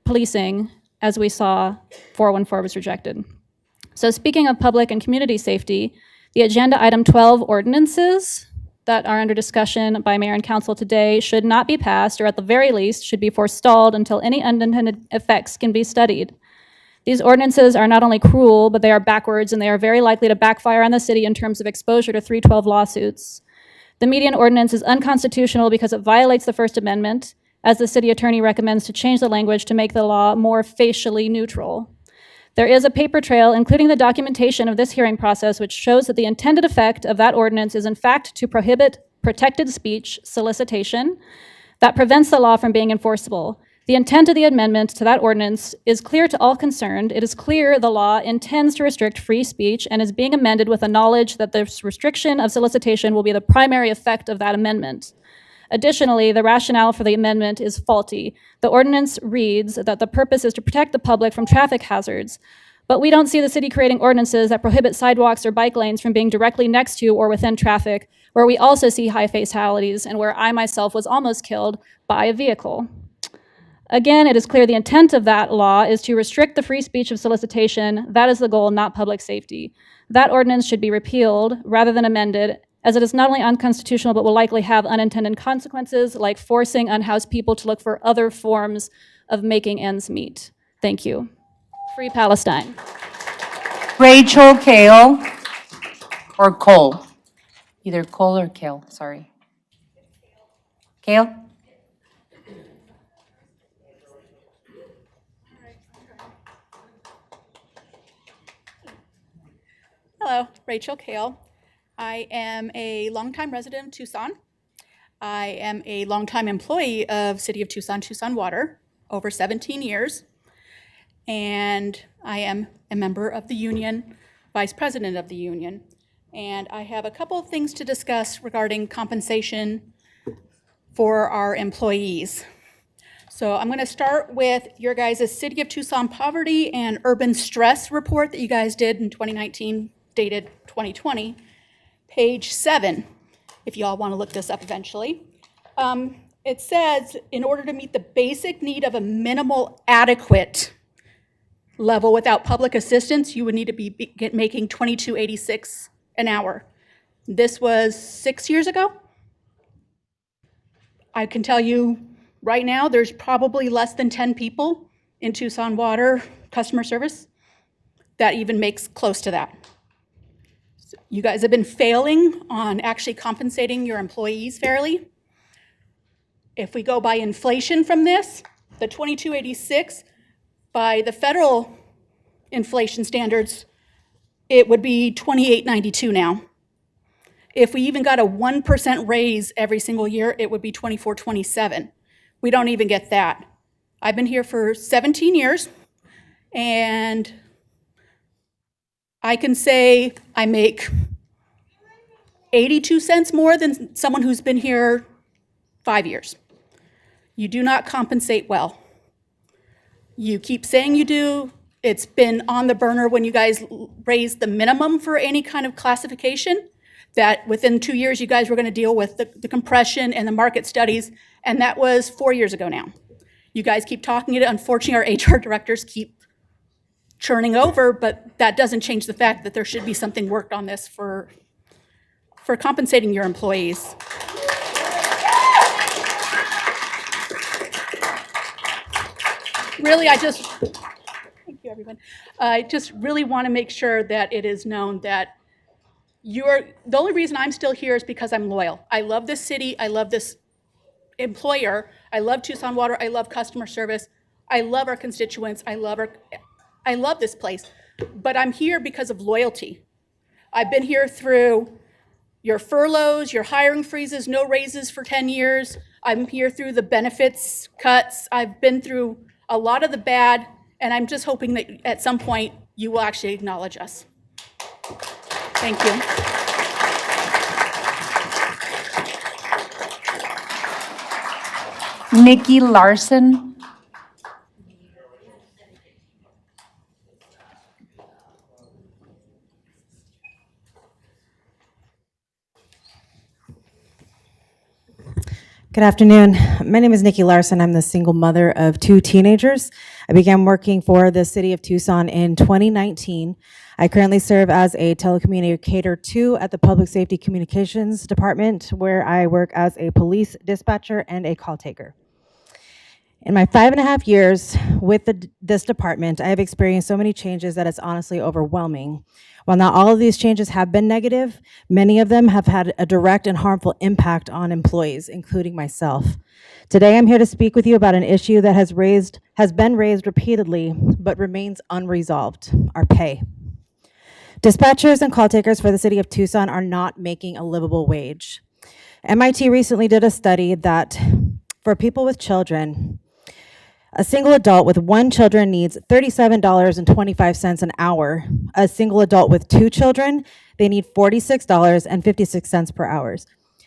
policing, as we saw 414 was rejected. So speaking of public and community safety, the agenda item 12 ordinances that are under discussion by Mayor and Council today should not be passed, or at the very least should be forestalled until any unintended effects can be studied. These ordinances are not only cruel, but they are backwards, and they are very likely to backfire on the city in terms of exposure to 312 lawsuits. The median ordinance is unconstitutional because it violates the First Amendment, as the city attorney recommends to change the language to make the law more facially neutral. There is a paper trail, including the documentation of this hearing process, which shows that the intended effect of that ordinance is in fact to prohibit protected speech solicitation that prevents the law from being enforceable. The intent of the amendment to that ordinance is clear to all concerned. It is clear the law intends to restrict free speech and is being amended with the knowledge that this restriction of solicitation will be the primary effect of that amendment. Additionally, the rationale for the amendment is faulty. The ordinance reads that the purpose is to protect the public from traffic hazards, but we don't see the city creating ordinances that prohibit sidewalks or bike lanes from being directly next to or within traffic, where we also see high fatalities and where I myself was almost killed by a vehicle. Again, it is clear the intent of that law is to restrict the free speech of solicitation. That is the goal, not public safety. That ordinance should be repealed rather than amended, as it is not only unconstitutional, but will likely have unintended consequences, like forcing unhoused people to look for other forms of making ends meet. Thank you. Free Palestine. Rachel Kale, or Cole. Either Cole or Kale, sorry. Kale? Hello, Rachel Kale. I am a longtime resident of Tucson. I am a longtime employee of City of Tucson, Tucson Water, over 17 years. And I am a member of the union, vice president of the union. And I have a couple of things to discuss regarding compensation for our employees. So I'm going to start with your guys' City of Tucson Poverty and Urban Stress report that you guys did in 2019, dated 2020. Page 7, if y'all want to look this up eventually. It says, in order to meet the basic need of a minimal adequate level without public assistance, you would need to be making $22.86 an hour. This was 6 years ago. I can tell you right now, there's probably less than 10 people in Tucson Water customer service that even makes close to that. You guys have been failing on actually compensating your employees fairly. If we go by inflation from this, the $22.86, by the federal inflation standards, it would be $28.92 now. If we even got a 1% raise every single year, it would be $24.27. We don't even get that. I've been here for 17 years, and I can say I make 82 cents more than someone who's been here 5 years. You do not compensate well. You keep saying you do. It's been on the burner when you guys raised the minimum for any kind of classification, that within 2 years you guys were going to deal with the compression and the market studies, and that was 4 years ago now. You guys keep talking it. Unfortunately, our HR directors keep churning over, but that doesn't change the fact that there should be something worked on this for compensating your employees. Really, thank you, everyone. I just really want to make sure that it is known that the only reason I'm still here is because I'm loyal. I love this city, I love this employer, I love Tucson Water, I love customer service, I love our constituents, I love this place, but I'm here because of loyalty. I've been here through your furloughs, your hiring freezes, no raises for 10 years. I'm here through the benefits cuts. I've been through a lot of the bad, and I'm just hoping that at some point you will actually acknowledge us. Thank you. Nikki Larson. Good afternoon. My name is Nikki Larson. I'm the single mother of 2 teenagers. I began working for the city of Tucson in 2019. I currently serve as a telecommunicator 2 at the Public Safety Communications Department, where I work as a police dispatcher and a call taker. In my 5.5 years with this department, I have experienced so many changes that it's honestly overwhelming. While not all of these changes have been negative, many of them have had a direct and harmful impact on employees, including myself. Today, I'm here to speak with you about an issue that has been raised repeatedly, but remains unresolved: our pay. Dispatchers and call takers for the city of Tucson are not making a livable wage. MIT recently did a study that for people with children, a single adult with 1 child needs $37.25 an hour. A single adult with 2 children, they need $46.56 per hour.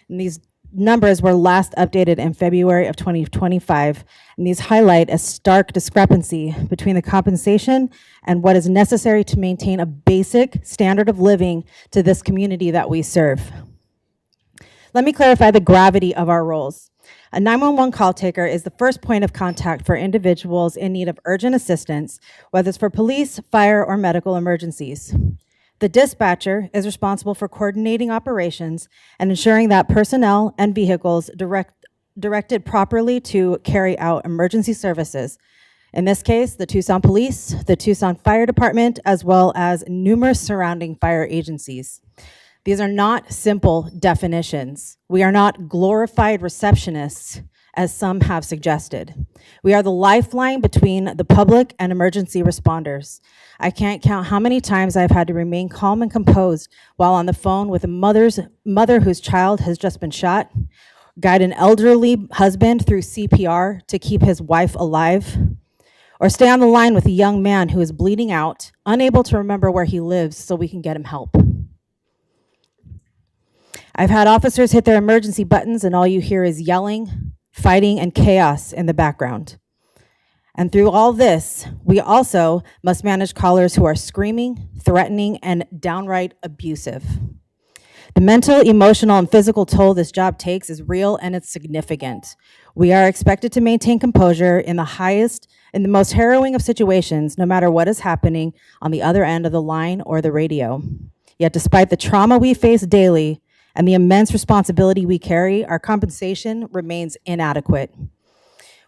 And these numbers were last updated in February of 2025, and these highlight a stark discrepancy between the compensation and what is necessary to maintain a basic standard of living to this community that we serve. Let me clarify the gravity of our roles. A 911 call taker is the first point of contact for individuals in need of urgent assistance, whether it's for police, fire, or medical emergencies. The dispatcher is responsible for coordinating operations and ensuring that personnel and vehicles directed properly to carry out emergency services. In this case, the Tucson Police, the Tucson Fire Department, as well as numerous surrounding fire agencies. These are not simple definitions. We are not glorified receptionists, as some have suggested. We are the lifeline between the public and emergency responders. I can't count how many times I've had to remain calm and composed while on the phone with a mother whose child has just been shot, guide an elderly husband through CPR to keep his wife alive, or stay on the line with a young man who is bleeding out, unable to remember where he lives so we can get him help. I've had officers hit their emergency buttons and all you hear is yelling, fighting, and chaos in the background. And through all this, we also must manage callers who are screaming, threatening, and downright abusive. The mental, emotional, and physical toll this job takes is real and it's significant. We are expected to maintain composure in the most harrowing of situations, no matter what is happening on the other end of the line or the radio. Yet despite the trauma we face daily and the immense responsibility we carry, our compensation remains inadequate.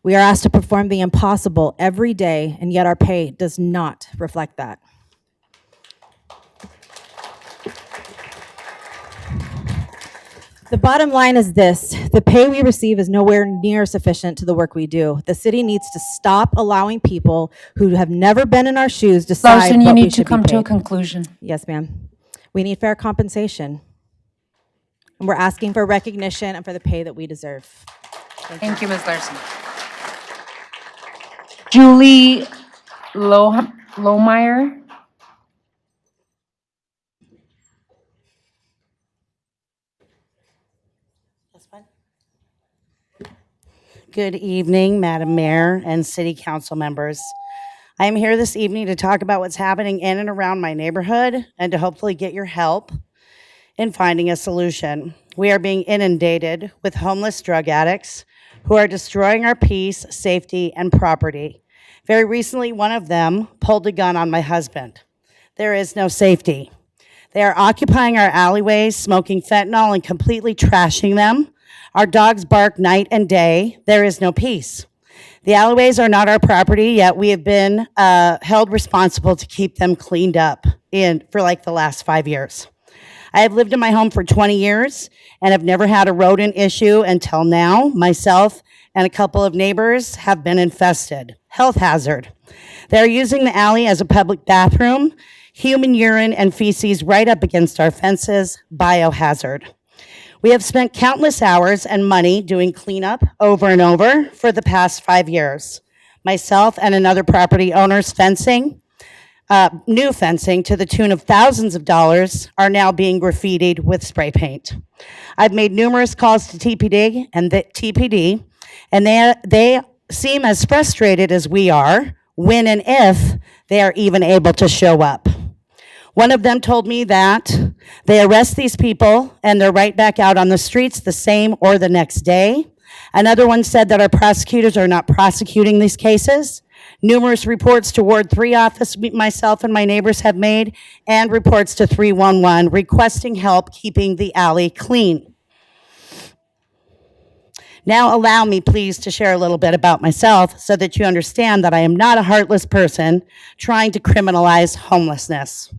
We are asked to perform the impossible every day, and yet our pay does not reflect that. The bottom line is this: the pay we receive is nowhere near sufficient to the work we do. The city needs to stop allowing people who have never been in our shoes decide Larson, you what we need to should be come to a paid. conclusion. Yes, ma'am. We need fair compensation. And we're asking for recognition and for the pay that we deserve. Thank you, Ms. Larson. Julie Lohmeyer. Good evening, Madam Mayor and City Council members. I am here this evening to talk about what's happening in and around my neighborhood and to hopefully get your help in finding a solution. We are being inundated with homeless drug addicts who are destroying our peace, safety, and property. Very recently, one of them pulled a gun on my husband. There is no safety. They are occupying our alleyways, smoking fentanyl, and completely trashing them. Our dogs bark night and day. There is no peace. The alleyways are not our property, yet we have been held responsible to keep them cleaned up for like the last 5 years. I have lived in my home for 20 years and have never had a rodent issue until now. Myself and a couple of neighbors have been infested. Health hazard. They're using the alley as a public bathroom. Human urine and feces right up against our fences. Biohazard. We have spent countless hours and money doing cleanup over and over for the past 5 years. Myself and another property owner's fencing, new fencing to the tune of thousands of dollars are now being graffitied with spray paint. I've made numerous calls to TPD, and they seem as frustrated as we are when and if they are even able to show up. One of them told me that they arrest these people and they're right back out on the streets the same or the next day. Another one said that our prosecutors are not prosecuting these cases. Numerous reports to Ward 3 office myself and my neighbors have made, and reports to 311 requesting help keeping the alley clean. Now allow me please to share a little bit about myself so that you understand that I am not a heartless person trying to criminalize homelessness.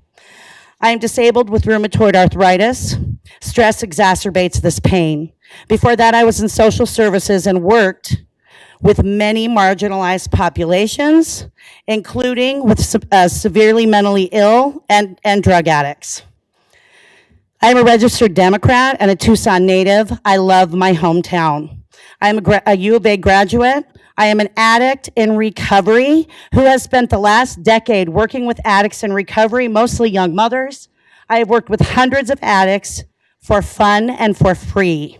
I am disabled with rheumatoid arthritis. Stress exacerbates this pain. Before that, I was in social services and worked with many marginalized populations, including with severely mentally ill and drug addicts. I am a registered Democrat and a Tucson native. I love my hometown. I am a U of A graduate. I am an addict in recovery who has spent the last decade working with addicts in recovery, mostly young mothers. I have worked with hundreds of addicts for fun and for free.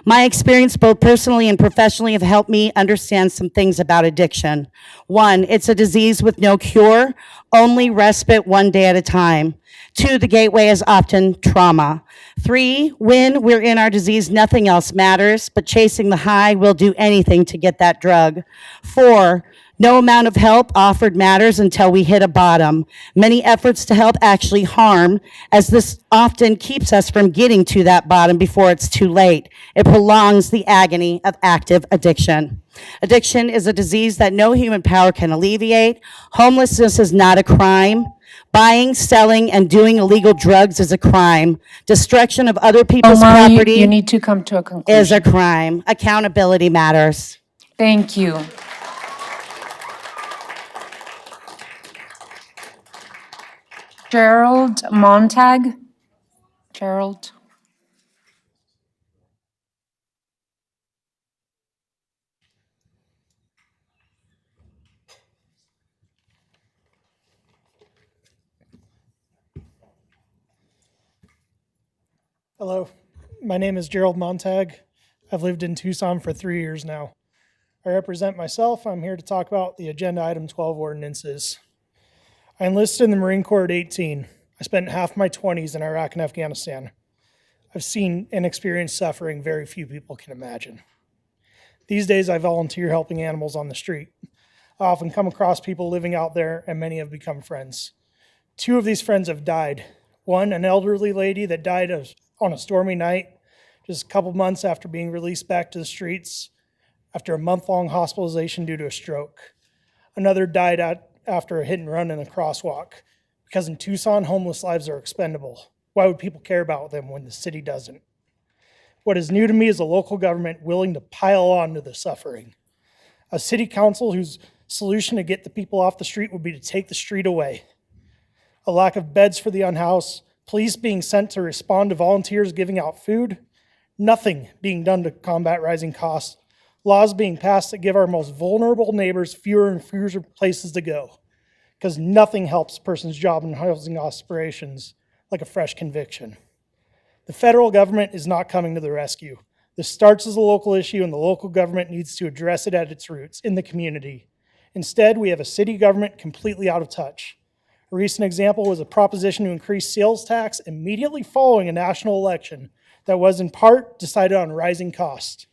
My experience, both personally and professionally, have helped me understand some things about addiction. 1, it's a disease with no cure, only respite one day at a time. 2, the gateway is often trauma. 3, when we're in our disease, nothing else matters, but chasing the high will do anything to get that drug. 4, no amount of help offered matters until we hit a bottom. Many efforts to help actually harm, as this often keeps us from getting to that bottom before it's too late. It prolongs the agony of active addiction. Addiction is a disease that no human power can alleviate. Homelessness is not a crime. Buying, selling, and doing illegal drugs is a crime. Destruction of other people's Omar, property you need to come to a conclusion. is a crime. Accountability matters. Thank you. Gerald Montag. Gerald. Hello, my name is Gerald Montag. I've lived in Tucson for 3 years now. I represent myself. I'm here to talk about the agenda item 12 ordinances. I enlisted in the Marine Corps at 18. I spent half my 20s in Iraq and Afghanistan. I've seen and experienced suffering very few people can imagine. These days, I volunteer helping animals on the street. I often come across people living out there, and many have become friends. 2 of these friends have died. One, an elderly lady that died on a stormy night, just a couple months after being released back to the streets after a month-long hospitalization due to a stroke. Another died after a hit and run in a crosswalk. Because in Tucson, homeless lives are expendable. Why would people care about them when the city doesn't? What is new to me is a local government willing to pile on to the suffering. A city council whose solution to get the people off the street would be to take the street away. A lack of beds for the unhoused, police being sent to respond to volunteers giving out food, nothing being done to combat rising costs, laws being passed that give our most vulnerable neighbors fewer and fewer places to go, because nothing helps a person's job and housing aspirations like a fresh conviction. The federal government is not coming to the rescue. This starts as a local issue, and the local government needs to address it at its roots, in the community. Instead, we have a city government completely out of touch. A recent example was a proposition to increase sales tax immediately following a national election that was in part decided on rising costs.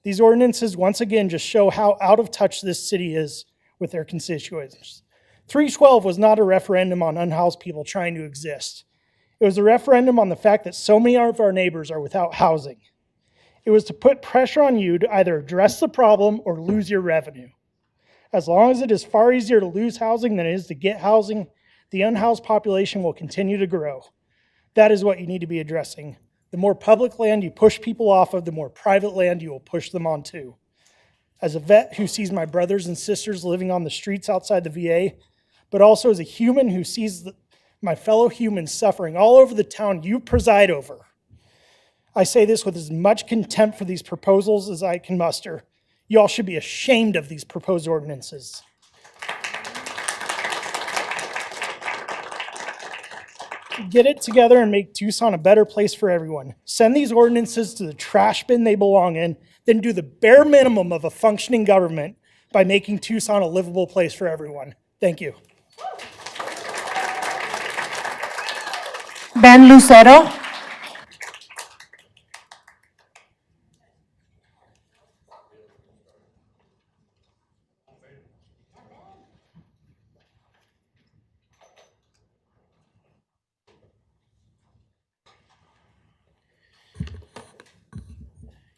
These ordinances once again just show how out of touch this city is with their constituents. 312 was not a referendum on unhoused people trying to exist. It was a referendum on the fact that so many of our neighbors are without housing. It was to put pressure on you to either address the problem or lose your revenue. As long as it is far easier to lose housing than it is to get housing, the unhoused population will continue to grow. That is what you need to be addressing. The more public land you push people off of, the more private land you will push them onto. As a vet who sees my brothers and sisters living on the streets outside the VA, but also as a human who sees my fellow humans suffering all over the town you preside over, I say this with as much contempt for these proposals as I can muster. You all should be ashamed of these proposed ordinances. Get it together and make Tucson a better place for everyone. Send these ordinances to the trash bin they belong in, then do the bare minimum of a functioning government by making Tucson a livable place for everyone. Thank you. Ben Lucero.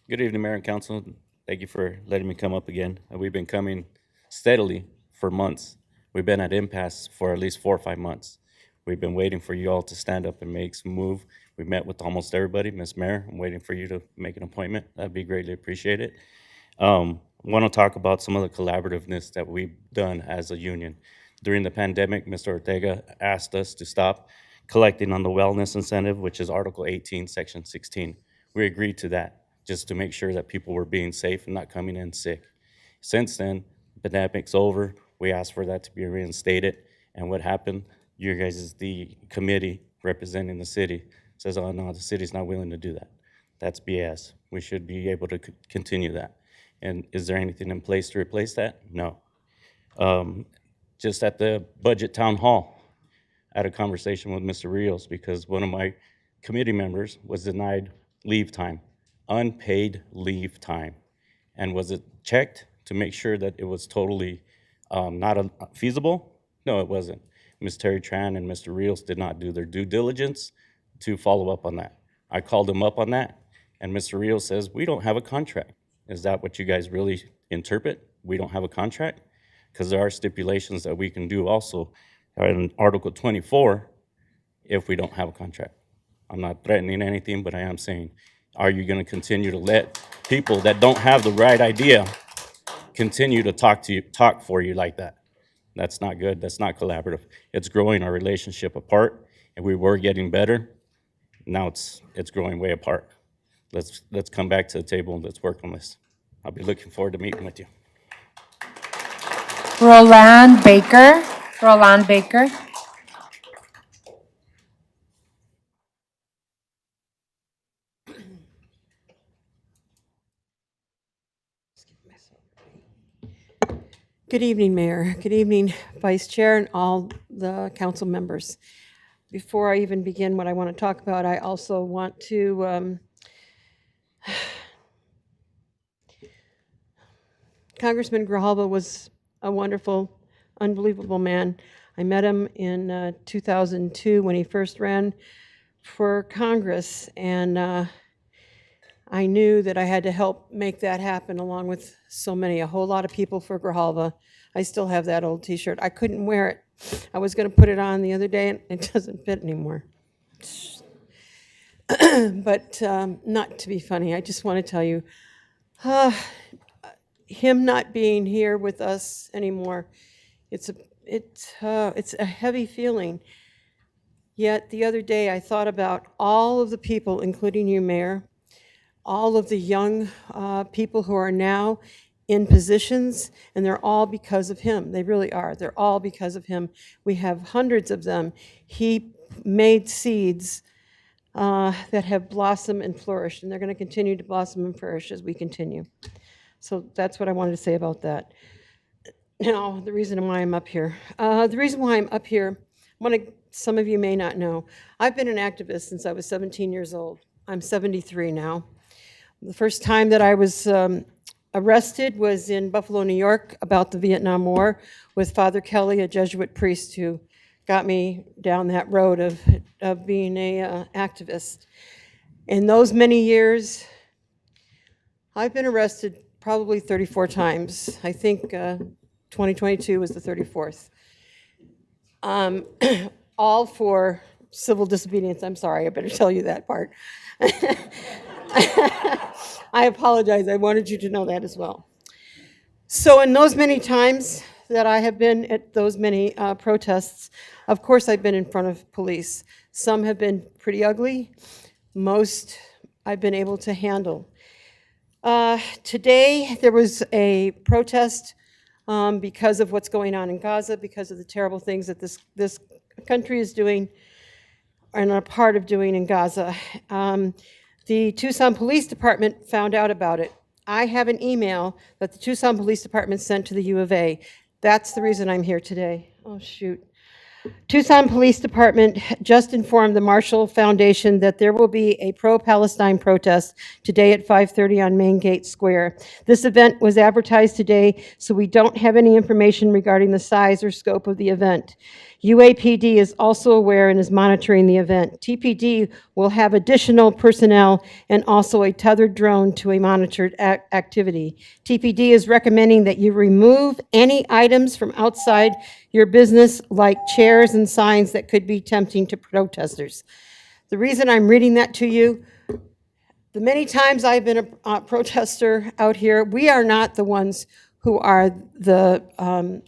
Good evening, Mayor and Council. Thank you for letting me come up again. We've been coming steadily for months. We've been at impasse for at least 4 or 5 months. We've been waiting for you all to stand up and make some move. We met with almost everybody. Ms. Mayor, I'm waiting for you to make an appointment. That'd be greatly appreciated. I want to talk about some of the collaborativeness that we've done as a union. During the pandemic, Mr. Ortega asked us to stop collecting on the wellness incentive, which is Article 18, Section 16. We agreed to that, just to make sure that people were being safe and not coming in sick. Since then, the pandemic's over. We asked for that to be reinstated. And what happened? You guys, is the committee representing the city, says, oh no, the city's not willing to do that. That's BS. We should be able to continue that. And is there anything in place to replace that? No. Just at the budget town hall, I had a conversation with Mr. Rios because one of my committee members was denied leave time. Unpaid leave time. And was it checked to make sure that it was totally not feasible? No, it wasn't. Ms. Terry Tran and Mr. Rios did not do their due diligence to follow up on that. I called him up on that, and Mr. Rios says, we don't have a contract. Is that what you guys really interpret? We don't have a contract? Because there are stipulations that we can do also in Article 24 if we don't have a contract. I'm not threatening anything, but I am saying, are you going to continue to let people that don't have the right idea continue to talk for you like that? That's not good. That's not collaborative. It's growing our relationship apart, and we were getting better. Now it's growing way apart. Let's come back to the table and let's work on this. I'll be looking forward to meeting with you. Roland Baker. Roland Baker. Good evening, Mayor. Good evening, Vice Chair, and all the council members. before I even begin what I want to talk about, I also want to, Congressman Grijalva was a wonderful, unbelievable man. I met him in 2002 when he first ran for Congress, and I knew that I had to help make that happen along with a whole lot of people for Grijalva. I still have that old t-shirt. I couldn't wear it. I was going to put it on the other day, and it doesn't fit anymore. But not to be funny, I just want to tell you, him not being here with us anymore, it's a heavy feeling. Yet the other day I thought about all of the people, including you, Mayor, all of the young people who are now in positions, and they're all because of him. They really are. They're all because of him. We have hundreds of them. He made seeds that have blossomed and flourished, and they're going to continue to blossom and flourish as we continue. So that's what I wanted to say about that. Now, the reason why I'm up here. Some of you may not know, I've been an activist since I was 17 years old. I'm 73 now. The first time that I was arrested was in Buffalo, New York, about the Vietnam War with Father Kelly, a Jesuit priest who got me down that road of being a activist. In those many years, I've been arrested probably 34 times. I think 2022 was the 34th. All for civil disobedience. I'm sorry, I better tell you that part. I apologize. I wanted you to know that as well. So in those many times that I have been at those many protests, of course I've been in front of police. Some have been pretty ugly. Most I've been able to handle. Today there was a protest because of what's going on in Gaza, because of the terrible things that this country is doing and are part of doing in Gaza. The Tucson Police Department found out about it. I have an email that the Tucson Police Department sent to the U of A. That's the reason I'm here today. Oh, shoot. Tucson Police Department just informed the Marshall Foundation that there will be a pro-Palestine protest today at 5:30 on Main Gate Square. This event was advertised today, so we don't have any information regarding the size or scope of the event. UAPD is also aware and is monitoring the event. TPD will have additional personnel and also a tethered drone to a monitored activity. TPD is recommending that you remove any items from outside your business, like chairs and signs that could be tempting to protesters. The reason I'm reading that to you, the many times I've been a protester out here, we are not the ones who are the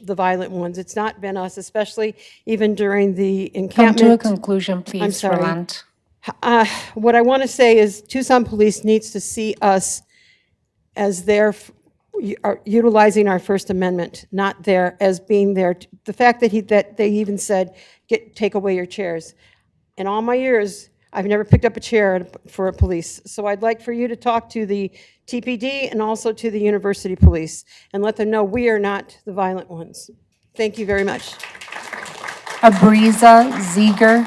violent ones. It's not been us, especially even during the encampment. Come to a conclusion, please, I'm sorry. Roland. What I want to say is Tucson Police needs to see us as their utilizing our First Amendment, not there as being there. The fact that they even said, take away your chairs. In all my years, I've never picked up a chair for a police. So I'd like for you to talk to the TPD and also to the University Police and let them know we are not the violent ones. Thank you very much. Abriza Ziegler.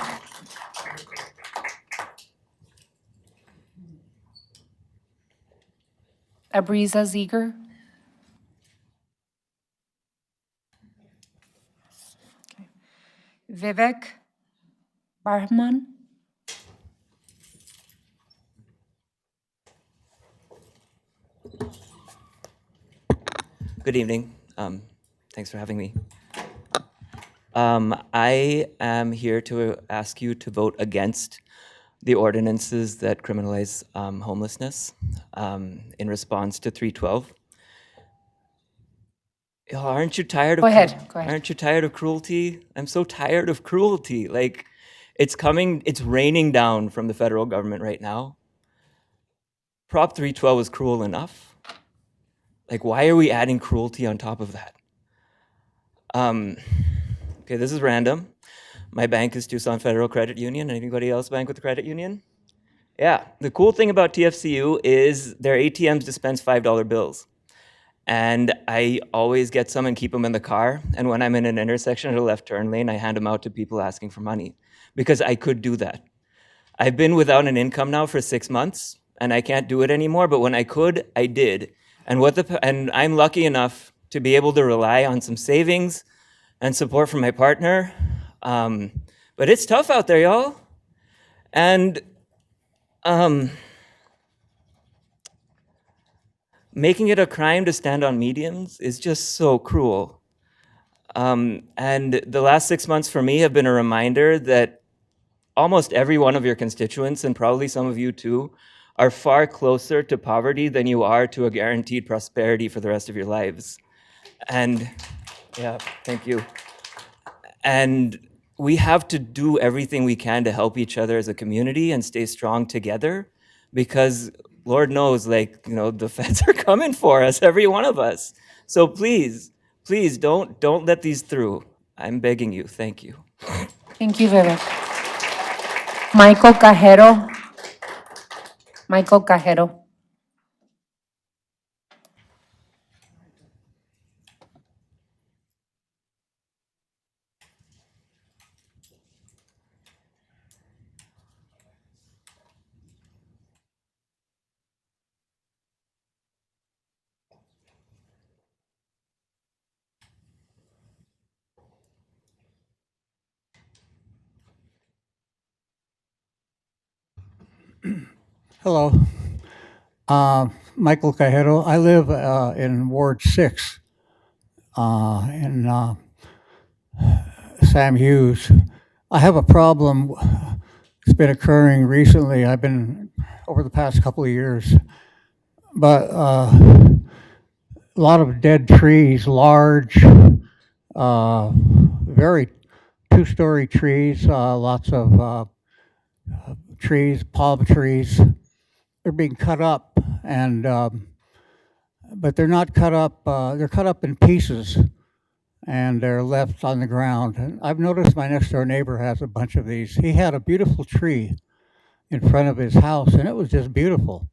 Abriza Ziegler. Okay. Vivek Barman. Good evening. Thanks for having me. I am here to ask you to vote against the ordinances that criminalize homelessness in response to 312. Aren't you tired of Go ahead. Aren't you tired of cruelty? I'm so tired of cruelty. Like, it's raining down from the federal government right now. Prop 312 was cruel enough. Like, why are we adding cruelty on top of that? Okay, this is random. My bank is Tucson Federal Credit Union. Anybody else bank with a credit union? Yeah, the cool thing about TFCU is their ATMs dispense $5 bills. And I always get some and keep them in the car. And when I'm in an intersection at a left turn lane, I hand them out to people asking for money. because I could do that. I've been without an income now for 6 months, and I can't do it anymore, but when I could, I did. And I'm lucky enough to be able to rely on some savings and support from my partner. But it's tough out there, y'all. And making it a crime to stand on medians is just so cruel. And the last 6 months for me have been a reminder that almost every one of your constituents, and probably some of you too, are far closer to poverty than you are to a guaranteed prosperity for the rest of your lives. And yeah, thank you. And we have to do everything we can to help each other as a community and stay strong together, because Lord knows, like, you know, the feds are coming for us, every one of us. So please, please don't let these through. I'm begging you. Thank you. Thank you, Vivek. Michael Cajero. Michael Cajero. Hello. Michael Cajero. I live in Ward 6 in Sam Hughes. I have a problem. It's been occurring recently. I've been over the past couple of years, but a lot of dead trees, large, very two-story trees, lots of trees, palm trees. They're being cut up, and but they're not cut up. They're cut up in pieces, and they're left on the ground. And I've noticed my next door neighbor has a bunch of these. He had a beautiful tree in front of his house, and it was just beautiful.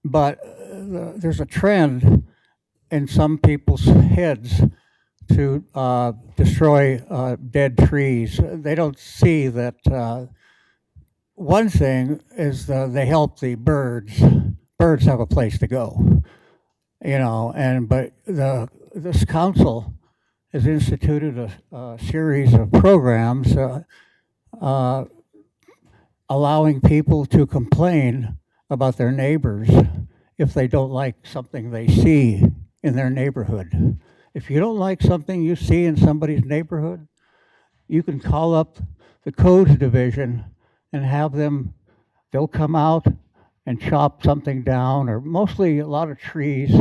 But there's a trend in some people's heads to destroy dead trees. They don't see that one thing is they help the birds. Birds have a place to go, you know, but this council has instituted a series of programs allowing people to complain about their neighbors if they don't like something they see in their neighborhood. If you don't like something you see in somebody's neighborhood, you can call up the codes division and have them, they'll come out and chop something down, or mostly a lot of trees.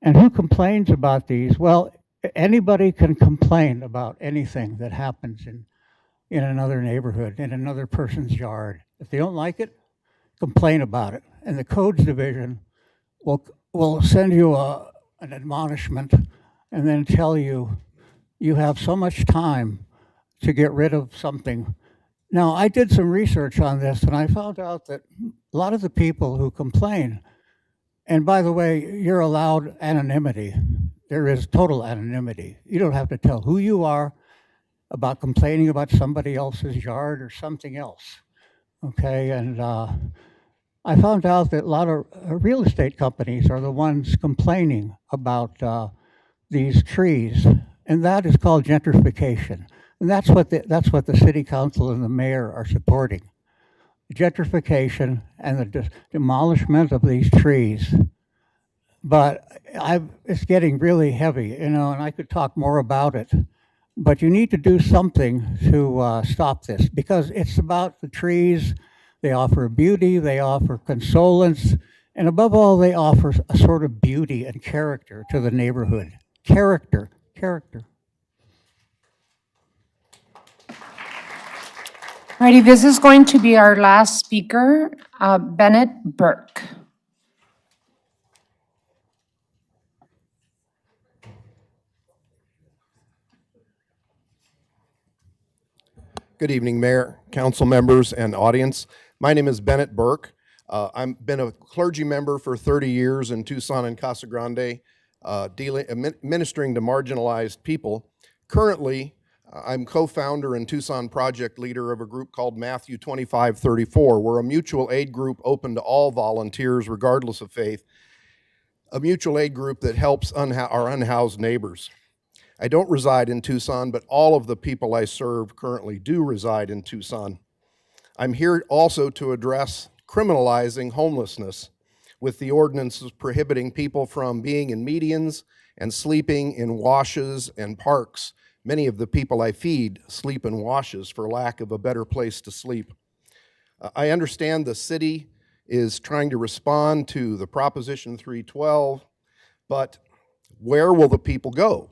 And who complains about these? Well, anybody can complain about anything that happens in another neighborhood, in another person's yard. If they don't like it, complain about it. And the codes division will send you an admonishment and then tell you, you have so much time to get rid of something. Now, I did some research on this, and I found out that a lot of the people who complain, and by the way, you're allowed anonymity. There is total anonymity. You don't have to tell who you are about complaining about somebody else's yard or something else, okay? And I found out that a lot of real estate companies are the ones complaining about these trees, and that is called gentrification. And that's what the city council and the mayor are supporting. Gentrification and the demolishment of these trees. But it's getting really heavy, you know, and I could talk more about it. But you need to do something to stop this, because it's about the trees. They offer beauty, they offer consolence, and above all, they offer a sort of beauty and character to the neighborhood. Character. Righty, this is going to be our last speaker, Bennett Burke. Good evening, Mayor, council members, and audience. My name is Bennett Burke. I've been a clergy member for 30 years in Tucson and Casa Grande, ministering to marginalized people. Currently, I'm co-founder and Tucson project leader of a group called Matthew 2534. We're a mutual aid group open to all volunteers regardless of faith, a mutual aid group that helps our unhoused neighbors. I don't reside in Tucson, but all of the people I serve currently do reside in Tucson. I'm here also to address criminalizing homelessness with the ordinances prohibiting people from being in medians and sleeping in washes and parks. Many of the people I feed sleep in washes for lack of a better place to sleep. I understand the city is trying to respond to the Proposition 312, but where will the people go?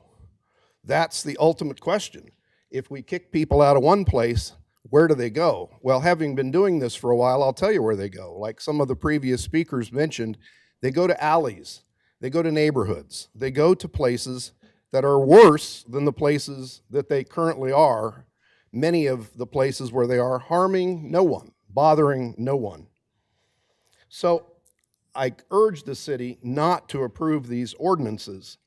That's the ultimate question. If we kick people out of one place, where do they go? Well, having been doing this for a while, I'll tell you where they go. Like some of the previous speakers mentioned, they go to alleys, they go to neighborhoods, they go to places that are worse than the places that they currently are, many of the places where they are harming no one, bothering no one. So I urge the city not to approve these ordinances.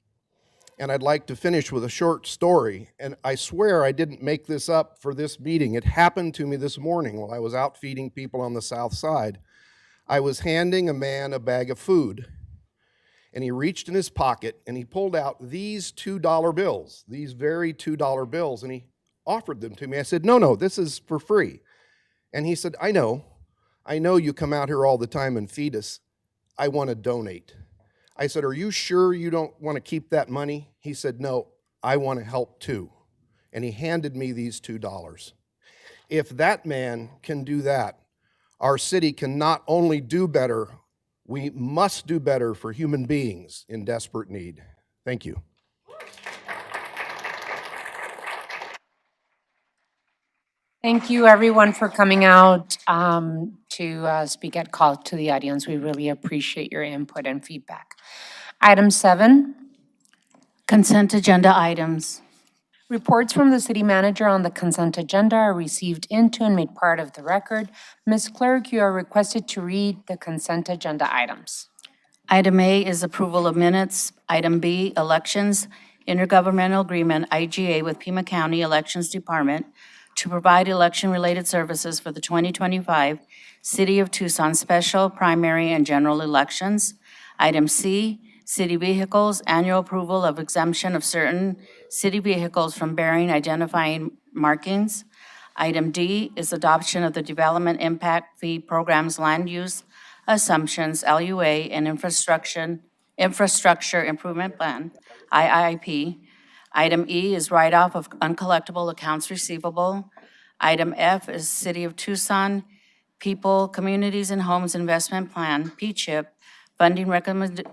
And I'd like to finish with a short story. And I swear I didn't make this up for this meeting. It happened to me this morning while I was out feeding people on the south side. I was handing a man a bag of food, and he reached in his pocket and he pulled out these $2 bills, these very $2 bills, and he offered them to me. I said, no, this is for free. And he said, I know you come out here all the time and feed us. I want to donate. I said, are you sure you don't want to keep that money? He said, no, I want to help too. And he handed me these $2. If that man can do that, our city can not only do better, we must do better for human beings in desperate need. Thank you. Thank you, everyone, for coming out to speak at call to the audience. We really appreciate your input and feedback. Item 7, Consent agenda items. reports from the city manager on the consent agenda are received into and made part of the record. Ms. Clerk, you are requested to read the consent agenda items. Item A is approval of minutes. Item B, elections, intergovernmental agreement, IGA with Pima County Elections Department to provide election-related services for the 2025 City of Tucson special, primary, and general elections. Item C, city vehicles, annual approval of exemption of certain city vehicles from bearing identifying markings. Item D is adoption of the Development Impact Fee Program's Land Use Assumptions, LUA, and Infrastructure Improvement Plan, IIP. Item E is write-off of uncollectible accounts receivable. Item F is City of Tucson People, Communities, and Homes Investment Plan, PCHIP, funding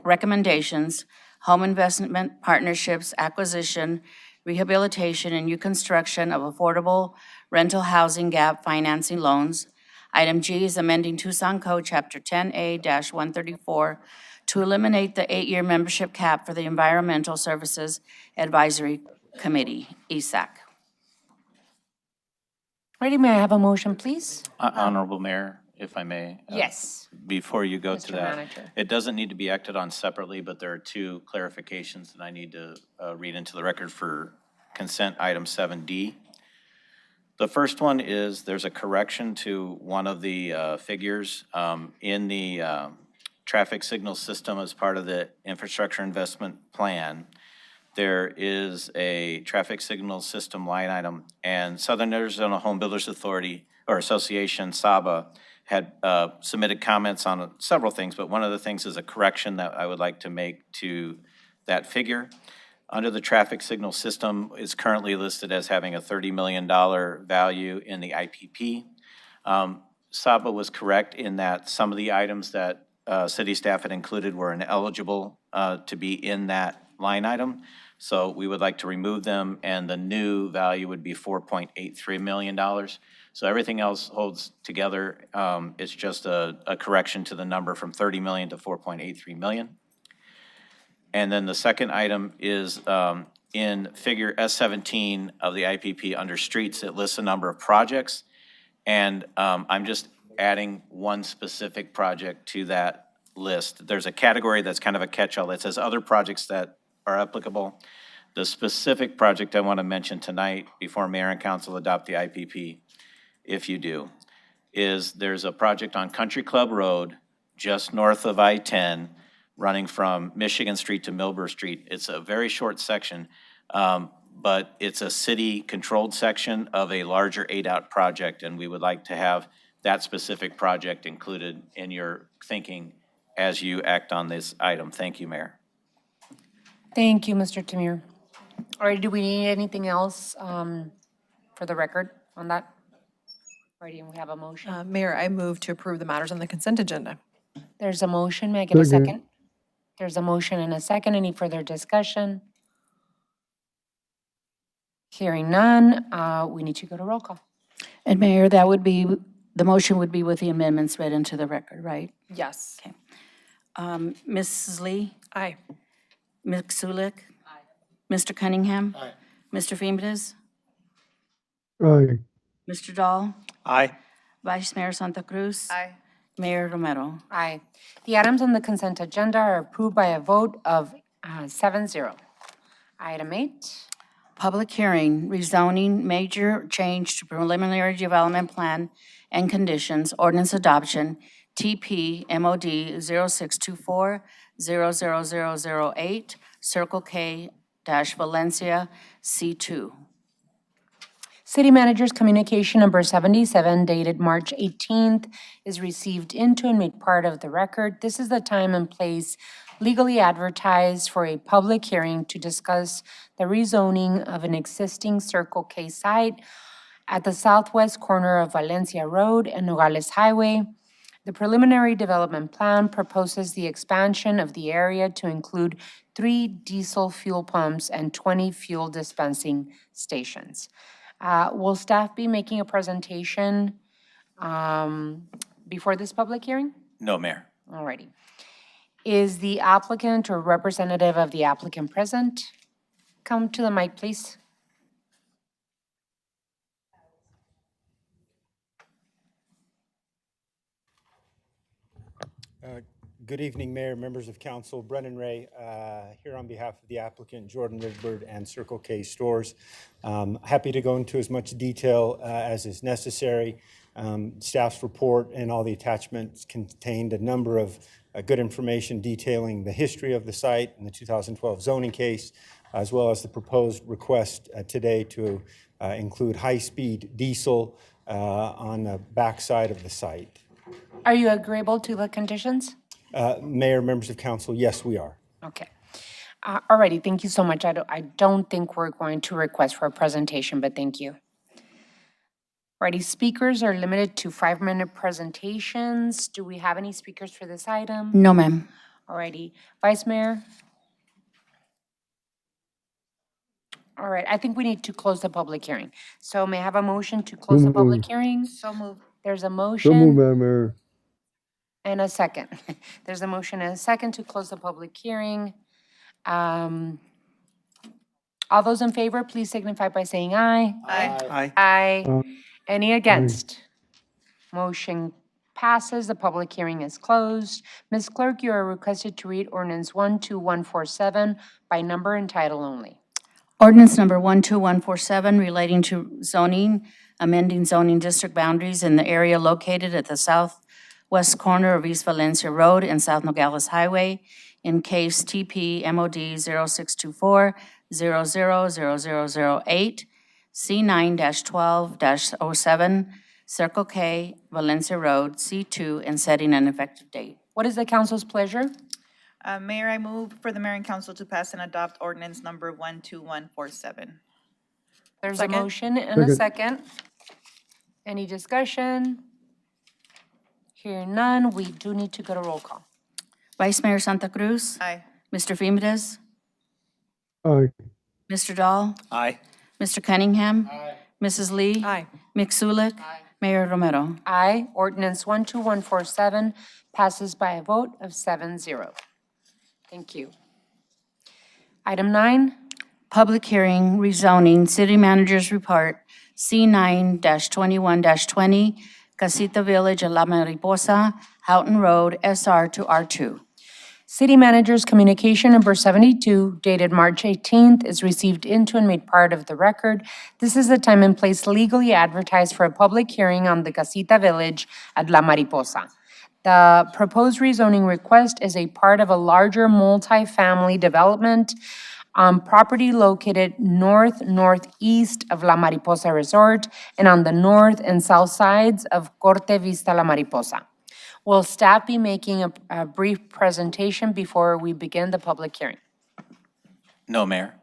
recommendations, home investment partnerships, acquisition, rehabilitation, and new construction of affordable rental housing gap financing loans. Item G is amending Tucson Code Chapter 10A-134 to eliminate the 8-year membership cap for the Environmental Services Advisory Committee, ESAC. Ready, may I have a motion, please? Honorable Mayor, if I may. Yes. Before you go Mr. to that, Manager. it doesn't need to be acted on separately, but there are 2 clarifications that I need to read into the record for consent item 7D. The first one is there's a correction to one of the figures in the traffic signal system as part of the infrastructure investment plan. There is a traffic signal system line item, and Southern Arizona Home Builders Authority or Association, SABA, had submitted comments on several things, but one of the things is a correction that I would like to make to that figure. Under the traffic signal system, is currently listed as having a $30 million value in the IPP. SABA was correct in that some of the items that city staff had included were ineligible to be in that line item. So we would like to remove them, and the new value would be $4.83 million. So everything else holds together. It's just a correction to the number from 30 million to 4.83 million. And then the second item is in figure S17 of the IPP under streets, it lists a number of projects. And I'm just adding one specific project to that list. There's a category that's kind of a catch-all that says other projects that are applicable. The specific project I want to mention tonight, before mayor and council adopt the IPP, if you do, is there's a project on Country Club Road, just north of I-10, running from Michigan Street to Milburn Street. It's a very short section, but it's a city-controlled section of a larger ADOT project, and we would like to have that specific project included in your thinking as you act on this item. Thank you, Mayor. Thank you, Mr. Tamir. All right, do we need anything else for the record on that? All right, we have a motion. Mayor, I move to approve the matters on the consent agenda. There's a motion. May I get a Second. second? There's a motion and a second. Any further discussion? Hearing none, we need to go to roll call. And Mayor, that would be, the motion would be with the amendments read into the record, right? Yes. Okay. Mrs. Lee? Aye. Ms. Sulik? Aye. Mr. Cunningham? Aye. Mr. Fimbres? Aye. Mr. Dahl? Aye. Vice Mayor Santa Cruz? Aye. Mayor Romero? Aye. The items on the consent agenda are approved by a vote of 7-0. Item 8. Public hearing, rezoning, major change to preliminary development plan and conditions, ordinance adoption, TP MOD 0624-00008, Circle K dash Valencia C2. City Manager's Communication Number 77 dated March 18th is received into and made part of the record. This is the time and place legally advertised for a public hearing to discuss the rezoning of an existing Circle K site at the southwest corner of Valencia Road and Nogales Highway. The preliminary development plan proposes the expansion of the area to include 3 diesel fuel pumps and 20 fuel dispensing stations. Will staff be making a presentation before this public hearing? No, Mayor. All righty. Is the applicant or representative of the applicant present? Come to the mic, please. Good evening, Mayor, members of council. Brennan Ray here on behalf of the applicant, Jordan Rigbird and Circle K Stores. Happy to go into as much detail as is necessary. Staff's report and all the attachments contained a number of good information detailing the history of the site and the 2012 zoning case, as well as the proposed request today to include high-speed diesel on the backside of the site. Are you agreeable to the conditions? Mayor, members of council, yes, we are. Okay. All righty, thank you so much. I don't think we're going to request for a presentation, but thank you. Alrighty, speakers are limited to 5-minute presentations. Do we have any speakers for this item? No, ma'am. Alrighty, Vice Mayor? All right, I think we need to close the public hearing. So may I have a motion to close the public hearing? So moved. There's a So moved, motion Madam Mayor. and a second. There's a motion and a second to close the public hearing. All those in favor, please signify by saying aye. Aye. Aye. Any against? Motion passes. The public hearing is closed. Ms. Clerk, you are requested to read ordinance 12147 by number and title only. Ordinance number 12147 relating to zoning, amending zoning district boundaries in the area located at the southwest corner of East Valencia Road and South Nogales Highway in case TP MOD 0624-000008, C9-12-07, Circle K, Valencia Road, C2, and setting an effective date. What is the council's pleasure? Mayor, I move for the mayor and council to pass and adopt ordinance number 12147. There's Second. a motion and a second. Any discussion? Hearing none, we do need to go to roll call. Vice Mayor Santa Cruz? Aye. Mr. Fimbres? Aye. Mr. Dahl? Aye. Mr. Cunningham? Aye. Mrs. Lee? Aye. Ms. Sulik? Aye. Mayor Romero? Aye. Ordinance 12147 passes by a vote of 7-0. Thank you. Item 9. Public hearing, rezoning, city manager's report, C9-21-20, CASITA Village at La Mariposa, Houghton Road, SR to R2. City Manager's Communication Number 72, dated March 18th, is received into and made part of the record. This is the time and place legally advertised for a public hearing on the CASITA Village at La Mariposa. The proposed rezoning request is a part of a larger multi-family development on property located northeast of La Mariposa Resort and on the north and south sides of Corte Vista La Mariposa. Will staff be making a brief presentation before we begin the public hearing? No, Mayor.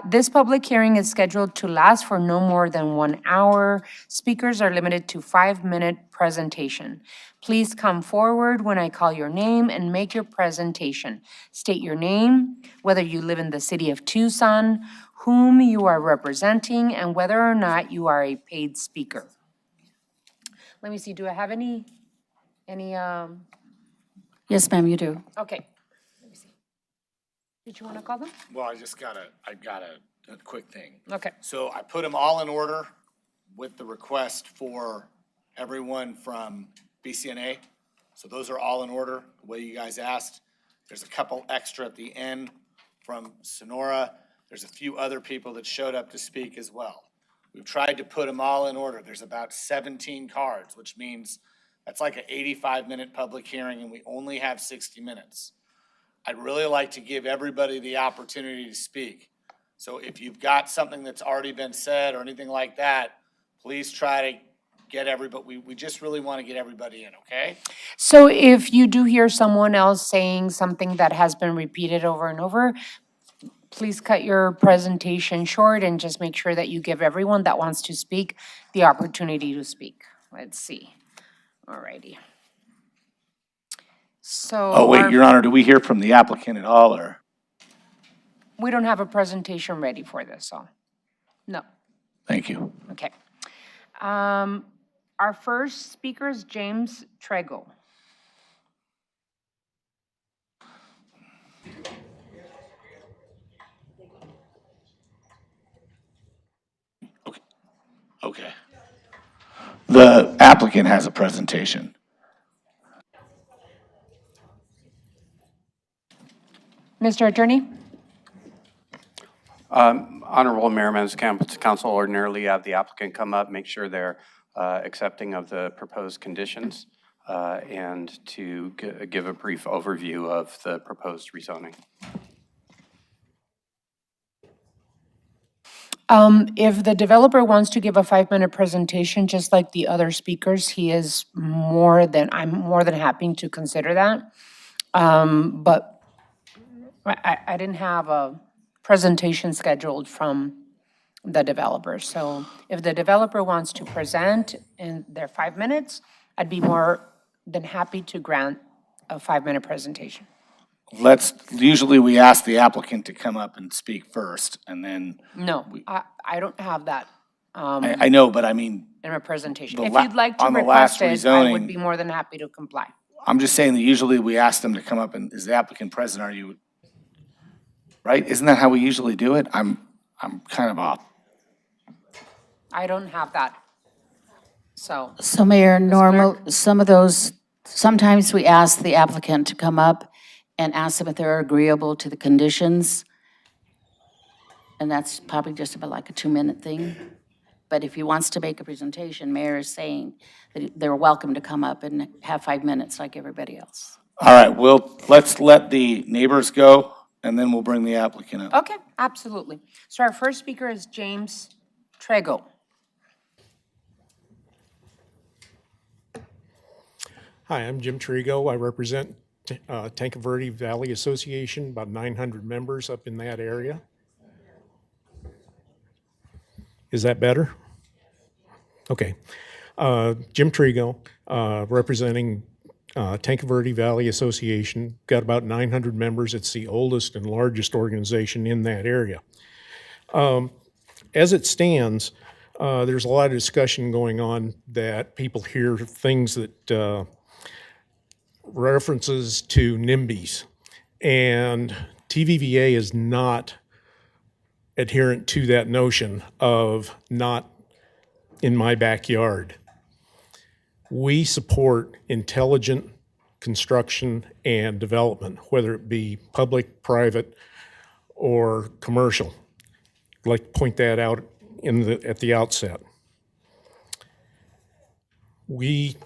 This public hearing is scheduled to last for no more than 1 hour. Speakers are limited to 5-minute presentation. Please come forward when I call your name and make your presentation. State your name, whether you live in the city of Tucson, whom you are representing, and whether or not you are a paid speaker. Let me see, do I have any? Yes, ma'am, you do. Okay. Let me see. Did you want to call them? Well, I've got a quick thing. Okay. So I put them all in order with the request for everyone from BCNA. So those are all in order, the way you guys asked. There's a couple extra at the end from Sonora. There's a few other people that showed up to speak as well. We've tried to put them all in order. There's about 17 cards, which means that's like an 85-minute public hearing, and we only have 60 minutes. I'd really like to give everybody the opportunity to speak. So if you've got something that's already been said or anything like that, please try to get everybody, we just really want to get everybody in, okay? So if you do hear someone else saying something that has been repeated over and over, please cut your presentation short and just make sure that you give everyone that wants to speak the opportunity to speak. Let's see. All righty. So. Oh, wait, Your Honor, do we hear from the applicant at all, or? We don't have a presentation ready for this, so, no. Thank you. Okay. Our first speaker is James Trego. Okay. The applicant has a presentation. Mr. Attorney? Honorable Mayor, members of council, ordinarily have the applicant come up, make sure they're accepting of the proposed conditions, and to give a brief overview of the proposed rezoning. If the developer wants to give a 5-minute presentation, just like the other speakers, I'm more than happy to consider that. But I didn't have a presentation scheduled from the developer. So if the developer wants to present in their 5 minutes, I'd be more than happy to grant a 5-minute presentation. Usually we ask the applicant to come up and speak first, and then. No, I don't have that. I know, but I mean. In my presentation. the If la- you'd like to on the last request it, I would rezoning- be more than happy to comply. I'm just saying that usually we ask them to come up and, is the applicant present, are you, right? Isn't that how we usually do it? I'm kind of off. I don't have that. So. So Mayor, sometimes we ask the applicant to come up and ask them if they're agreeable to the conditions. And that's probably just about like a 2-minute thing. But if he wants to make a presentation, Mayor is saying that they're welcome to come up and have 5 minutes like everybody else. All right, well, let's let the neighbors go, and then we'll bring the applicant up. Okay, absolutely. So our first speaker is James Trego. Hi, I'm Jim Trigo. I represent Tanque Verde Valley Association, about 900 members up in that area. Is that better? Okay. Jim Trigo, representing Tanque Verde Valley Association, got about 900 members. It's the oldest and largest organization in that area. As it stands, there's a lot of discussion going on that people hear things that references to NIMBYs, and TVVA is not adherent to that notion of not in my backyard. We support intelligent construction and development, whether it be public, private, or commercial. I'd like to point that out at the outset. This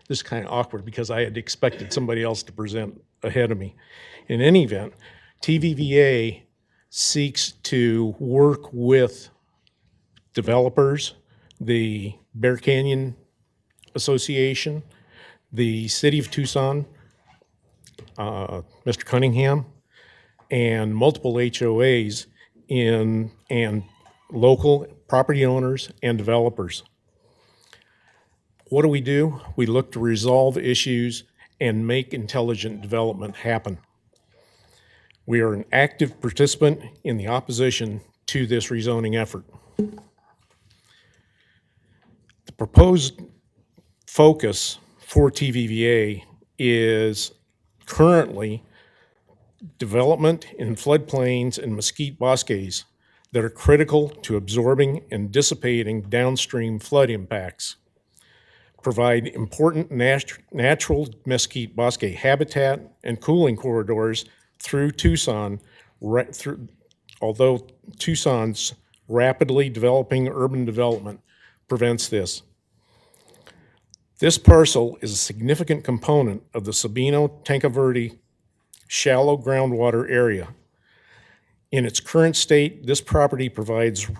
is kind of awkward because I had expected somebody else to present ahead of me. In any event, TVVA seeks to work with developers, the Bear Canyon Association, the City of Tucson, Mr. Cunningham, and multiple HOAs and local property owners and developers. What do? We look to resolve issues and make intelligent development happen. We are an active participant in the opposition to this rezoning effort. The proposed focus for TVVA is currently development in floodplains and mesquite bosques that are critical to absorbing and dissipating downstream flood impacts, provide important natural mesquite bosque habitat and cooling corridors through Tucson, although Tucson's rapidly developing urban development prevents this. This parcel is a significant component of the Sabino-Tanque Verde shallow groundwater area. In its current state, this property provides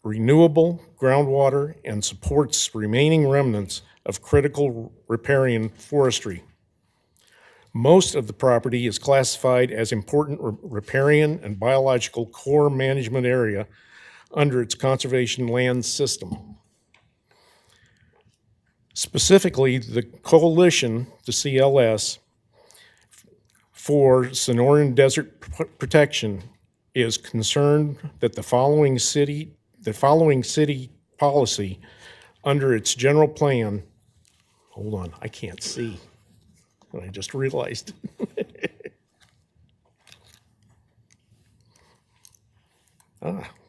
renewable groundwater and supports remaining remnants of critical riparian forestry. Most of the property is classified as important riparian and biological core management area under its conservation land system. Specifically, the coalition, the CLS, for Sonoran Desert Protection is concerned that the following city policy under its general plan, hold on, I can't see. I just realized.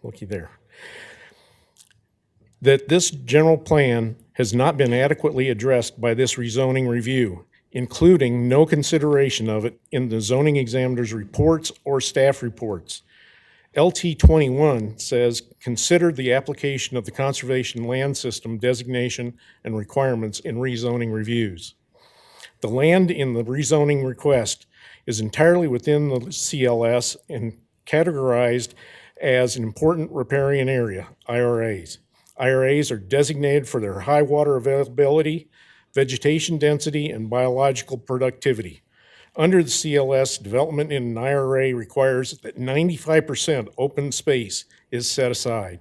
Looky there. That this general plan has not been adequately addressed by this rezoning review, including no consideration of it in the zoning examiner's reports or staff reports. LT 21 says, consider the application of the conservation land system designation and requirements in rezoning reviews. The land in the rezoning request is entirely within the CLS and categorized as an important riparian area, IRAs. IRAs are designated for their high water availability, vegetation density, and biological productivity. Under the CLS, development in an IRA requires that 95% open space is set aside.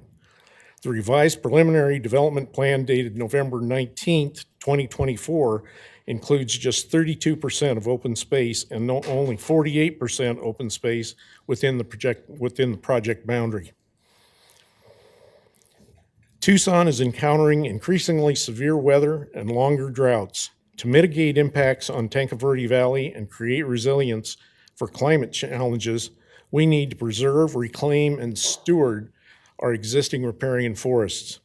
The revised preliminary development plan dated November 19th, 2024 includes just 32% of open space and only 48% open space within the project boundary. Tucson is encountering increasingly severe weather and longer droughts. To mitigate impacts on Tanque Verde Valley and create resilience for climate challenges, we need to preserve, reclaim, and steward our existing riparian forests.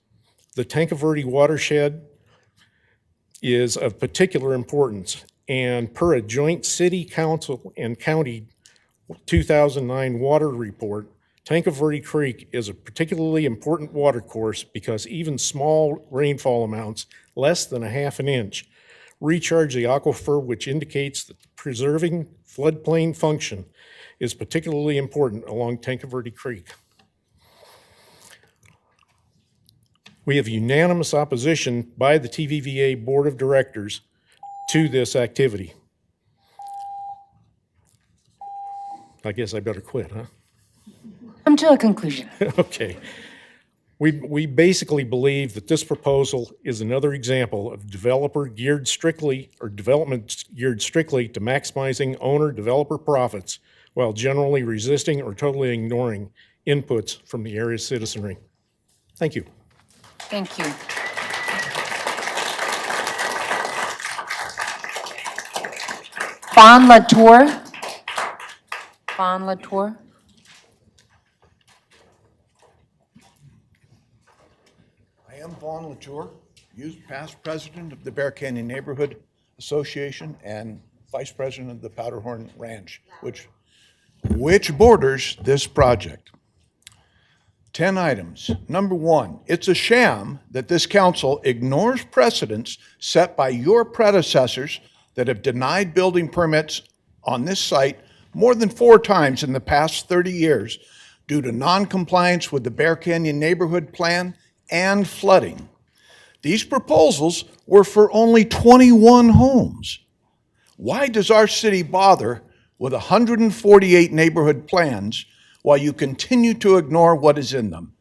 The Tanque Verde watershed is of particular importance, and per a joint city council and county 2009 water report, Tanque Verde Creek is a particularly important watercourse because even small rainfall amounts, less than a half an inch, recharge the aquifer, which indicates that preserving floodplain function is particularly important along Tanque Verde Creek. We have unanimous opposition by the TVVA Board of Directors to this activity. I guess I better quit, huh? Come to a conclusion. Okay. We basically believe that this proposal is another example of development geared strictly to maximizing owner-developer profits while generally resisting or totally ignoring inputs from the area's citizenry. Thank you. Thank you. Fawn Latour. Fawn Latour. I am Vaughn Latour. Past president of the Bear Canyon Neighborhood Association and vice president of the Powderhorn Ranch, which borders this project. 10 items. Number one, it's a sham that this council ignores precedents set by your predecessors that have denied building permits on this site more than 4 times in the past 30 years due to non-compliance with the Bear Canyon Neighborhood Plan and flooding. These proposals were for only 21 homes. Why does our city bother with 148 neighborhood plans while you continue to ignore what is in them?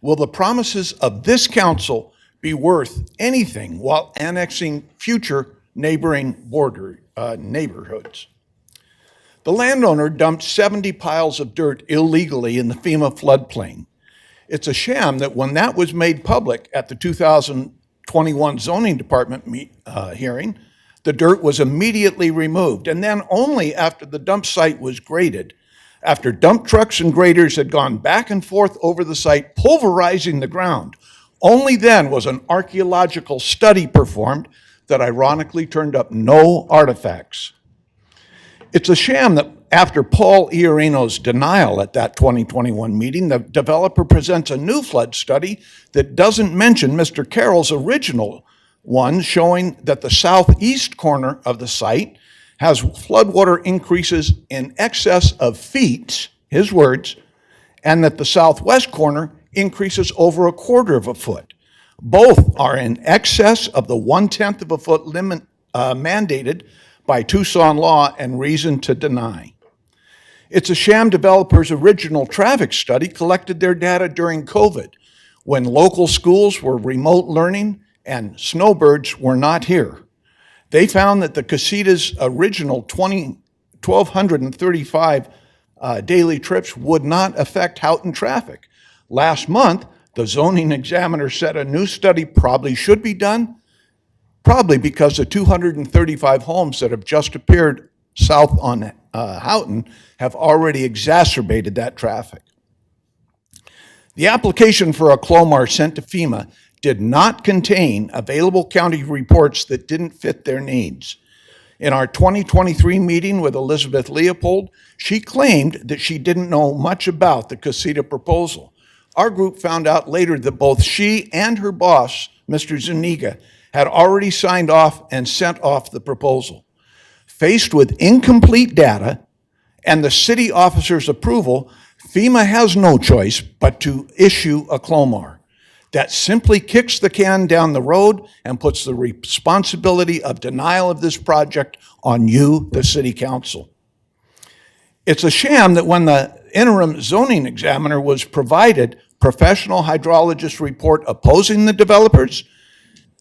Will the promises of this council be worth anything while annexing future neighboring neighborhoods? The landowner dumped 70 piles of dirt illegally in the FEMA floodplain. It's a sham that when that was made public at the 2021 zoning department hearing, the dirt was immediately removed, and then only after the dump site was graded, after dump trucks and graders had gone back and forth over the site, pulverizing the ground, only then was an archaeological study performed that ironically turned up no artifacts. It's a sham that after Paul Iorino's denial at that 2021 meeting, the developer presents a new flood study that doesn't mention Mr. Carroll's original one, showing that the southeast corner of the site has floodwater increases in excess of feet, his words, and that the southwest corner increases over 1/4 of a foot. Both are in excess of the 1/10 of a foot limit mandated by Tucson law and reason to deny. It's a sham developer's original traffic study collected their data during COVID, when local schools were remote learning and snowbirds were not here. They found that the CASITA's original 1,235 daily trips would not affect Houghton traffic. Last month, the zoning examiner said a new study probably should be done, probably because the 235 homes that have just appeared south on Houghton have already exacerbated that traffic. The application for a CLOMAR sent to FEMA did not contain available county reports that didn't fit their needs. In our 2023 meeting with Elizabeth Leopold, she claimed that she didn't know much about the CASITA proposal. Our group found out later that both she and her boss, Mr. Zuniga, had already signed off and sent off the proposal. Faced with incomplete data and the city officer's approval, FEMA has no choice but to issue a CLOMAR. That simply kicks the can down the road and puts the responsibility of denial of this project on you, the city council. It's a sham that when the interim zoning examiner was provided professional hydrologist report opposing the developers,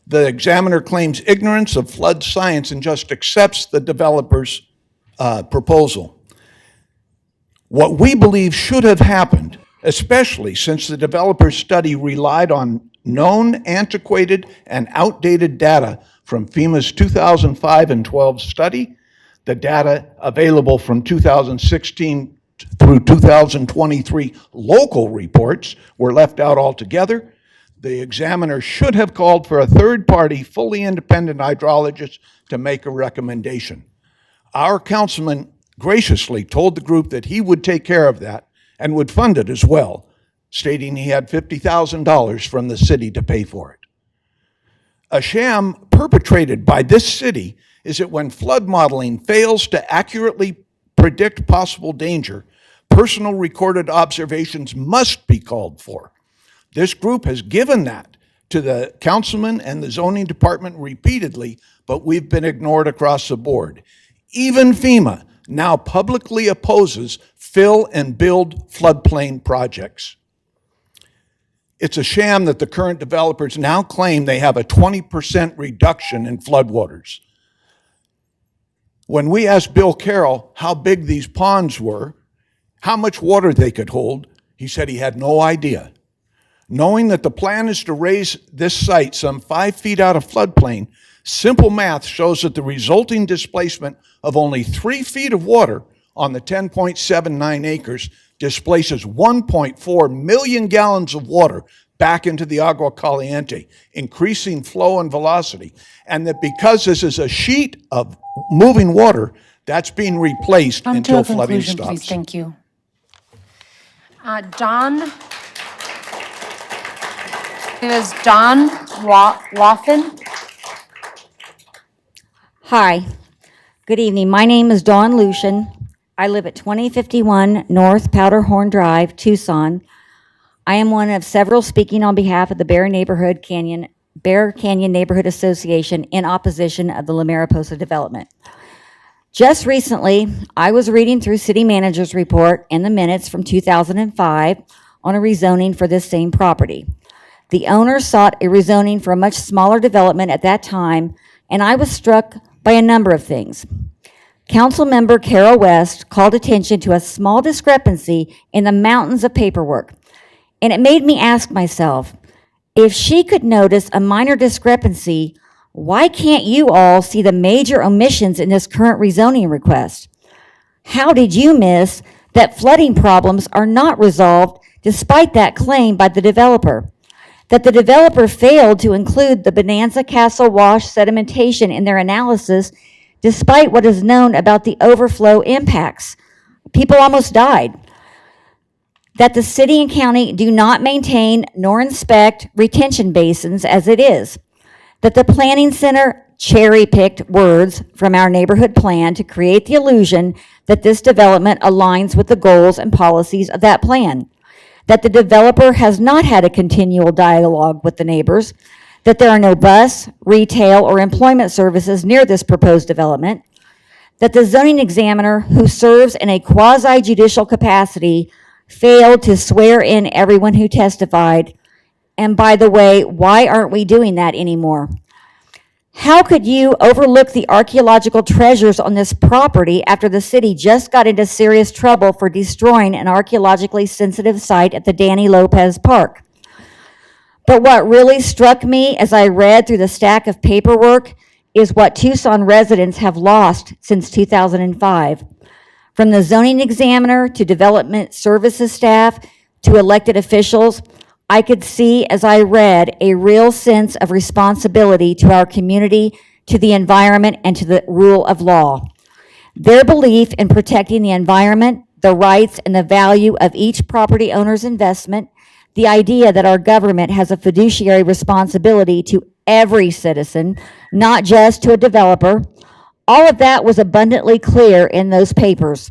the examiner claims ignorance of flood science and just accepts the developer's proposal. What we believe should have happened, especially since the developer's study relied on known, antiquated, and outdated data from FEMA's 2005 and 12 study, the data available from 2016 through 2023 local reports were left out altogether. The examiner should have called for a third-party, fully independent hydrologist to make a recommendation. Our councilman graciously told the group that he would take care of that and would fund it as well, stating he had $50,000 from the city to pay for it. A sham perpetrated by this city is that when flood modeling fails to accurately predict possible danger, personal recorded observations must be called for. This group has given that to the councilman and the zoning department repeatedly, but we've been ignored across the board. Even FEMA now publicly opposes fill and build floodplain projects. It's a sham that the current developers now claim they have a 20% reduction in floodwaters. When we asked Bill Carroll how big these ponds were, how much water they could hold, he said he had no idea. Knowing that the plan is to raise this site some 5 feet out of floodplain, simple math shows that the resulting displacement of only 3 feet of water on the 10.79 acres displaces 1.4 million gallons of water back into the agua caliente, increasing flow and velocity. And that because this is a sheet of moving water, that's being replaced Come to until a flooding conclusion, please. stops. Thank you. Don, it is Don Waffen. Hi, good evening. My name is Dawn Lucian. I live at 2051 North Powderhorn Drive, Tucson. I am one of several speaking on behalf of the Bear Canyon Neighborhood Association in opposition of the La MARIPOSA development. Just recently, I was reading through City Manager's report and the minutes from 2005 on a rezoning for this same property. The owner sought a rezoning for a much smaller development at that time, and I was struck by a number of things. Councilmember Carol West called attention to a small discrepancy in the mountains of paperwork, and it made me ask myself, if she could notice a minor discrepancy, why can't you all see the major omissions in this current rezoning request? How did you miss that flooding problems are not resolved despite that claim by the developer? That the developer failed to include the Bonanza Castle wash sedimentation in their analysis despite what is known about the overflow impacts. People almost died. That the city and county do not maintain nor inspect retention basins as it is. That the planning center cherry-picked words from our neighborhood plan to create the illusion that this development aligns with the goals and policies of that plan. That the developer has not had a continual dialogue with the neighbors, that there are no bus, retail, or employment services near this proposed development, that the zoning examiner, who serves in a quasi-judicial capacity, failed to swear in everyone who testified. And by the way, why aren't we doing that anymore? How could you overlook the archaeological treasures on this property after the city just got into serious trouble for destroying an archaeologically sensitive site at the Danny Lopez Park? But what really struck me as I read through the stack of paperwork is what Tucson residents have lost since 2005. From the zoning examiner to development services staff to elected officials, I could see as I read a real sense of responsibility to our community, to the environment, and to the rule of law. Their belief in protecting the environment, the rights, and the value of each property owner's investment, the idea that our government has a fiduciary responsibility to every citizen, not just to a developer, all of that was abundantly clear in those papers.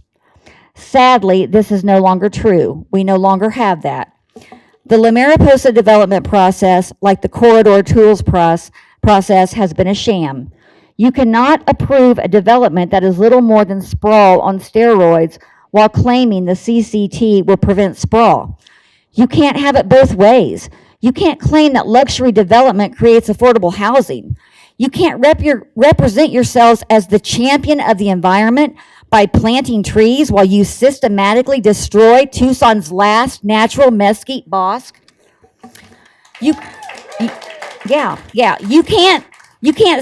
Sadly, this is no longer true. We no longer have that. The La MARIPOSA development process, like the corridor tools process, has been a sham. You cannot approve a development that is little more than sprawl on steroids while claiming the CCT will prevent sprawl. You can't have it both ways. You can't claim that luxury development creates affordable housing. You can't represent yourselves as the champion of the environment by planting trees while you systematically destroy Tucson's last natural mesquite bosque. You can't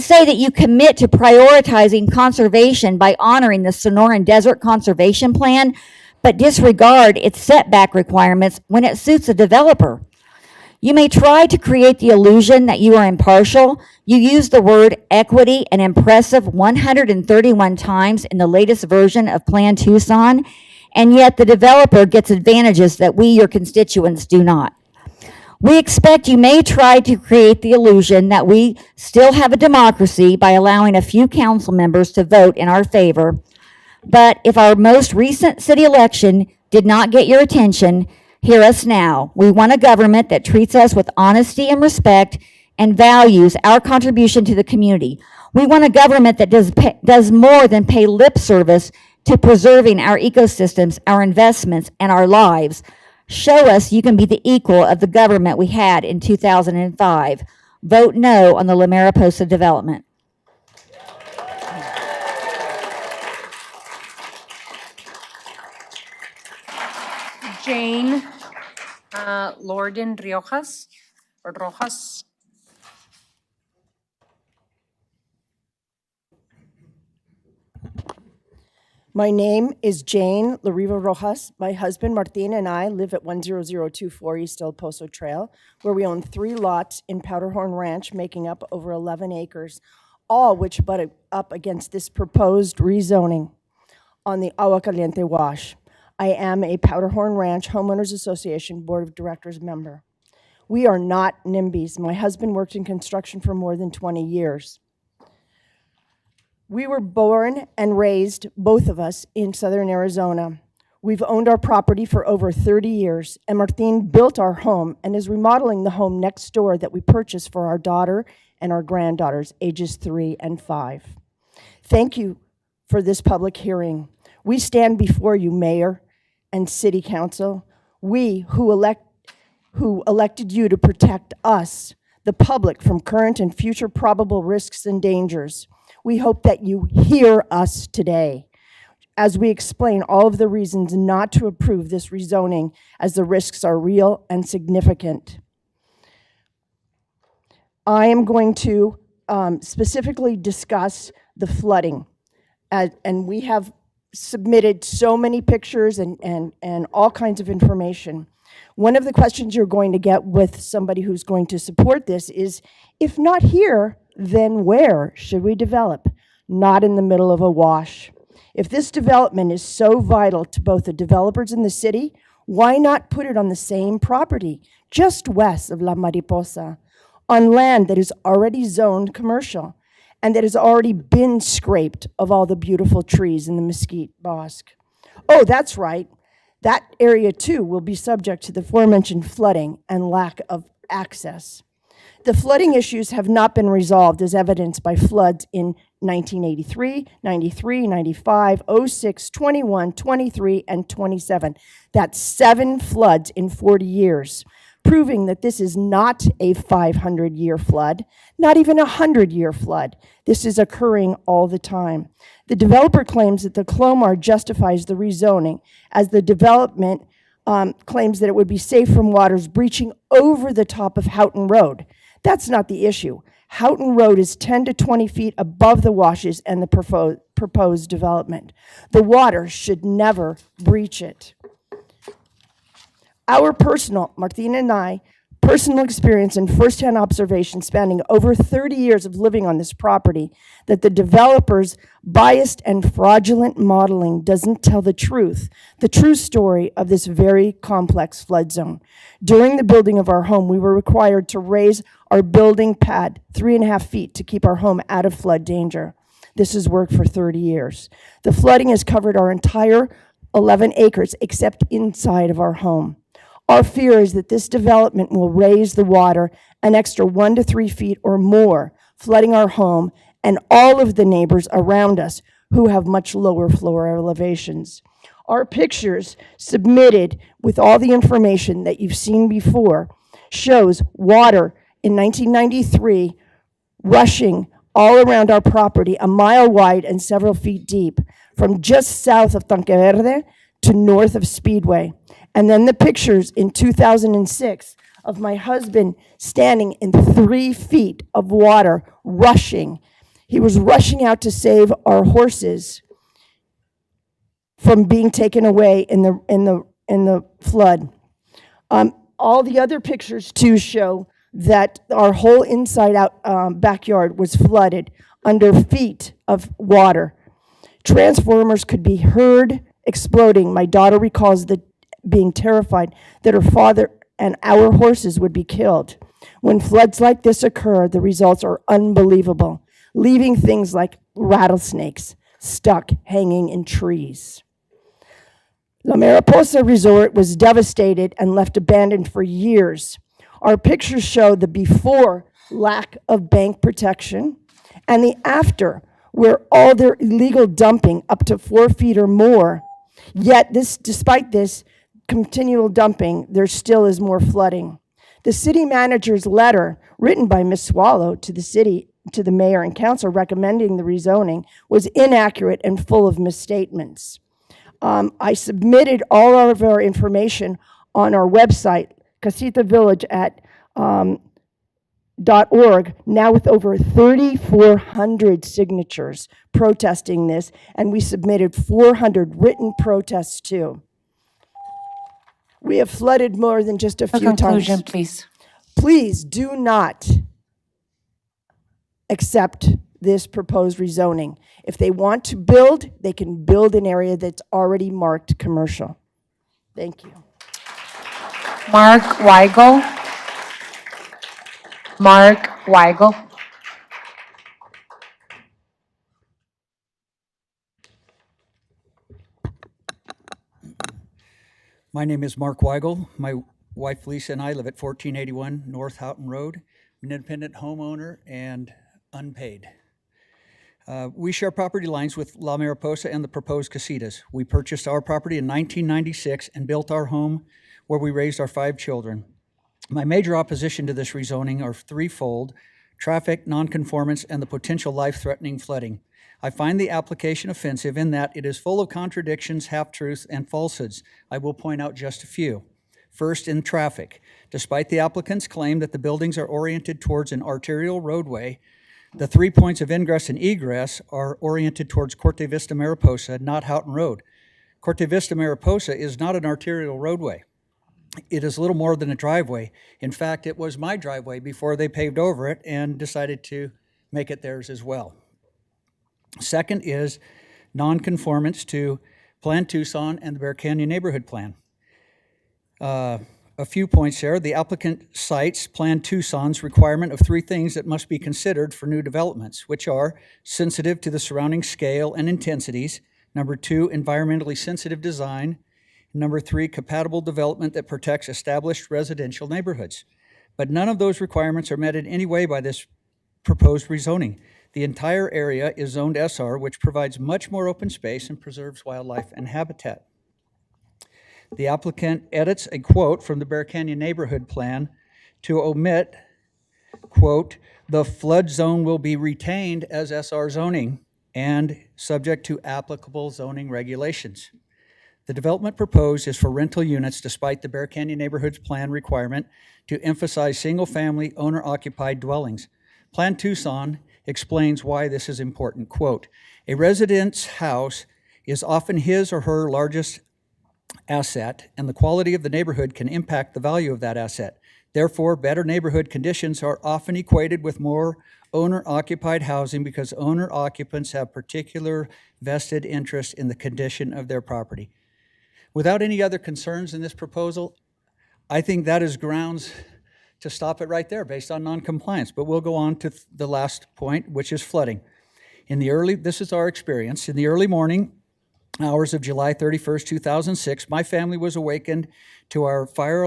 say that you commit to prioritizing conservation by honoring the Sonoran Desert Conservation Plan, but disregard its setback requirements when it suits a developer. You may try to create the illusion that you are impartial. You use the word equity an impressive 131 times in the latest version of Plan Tucson, and yet the developer gets advantages that we, your constituents, do not. We expect you may try to create the illusion that we still have a democracy by allowing a few council members to vote in our favor. But if our most recent city election did not get your attention, hear us now. We want a government that treats us with honesty and respect and values our contribution to the community. We want a government that does more than pay lip service to preserving our ecosystems, our investments, and our lives. Show us you can be the equal of the government we had in 2005. Vote no on the La MARIPOSA development. Jane Lorden Rojas. My name is Jane Lariva Rojas. My husband Martin and I live at 10024 East El Poso Trail, where we own 3 lots in Powderhorn Ranch, making up over 11 acres, all which butt up against this proposed rezoning on the Agua Caliente Wash. I am a Powderhorn Ranch Homeowners Association Board of Directors member. We are not NIMBYs. My husband worked in construction for more than 20 years. We were born and raised, both of us, in southern Arizona. We've owned our property for over 30 years, and Martin built our home and is remodeling the home next door that we purchased for our daughter and our granddaughters, ages 3 and 5. Thank you for this public hearing. We stand before you, Mayor and City Council, we who elected you to protect us, the public, from current and future probable risks and dangers. We hope that you hear us today as we explain all of the reasons not to approve this rezoning, as the risks are real and significant. I am going to specifically discuss the flooding, and we have submitted so many pictures and all kinds of information. One of the questions you're going to get with somebody who's going to support this is, if not here, then where should we develop? Not in the middle of a wash. If this development is so vital to both the developers and the city, why not put it on the same property, just west of La Mariposa, on land that is already zoned commercial and that has already been scraped of all the beautiful trees in the mesquite bosque? Oh, that's right. That area too will be subject to the aforementioned flooding and lack of access. The flooding issues have not been resolved, as evidenced by floods in 1983, 93, 95, 06, 21, 23, and 27. That's 7 floods in 40 years, proving that this is not a 500-year flood, not even a 100-year flood. This is occurring all the time. The developer claims that the CLOMAR justifies the rezoning, as the development claims that it would be safe from waters breaching over the top of Houghton Road. That's not the issue. Houghton Road is 10 to 20 feet above the washes and the proposed development. The water should never breach it. Our Martina and I, personal experience and firsthand observation spanning over 30 years of living on this property, that the developer's biased and fraudulent modeling doesn't tell the true story of this very complex flood zone. During the building of our home, we were required to raise our building pad 3.5 feet to keep our home out of flood danger. This has worked for 30 years. The flooding has covered our entire 11 acres except inside of our home. Our fear is that this development will raise the water an extra 1 to 3 feet or more, flooding our home and all of the neighbors around us who have much lower floor elevations. Our pictures submitted with all the information that you've seen before shows water in 1993 rushing all around our property, a mile wide and several feet deep, from just south of Tanque Verde to north of Speedway. And then the pictures in 2006 of my husband standing in 3 feet of water, rushing. He was rushing out to save our horses from being taken away in the flood. All the other pictures too show that our whole inside out backyard was flooded under feet of water. Transformers could be heard exploding. My daughter recalls being terrified that her father and our horses would be killed. When floods like this occur, the results are unbelievable, leaving things like rattlesnakes stuck hanging in trees. La Mariposa Resort was devastated and left abandoned for years. Our pictures show the before lack of bank protection and the after, where all their illegal dumping up to 4 feet or more. Yet despite this continual dumping, there still is more flooding. The city manager's letter, written by Ms. Swallow to the mayor and council recommending the rezoning, was inaccurate and full of misstatements. I submitted all of our information on our website, CASITA Village, at now with over 3,400 signatures protesting this, and we submitted 400 written protests too. We have flooded more than just a few times. Conclusion, please. Please do not accept this proposed rezoning. If they want to build, they can build an area that's already marked commercial. Thank you. Mark Weigel. Mark Weigel. My name is Mark Weigel. My wife Lisa and I live at 1481 North Houghton Road. I'm an independent homeowner and unpaid. We share property lines with La Mariposa and the proposed CASITAs. We purchased our property in 1996 and built our home where we raised our 5 children. My major opposition to this rezoning are threefold: traffic, nonconformance, and the potential life-threatening flooding. I find the application offensive in that it is full of contradictions, half-truths, and falsehoods. I will point out just a few. First, in traffic. Despite the applicant's claim that the buildings are oriented towards an arterial roadway, the 3 points of ingress and egress are oriented towards Corte Vista Mariposa, not Houghton Road. Corte Vista Mariposa is not an arterial roadway. It is little more than a driveway. In fact, it was my driveway before they paved over it and decided to make it theirs as well. Second is nonconformance to Plan Tucson and the Bear Canyon Neighborhood Plan. A few points there. The applicant cites Plan Tucson's requirement of 3 things that must be considered for new developments, which are sensitive to the surrounding scale and intensities. Number 2, environmentally sensitive design. Number 3, compatible development that protects established residential neighborhoods. But none of those requirements are met in any way by this proposed rezoning. The entire area is zoned SR, which provides much more open space and preserves wildlife and habitat. The applicant edits a quote from the Bear Canyon Neighborhood Plan to omit, quote, "The flood zone will be retained as SR zoning and subject to applicable zoning regulations." The development proposed is for rental units despite the Bear Canyon Neighborhoods Plan requirement to emphasize single-family owner-occupied dwellings. Plan Tucson explains why this is important. Quote, "A resident's house is often his or her largest asset, and the quality of the neighborhood can impact the value of that asset. Therefore, better neighborhood conditions are often equated with more owner-occupied housing because owner-occupants have particular vested interest in the condition of their property." Without any other concerns in this proposal, I think that is grounds to stop it right there based on noncompliance. But we'll go on to the last point, which is flooding. This is our experience. In the early morning hours of July 31st, 2006, my family was awakened to our fire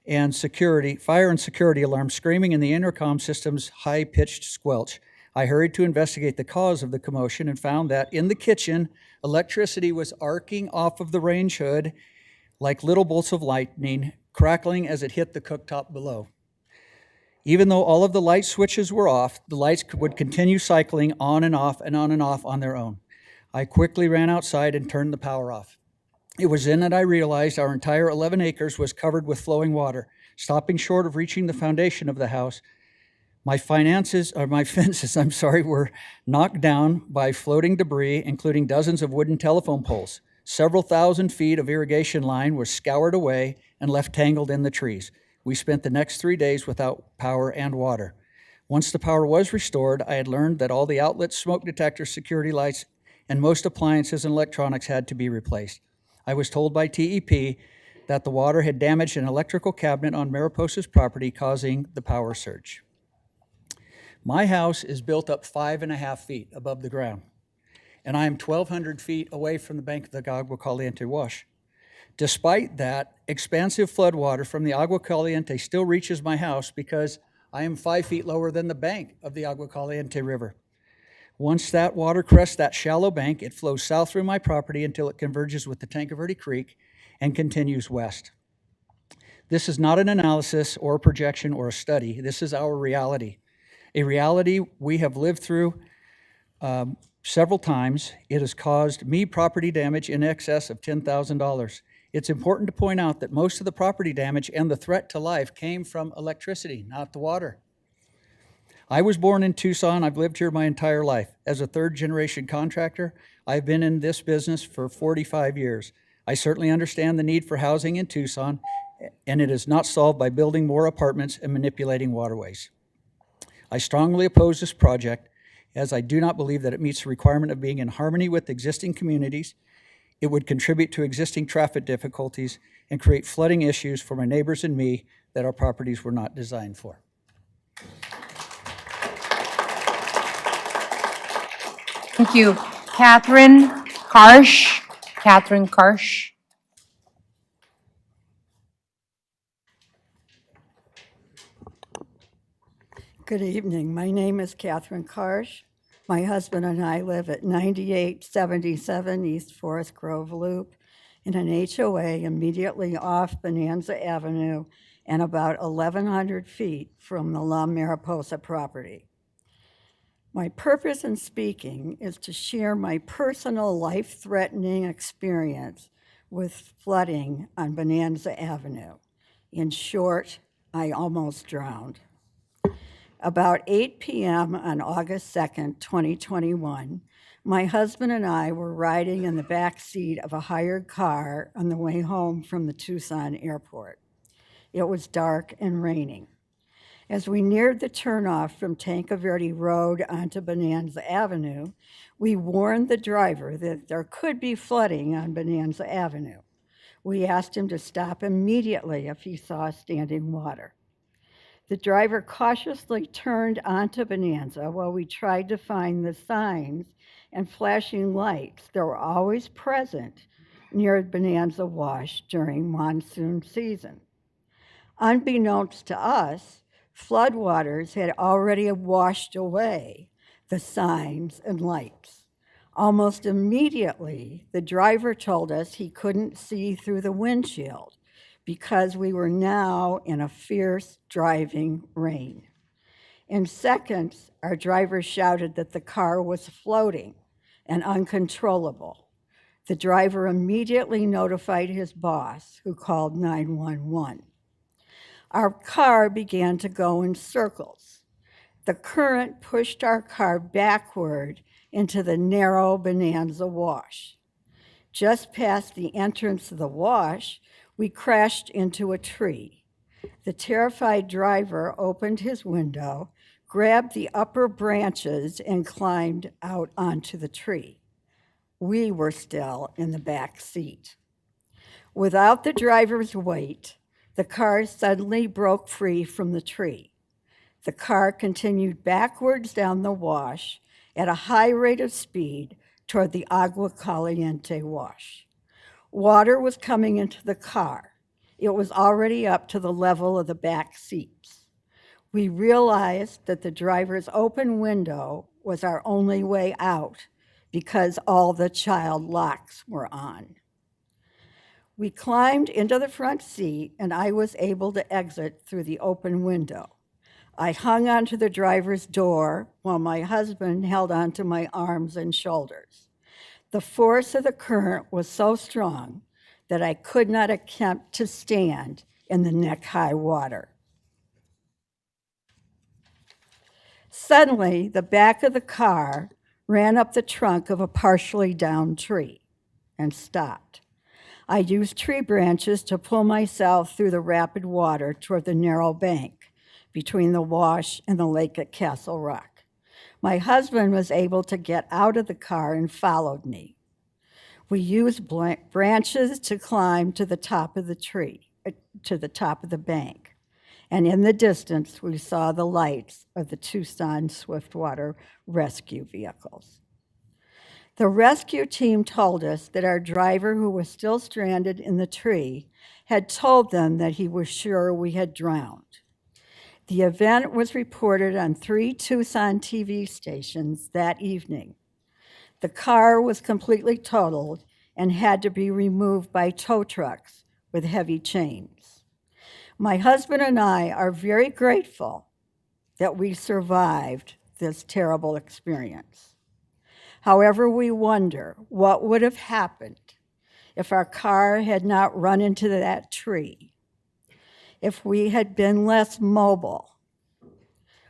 and security alarm screaming in the intercom system's high-pitched squelch. I hurried to investigate the cause of the commotion and found that in the kitchen, electricity was arcing off of the range hood like little bolts of lightning, crackling as it hit the cooktop below. Even though all of the light switches were off, the lights would continue cycling on and off and on and off on their own. I quickly ran outside and turned the power off. It was then that I realized our entire 11 acres was covered with flowing water. Stopping short of reaching the foundation of the house, my fences, were knocked down by floating debris, including dozens of wooden telephone poles. Several thousand feet of irrigation line was scoured away and left tangled in the trees. We spent the next 3 days without power and water. Once the power was restored, I had learned that all the outlets, smoke detectors, security lights, and most appliances and electronics had to be replaced. I was told by TEP that the water had damaged an electrical cabinet on Mariposa's property, causing the power surge. My house is built up 5.5 feet above the ground, and I am 1,200 feet away from the bank of the Agua Caliente Wash. Despite that, expansive flood water from the Agua Caliente still reaches my house because I am 5 feet lower than the bank of the Agua Caliente River. Once that water crests that shallow bank, it flows south through my property until it converges with the Tanque Verde Creek and continues west. This is not an analysis or a projection or a study. This is our reality, a reality we have lived through several times. It has caused me property damage in excess of $10,000. It's important to point out that most of the property damage and the threat to life came from electricity, not the water. I was born in Tucson. I've lived here my entire life. As a third-generation contractor, I've been in this business for 45 years. I certainly understand the need for housing in Tucson, and it is not solved by building more apartments and manipulating waterways. I strongly oppose this project, as I do not believe that it meets the requirement of being in harmony with existing communities. It would contribute to existing traffic difficulties and create flooding issues for my neighbors and me that our properties were not designed for. Thank you. Catherine Karsh. Catherine Karsh. Good evening. My name is Catherine Karsh. My husband and I live at 9877 East Forest Grove Loop in an HOA immediately off Bonanza Avenue and about 1,100 feet from the La Mariposa property. My purpose in speaking is to share my personal life-threatening experience with flooding on Bonanza Avenue. In short, I almost drowned. About 8 p.m. on August 2nd, 2021, my husband and I were riding in the back seat of a hired car on the way home from the Tucson airport. It was dark and raining. As we neared the turnoff from Tanca Verde Road onto Bonanza Avenue, we warned the driver that there could be flooding on Bonanza Avenue. We asked him to stop immediately if he saw standing water. The driver cautiously turned onto Bonanza while we tried to find the signs and flashing lights that were always present near Bonanza Wash during monsoon season. Unbeknownst to us, floodwaters had already washed away the signs and lights. Almost immediately, the driver told us he couldn't see through the windshield because we were now in a fierce driving rain. In seconds, our driver shouted that the car was floating and uncontrollable. The driver immediately notified his boss, who called 911. Our car began to go in circles. The current pushed our car backward into the narrow Bonanza Wash. Just past the entrance of the wash, we crashed into a tree. The terrified driver opened his window, grabbed the upper branches, and climbed out onto the tree. We were still in the back seat. Without the driver's weight, the car suddenly broke free from the tree. The car continued backwards down the wash at a high rate of speed toward the Agua Caliente Wash. Water was coming into the car. It was already up to the level of the back seats. We realized that the driver's open window was our only way out because all the child locks were on. We climbed into the front seat and I was able to exit through the open window. I hung onto the driver's door while my husband held onto my arms and shoulders. The force of the current was so strong that I could not attempt to stand in the neck-high water. Suddenly, the back of the car ran up the trunk of a partially downed tree and stopped. I used tree branches to pull myself through the rapid water toward the narrow bank between the wash and the lake at Castle Rock. My husband was able to get out of the car and followed me. We used branches to climb to the top of the tree, to the top of the bank. And in the distance, we saw the lights of the Tucson Swiftwater rescue vehicles. The rescue team told us that our driver, who was still stranded in the tree, had told them that he was sure we had drowned. The event was reported on 3 Tucson TV stations that evening. The car was completely totaled and had to be removed by tow trucks with heavy chains. My husband and I are very grateful that we survived this terrible experience. However, we wonder what would have happened if our car had not run into that tree, if we had been less mobile,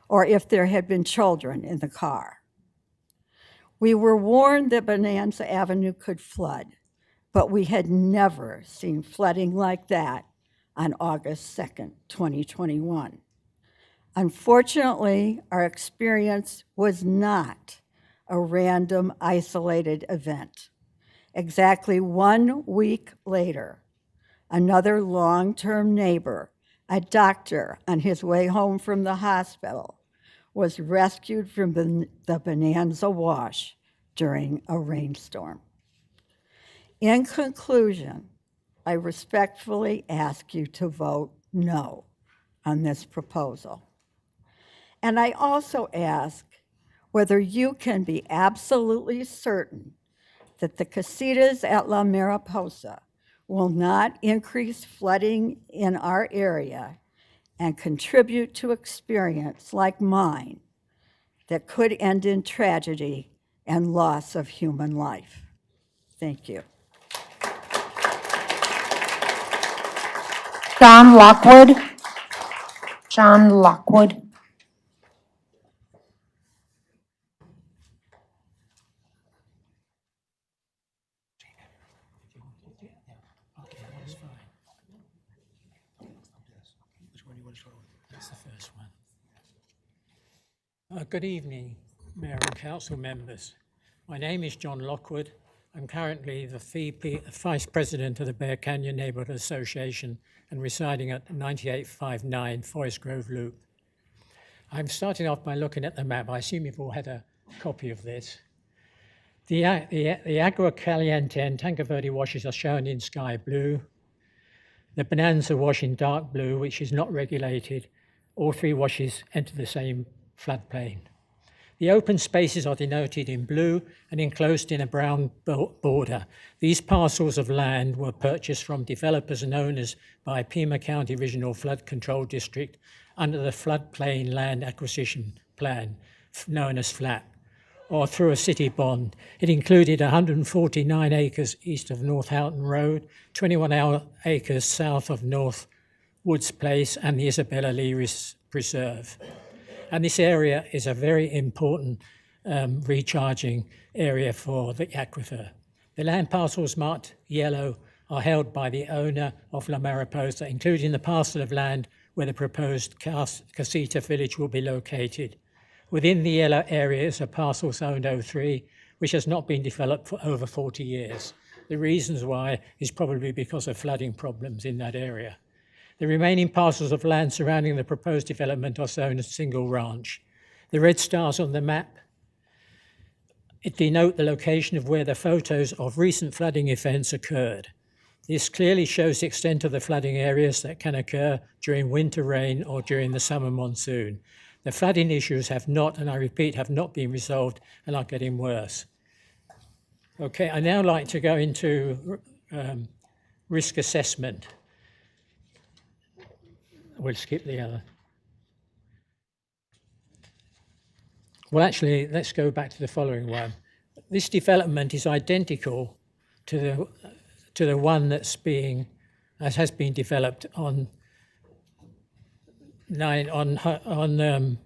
or if there had been children in the car. We were warned that Bonanza Avenue could flood, but we had never seen flooding like that on August 2nd, 2021. Unfortunately, our experience was not a random, isolated event. Exactly 1 week later, another long-term neighbor, a doctor on his way home from the hospital, was rescued from the Bonanza wash during a rainstorm. In conclusion, I respectfully ask you to vote no on this proposal. And I also ask whether you can be absolutely certain that the casitas at La Mariposa will not increase flooding in our area and contribute to experience like mine that could end in tragedy and loss of human life. Thank you. John Lockwood. John Lockwood. That's the first one. Good evening, Mayor and Council members. My name is John Lockwood. I'm currently the Vice President of the Bear Canyon Neighborhood Association and residing at 9859 Forest Grove Loop. I'm starting off by looking at the map. I assume you've all had a copy of this. The Agua Caliente and Tanque Verde washes are shown in sky blue. The Bonanza wash in dark blue, which is not regulated. All three washes enter the same floodplain. The open spaces are denoted in blue and enclosed in a brown border. These parcels of land were purchased from developers and owners by Pima County Regional Flood Control District under the Floodplain Land Acquisition Plan, known as FLAP, or through a city bond. It included 149 acres east of North Houghton Road, 21 acres south of North Woods Place and the Isabella Lee Preserve. And this area is a very important recharging area for the aquifer. The land parcels marked yellow are held by the owner of La Mariposa, including the parcel of land where the proposed CASITA village will be located. Within the yellow area is a parcel zoned 03, which has not been developed for over 40 years. The reasons why is probably because of flooding problems in that area. The remaining parcels of land surrounding the proposed development are zoned as single ranch. The red stars on the map denote the location of where the photos of recent flooding events occurred. This clearly shows the extent of the flooding areas that can occur during winter rain or during the summer monsoon. The flooding issues have not, and I repeat, have not been resolved and are getting worse. Okay, I now like to go into risk assessment. We'll skip the other. Well, actually, let's go back to the following one. This development is identical to the one that has been developed on the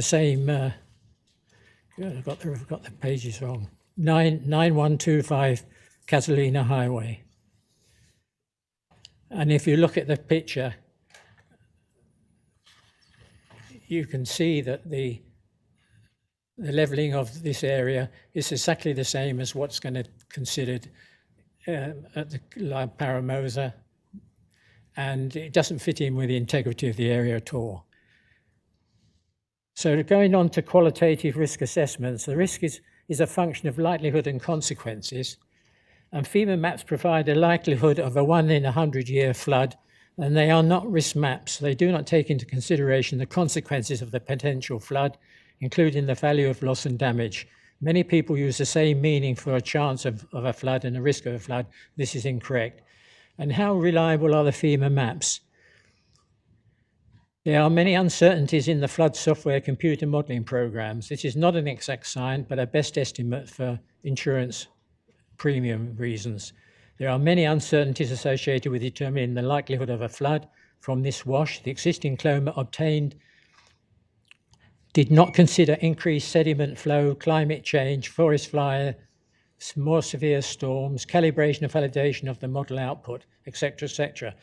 same. I've got the pages wrong. 9125 Catalina Highway. And if you look at the picture, you can see that the leveling of this area is exactly the same as what's going to considered at the La Paramosa, and it doesn't fit in with the integrity of the area at all. So going on to qualitative risk assessments, the risk is a function of likelihood and consequences, and FEMA maps provide a likelihood of a 1 in 100-year flood, and they are not risk maps. They do not take into consideration the consequences of the potential flood, including the value of loss and damage. Many people use the same meaning for a chance of a flood and a risk of a flood. This is incorrect. And how reliable are the FEMA maps? There are many uncertainties in the flood software computer modeling programs. This is not an exact science, but a best estimate for insurance premium reasons. There are many uncertainties associated with determining the likelihood of a flood from this wash. The existing climate obtained did not consider increased sediment flow, climate change, forest fire, more severe storms, calibration and validation of the model output, etc., etc.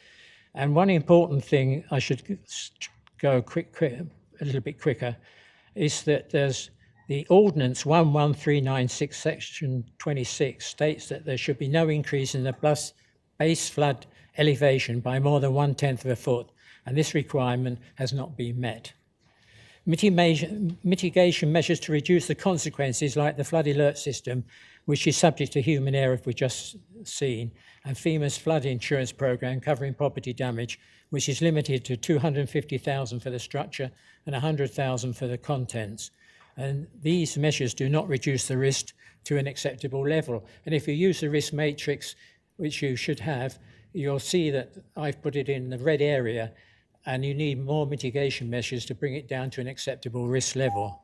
And one important thing I should go a little bit quicker is that there's the Ordinance 11396, Section 26 states that there should be no increase in the base flood elevation by more than 1/10 of a foot, and this requirement has not been met. Mitigation measures to reduce the consequences, like the flood alert system, which is subject to human error, if we've just seen, and FEMA's flood insurance program covering property damage, which is limited to $250,000 for the structure and $100,000 for the contents. And these measures do not reduce the risk to an acceptable level. And if you use the risk matrix, which you should have, you'll see that I've put it in the red area, and you need more mitigation measures to bring it down to an acceptable risk level.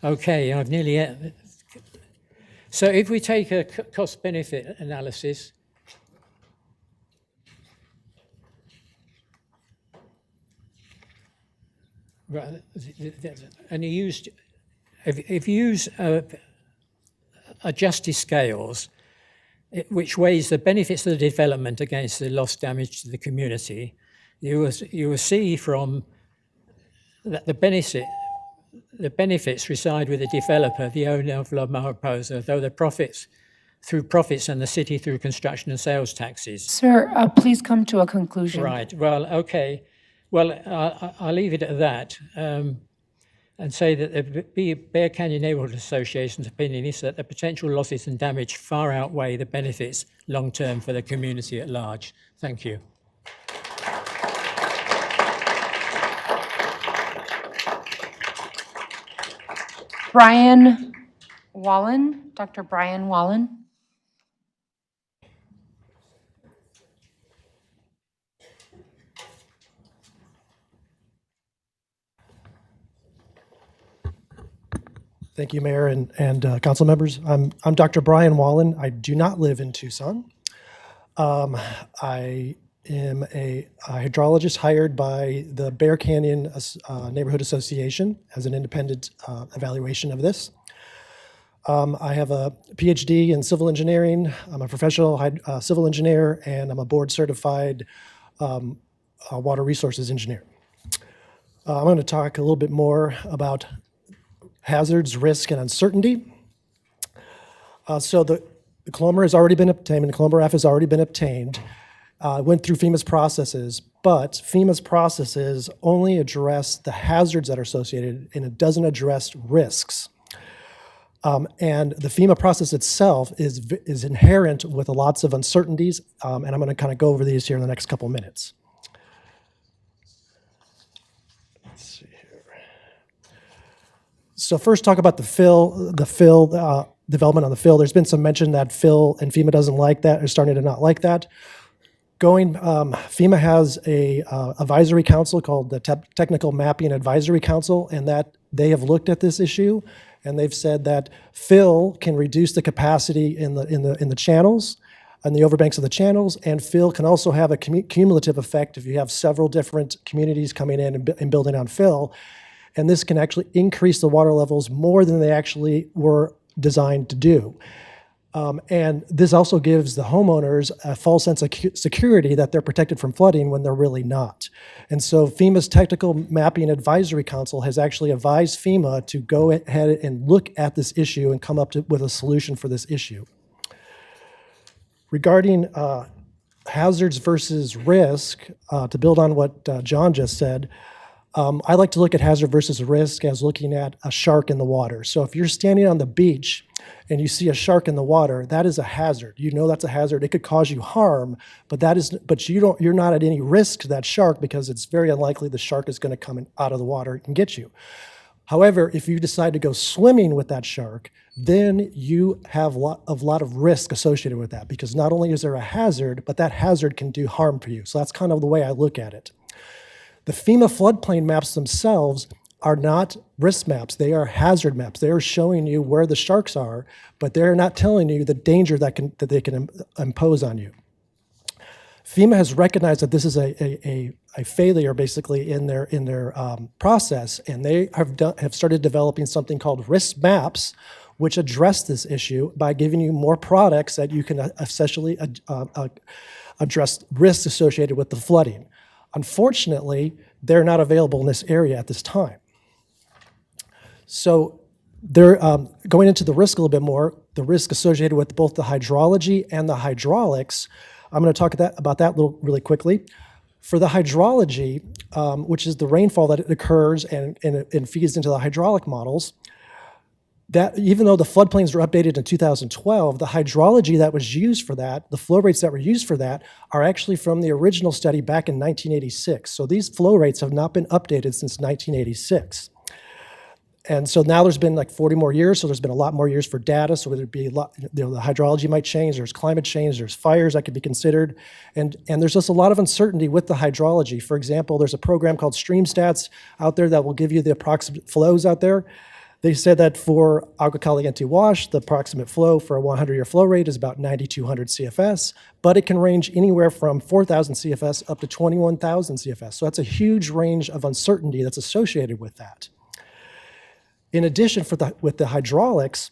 Okay, I've nearly... So if we take a cost-benefit analysis, and if you use adjusted scales, which weighs the benefits of the development against the loss damage to the community, you will see from that the benefits reside with the developer, the owner of MARIPOSA, though the profits and the city through construction and sales taxes. Sir, please come to a conclusion. Right, well, okay. Well, I'll leave it at that and say that the Bear Canyon Neighborhood Association's opinion is that the potential losses and damage far outweigh the benefits long-term for the community at large. Thank you. Brian Wallen, Dr. Brian Wallen. Thank you, Mayor and council members. I'm Dr. Brian Wallen. I do not live in Tucson. I am a hydrologist hired by the Bear Canyon Neighborhood Association as an independent evaluation of this. I have a PhD in civil engineering. I'm a professional civil engineer, and I'm a board certified water resources engineer. I'm going to talk a little bit more about hazards, risk, and uncertainty. So the CLOMR has already been obtained, and the CLOMR F has already been obtained. Went through FEMA's processes, but FEMA's processes only address the hazards that are associated, and it doesn't address risks. And the FEMA process itself is inherent with lots of uncertainties, and I'm going to kind of go over these here in the next couple minutes. Let's see here. So first, talk about the fill development on the fill. There's been some mention that fill and FEMA doesn't like that, or starting to not like that. FEMA has a advisory council called the Technical Mapping Advisory Council, and that they have looked at this issue, and they've said that fill can reduce the capacity in the channels, and the overbanks of the channels, and fill can also have a cumulative effect if you have several different communities coming in and building on fill, and this can actually increase the water levels more than they actually were designed to do. And this also gives the homeowners a false sense of security that they're protected from flooding when they're really not. And so FEMA's Technical Mapping Advisory Council has actually advised FEMA to go ahead and look at this issue and come up with a solution for this issue. Regarding hazards versus risk, to build on what John just said, I like to look at hazard versus risk as looking at a shark in the water. So if you're standing on the beach and you see a shark in the water, that is a hazard. You know that's a hazard. It could cause you harm, but you're not at any risk to that shark because it's very unlikely the shark is going to come out of the water and get you. However, if you decide to go swimming with that shark, then you have a lot of risk associated with that, because not only is there a hazard, but that hazard can do harm for you. So that's kind of the way I look at it. The FEMA floodplain maps themselves are not risk maps. They are hazard maps. They are showing you where the sharks are, but they're not telling you the danger that they can impose on you. FEMA has recognized that this is a failure basically in their process, and they have started developing something called risk maps, which address this issue by giving you more products that you can essentially address risks associated with the flooding. Unfortunately, they're not available in this area at this time. So they're going into the risk a little bit more, the risk associated with both the hydrology and the hydraulics. I'm going to talk about that really quickly. For the hydrology, which is the rainfall that occurs and feeds into the hydraulic models, that even though the floodplains were updated in 2012, the hydrology that was used for that, the flow rates that were used for that, are actually from the original study back in 1986. So these flow rates have not been updated since 1986. And so now there's been like 40 more years, so there's been a lot more years for data, so there'd be a lot, the hydrology might change, there's climate change, there's fires that could be considered, and there's just a lot of uncertainty with the hydrology. For example, there's a program called Stream Stats out there that will give you the approximate flows out there. They said that for Agua Caliente Wash, the approximate flow for a 100-year flow rate is about 9,200 CFS, but it can range anywhere from 4,000 CFS up to 21,000 CFS. So that's a huge range of uncertainty that's associated with that. In addition, with the hydraulics,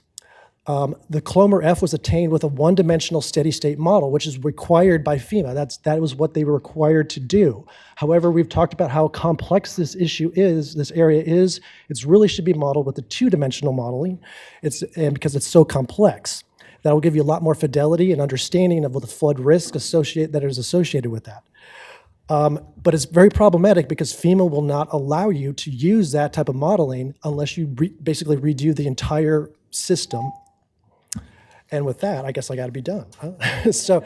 the Clomer F was attained with a one-dimensional steady-state model, which is required by FEMA. That was what they were required to do. However, we've talked about how complex this issue is, this area is. It really should be modeled with a two-dimensional modeling, and because it's so complex. That will give you a lot more fidelity and understanding of the flood risk that is associated with that. But it's very problematic because FEMA will not allow you to use that type of modeling unless you basically redo the entire system. And with that, I guess I got to be done. Huh? So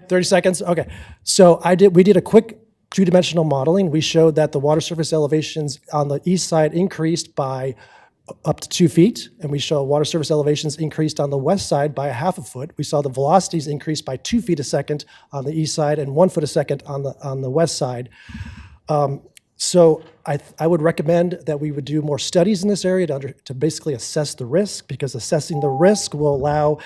30 seconds? Okay. So we did a quick two-dimensional modeling. We showed that the water surface elevations on the east side increased by up to 2 feet, and we show water surface elevations increased on the west side by 1/2 foot. We saw the velocities increase by 2 feet a second on the east side and 1 foot a second on the west side. So I would recommend that we would do more studies in this area to basically assess the risk, because assessing the risk will allow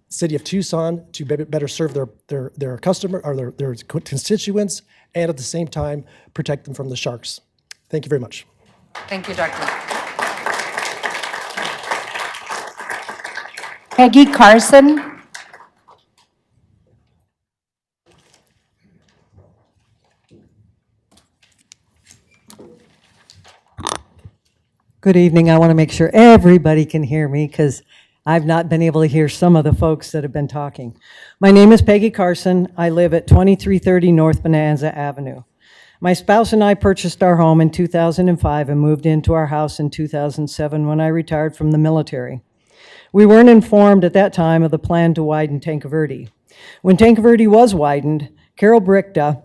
City of Tucson to better serve their customer or their constituents, and at the same time protect them from the sharks. Thank you very much. Thank you, Doctor. Peggy Carson. Good evening. I want to make sure everybody can hear me because I've not been able to hear some of the folks that have been talking. My name is Peggy Carson. I live at 2330 North Bonanza Avenue. My spouse and I purchased our home in 2005 and moved into our house in 2007 when I retired from the military. We weren't informed at that time of the plan to widen Tanque Verde. When Tanque Verde was widened, Carol Brichta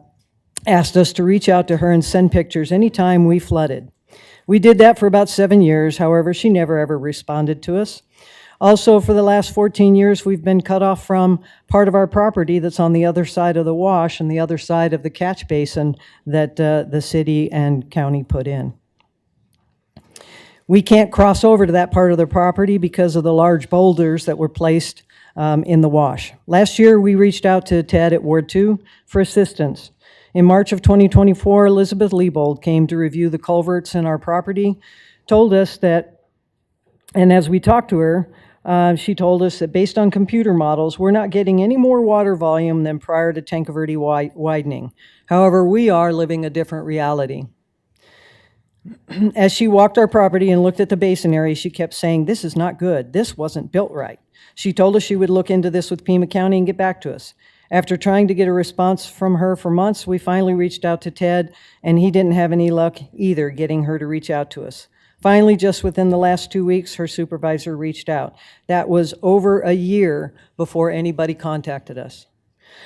asked us to reach out to her and send pictures anytime we flooded. We did that for about 7 years. However, she never ever responded to us. Also, for the last 14 years, we've been cut off from part of our property that's on the other side of the wash and the other side of the catch basin that the city and county put in. We can't cross over to that part of the property because of the large boulders that were placed in the wash. Last year, we reached out to Ted at Ward 2 for assistance. In March of 2024, Elizabeth Liebold came to review the culverts in our property, told us that, and as we talked to her, she told us that based on computer models, we're not getting any more water volume than prior to Tanque Verde widening. However, we are living a different reality. As she walked our property and looked at the basin area, she kept saying, "This is not good. This wasn't built right." She told us she would look into this with Pima County and get back to us. After trying to get a response from her for months, we finally reached out to Ted, and he didn't have any luck either getting her to reach out to us. Finally, just within the last 2 weeks, her supervisor reached out. That was over a year before anybody contacted us.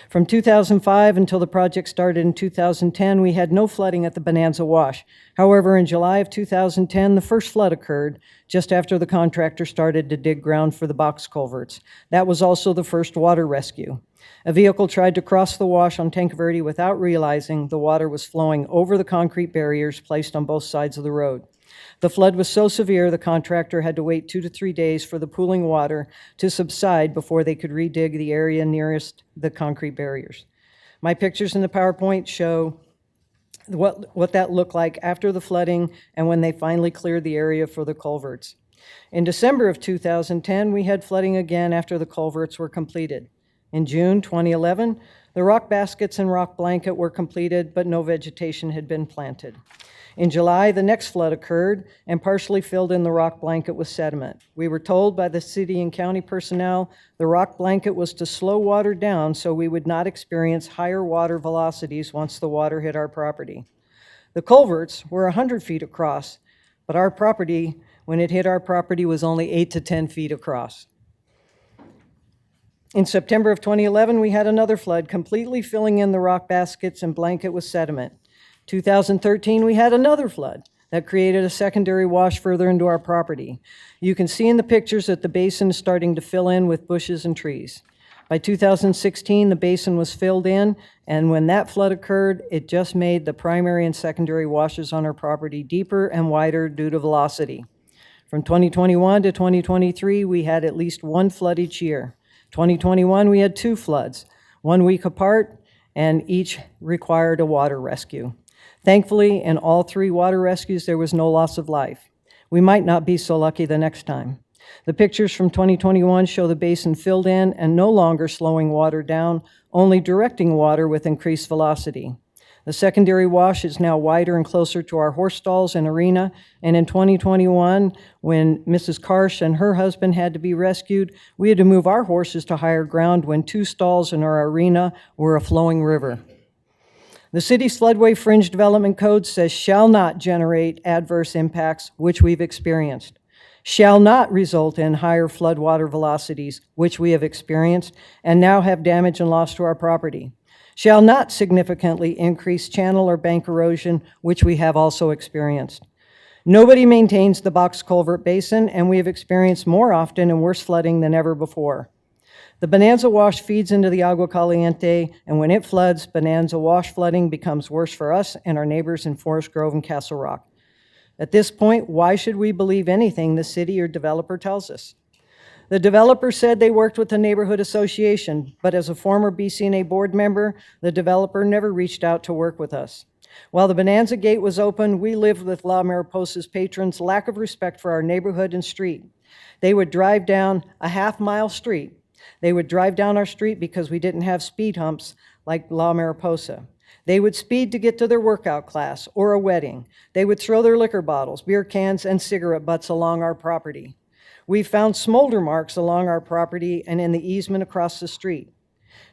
From 2005 until the project started in 2010, we had no flooding at the Bonanza Wash. However, in July of 2010, the first flood occurred just after the contractor started to dig ground for the box culverts. That was also the first water rescue. A vehicle tried to cross the wash on Tanque Verde without realizing the water was flowing over the concrete barriers placed on both sides of the road. The flood was so severe, the contractor had to wait 2 to 3 days for the pooling water to subside before they could redig the area nearest the concrete barriers. My pictures in the PowerPoint show what that looked like after the flooding and when they finally cleared the area for the culverts. In December of 2010, we had flooding again after the culverts were completed. In June 2011, the rock baskets and rock blanket were completed, but no vegetation had been planted. In July, the next flood occurred and partially filled in the rock blanket with sediment. We were told by the city and county personnel the rock blanket was to slow water down so we would not experience higher water velocities once the water hit our property. The culverts were 100 feet across, but our property, when it hit our property, was only 8 to 10 feet across. In September of 2011, we had another flood, completely filling in the rock baskets and blanket with sediment. 2013, we had another flood that created a secondary wash further into our property. You can see in the pictures that the basin is starting to fill in with bushes and trees. By 2016, the basin was filled in, and when that flood occurred, it just made the primary and secondary washes on our property deeper and wider due to velocity. From 2021 to 2023, we had at least one flood each year. 2021, we had 2 floods, 1 week apart, and each required a water rescue. Thankfully, in all 3 water rescues, there was no loss of life. We might not be so lucky the next time. The pictures from 2021 show the basin filled in and no longer slowing water down, only directing water with increased velocity. The secondary wash is now wider and closer to our horse stalls and arena, and in 2021, when Mrs. Karsh and her husband had to be rescued, we had to move our horses to higher ground when 2 stalls in our arena were a flowing river. The city's floodway fringe development code says shall not generate adverse impacts, which we've experienced, shall not result in higher floodwater velocities, which we have experienced and now have damage and loss to our property, shall not significantly increase channel or bank erosion, which we have also experienced. Nobody maintains the box culvert basin, and we have experienced more often and worse flooding than ever before. The Bonanza Wash feeds into the Agua Caliente, and when it floods, Bonanza Wash flooding becomes worse for us and our neighbors in Forest Grove and Castle Rock. At this point, why should we believe anything the city or developer tells us? The developer said they worked with the neighborhood association, but as a former BCNA board member, the developer never reached out to work with us. While the Bonanza Gate was open, we lived with La Mariposa's patrons' lack of respect for our neighborhood and street. They would drive down a half-mile street. They would drive down our street because we didn't have speed humps like La Mariposa. They would speed to get to their workout class or a wedding. They would throw their liquor bottles, beer cans, and cigarette butts along our property. We found smolder marks along our property and in the easement across the street.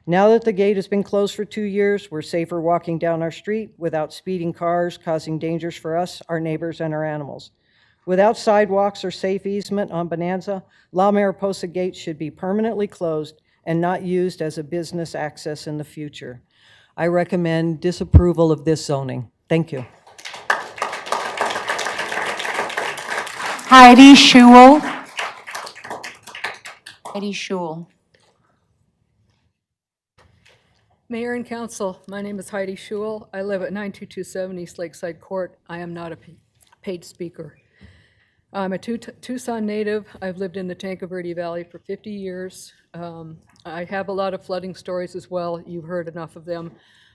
Now that the gate has been closed for 2 years, we're safer walking down our street without speeding cars causing dangers for us, our neighbors, and our animals. Without sidewalks or safe easement on Bonanza, La Mariposa Gate should be permanently closed and not used as a business access in the future. I recommend disapproval of this zoning. Thank you. Heidi Schul. Heidi Schul. Mayor and Council, my name is Heidi Schul. I live at 9227 East Lakeside Court. I am not a paid speaker. I'm a Tucson native. I've lived in the Tanque Verde Valley for 50 years. I have a lot of flooding stories as well. You've heard enough of them.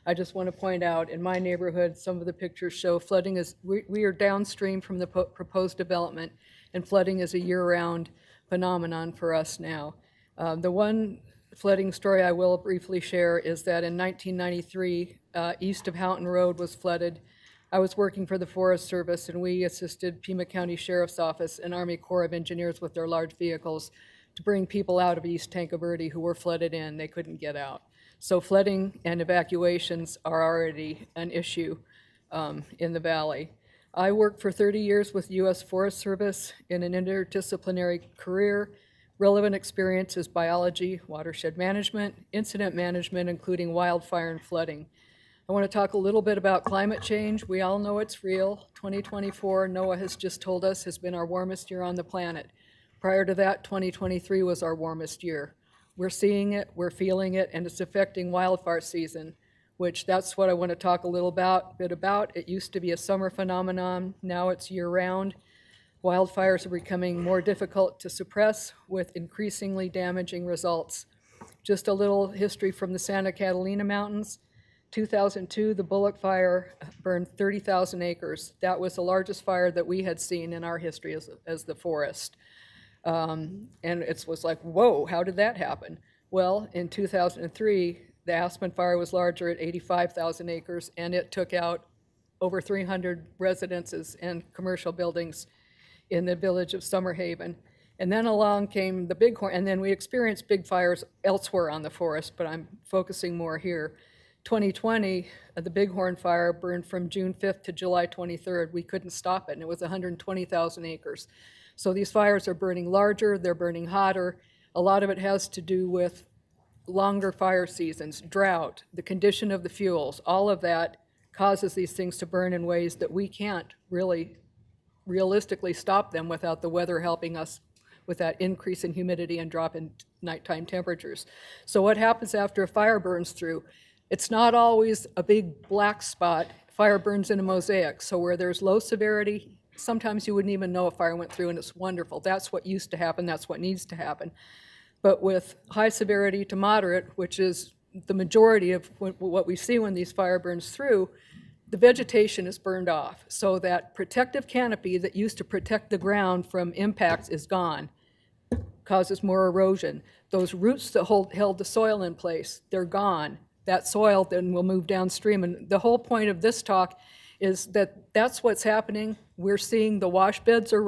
I just want to point out, in my neighborhood, some of the pictures show flooding is, we are downstream from the proposed development, and flooding is a year-round phenomenon for us now. The one flooding story I will briefly share is that in 1993, east of Houghton Road was flooded. I was working for the Forest Service, and we assisted Pima County Sheriff's Office and Army Corps of Engineers with their large vehicles to bring people out of East Tanque Verde who were flooded in. They couldn't get out. So flooding and evacuations are already an issue in the valley. I worked for 30 years with U.S. Forest Service in an interdisciplinary career. Relevant experience is biology, watershed management, incident management, including wildfire and flooding. I want to talk a little bit about climate change. We all know it's real. 2024, NOAA has just told us, has been our warmest year on the planet. Prior to that, 2023 was our warmest year. We're seeing it, we're feeling it, and it's affecting wildfire season, which that's what I want to talk a little bit about. It used to be a summer phenomenon, now it's year-round. Wildfires are becoming more difficult to suppress with increasingly damaging results. Just a little history from the Santa Catalina Mountains. 2002, the Bullock Fire burned 30,000 acres. That was the largest fire that we had seen in our history as the forest. And it was like, whoa, how did that happen? Well, in 2003, the Aspen Fire was larger at 85,000 acres, and it took out over 300 residences and commercial buildings in the village of Summerhaven. And then along came the bighorn, and then we experienced big fires elsewhere on the forest, but I'm focusing more here. 2020, the Bighorn Fire burned from June 5th to July 23rd. We couldn't stop it, and it was 120,000 acres. So these fires are burning larger, they're burning hotter. A lot of it has to do with longer fire seasons, drought, the condition of the fuels. All of that causes these things to burn in ways that we can't really realistically stop them without the weather helping us with that increase in humidity and drop in nighttime temperatures. So what happens after a fire burns through? It's not always a big black spot. Fire burns in a mosaic. So where there's low severity, sometimes you wouldn't even know a fire went through, and it's wonderful. That's what used to happen. That's what needs to happen. But with high severity to moderate, which is the majority of what we see when these fire burns through, the vegetation is burned off. So that protective canopy that used to protect the ground from impacts is gone, causes more erosion. Those roots that held the soil in place, they're gone. That soil then will move downstream. And the whole point of this talk is that that's what's happening. We're seeing the wash beds are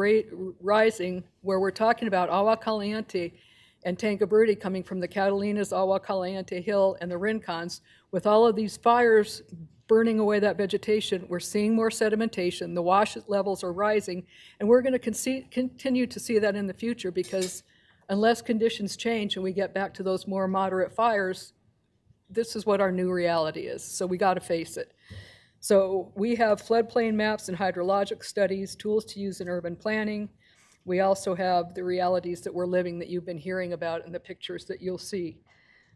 rising, where we're talking about Agua Caliente and Tanque Verde coming from the Catalinas, Agua Caliente Hill, and the Rincons. With all of these fires burning away that vegetation, we're seeing more sedimentation, the wash levels are rising, and we're going to continue to see that in the future, because unless conditions change and we get back to those more moderate fires, this is what our new reality is. So we got to face it. So we have floodplain maps and hydrologic studies, tools to use in urban planning. We also have the realities that we're living that you've been hearing about in the pictures that you'll see.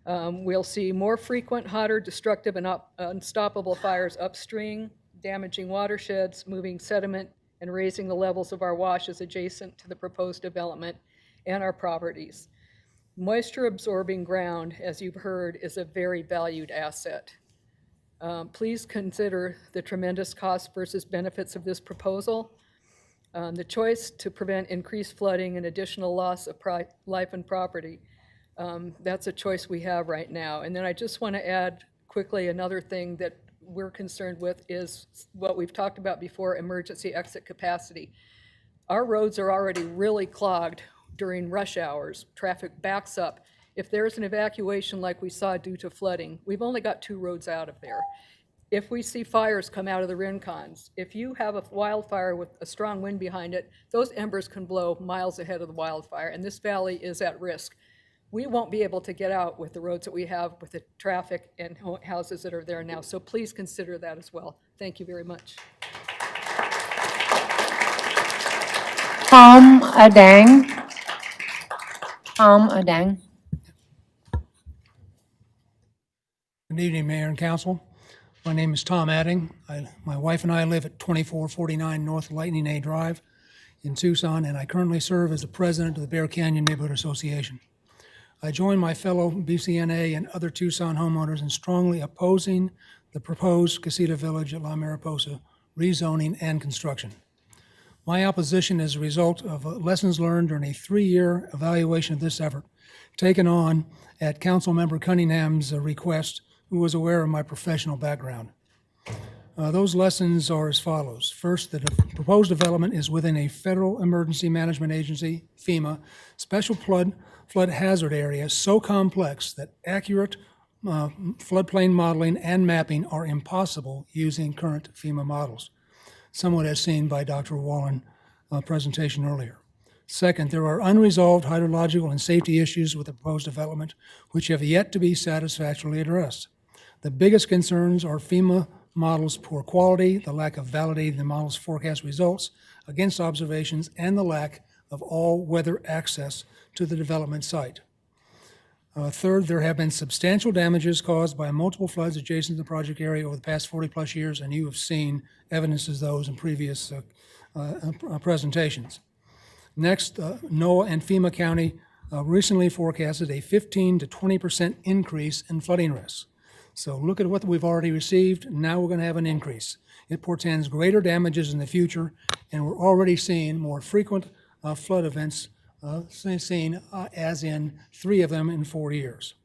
We'll see more frequent, hotter, destructive, and unstoppable fires upstream, damaging watersheds, moving sediment, and raising the levels of our washes adjacent to the proposed development and our properties. Moisture-absorbing ground, as you've heard, is a very valued asset. Please consider the tremendous costs versus benefits of this proposal. The choice to prevent increased flooding and additional loss of life and property. That's a choice we have right now. And then I just want to add quickly another thing that we're concerned with is what we've talked about before, emergency exit capacity. Our roads are already really clogged during rush hours. Traffic backs up. If there's an evacuation like we saw due to flooding, we've only got 2 roads out of there. If we see fires come out of the Rincons, if you have a wildfire with a strong wind behind it, those embers can blow miles ahead of the wildfire, and this valley is at risk. We won't be able to get out with the roads that we have, with the traffic and houses that are there now. So please consider that as well. Thank you very much. Tom Adang. Tom Adang. Good evening, Mayor and Council. My name is Tom Adding. My wife and I live at 2449 North Lightning A Drive in Tucson, and I currently serve as the president of the Bear Canyon Neighborhood Association. I join my fellow BCNA and other Tucson homeowners in strongly opposing the proposed CASITA Village at La Mariposa rezoning and construction. My opposition is a result of lessons learned during a 3-year evaluation of this effort taken on at Councilmember Cunningham's request, who was aware of my professional background. Those lessons are as follows. First, the proposed development is within a Federal Emergency Management Agency, FEMA, special flood hazard area so complex that accurate floodplain modeling and mapping are impossible using current FEMA models, somewhat as seen by Dr. Wallen's presentation earlier. Second, there are unresolved hydrological and safety issues with the proposed development, which have yet to be satisfactorily addressed. The biggest concerns are FEMA models' poor quality, the lack of validating the model's forecast results against observations, and the lack of all-weather access to the development site. Third, there have been substantial damages caused by multiple floods adjacent to the project area over the past 40-plus years, and you have seen evidence of those in previous presentations. Next, NOAA and FEMA County recently forecasted a 15 to 20% increase in flooding risks. So look at what we've already received. Now we're going to have an increase. It portends greater damages in the future, and we're already seeing more frequent flood events, as in 3 of them in 4 years.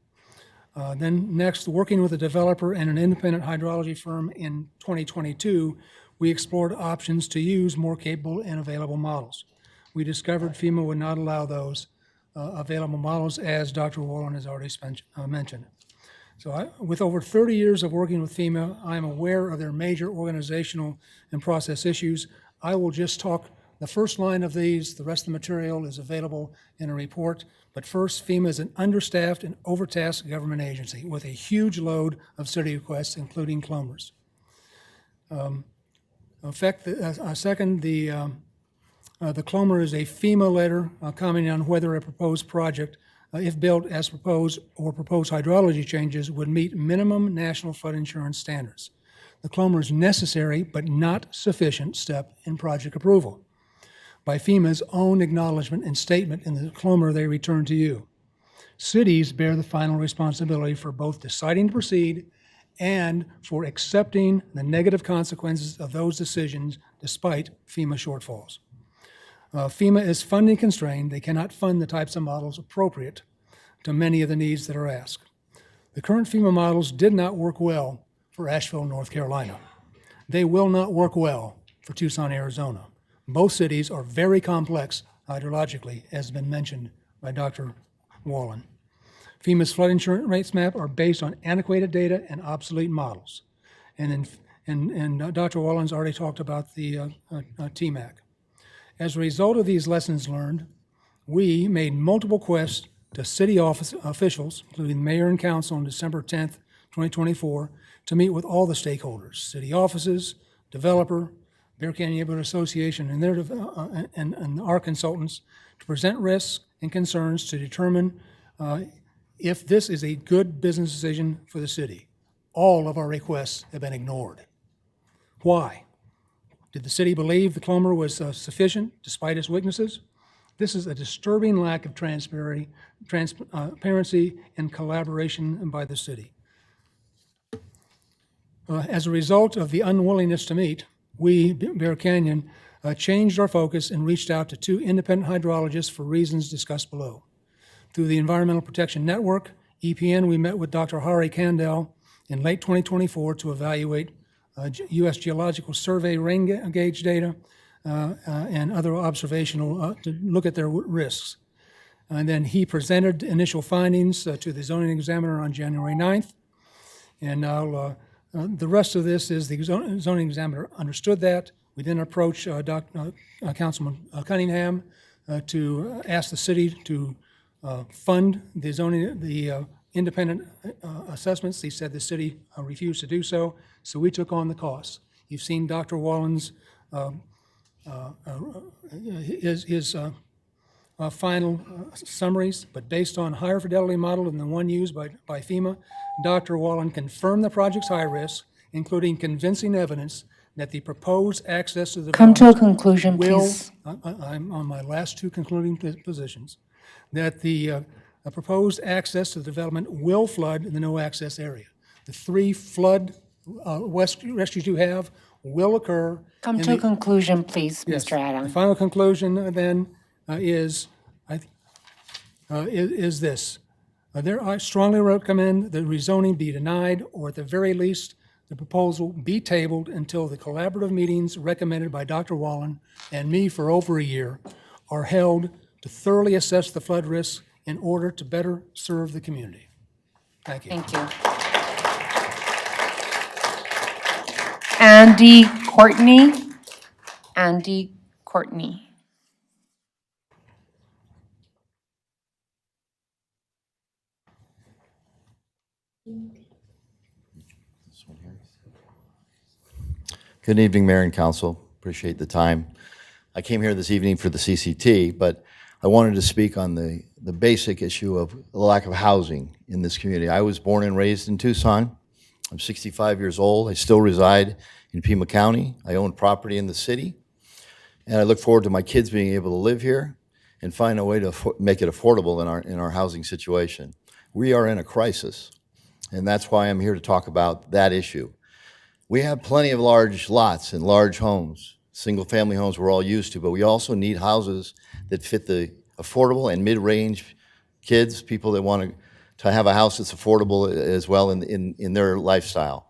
Then next, working with a developer and an independent hydrology firm in 2022, we explored options to use more capable and available models. We discovered FEMA would not allow those available models, as Dr. Wallen has already mentioned. So with over 30 years of working with FEMA, I'm aware of their major organizational and process issues. I will just talk the first line of these. The rest of the material is available in a report. But first, FEMA is an understaffed and overtasked government agency with a huge load of city requests, including CLOMers. Second, the CLOMer is a FEMA letter commenting on whether a proposed project, if built as proposed or proposed hydrology changes, would meet minimum national flood insurance standards. The CLOMer is necessary but not sufficient step in project approval by FEMA's own acknowledgement and statement in the CLOMer they return to you. Cities bear the final responsibility for both deciding to proceed and for accepting the negative consequences of those decisions despite FEMA shortfalls. FEMA is funding constrained. They cannot fund the types of models appropriate to many of the needs that are asked. The current FEMA models did not work well for Asheville, North Carolina. They will not work well for Tucson, Arizona. Both cities are very complex hydrologically, as has been mentioned by Dr. Wallen. FEMA's flood insurance rates map are based on antiquated data and obsolete models. And Dr. Wallen's already talked about the TMAC. As a result of these lessons learned, we made multiple requests to city office officials, including the mayor and council, on December 10th, 2024, to meet with all the stakeholders, city offices, developer, Bear Canyon Neighborhood Association, and their and our consultants, to present risks and concerns to determine if this is a good business decision for the city. All of our requests have been ignored. Why? Did the city believe the CLOMer was sufficient despite its weaknesses? This is a disturbing lack of transparency and collaboration by the city. As a result of the unwillingness to meet, we, Bear Canyon, changed our focus and reached out to 2 independent hydrologists for reasons discussed below. Through the Environmental Protection Network, EPN, we met with Dr. Hari Kandel in late 2024 to evaluate U.S. Geological Survey rain gauge data and other observational, to look at their risks. And then he presented initial findings to the zoning examiner on January 9th. And now the rest of this is the zoning examiner understood that. We then approached Councilman Cunningham to ask the city to fund the independent assessments. He said the city refused to do so, so we took on the costs. You've seen Dr. Wallen's his final summaries, but based on higher fidelity model than the one used by FEMA, Dr. Wallen confirmed the project's high risk, including convincing evidence that the proposed access to the Come to a conclusion, please. I'm on my last 2 concluding positions, that the proposed access to the development will flood the no access area. The 3 flood rescues you have will occur. Come to a conclusion, please, Yes. Mr. Adam. The final conclusion then is this. I strongly recommend the rezoning be denied, or at the very least, the proposal be tabled until the collaborative meetings recommended by Dr. Wallen and me for over a year are held to thoroughly assess the flood risks in order to better serve the community. Thank you. Thank you. Andy Courtney. Andy Courtney. Good evening, Mayor and Council. Appreciate the time. I came here this evening for the CCT, but I wanted to speak on the basic issue of the lack of housing in this community. I was born and raised in Tucson. I'm 65 years old. I still reside in Pima County. I own property in the city, and I look forward to my kids being able to live here and find a way to make it affordable in our housing situation. We are in a crisis. and that's why I'm here to talk about that issue. We have plenty of large lots and large homes, single-family homes we're all used to, but we also need houses that fit the affordable and mid-range kids, people that want to have a house that's affordable as well in their lifestyle.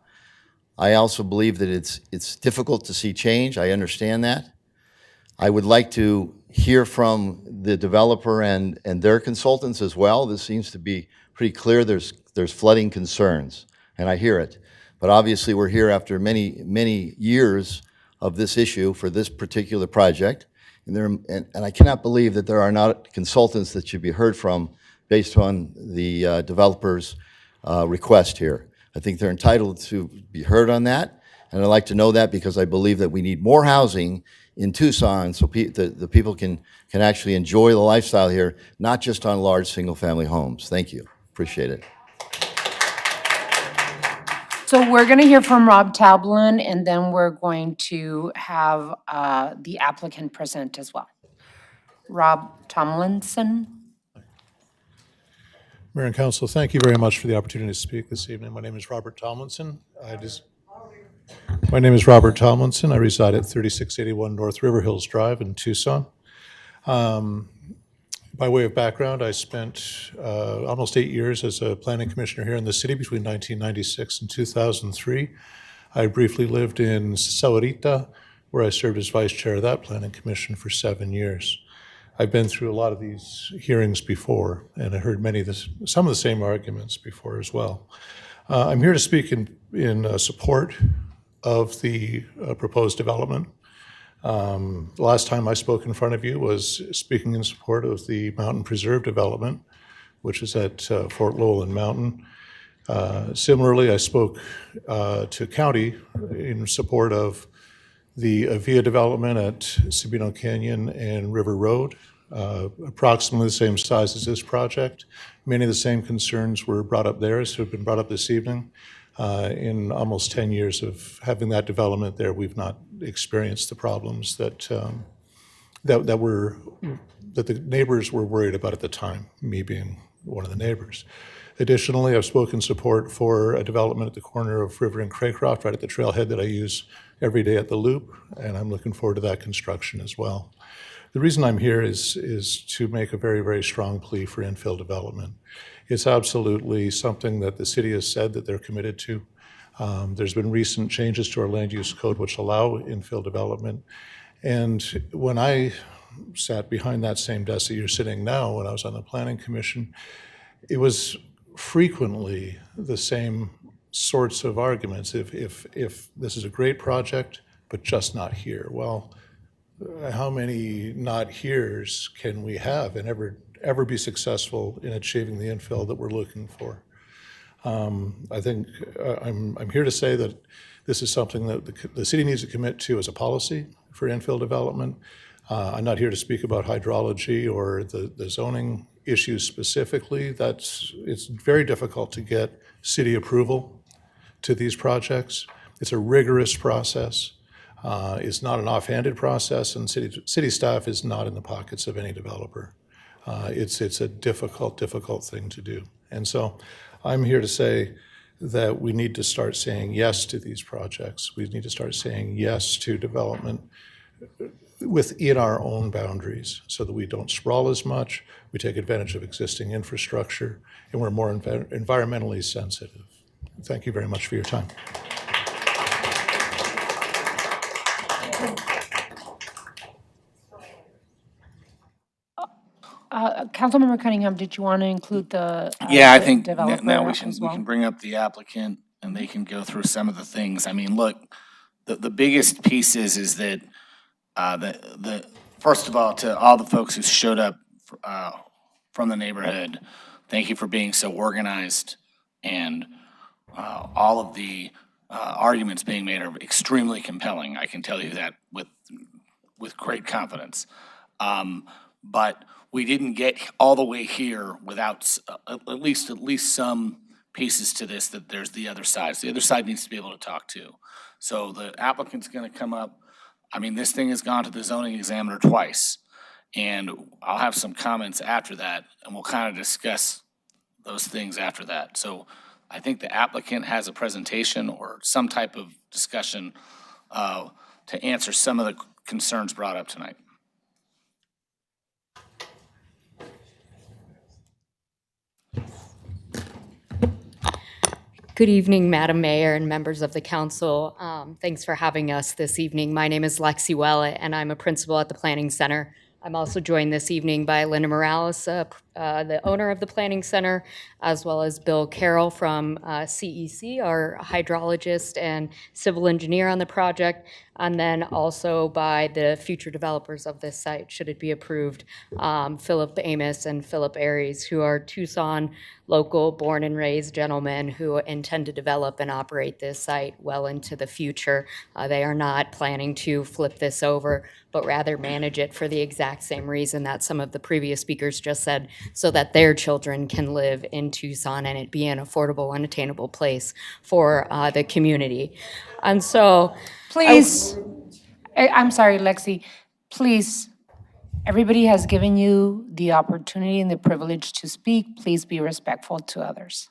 I also believe that it's difficult to see change. I understand that. I would like to hear from the developer and their consultants as well. This seems to be pretty clear. There's flooding concerns, and I hear it. But obviously, we're here after many years of this issue for this particular project, and I cannot believe that there are not consultants that should be heard from based on the developer's request here. I think they're entitled to be heard on that, and I'd like to know that because I believe that we need more housing in Tucson so the people can actually enjoy the lifestyle here, not just on large single-family homes. Thank you. Appreciate it. So we're going to hear from Rob Tablin, and then we're going to have the applicant present as well. Rob Tomlinson. Mayor and Council, thank you very much for the opportunity to speak this evening. My name is Robert Tomlinson. I reside at 3681 North River Hills Drive in Tucson. By way of background, I spent almost 8 years as a planning commissioner here in the city between 1996 and 2003. I briefly lived in Sahuarita, where I served as vice chair of that planning commission for 7 years. I've been through a lot of these hearings before, and I heard some of the same arguments before as well. I'm here to speak in support of the proposed development. The last time I spoke in front of you was speaking in support of the Mountain Preserve development, which is at Fort Lowell and Mountain. Similarly, I spoke to county in support of the Avia development at Sabino Canyon and River Road, approximately the same size as this project. Many of the same concerns were brought up there as have been brought up this evening. In almost 10 years of having that development there, we've not experienced the problems that the neighbors were worried about at the time, me being one of the neighbors. Additionally, I've spoken support for a development at the corner of River and Craycroft, right at the trailhead that I use every day at the Loop, and I'm looking forward to that construction as well. The reason I'm here is to make a very, very strong plea for infill development. It's absolutely something that the city has said that they're committed to. There's been recent changes to our land use code which allow infill development. And when I sat behind that same desk that you're sitting now, when I was on the Planning Commission, it was frequently the same sorts of arguments. If this is a great project, but just not here. Well, how many not heres can we have and ever be successful in achieving the infill that we're looking for? I think I'm here to say that this is something that the city needs to commit to as a policy for infill development. I'm not here to speak about hydrology or the zoning issues specifically. It's very difficult to get city approval to these projects. It's a rigorous process. It's not an offhanded process, and city staff is not in the pockets of any developer. It's a difficult thing to do. And so I'm here to say that we need to start saying yes to these projects. We need to start saying yes to development within our own boundaries so that we don't sprawl as much, we take advantage of existing infrastructure, and we're more environmentally sensitive. Thank you very much for your time. Councilmember Cunningham, did you want to include the Yeah, I the think developer now we as well? can bring up the applicant and they can go through some of the things. I mean, look, the biggest piece is that the first of all, to all the folks who showed up from the neighborhood, thank you for being so organized, and all of the arguments being made are extremely compelling. I can tell you that with great confidence. But we didn't get all the way here without at least some pieces to this, that there's the other side. So the other side needs to be able to talk to. So the applicant's going to come up. I mean, this thing has gone to the zoning examiner twice, and I'll have some comments after that, and we'll kind of discuss those things after that. So I think the applicant has a presentation or some type of discussion to answer some of the concerns brought up tonight. Good evening, Madam Mayor and members of the council. Thanks for having us this evening. My name is Lexi Weil, and I'm a principal at the Planning Center. I'm also joined this evening by Linda Morales, the owner of the Planning Center, as well as Bill Carroll from CEC, our hydrologist and civil engineer on the project, and then also by the future developers of this site, should it be approved, Philip Amos and Philip Aries, who are Tucson local, born and raised gentlemen who intend to develop and operate this site well into the future. They are not planning to flip this over, but rather manage it for the exact same reason that some of the previous speakers just said, so that their children can live in Tucson and it be an affordable and attainable place for the community. And so, Please, I'm sorry, Lexi, please, everybody has given you the opportunity and the privilege to speak. Please be respectful to others.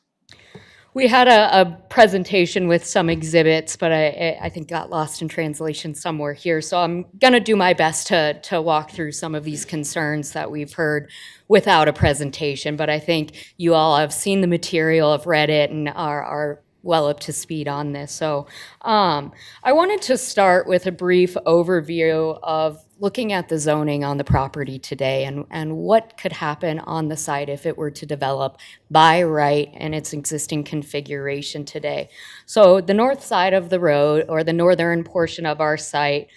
we had a presentation with some exhibits, but I think got lost in translation somewhere here. So I'm going to do my best to walk through some of these concerns that we've heard without a presentation. But I think you all have seen the material, have read it, and are well up to speed on this. So I wanted to start with a brief overview of looking at the zoning on the property today and what could happen on the site if it were to develop by right in its existing configuration today. So the north side of the road, or the northern portion of our site,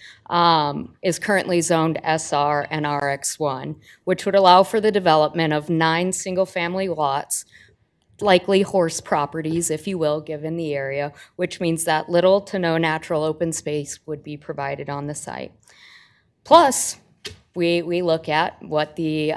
is currently zoned SR and RX1, which would allow for the development of 9 single-family lots, likely horse properties, if you will, given the area, which means that little to no natural open space would be provided on the site. Plus, we look at what the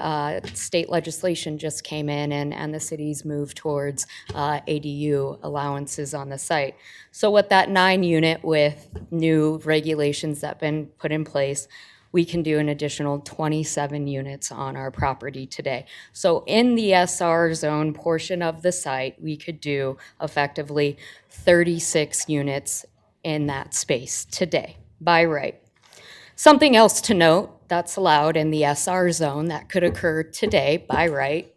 state legislation just came in and the city's move towards ADU allowances on the site. So with that 9 unit with new regulations that have been put in place, we can do an additional 27 units on our property today. So in the SR zone portion of the site, we could do effectively 36 units in that space today by right. Something else to note that's allowed in the SR zone that could occur today by right,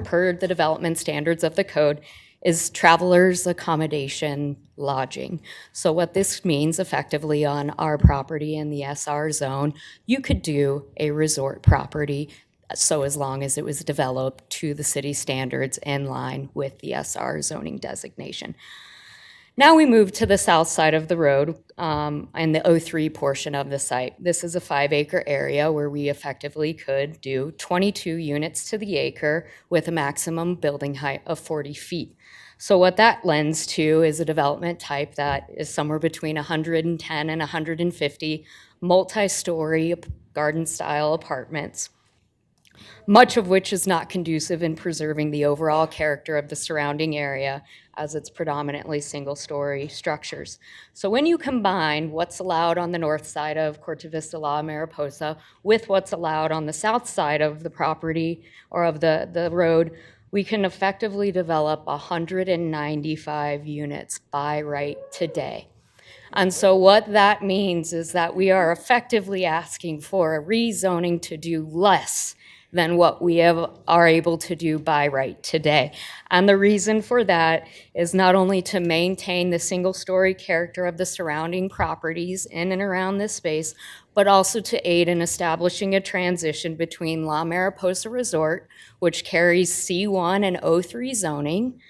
per the development standards of the code, is travelers accommodation lodging. So what this means effectively on our property in the SR zone, you could do a resort property, so as long as it was developed to the city standards in line with the SR zoning designation. Now we move to the south side of the road and the 03 portion of the site. This is a 5-acre area where we effectively could do 22 units to the acre with a maximum building height of 40 feet. So what that lends to is a development type that is somewhere between 110 and 150 multi-story garden-style apartments, much of which is not conducive in preserving the overall character of the surrounding area, as it's predominantly single-story structures. So when you combine what's allowed on the north side of Corte Vista La Mariposa with what's allowed on the south side of the property or of the road, we can effectively develop 195 units by right today. And so what that means is that we are effectively asking for a rezoning to do less than what we are able to do by right today. And the reason for that is not only to maintain the single-story character of the surrounding properties in and around this space, but also to aid in establishing a transition between La Mariposa Resort, which carries C1 and 03 zoning,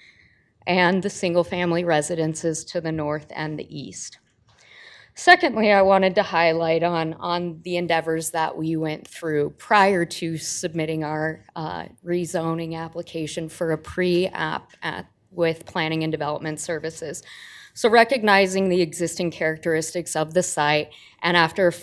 and the single-family residences to the north and the east. Secondly, I wanted to highlight on the endeavors that we went through prior to submitting our rezoning application for a pre-app with Planning and Development Services. So recognizing the existing characteristics of the site, and after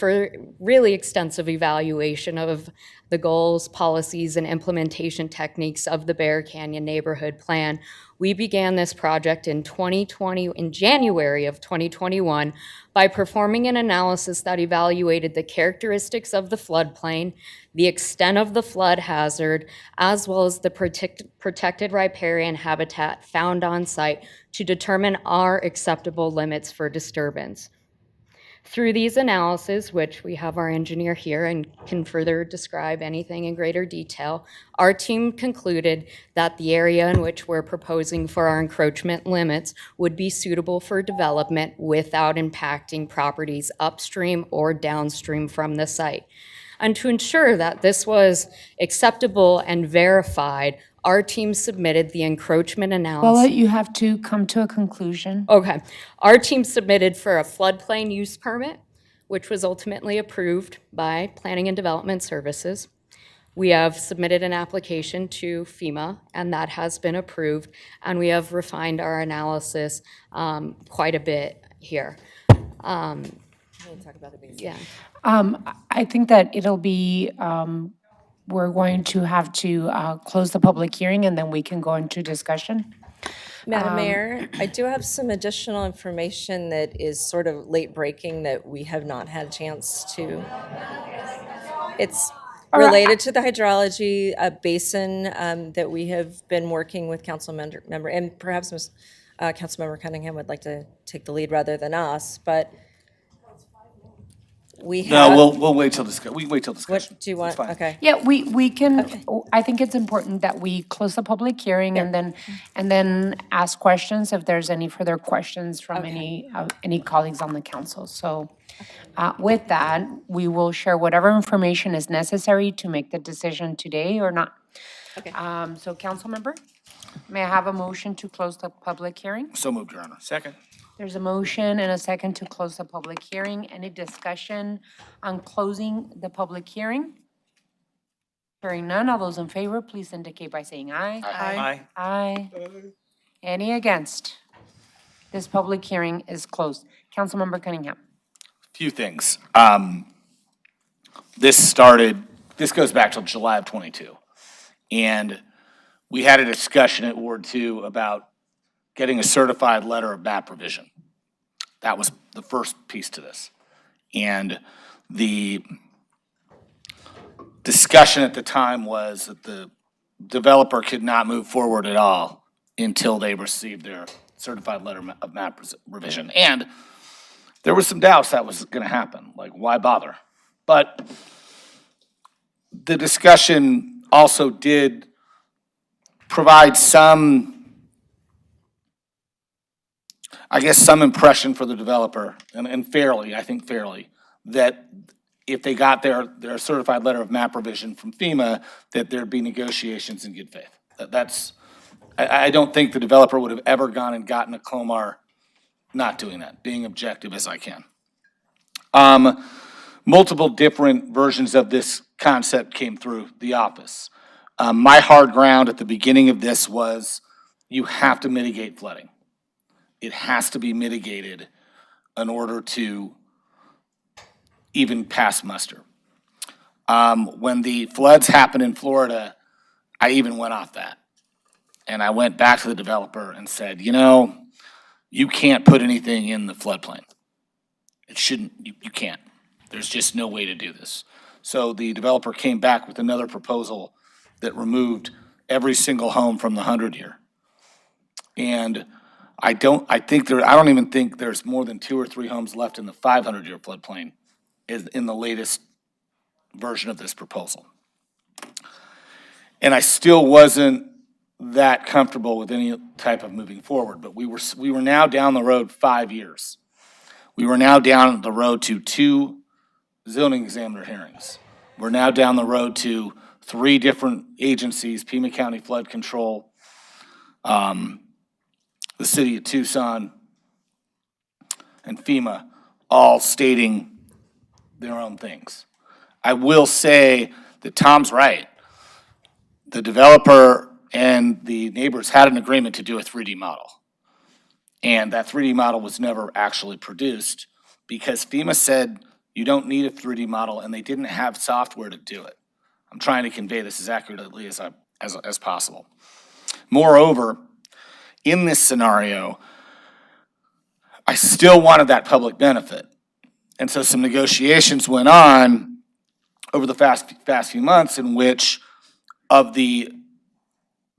really extensive evaluation of the goals, policies, and implementation techniques of the Bear Canyon Neighborhood Plan, we began this project in January of 2021 by performing an analysis that evaluated the characteristics of the floodplain, the extent of the flood hazard, as well as the protected riparian habitat found on site to determine our acceptable limits for disturbance. Through these analyses, which we have our engineer here and can further describe anything in greater detail, our team concluded that the area in which we're proposing for our encroachment limits would be suitable for development without impacting properties upstream or downstream from the site. And to ensure that this was acceptable and verified, our team submitted the encroachment analysis. Well, you have to come to a conclusion. Okay. Our team submitted for a floodplain use permit, which was ultimately approved by Planning and Development Services. We have submitted an application to FEMA, and that has been approved, and we have refined our analysis quite a bit here. Yeah. I think that it'll be, we're going to have to close the public hearing, and then we can go into discussion. Madam Mayor, I do have some additional information that is sort of late breaking that we have not had a chance to. It's related to the hydrology basin that we have been working with council member, and perhaps Councilmember Cunningham would like to take the lead rather than us, but we have. No, we'll wait till discussion. We can wait till discussion. What do you want? Okay. Yeah, we can, I think it's important that we close the public hearing and then ask questions if there's any further questions from any colleagues on the council. So with that, we will share whatever information is necessary to make the decision today or not. Okay. So council member, may I have a motion to close the public hearing? So moved, Your Honor. Second. There's a motion and a second to close the public hearing. Any discussion on closing the public hearing? Hearing none, all those in favor, please indicate by saying aye. Aye. Aye. Any against? This public hearing is closed. Councilmember Cunningham. Few things. This goes back till July of 22. And we had a discussion at Ward 2 about getting a certified letter of MAP provision. That was the first piece to this. And the discussion at the time was that the developer could not move forward at all until they received their certified letter of MAP revision. And there was some doubts that was gonna happen, like why bother? But the discussion also did provide some, I guess, some impression for the developer, and fairly, I think fairly, that if they got their certified letter of MAP revision from FEMA, that there'd be negotiations in good faith. I don't think the developer would have ever gone and gotten a COMAR not doing that, being objective as I can. Multiple different versions of this concept came through the office. My hard ground at the beginning of this was you have to mitigate flooding. It has to be mitigated in order to even pass muster. When the floods happened in Florida, I even went off that. And I went back to the developer and said, you know, you can't put anything in the floodplain. It shouldn't, you can't. There's just no way to do this. So the developer came back with another proposal that removed every single home from the 100-year. And I don't even think there's more than 2 or 3 homes left in the 500-year floodplain is in the latest version of this proposal. And I still wasn't that comfortable with any type of moving forward, but we were now down the road 5 years. We were now down the road to 2 zoning examiner hearings. We're now down the road to 3 different agencies, Pima County Flood Control, the city of Tucson, and FEMA, all stating their own things. I will say that Tom's right. The developer and the neighbors had an agreement to do a 3D model. And that 3D model was never actually produced because FEMA said you don't need a 3D model and they didn't have software to do it. I'm trying to convey this as accurately as possible. Moreover, in this scenario, I still wanted that public benefit. And so some negotiations went on over the past few months in which of the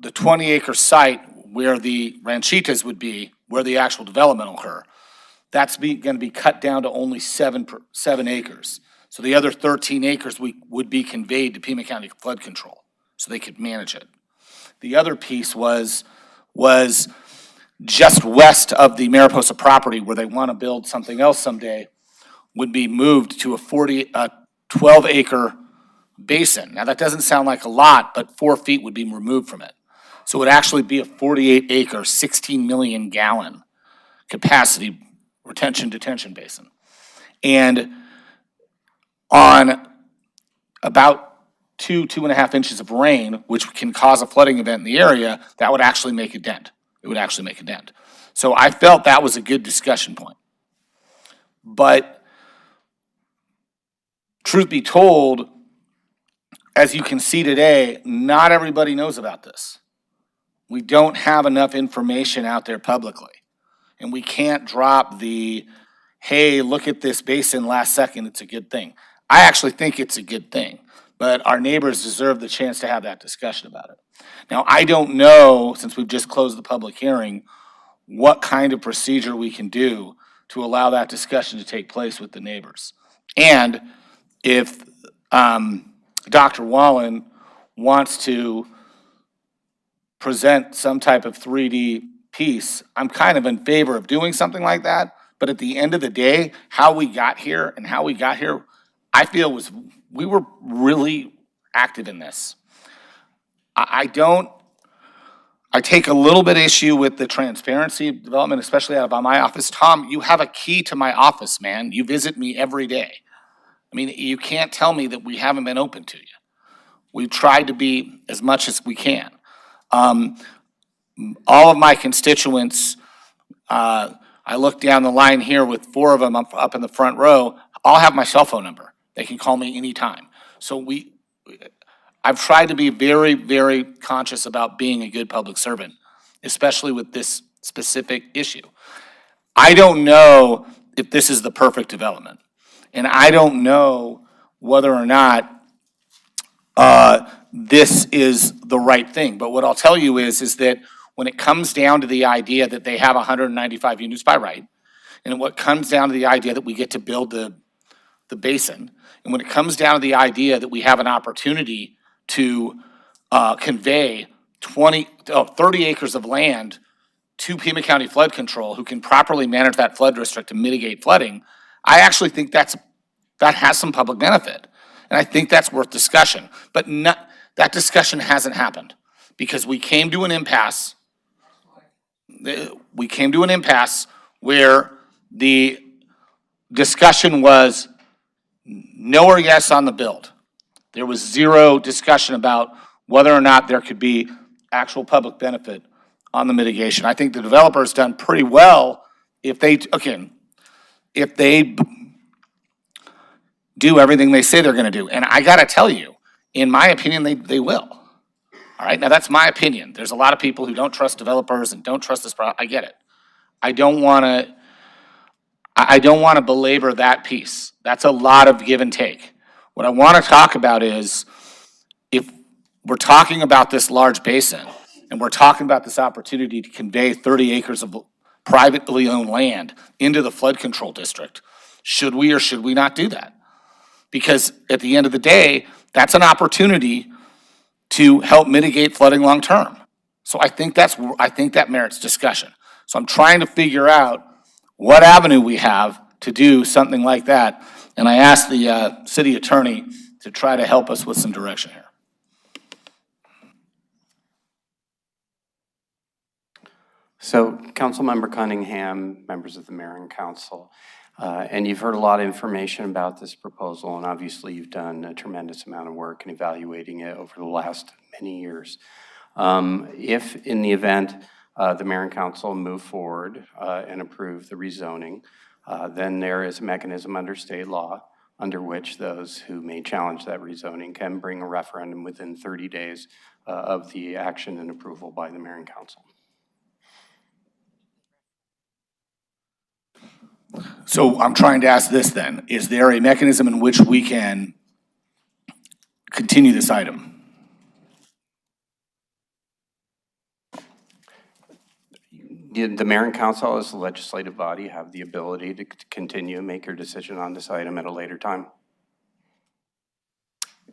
20-acre site where the ranchitas would be, where the actual development will occur, that's going to be cut down to only 7 acres. So the other 13 acres would be conveyed to Pima County Flood Control so they could manage it. The other piece was just west of the MARIPOSA property where they want to build something else someday would be moved to a 12-acre basin. Now that doesn't sound like a lot, but 4 feet would be removed from it. So it would actually be a 48-acre, 16 million gallon capacity retention-detention basin. And on about 2.5 inches of rain, which can cause a flooding event in the area, that would actually make a dent. It would actually make a dent. So I felt that was a good discussion point. But truth be told, as you can see today, not everybody knows about this. We don't have enough information out there publicly. And we can't drop the, hey, look at this basin last second, it's a good thing. I actually think it's a good thing, but our neighbors deserve the chance to have that discussion about it. Now, I don't know, since we've just closed the public hearing, what kind of procedure we can do to allow that discussion to take place with the neighbors. And if Dr. Wallen wants to present some type of 3D piece, I'm kind of in favor of doing something like that. But at the end of the day, how we got here, I feel we were really active in this. I take a little bit issue with the transparency of development, especially out of my office. Tom, you have a key to my office, man. You visit me every day. I mean, you can't tell me that we haven't been open to you. We've tried to be as much as we can. All of my constituents, I look down the line here with 4 of them up in the front row, all have my cell phone number. They can call me anytime. So I've tried to be very, very conscious about being a good public servant, especially with this specific issue. I don't know if this is the perfect development. And I don't know whether or not this is the right thing. But what I'll tell you is that when it comes down to the idea that they have 195 units by right, and what comes down to the idea that we get to build the basin, and when it comes down to the idea that we have an opportunity to convey 30 acres of land to Pima County Flood Control, who can properly manage that flood district to mitigate flooding, I actually think that has some public benefit. And I think that's worth discussion. But that discussion hasn't happened because we came to an impasse. We came to an impasse where the discussion was no or yes on the build. There was zero discussion about whether or not there could be actual public benefit on the mitigation. I think the developer's done pretty well if they do everything they say they're going to do. And I got to tell you, in my opinion, they will. All right, now that's my opinion. There's a lot of people who don't trust developers and don't trust this product. I get it. I don't want to belabor that piece. That's a lot of give and take. What I want to talk about is if we're talking about this large basin and we're talking about this opportunity to convey 30 acres of privately owned land into the flood control district, should we or should we not do that? Because at the end of the day, that's an opportunity to help mitigate flooding long term. So I think that merits discussion. So I'm trying to figure out what avenue we have to do something like that. And I asked the city attorney to try to help us with some direction here. So, Councilmember Cunningham, members of the Mayor and Council, and you've heard a lot of information about this proposal, and obviously you've done a tremendous amount of work in evaluating it over the last many years. If in the event the mayor and council move forward and approve the rezoning. Then there is a mechanism under state law under which those who may challenge that rezoning can bring a referendum within 30 days of the action and approval by the mayor and council. So I'm trying to ask this then, is there a mechanism in which we can continue this item? The mayor and council as the legislative body have the ability to continue and make your decision on this item at a later time.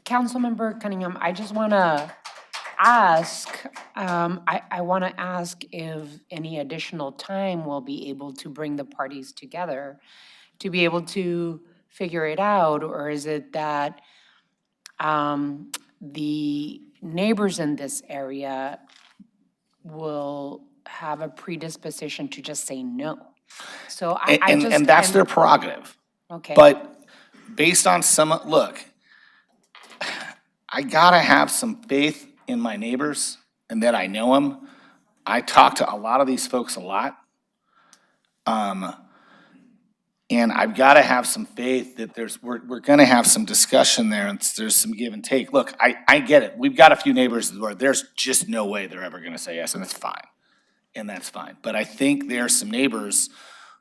Councilmember Cunningham, I just want to ask, I want to ask if any additional time will be able to bring the parties together to be able to figure it out, or is it that the neighbors in this area will have a predisposition to just say no? So And that's their prerogative. Okay. But based on look, I gotta have some faith in my neighbors and that I know them. I talk to a lot of these folks a lot. And I've gotta have some faith that we're gonna have some discussion there and there's some give and take. Look, I get it. We've got a few neighbors where there's just no way they're ever gonna say yes, and it's fine. And that's fine. But I think there's some neighbors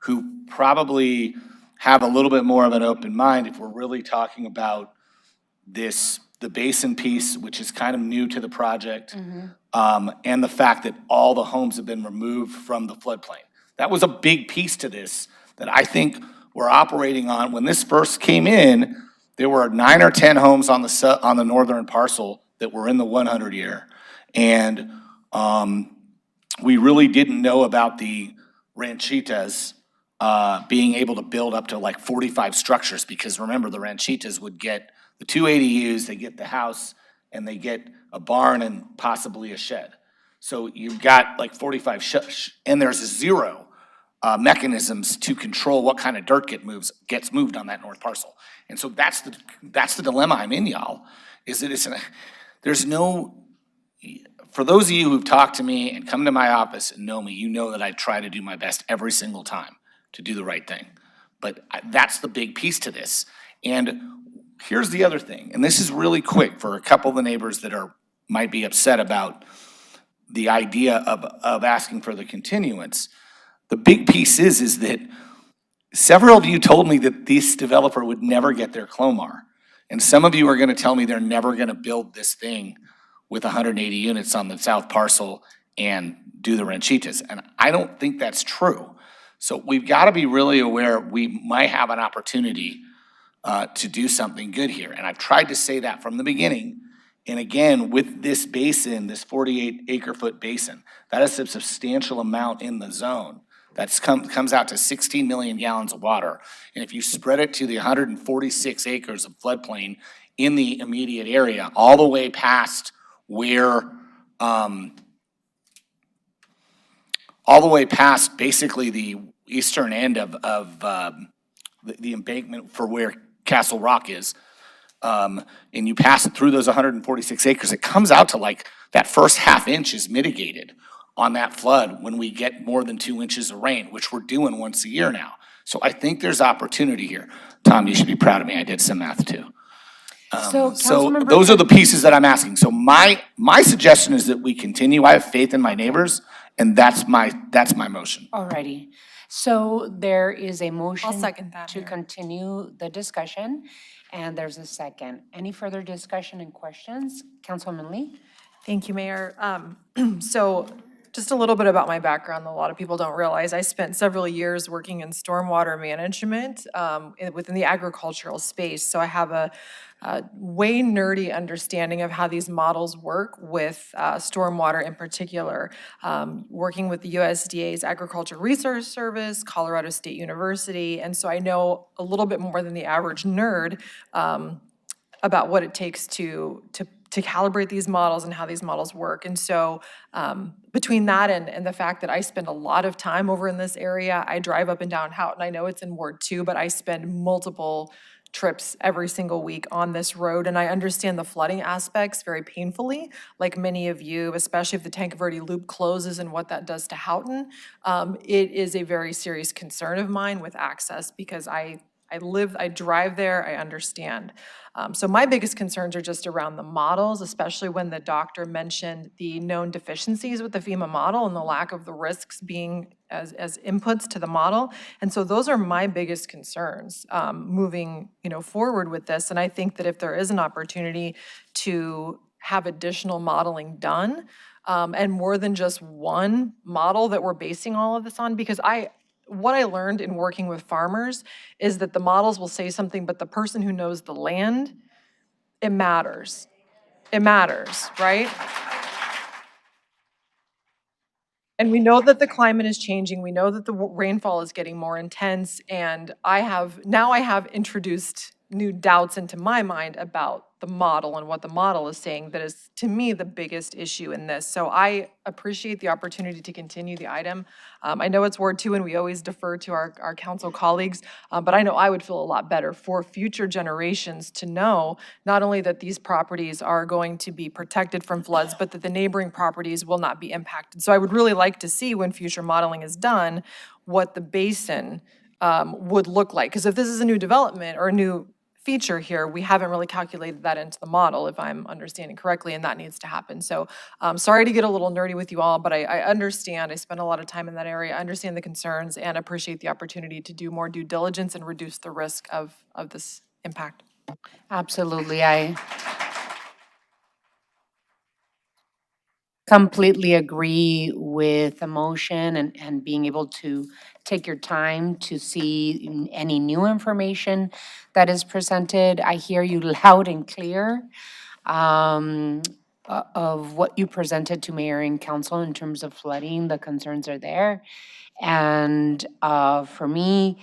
who probably have a little bit more of an open mind if we're really talking about the basin piece, which is kind of new to the project, and the fact that all the homes have been removed from the floodplain. That was a big piece to this that I think we're operating on. When this first came in, there were 9 or 10 homes on the northern parcel that were in the 100 year. And we really didn't know about the ranchitas being able to build up to like 45 structures, because remember, the ranchitas would get the 2 ADUs, they get the house, and they get a barn and possibly a shed. So you've got like 45, and there's 0 mechanisms to control what kind of dirt gets moved on that north parcel. And so that's the dilemma I'm in, y'all, is that there's no, for those of you who've talked to me and come to my office and know me, you know that I try to do my best every single time to do the right thing. But that's the big piece to this. And here's the other thing, and this is really quick for a couple of the neighbors that might be upset about the idea of asking for the continuance. The big piece is that several of you told me that this developer would never get their CLOMAR. And some of you are gonna tell me they're never gonna build this thing with 180 units on the south parcel and do the ranchitas. And I don't think that's true. So we've gotta be really aware we might have an opportunity to do something good here. And I've tried to say that from the beginning. And again, with this basin, this 48 acre foot basin, that is a substantial amount in the zone. That comes out to 16 million gallons of water. And if you spread it to the 146 acres of floodplain in the immediate area, all the way past where, all the way past basically the eastern end of the embankment for where Castle Rock is, and you pass it through those 146 acres, it comes out to like that first half inch is mitigated on that flood when we get more than 2 inches of rain, which we're doing once a year now. So I think there's opportunity here. Tom, you should be proud of me. I did some math too. So those are the pieces that I'm asking. So my suggestion is that we continue. I have faith in my neighbors, and that's my motion. Alrighty. So there is a motion I'll second that, to Mayor. continue the discussion, and there's a second. Any further discussion and questions? Councilwoman Lee? Thank you, Mayor. So just a little bit about my background that a lot of people don't realize. I spent several years working in stormwater management within the agricultural space. So I have a way nerdy understanding of how these models work with stormwater in particular, working with the USDA's Agriculture Research Service, Colorado State University. And so I know a little bit more than the average nerd about what it takes to calibrate these models and how these models work. And so between that and the fact that I spend a lot of time over in this area, I drive up and down Houghton. I know it's in Ward 2, but I spend multiple trips every single week on this road, and I understand the flooding aspects very painfully, like many of you, especially if the Tanque Verde Loop closes and what that does to Houghton. It is a very serious concern of mine with access because I drive there, I understand. So my biggest concerns are just around the models, especially when the doctor mentioned the known deficiencies with the FEMA model and the lack of the risks being as inputs to the model. And so those are my biggest concerns moving forward with this. And I think that if there is an opportunity to have additional modeling done, and more than just one model that we're basing all of this on, because what I learned in working with farmers is that the models will say something, but the person who knows the land, it matters. It matters, right? And we know that the climate is changing. We know that the rainfall is getting more intense. And I have introduced new doubts into my mind about the model and what the model is saying that is, to me, the biggest issue in this. So I appreciate the opportunity to continue the item. I know it's Ward 2 and we always defer to our council colleagues, but I know I would feel a lot better for future generations to know not only that these properties are going to be protected from floods, but that the neighboring properties will not be impacted. So I would really like to see when future modeling is done, what the basin would look like. Because if this is a new development or a new feature here, we haven't really calculated that into the model, if I'm understanding correctly, and that needs to happen. So sorry to get a little nerdy with you all, but I understand. I spend a lot of time in that area. I understand the concerns and appreciate the opportunity to do more due diligence and reduce the risk of this impact. Absolutely. I completely agree with the motion and being able to take your time to see any new information that is presented. I hear you loud and clear of what you presented to Mayor and Council in terms of flooding. The concerns are there. And for me,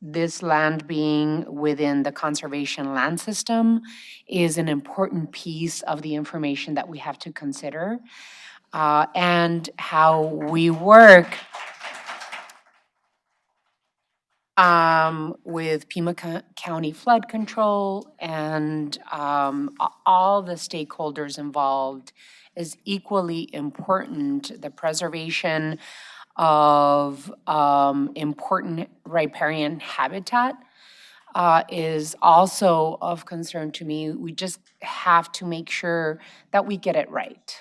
this land being within the conservation land system is an important piece of the information that we have to consider, and how we work with Pima County Flood Control and all the stakeholders involved is equally important. The preservation of important riparian habitat is also of concern to me. We just have to make sure that we get it right.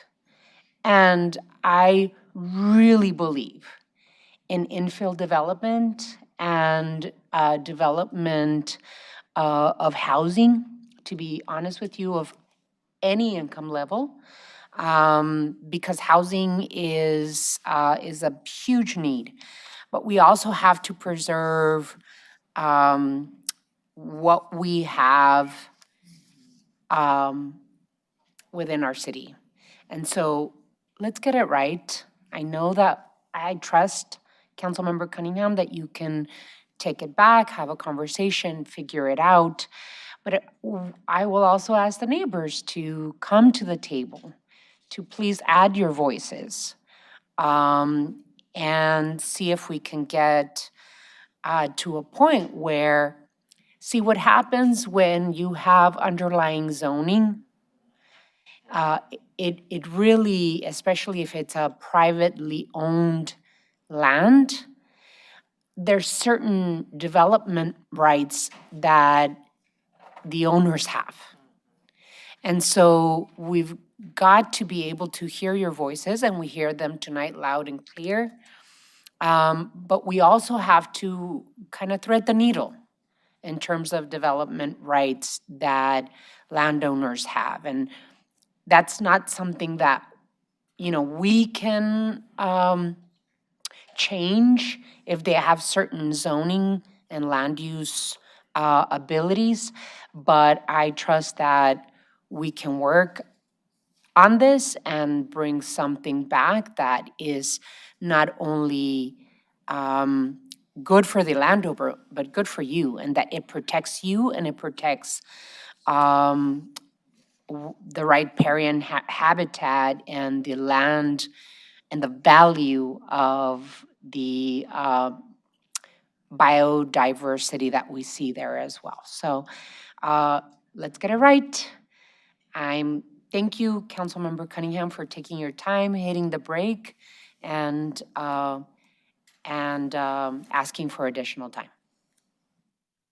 And I really believe in infill development and development of housing, to be honest with you, of any income level. Because housing is a huge need. But we also have to preserve what we have within our city. And so let's get it right. I know that I trust Councilmember Cunningham that you can take it back, have a conversation, figure it out. But I will also ask the neighbors to come to the table, to please add your voices, and see if we can get to a point where, see what happens when you have underlying zoning. It really, especially if it's a privately owned land, there's certain development rights that the owners have. And so we've got to be able to hear your voices, and we hear them tonight loud and clear. But we also have to kind of thread the needle in terms of development rights that landowners have. And that's not something that, we can change if they have certain zoning and land use abilities. But I trust that we can work on this and bring something back that is not only good for the landowner, but good for you, and that it protects you and it protects the riparian habitat and the land and the value of the biodiversity that we see there as well. So let's get it right. Thank you, Councilmember Cunningham, for taking your time, hitting the break, and asking for additional time.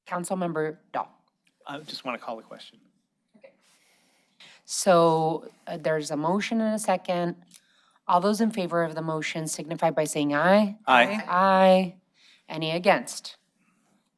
Councilmember Dahl. I just want to call the question. So there's a motion and a second. All those in favor of the motion signify by saying aye. Aye. Aye. Any against?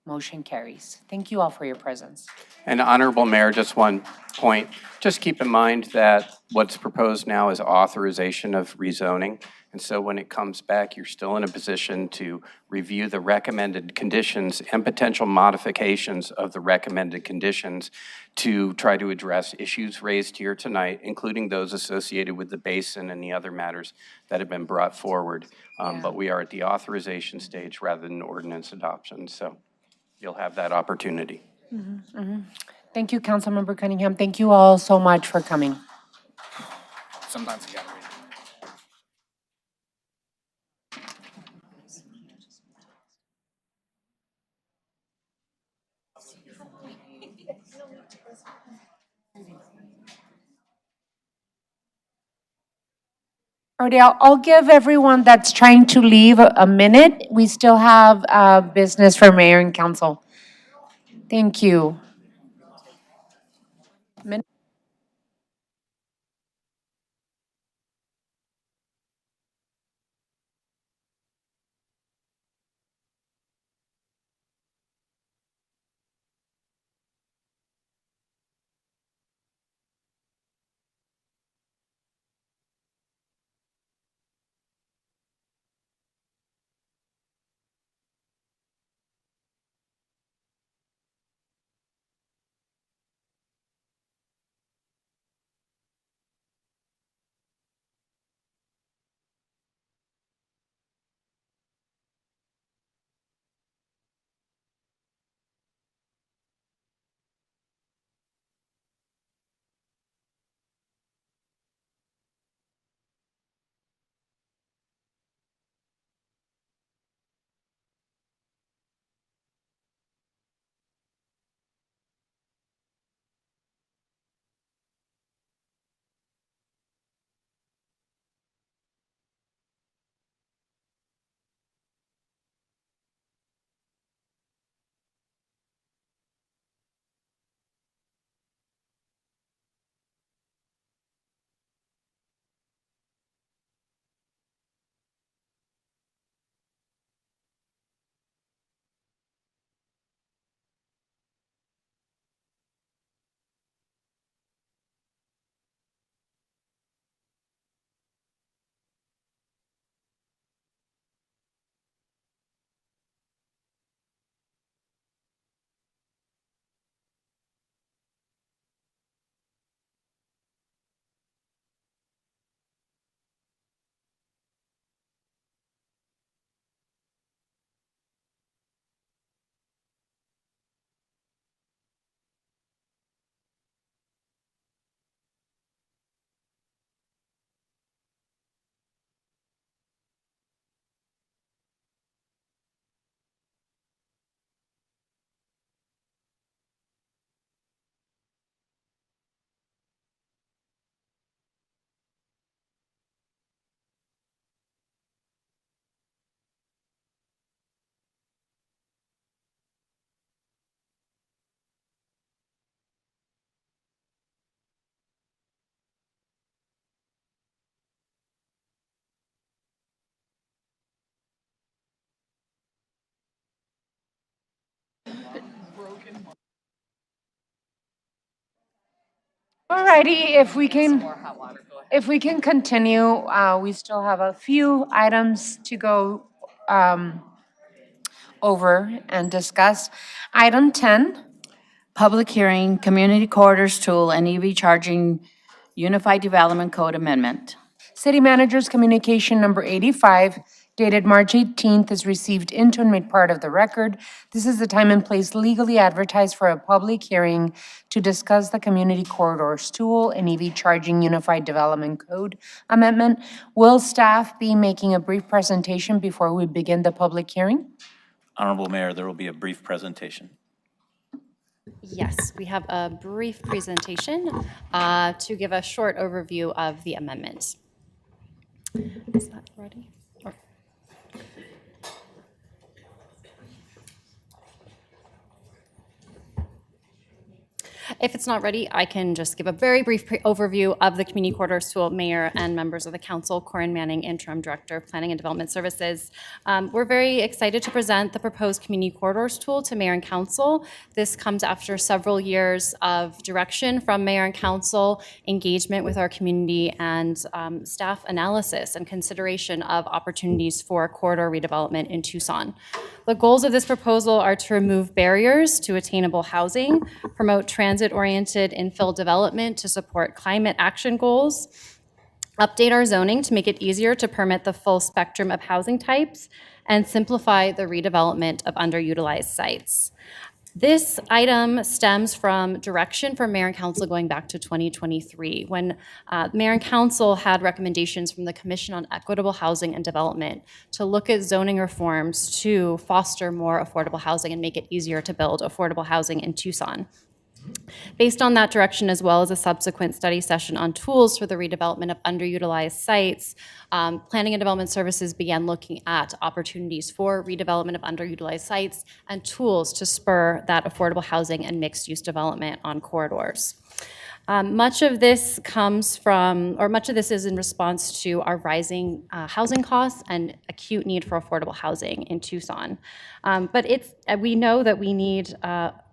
Motion carries. Thank you all for your presence. And Honorable Mayor, just one point. Just keep in mind that what's proposed now is authorization of rezoning. And so when it comes back, you're still in a position to review the recommended conditions and potential modifications of the recommended conditions to try to address issues raised here tonight, including those associated with the basin and the other matters that have been brought forward. But we are at the authorization stage rather than ordinance adoption. So you'll have that opportunity. Thank you, Councilmember Cunningham. Thank you all so much for coming. Sometimes you gotta read. Alrighty, I'll give everyone that's trying to leave a minute. We still have business for mayor and council. Thank you. Alrighty, if we can continue, we still have a few items to go over and discuss. Item 10, Public hearing, Community Corridors Tool and EV Charging Unified Development Code Amendment. City Manager's Communication Number 85, dated March 18th, is received into and made part of the record. This is the time and place legally advertised for a public hearing to discuss the Community Corridors Tool and EV Charging Unified Development Code Amendment. Will staff be making a brief presentation before we begin the public hearing? Honorable Mayor, there will be a brief presentation. Yes, we have a brief presentation to give a short overview of the amendment. Is that ready? Or- If it's not ready, I can just give a very brief overview of the Community Corridors Tool. Mayor and members of the council, Corinne Manning, Interim Director of Planning and Development Services. We're very excited to present the proposed Community Corridors Tool to Mayor and Council. This comes after several years of direction from Mayor and Council, engagement with our community, and staff analysis and consideration of opportunities for corridor redevelopment in Tucson. The goals of this proposal are to remove barriers to attainable housing, promote transit-oriented infill development to support climate action goals, update our zoning to make it easier to permit the full spectrum of housing types, and simplify the redevelopment of underutilized sites. This item stems from direction from Mayor and Council going back to 2023, when Mayor and Council had recommendations from the Commission on Equitable Housing and Development to look at zoning reforms to foster more affordable housing and make it easier to build affordable housing in Tucson. Based on that direction, as well as a subsequent study session on tools for the redevelopment of underutilized sites, Planning and Development Services began looking at opportunities for redevelopment of underutilized sites and tools to spur that affordable housing and mixed-use development on corridors. Much of this is in response to our rising housing costs and acute need for affordable housing in Tucson. But we know that we need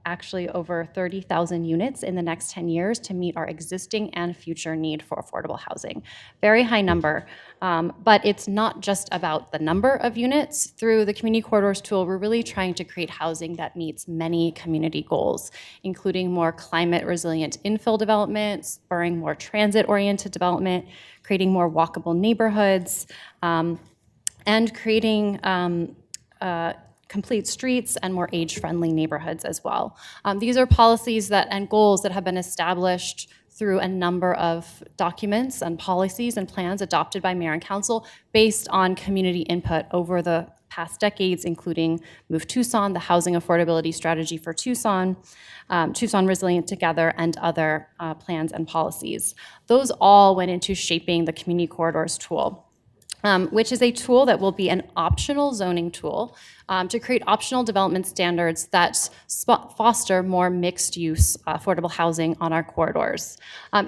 actually over 30,000 units in the next 10 years to meet our existing and future need for affordable housing. Very high number, but it's not just about the number of units. Through the Community Corridors Tool, we're really trying to create housing that meets many community goals, including more climate resilient infill development, spurring more transit-oriented development, creating more walkable neighborhoods, and creating complete streets and more age-friendly neighborhoods as well. These are policies and goals that have been established through a number of documents and policies and plans adopted by Mayor and Council based on community input over the past decades, including Move Tucson, the Housing Affordability Strategy for Tucson, Tucson Resilient Together, and other plans and policies. Those all went into shaping the Community Corridors Tool, which is a tool that will be an optional zoning tool to create optional development standards that foster more mixed-use affordable housing on our corridors.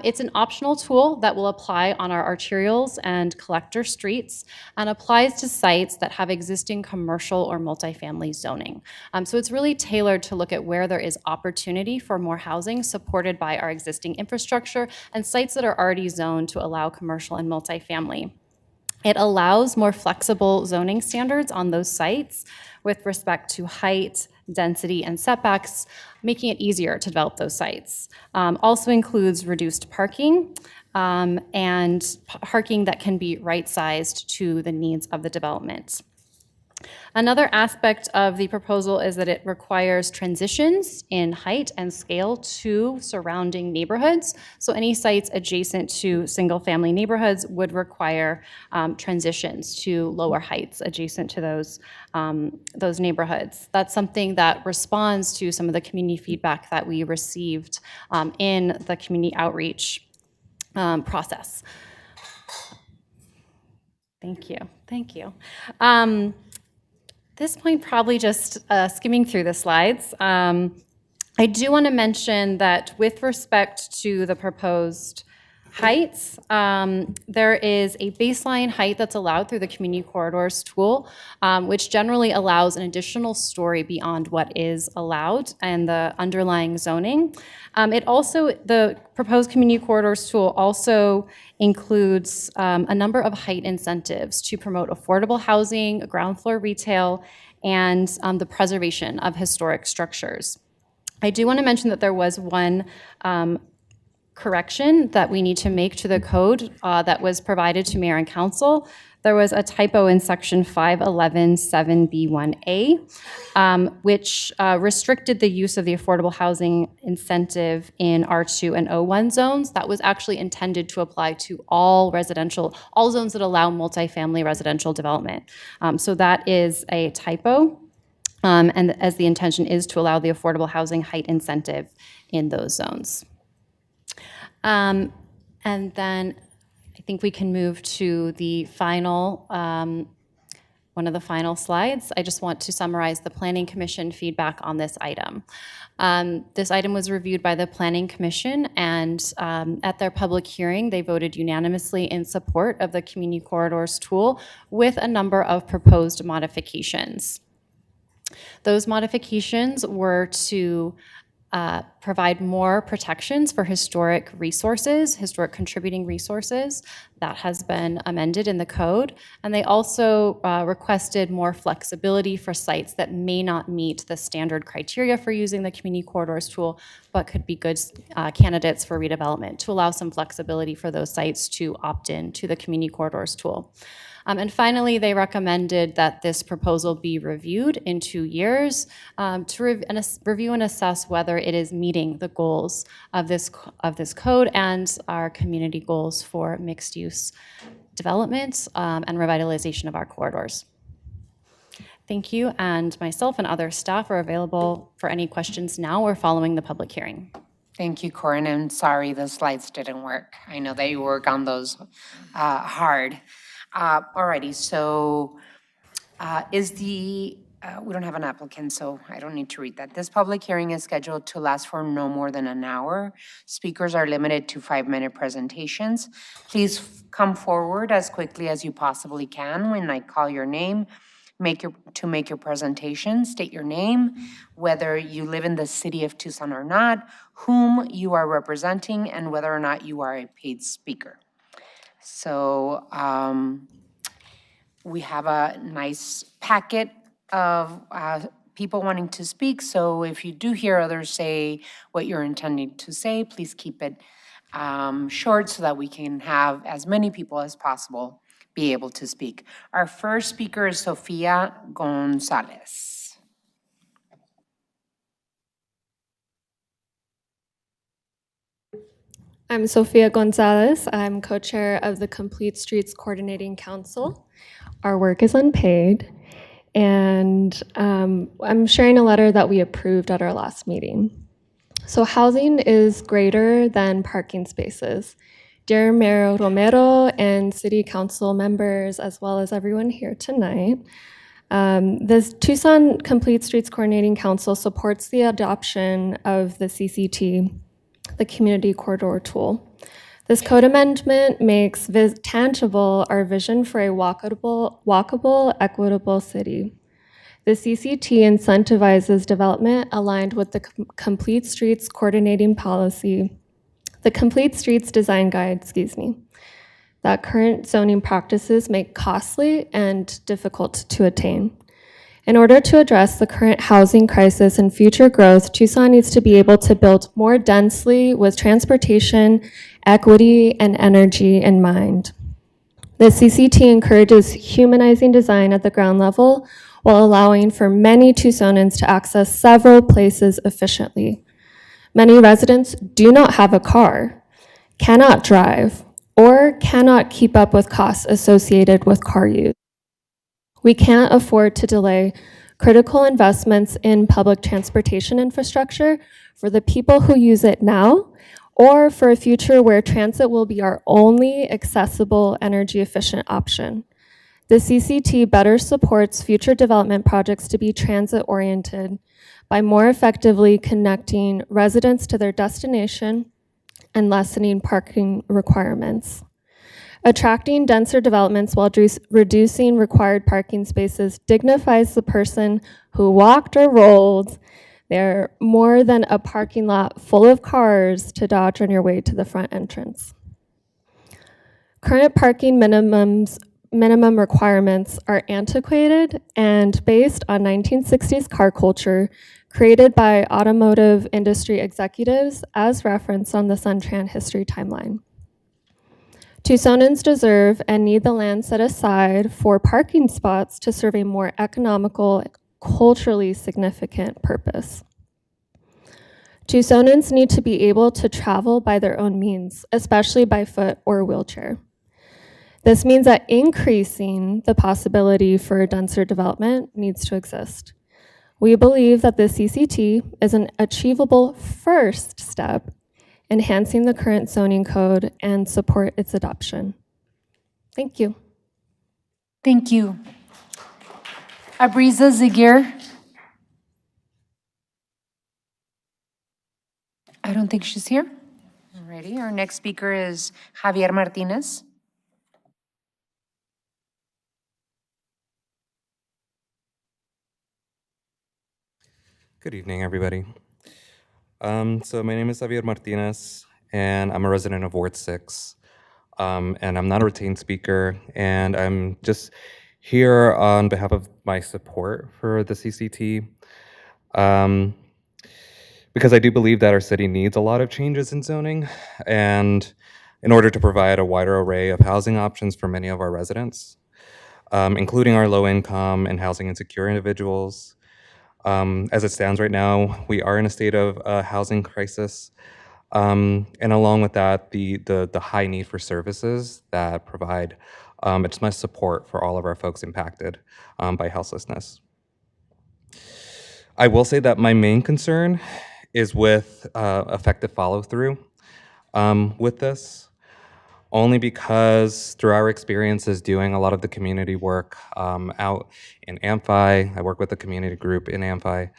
It's an optional tool that will apply on our arterials and collector streets and applies to sites that have existing commercial or multifamily zoning. So it's really tailored to look at where there is opportunity for more housing supported by our existing infrastructure and sites that are already zoned to allow commercial and multifamily. It allows more flexible zoning standards on those sites with respect to height, density, and setbacks, making it easier to develop those sites. Also includes reduced parking and parking that can be right-sized to the needs of the development. Another aspect of the proposal is that it requires transitions in height and scale to surrounding neighborhoods. So any sites adjacent to single-family neighborhoods would require transitions to lower heights adjacent to those neighborhoods. That's something that responds to some of the community feedback that we received in the community outreach process. Thank you. Thank you. This point, probably just skimming through the slides. I do want to mention that with respect to the proposed heights, there is a baseline height that's allowed through the Community Corridors Tool, which generally allows an additional story beyond what is allowed and the underlying zoning. The proposed Community Corridors Tool also includes a number of height incentives to promote affordable housing, ground floor retail, and the preservation of historic structures. I do want to mention that there was one correction that we need to make to the code that was provided to Mayor and Council. There was a typo in section 511(7)(b)(1)(a), which restricted the use of the affordable housing incentive in R2 and O1 zones. That was actually intended to apply to all zones that allow multifamily residential development. So that is a typo. and as the intention is to allow the affordable housing height incentive in those zones. And then I think we can move to the final, one of the final slides. I just want to summarize the Planning Commission feedback on this item. This item was reviewed by the Planning Commission, and at their public hearing, they voted unanimously in support of the Community Corridors tool with a number of proposed modifications. Those modifications were to provide more protections for historic resources, historic contributing resources. That has been amended in the code. And they also requested more flexibility for sites that may not meet the standard criteria for using the Community Corridors tool, but could be good candidates for redevelopment, to allow some flexibility for those sites to opt in to the Community Corridors tool. And finally, they recommended that this proposal be reviewed in 2 years to review and assess whether it is meeting the goals of this code and our community goals for mixed-use development and revitalization of our corridors. Thank you, and myself and other staff are available for any questions now or following the public hearing. Thank you, Corinne, and sorry the slides didn't work. I know that you work on those hard. Alrighty, so we don't have an applicant, so I don't need to read that. This public hearing is scheduled to last for no more than an hour. Speakers are limited to 5-minute presentations. Please come forward as quickly as you possibly can when I call your name. Make your presentation. State your name, whether you live in the city of Tucson or not, whom you are representing, and whether or not you are a paid speaker. So we have a nice packet of people wanting to speak. So if you do hear others say what you're intending to say, please keep it short so that we can have as many people as possible be able to speak. Our first speaker is Sofia Gonzalez. I'm Sofia Gonzalez. I'm co-chair of the Complete Streets Coordinating Council. Our work is unpaid, and I'm sharing a letter that we approved at our last meeting. So housing is greater than parking spaces. Dear Mayor Romero and City Council members, as well as everyone here tonight, the Tucson Complete Streets Coordinating Council supports the adoption of the CCT, the Community Corridor tool. This code amendment makes tangible our vision for a walkable, equitable city. The CCT incentivizes development aligned with the Complete Streets Coordinating Policy, the Complete Streets Design Guide, that current zoning practices make costly and difficult to attain. In order to address the current housing crisis and future growth, Tucson needs to be able to build more densely with transportation, equity, and energy in mind. The CCT encourages humanizing design at the ground level while allowing for many Tucsonans to access several places efficiently. Many residents do not have a car, cannot drive, or cannot keep up with costs associated with car use. We can't afford to delay critical investments in public transportation infrastructure for the people who use it now, or for a future where transit will be our only accessible, energy-efficient option. The CCT better supports future development projects to be transit-oriented by more effectively connecting residents to their destination and lessening parking requirements. Attracting denser developments while reducing required parking spaces dignifies the person who walked or rolled. They're more than a parking lot full of cars to dodge on your way to the front entrance. Current parking minimum requirements are antiquated and based on 1960s car culture created by automotive industry executives as referenced on the Suntran history timeline. Tucsonans deserve and need the land set aside for parking spots to serve a more economical, culturally significant purpose. Tucsonans need to be able to travel by their own means, especially by foot or wheelchair. This means that increasing the possibility for denser development needs to exist. We believe that the CCT is an achievable first step enhancing the current zoning code and support its adoption. Thank you. Thank you. Abriza Zagir. I don't think she's here. Alrighty, our next speaker is Javier Martinez. Good evening, everybody. So my name is Javier Martinez, and I'm a resident of Ward 6. And I'm not a retained speaker, and I'm just here on behalf of my support for the CCT, because I do believe that our city needs a lot of changes in zoning, and in order to provide a wider array of housing options for many of our residents, including our low-income and housing insecure individuals. As it stands right now, we are in a state of housing crisis. And along with that, the high need for services that provide it's much support for all of our folks impacted by houselessness. I will say that my main concern is with effective follow-through with this, only because through our experiences doing a lot of the community work out in AMFI, I work with a community group in AMFI,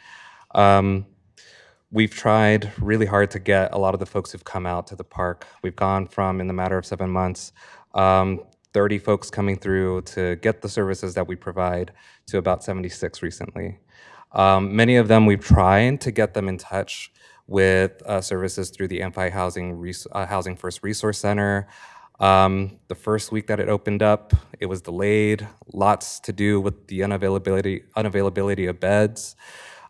we've tried really hard to get a lot of the folks who've come out to the park. We've gone from, in the matter of 7 months, 30 folks coming through to get the services that we provide to about 76 recently. Many of them we've tried to get them in touch with services through the AMFI Housing First Resource Center. The first week that it opened up, it was delayed, lots to do with the unavailability of beds.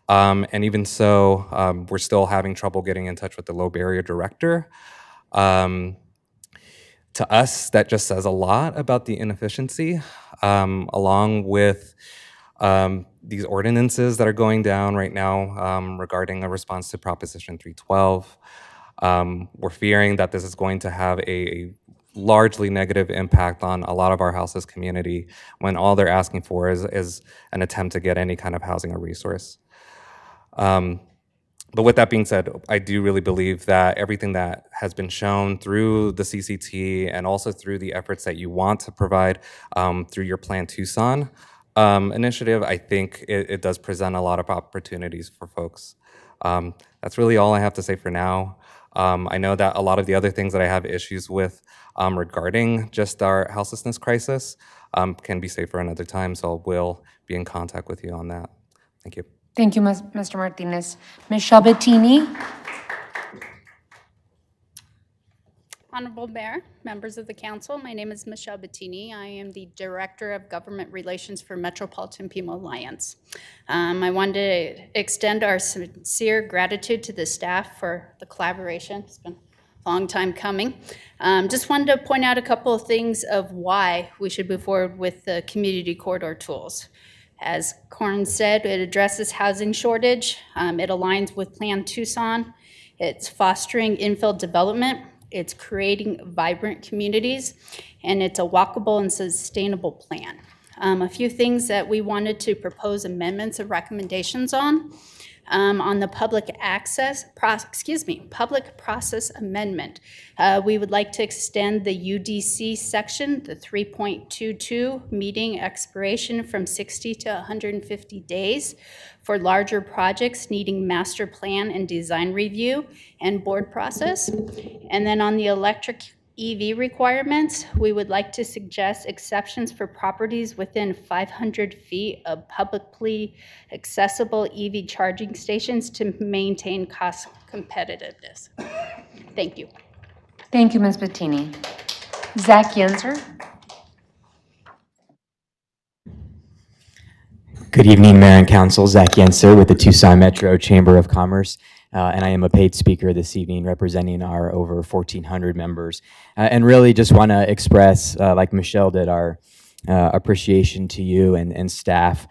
And even so, we're still having trouble getting in touch with the low barrier director. To us, that just says a lot about the inefficiency, along with these ordinances that are going down right now regarding a response to Proposition 312. We're fearing that this is going to have a largely negative impact on a lot of our houseless community when all they're asking for is an attempt to get any kind of housing or resource. But with that being said, I do really believe that everything that has been shown through the CCT and also through the efforts that you want to provide through your Plan Tucson initiative, I think it does present a lot of opportunities for folks. That's really all I have to say for now. I know that a lot of the other things that I have issues with regarding just our houselessness crisis can be saved for another time, so we'll be in contact with you on that. Thank you. Thank you, Mr. Martinez. Ms. Shabatini. Honorable Mayor, members of the council, my name is Michelle Bettini. I am the Director of Government Relations for Metropolitan Pima Alliance. I wanted to extend our sincere gratitude to the staff for the collaboration. It's been a long time coming. Just wanted to point out a couple of things of why we should move forward with the community corridor tools. As Corin said, it addresses housing shortage. It aligns with Plan Tucson. It's fostering infill development. It's creating vibrant communities, and it's a walkable and sustainable plan. A few things that we wanted to propose amendments and recommendations on the public process amendment. We would like to extend the UDC section, the 3.22 meeting expiration from 60 to 150 days for larger projects needing master plan and design review and board process. And then on the electric EV requirements, we would like to suggest exceptions for properties within 500 feet of publicly accessible EV charging stations to maintain cost competitiveness. Thank you. Thank you, Ms. Bettini. Zach Yenser. Good evening, Mayor and Council. Zach Yenser with the Tucson Metro Chamber of Commerce. And I am a paid speaker this evening representing our over 1,400 members. And really just want to express, like Michelle did, our appreciation to you and staff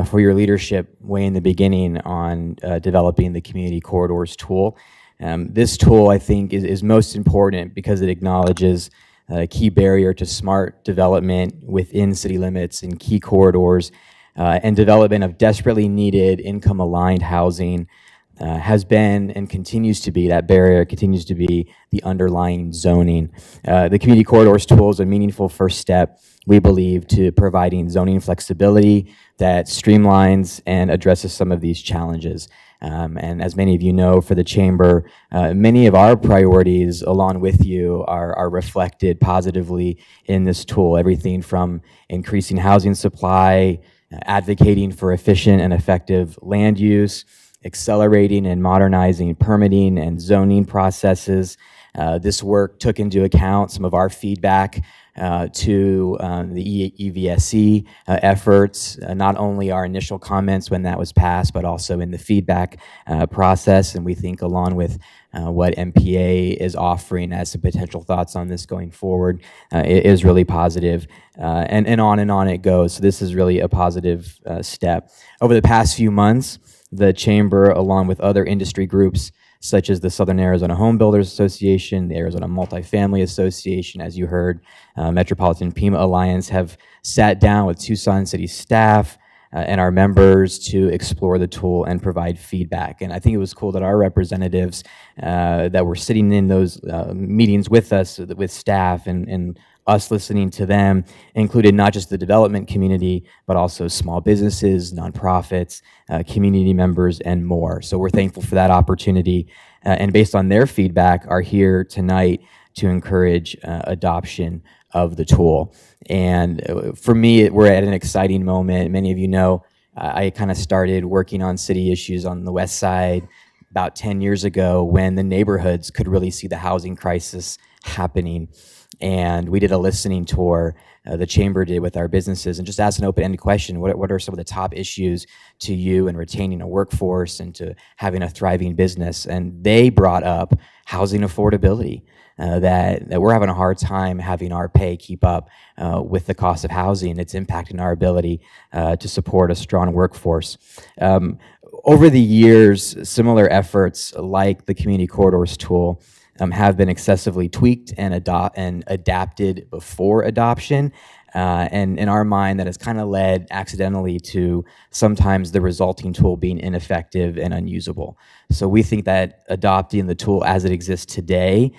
for your leadership way in the beginning on developing the Community Corridors tool. This tool, I think, is most important because it acknowledges a key barrier to smart development within city limits and key corridors and development of desperately needed income-aligned housing has been and continues to be, that barrier continues to be the underlying zoning. The Community Corridors tool is a meaningful first step, we believe, to providing zoning flexibility that streamlines and addresses some of these challenges. And as many of you know, for the Chamber, many of our priorities along with you are reflected positively in this tool. Everything from increasing housing supply, advocating for efficient and effective land use, accelerating and modernizing permitting and zoning processes. This work took into account some of our feedback to the EVSC efforts, not only our initial comments when that was passed, but also in the feedback process. And we think along with what MPA is offering as some potential thoughts on this going forward, it is really positive. And on it goes. So this is really a positive step. Over the past few months, the Chamber, along with other industry groups, such as the Southern Arizona Home Builders Association, the Arizona Multifamily Association, as you heard, Metropolitan Pima Alliance, have sat down with Tucson City staff and our members to explore the tool and provide feedback. And I think it was cool that our representatives that were sitting in those meetings with us, with staff and us listening to them, included not just the development community, but also small businesses, nonprofits, community members, and more. So we're thankful for that opportunity, and based on their feedback, are here tonight to encourage adoption of the tool. And for me, we're at an exciting moment. Many of you know, I kind of started working on city issues on the west side about 10 years ago when the neighborhoods could really see the housing crisis happening. And we did a listening tour, the Chamber did, with our businesses, and just asked an open-ended question: what are some of the top issues to you in retaining a workforce and to having a thriving business? And they brought up housing affordability, that we're having a hard time having our pay keep up with the cost of housing. It's impacting our ability to support a strong workforce. Over the years, similar efforts like the Community Corridors tool have been excessively tweaked and adapted before adoption. And in our mind, that has kind of led accidentally to sometimes the resulting tool being ineffective and unusable. So we think that adopting the tool as it exists today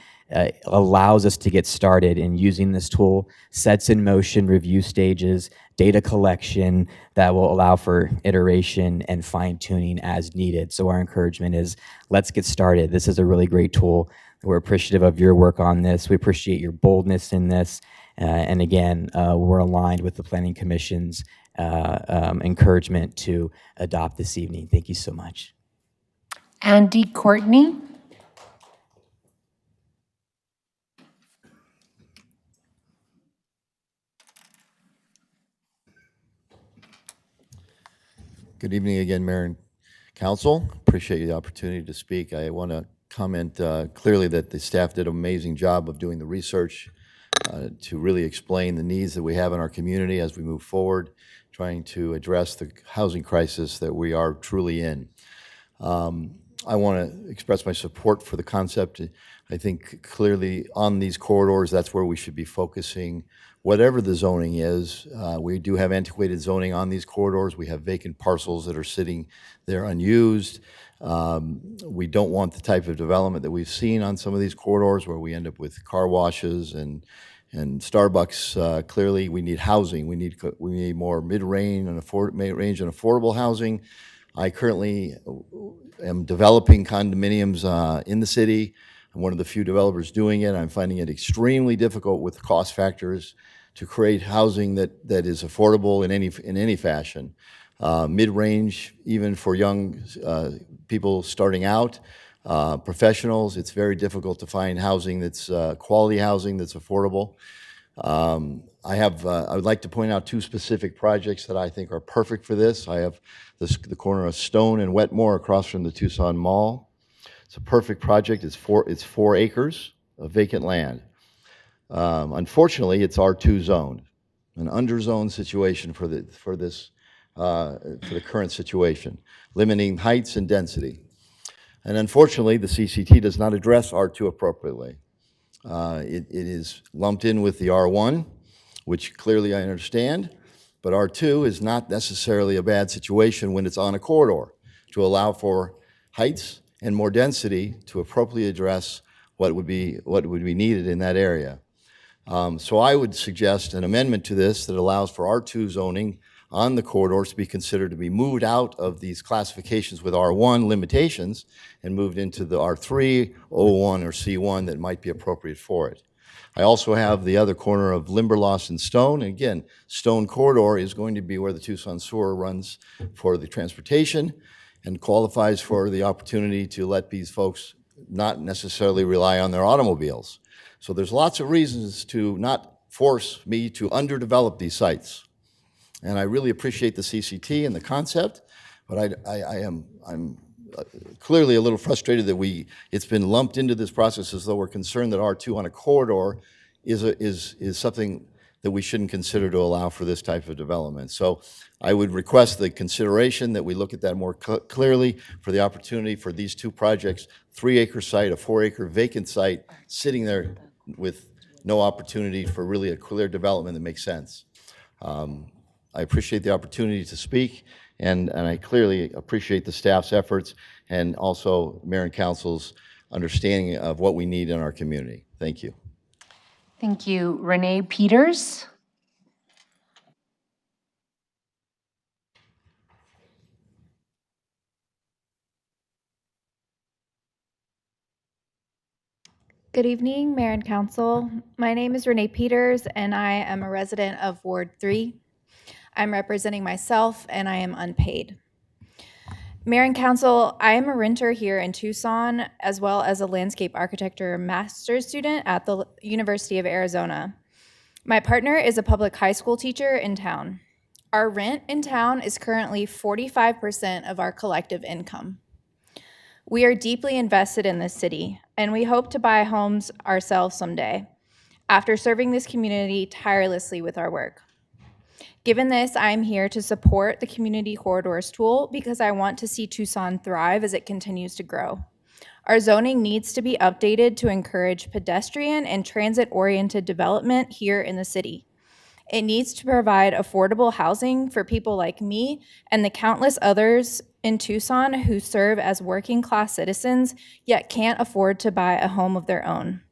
allows us to get started in using this tool, sets in motion review stages, data collection that will allow for iteration and fine-tuning as needed. So our encouragement is, let's get started. This is a really great tool. We're appreciative of your work on this. We appreciate your boldness in this. And again, we're aligned with the Planning Commission's encouragement to adopt this evening. Thank you so much. Andy Courtney. Good evening again, Mayor and Council. Appreciate the opportunity to speak. I want to comment clearly that the staff did an amazing job of doing the research to really explain the needs that we have in our community as we move forward, trying to address the housing crisis that we are truly in. I want to express my support for the concept. I think clearly on these corridors, that's where we should be focusing. Whatever the zoning is, we do have antiquated zoning on these corridors. We have vacant parcels that are sitting there unused. We don't want the type of development that we've seen on some of these corridors where we end up with car washes and Starbucks. Clearly, we need housing. We need more mid-range and affordable housing. I currently am developing condominiums in the city. I'm one of the few developers doing it. I'm finding it extremely difficult with cost factors to create housing that is affordable in any fashion. Mid-range, even for young people starting out, professionals, it's very difficult to find housing that's quality housing that's affordable. I would like to point out two specific projects that I think are perfect for this. I have the corner of Stone and Wetmore across from the Tucson Mall. It's a perfect project. It's 4 acres of vacant land. Unfortunately, it's R2 zoned, an underzoned situation for the current situation, limiting heights and density. And unfortunately, the CCT does not address R2 appropriately. It is lumped in with the R1, which clearly I understand, But R2 is not necessarily a bad situation when it's on a corridor to allow for heights and more density to appropriately address what would be needed in that area. So I would suggest an amendment to this that allows for R2 zoning on the corridors to be considered to be moved out of these classifications with R1 limitations and moved into the R3, O1, or C1 that might be appropriate for it. I also have the other corner of Limberlost and Stone. And again, Stone Corridor is going to be where the Tucson Sewer runs for the transportation and qualifies for the opportunity to let these folks not necessarily rely on their automobiles. So there's lots of reasons to not force me to underdevelop these sites. And I really appreciate the CCT and the concept, but I'm clearly a little frustrated that it's been lumped into this process as though we're concerned that R2 on a corridor is something that we shouldn't consider to allow for this type of development. So I would request the consideration that we look at that more clearly for the opportunity for these two projects, 3-acre site, a 4-acre vacant site, sitting there with no opportunity for really a clear development that makes sense. I appreciate the opportunity to speak, and I clearly appreciate the staff's efforts and also Mayor and Council's understanding of what we need in our community. Thank you. Thank you. Renee Peters. Good evening, Mayor and Council. My name is Renee Peters, and I am a resident of Ward 3. I'm representing myself, and I am unpaid. Mayor and Council, I am a renter here in Tucson, as well as a landscape architecture master's student at the University of Arizona. My partner is a public high school teacher in town. Our rent in town is currently 45% of our collective income. We are deeply invested in this city, and we hope to buy homes ourselves someday, after serving this community tirelessly with our work. Given this, I'm here to support the Community Corridors tool because I want to see Tucson thrive as it continues to grow. Our zoning needs to be updated to encourage pedestrian and transit-oriented development here in the city. It needs to provide affordable housing for people like me and the countless others in Tucson who serve as working-class citizens yet can't afford to buy a home of their own.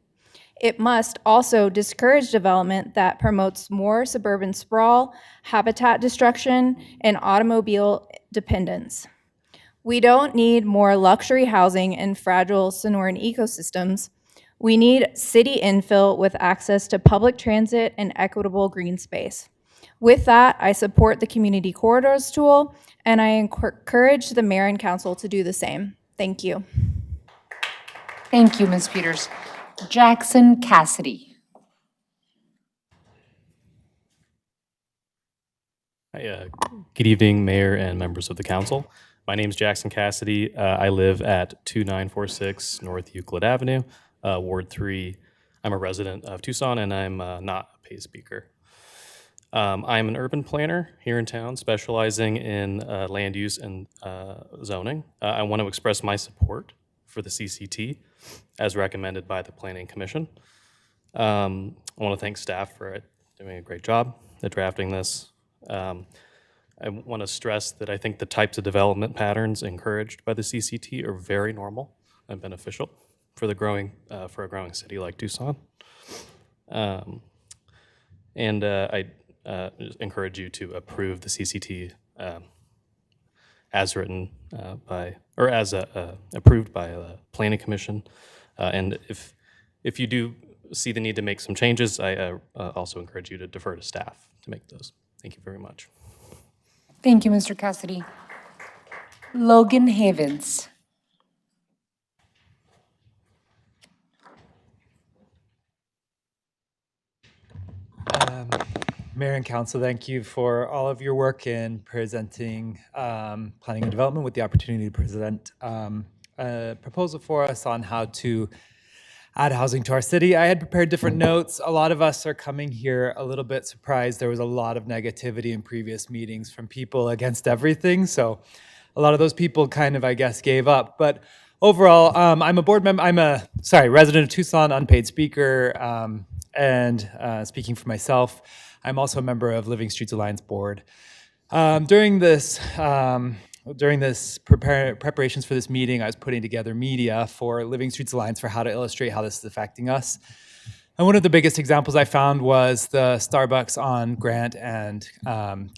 It must also discourage development that promotes more suburban sprawl, habitat destruction, and automobile dependence. We don't need more luxury housing and fragile Sonoran ecosystems. We need city infill with access to public transit and equitable green space. With that, I support the Community Corridors tool, and I encourage the Mayor and Council to do the same. Thank you. Thank you, Ms. Peters. Jackson Cassidy. Hi, good evening, Mayor and members of the Council. My name is Jackson Cassidy. I live at 2946 North Euclid Avenue, Ward 3. I'm a resident of Tucson, and I'm not a paid speaker. I'm an urban planner here in town, specializing in land use and zoning. I want to express my support for the CCT as recommended by the Planning Commission. I want to thank staff for doing a great job at drafting this. I want to stress that I think the types of development patterns encouraged by the CCT are very normal and beneficial for a growing city like Tucson. I encourage you to approve the CCT as written approved by the Planning Commission. And if you do see the need to make some changes, I also encourage you to defer to staff to make those. Thank you very much. Thank you, Mr. Cassidy. Logan Havens. Mayor and Council, thank you for all of your work in presenting planning and development with the opportunity to present a proposal for us on how to add housing to our city. I had prepared different notes. A lot of us are coming here a little bit surprised. There was a lot of negativity in previous meetings from people against everything. So a lot of those people kind of, I guess, gave up. But overall, I'm a board member. I'm a resident of Tucson, unpaid speaker. And speaking for myself, I'm also a member of Living Streets Alliance Board. During this preparations for this meeting, I was putting together media for Living Streets Alliance for how to illustrate how this is affecting us. And one of the biggest examples I found was the Starbucks on Grant and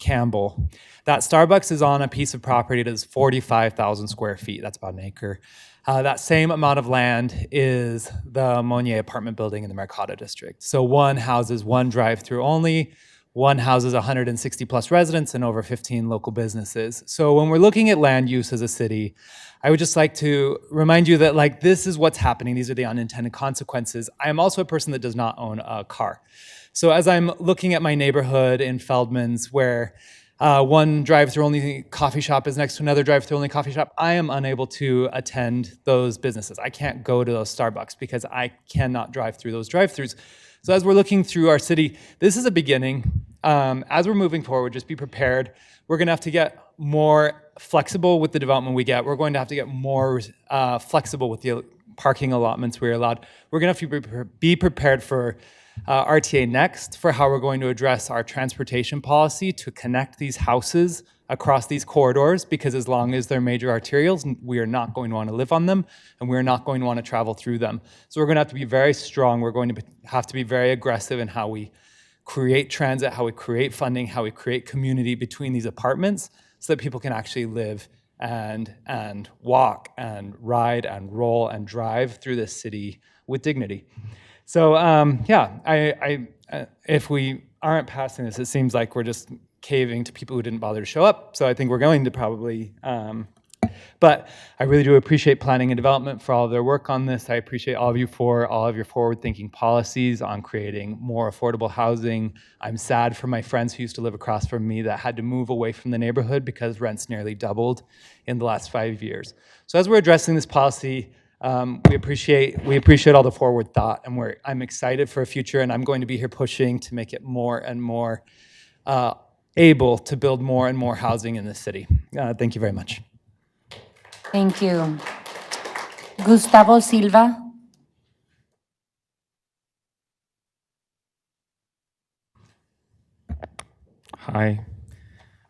Campbell. That Starbucks is on a piece of property that is 45,000 square feet. That's about an acre. That same amount of land is the Monnier apartment building in the Mercado district. So one houses one drive-through only, one houses 160 plus residents and over 15 local businesses. So when we're looking at land use as a city, I would just like to remind you that like this is what's happening. These are the unintended consequences. I am also a person that does not own a car. So as I'm looking at my neighborhood in Feldman's where one drive-through only coffee shop is next to another drive-through only coffee shop, I am unable to attend those businesses. I can't go to those Starbucks because I cannot drive through those drive-throughs. So as we're looking through our city, this is a beginning. As we're moving forward, just be prepared. We're gonna have to get more flexible with the development we get. We're going to have to get more flexible with the parking allotments we're allowed. We're gonna have to be prepared for RTA next for how we're going to address our transportation policy to connect these houses across these corridors, because as long as they're major arterials, we are not going to want to live on them and we're not going to want to travel through them. So we're going to have to be very strong. We're going to have to be very aggressive in how we create transit, how we create funding, how we create community between these apartments so that people can actually live and walk and ride and roll and drive through this city with dignity. So if we aren't passing this, it seems like we're just caving to people who didn't bother to show up. So I think we're going to probably, but I really do appreciate planning and development for all of their work on this. I appreciate all of you for all of your forward-thinking policies on creating more affordable housing. I'm sad for my friends who used to live across from me that had to move away from the neighborhood because rents nearly doubled in the last 5 years. So as we're addressing this policy, we appreciate all the forward thought, and I'm excited for a future, and I'm going to be here pushing to make it more and more able to build more and more housing in this city. Thank you very much. Thank you. Gustavo Silva. Hi,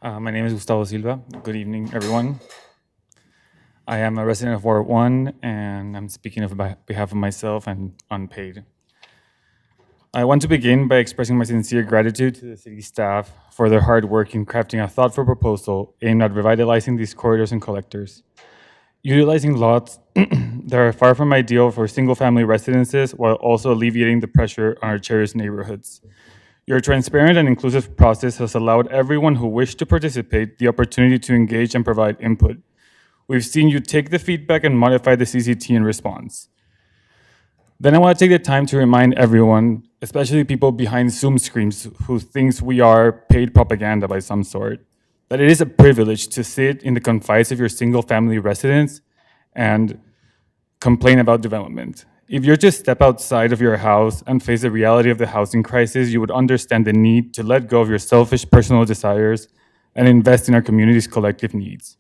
my name is Gustavo Silva. Good evening, everyone. I am a resident of Ward 1, and I'm speaking on behalf of myself and Unpaid. I want to begin by expressing my sincere gratitude to the city staff for their hard work in crafting a thoughtful proposal aimed at revitalizing these corridors and collectors. Utilizing lots that are far from ideal for single-family residences while also alleviating the pressure on our cherished neighborhoods. Your transparent and inclusive process has allowed everyone who wished to participate the opportunity to engage and provide input. We've seen you take the feedback and modify the CCT in response. Then I want to take the time to remind everyone, especially people behind Zoom screens who thinks we are paid propaganda by some sort, that it is a privilege to sit in the confines of your single-family residence and complain about development. If you're to step outside of your house and face the reality of the housing crisis, you would understand the need to let go of your selfish personal desires and invest in our community's collective needs.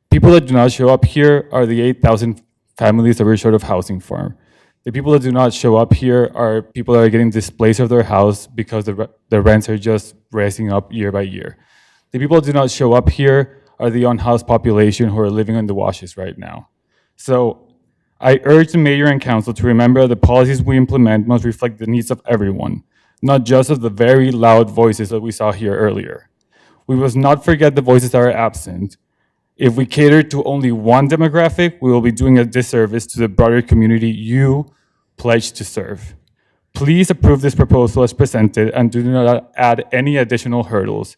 People that do not show up here are the 8,000 families that we're short of housing for. The people that do not show up here are people that are getting displaced of their house because the rents are just rising up year by year. The people that do not show up here are the unhoused population who are living on the washes right now. So I urge the mayor and council to remember that the policies we implement must reflect the needs of everyone, not just of the very loud voices that we saw here earlier. We must not forget the voices that are absent. If we cater to only one demographic, we will be doing a disservice to the broader community you pledge to serve. Please approve this proposal as presented and do not add any additional hurdles.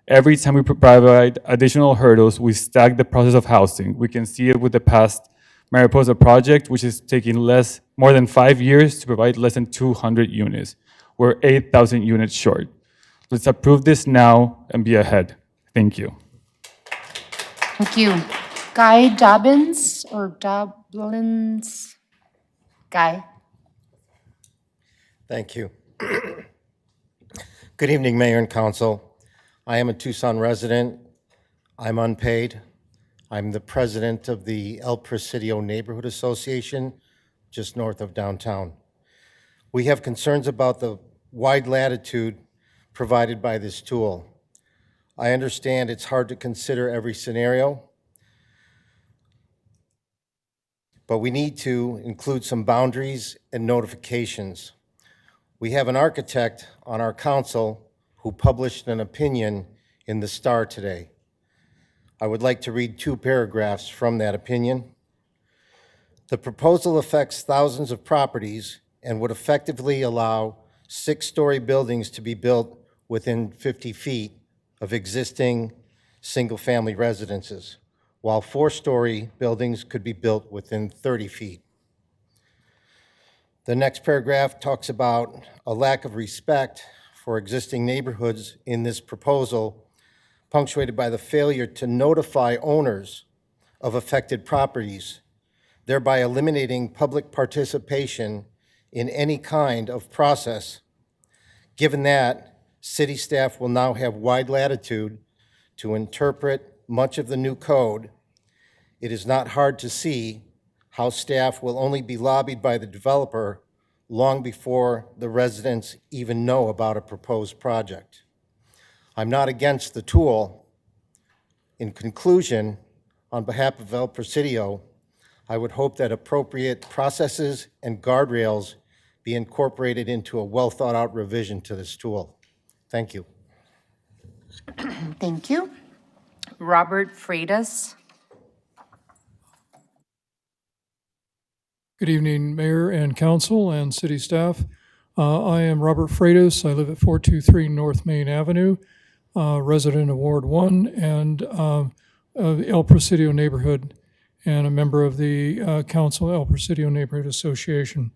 Every time we provide additional hurdles, we stack the process of housing. We can see it with the past MARIPOSA project, which is taking more than 5 years to provide less than 200 units. We're 8,000 units short. Let's approve this now and be ahead. Thank you. Thank you. Guy Dobbins or Doblins? Guy. Thank you. Good evening, Mayor and Council. I am a Tucson resident. I'm unpaid. I'm the president of the El Presidio Neighborhood Association, just north of downtown. We have concerns about the wide latitude provided by this tool. I understand it's hard to consider every scenario, but we need to include some boundaries and notifications. We have an architect on our council who published an opinion in the Star today. I would like to read 2 paragraphs from that opinion. The proposal affects thousands of properties and would effectively allow 6-story buildings to be built within 50 feet of existing single-family residences, while 4-story buildings could be built within 30 feet. The next paragraph talks about a lack of respect for existing neighborhoods in this proposal, punctuated by the failure to notify owners of affected properties, thereby eliminating public participation in any kind of process. Given that, city staff will now have wide latitude to interpret much of the new code. It is not hard to see how staff will only be lobbied by the developer long before the residents even know about a proposed project. I'm not against the tool. In conclusion, on behalf of El Presidio, I would hope that appropriate processes and guardrails be incorporated into a well-thought-out revision to this tool. Thank you. Thank you. Robert Freitas. Good evening, Mayor and Council and City staff. I am Robert Freitas. I live at 423 North Main Avenue, resident of Ward 1 and El Presidio neighborhood, and a member of the Council El Presidio Neighborhood Association.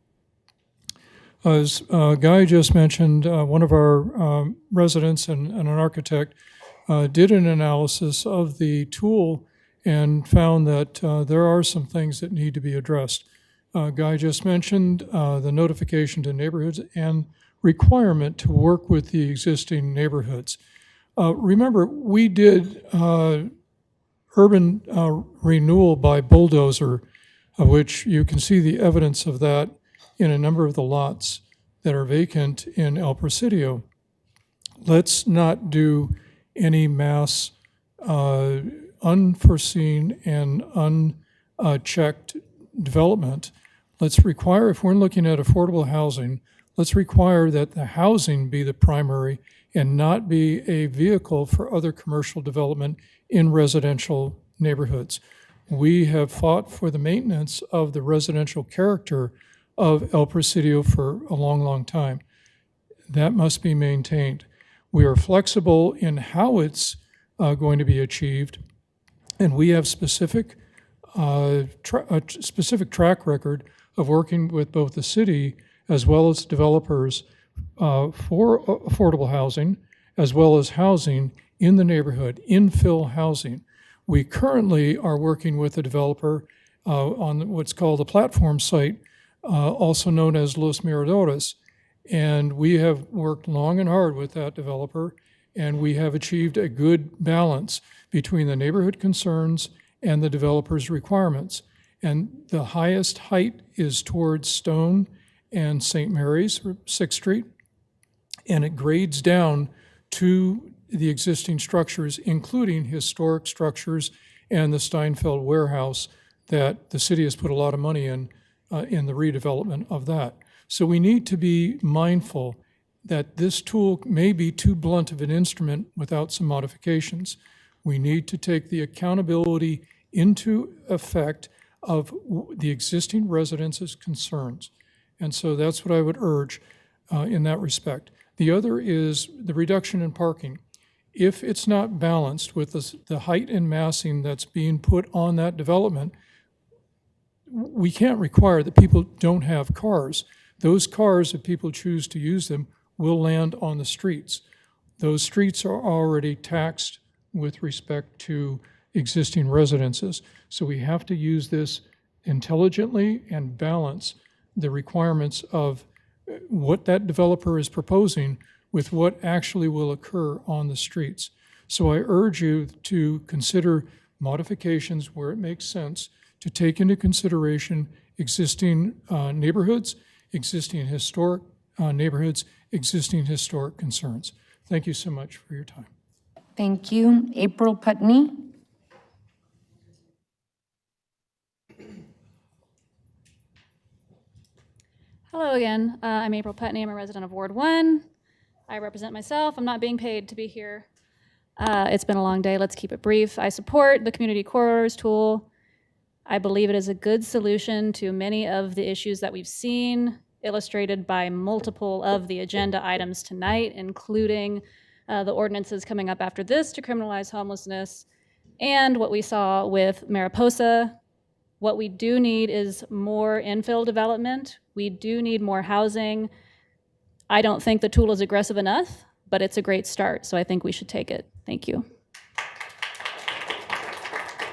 As Guy just mentioned, one of our residents and an architect did an analysis of the tool and found that there are some things that need to be addressed. Guy just mentioned the notification to neighborhoods and requirement to work with the existing neighborhoods. Remember, we did urban renewal by bulldozer, of which you can see the evidence of that in a number of the lots that are vacant in El Presidio. Let's not do any mass unforeseen and unchecked development. Let's require, if we're looking at affordable housing, let's require that the housing be the primary and not be a vehicle for other commercial development in residential neighborhoods. We have fought for the maintenance of the residential character of El Presidio for a long, long time. That must be maintained. We are flexible in how it's going to be achieved, and we have specific track record of working with both the city as well as developers for affordable housing, as well as housing in the neighborhood, infill housing. We currently are working with a developer on what's called a platform site, also known as Los Miradores. And we have worked long and hard with that developer, and we have achieved a good balance between the neighborhood concerns and the developer's requirements. And the highest height is towards Stone and St. Mary's, 6th Street, and it grades down to the existing structures, including historic structures and the Steinfeld warehouse that the city has put a lot of money in the redevelopment of that. So we need to be mindful that this tool may be too blunt of an instrument without some modifications. We need to take the accountability into effect of the existing residents' concerns. And so that's what I would urge in that respect. The other is the reduction in parking. If it's not balanced with the height and massing that's being put on that development, we can't require that people don't have cars. Those cars, if people choose to use them, will land on the streets. Those streets are already taxed with respect to existing residences. So we have to use this intelligently and balance the requirements of what that developer is proposing with what actually will occur on the streets. So I urge you to consider modifications where it makes sense to take into consideration existing neighborhoods existing historic neighborhoods, existing historic concerns. Thank you so much for your time. Thank you. April Putney. Hello again. I'm April Putney. I'm a resident of Ward 1. I represent myself. I'm not being paid to be here. It's been a long day. Let's keep it brief. I support the community corridors tool. I believe it is a good solution to many of the issues that we've seen, illustrated by multiple of the agenda items tonight, including the ordinances coming up after this to criminalize homelessness, and what we saw with MARIPOSA. What we do need is more infill development. We do need more housing. I don't think the tool is aggressive enough, but it's a great start, so I think we should take it. Thank you.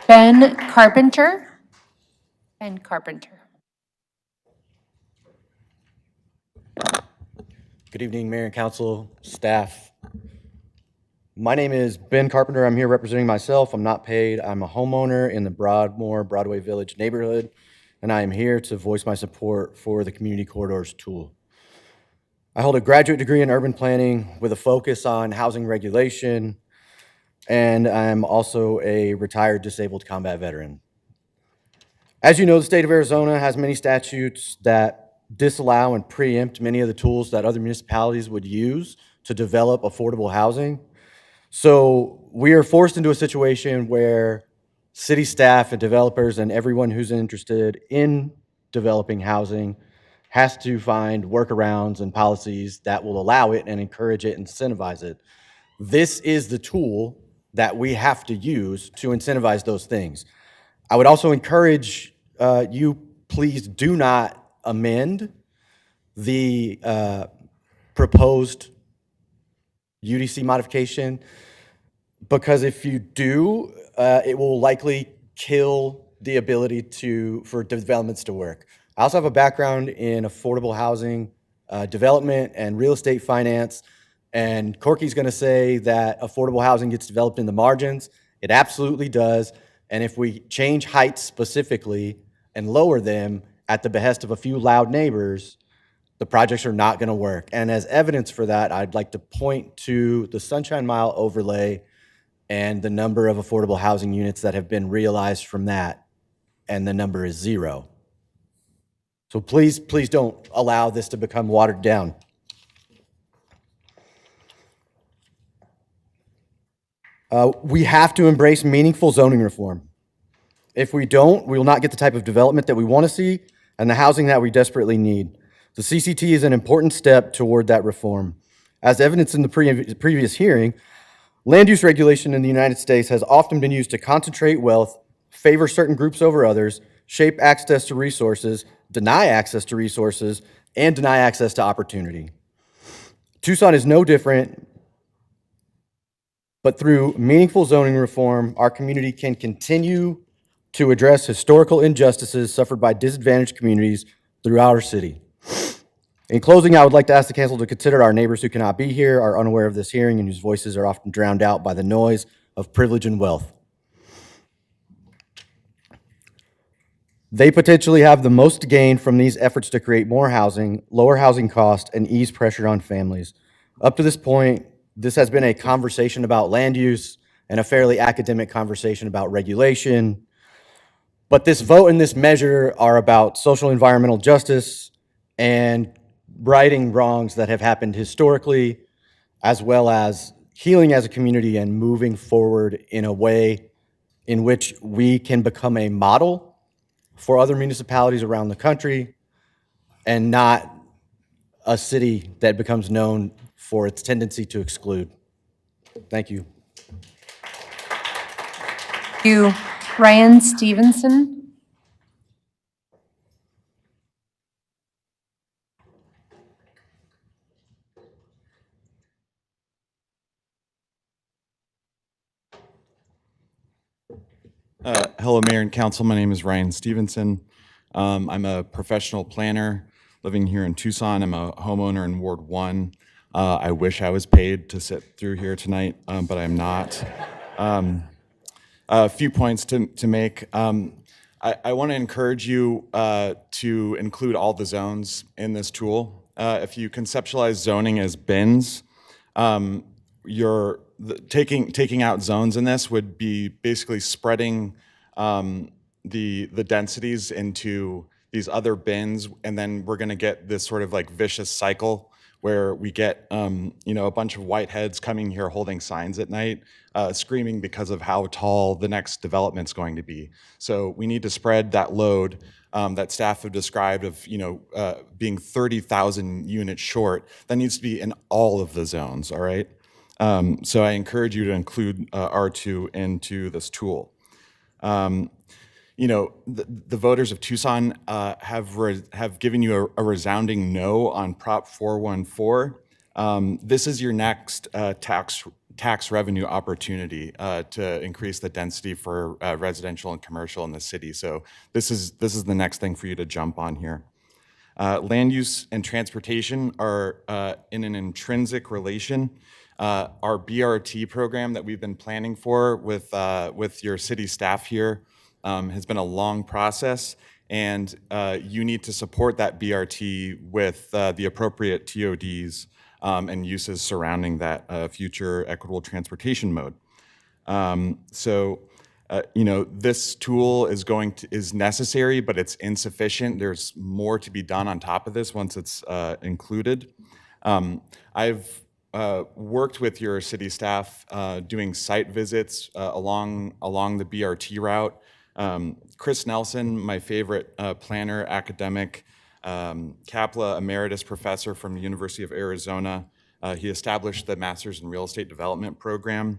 Ben Carpenter. Ben Carpenter. Good evening, Mayor and Council, staff. My name is Ben Carpenter. I'm here representing myself. I'm not paid. I'm a homeowner in the Broadway Village neighborhood, and I am here to voice my support for the Community Corridors tool. I hold a graduate degree in urban planning with a focus on housing regulation, and I'm also a retired disabled combat veteran. As you know, the state of Arizona has many statutes that disallow and preempt many of the tools that other municipalities would use to develop affordable housing. So we are forced into a situation where city staff and developers and everyone who's interested in developing housing has to find workarounds and policies that will allow it and encourage it, incentivize it. This is the tool that we have to use to incentivize those things. I would also encourage you, please do not amend the proposed UDC modification, because if you do, it will likely kill the ability for developments to work. I also have a background in affordable housing development and real estate finance, and Corky's going to say that affordable housing gets developed in the margins. It absolutely does, and if we change heights specifically and lower them at the behest of a few loud neighbors, the projects are not going to work. And as evidence for that, I'd like to point to the Sunshine Mile overlay and the number of affordable housing units that have been realized from that, and the number is 0. So please don't allow this to become watered down. We have to embrace meaningful zoning reform. If we don't, we will not get the type of development that we want to see and the housing that we desperately need. The CCT is an important step toward that reform. As evidenced in the previous hearing, land use regulation in the United States has often been used to concentrate wealth, favor certain groups over others, shape access to resources, deny access to resources, and deny access to opportunity. Tucson is no different, but through meaningful zoning reform, our community can continue to address historical injustices suffered by disadvantaged communities throughout our city. In closing, I would like to ask the council to consider our neighbors who cannot be here, are unaware of this hearing, and whose voices are often drowned out by the noise of privilege and wealth. They potentially have the most to gain from these efforts to create more housing, lower housing costs, and ease pressure on families. Up to this point, this has been a conversation about land use and a fairly academic conversation about regulation. But this vote and this measure are about social environmental justice and righting wrongs that have happened historically, as well as healing as a community and moving forward in a way in which we can become a model for other municipalities around the country, and not a city that becomes known for its tendency to exclude. Thank you. Thank you. Ryan Stevenson. Hello, Mayor and Council. My name is Ryan Stevenson. I'm a professional planner living here in Tucson. I'm a homeowner in Ward 1. I wish I was paid to sit through here tonight, but I'm not. A few points to make. I want to encourage you to include all the zones in this tool. If you conceptualize zoning as bins, taking out zones in this would be basically spreading the densities into these other bins, and then we're going to get this sort of like vicious cycle where we get a bunch of white heads coming here holding signs at night, screaming because of how tall the next development's going to be. So we need to spread that load that staff have described of being 30,000 units short. That needs to be in all of the zones, all right? So I encourage you to include R2 into this tool. The voters of Tucson have given you a resounding no on Prop 414. This is your next tax revenue opportunity to increase the density for residential and commercial in the city. So this is the next thing for you to jump on here. Land use and transportation are in an intrinsic relation. Our BRT program that we've been planning for with your city staff here has been a long process, and you need to support that BRT with the appropriate TODs and uses surrounding that future equitable transportation mode. This tool is necessary, but it's insufficient. There's more to be done on top of this once it's included. I've worked with your city staff doing site visits along the BRT route. Chris Nelson, my favorite planner, academic, Kapla emeritus professor from the University of Arizona, he established the Masters in Real Estate Development program.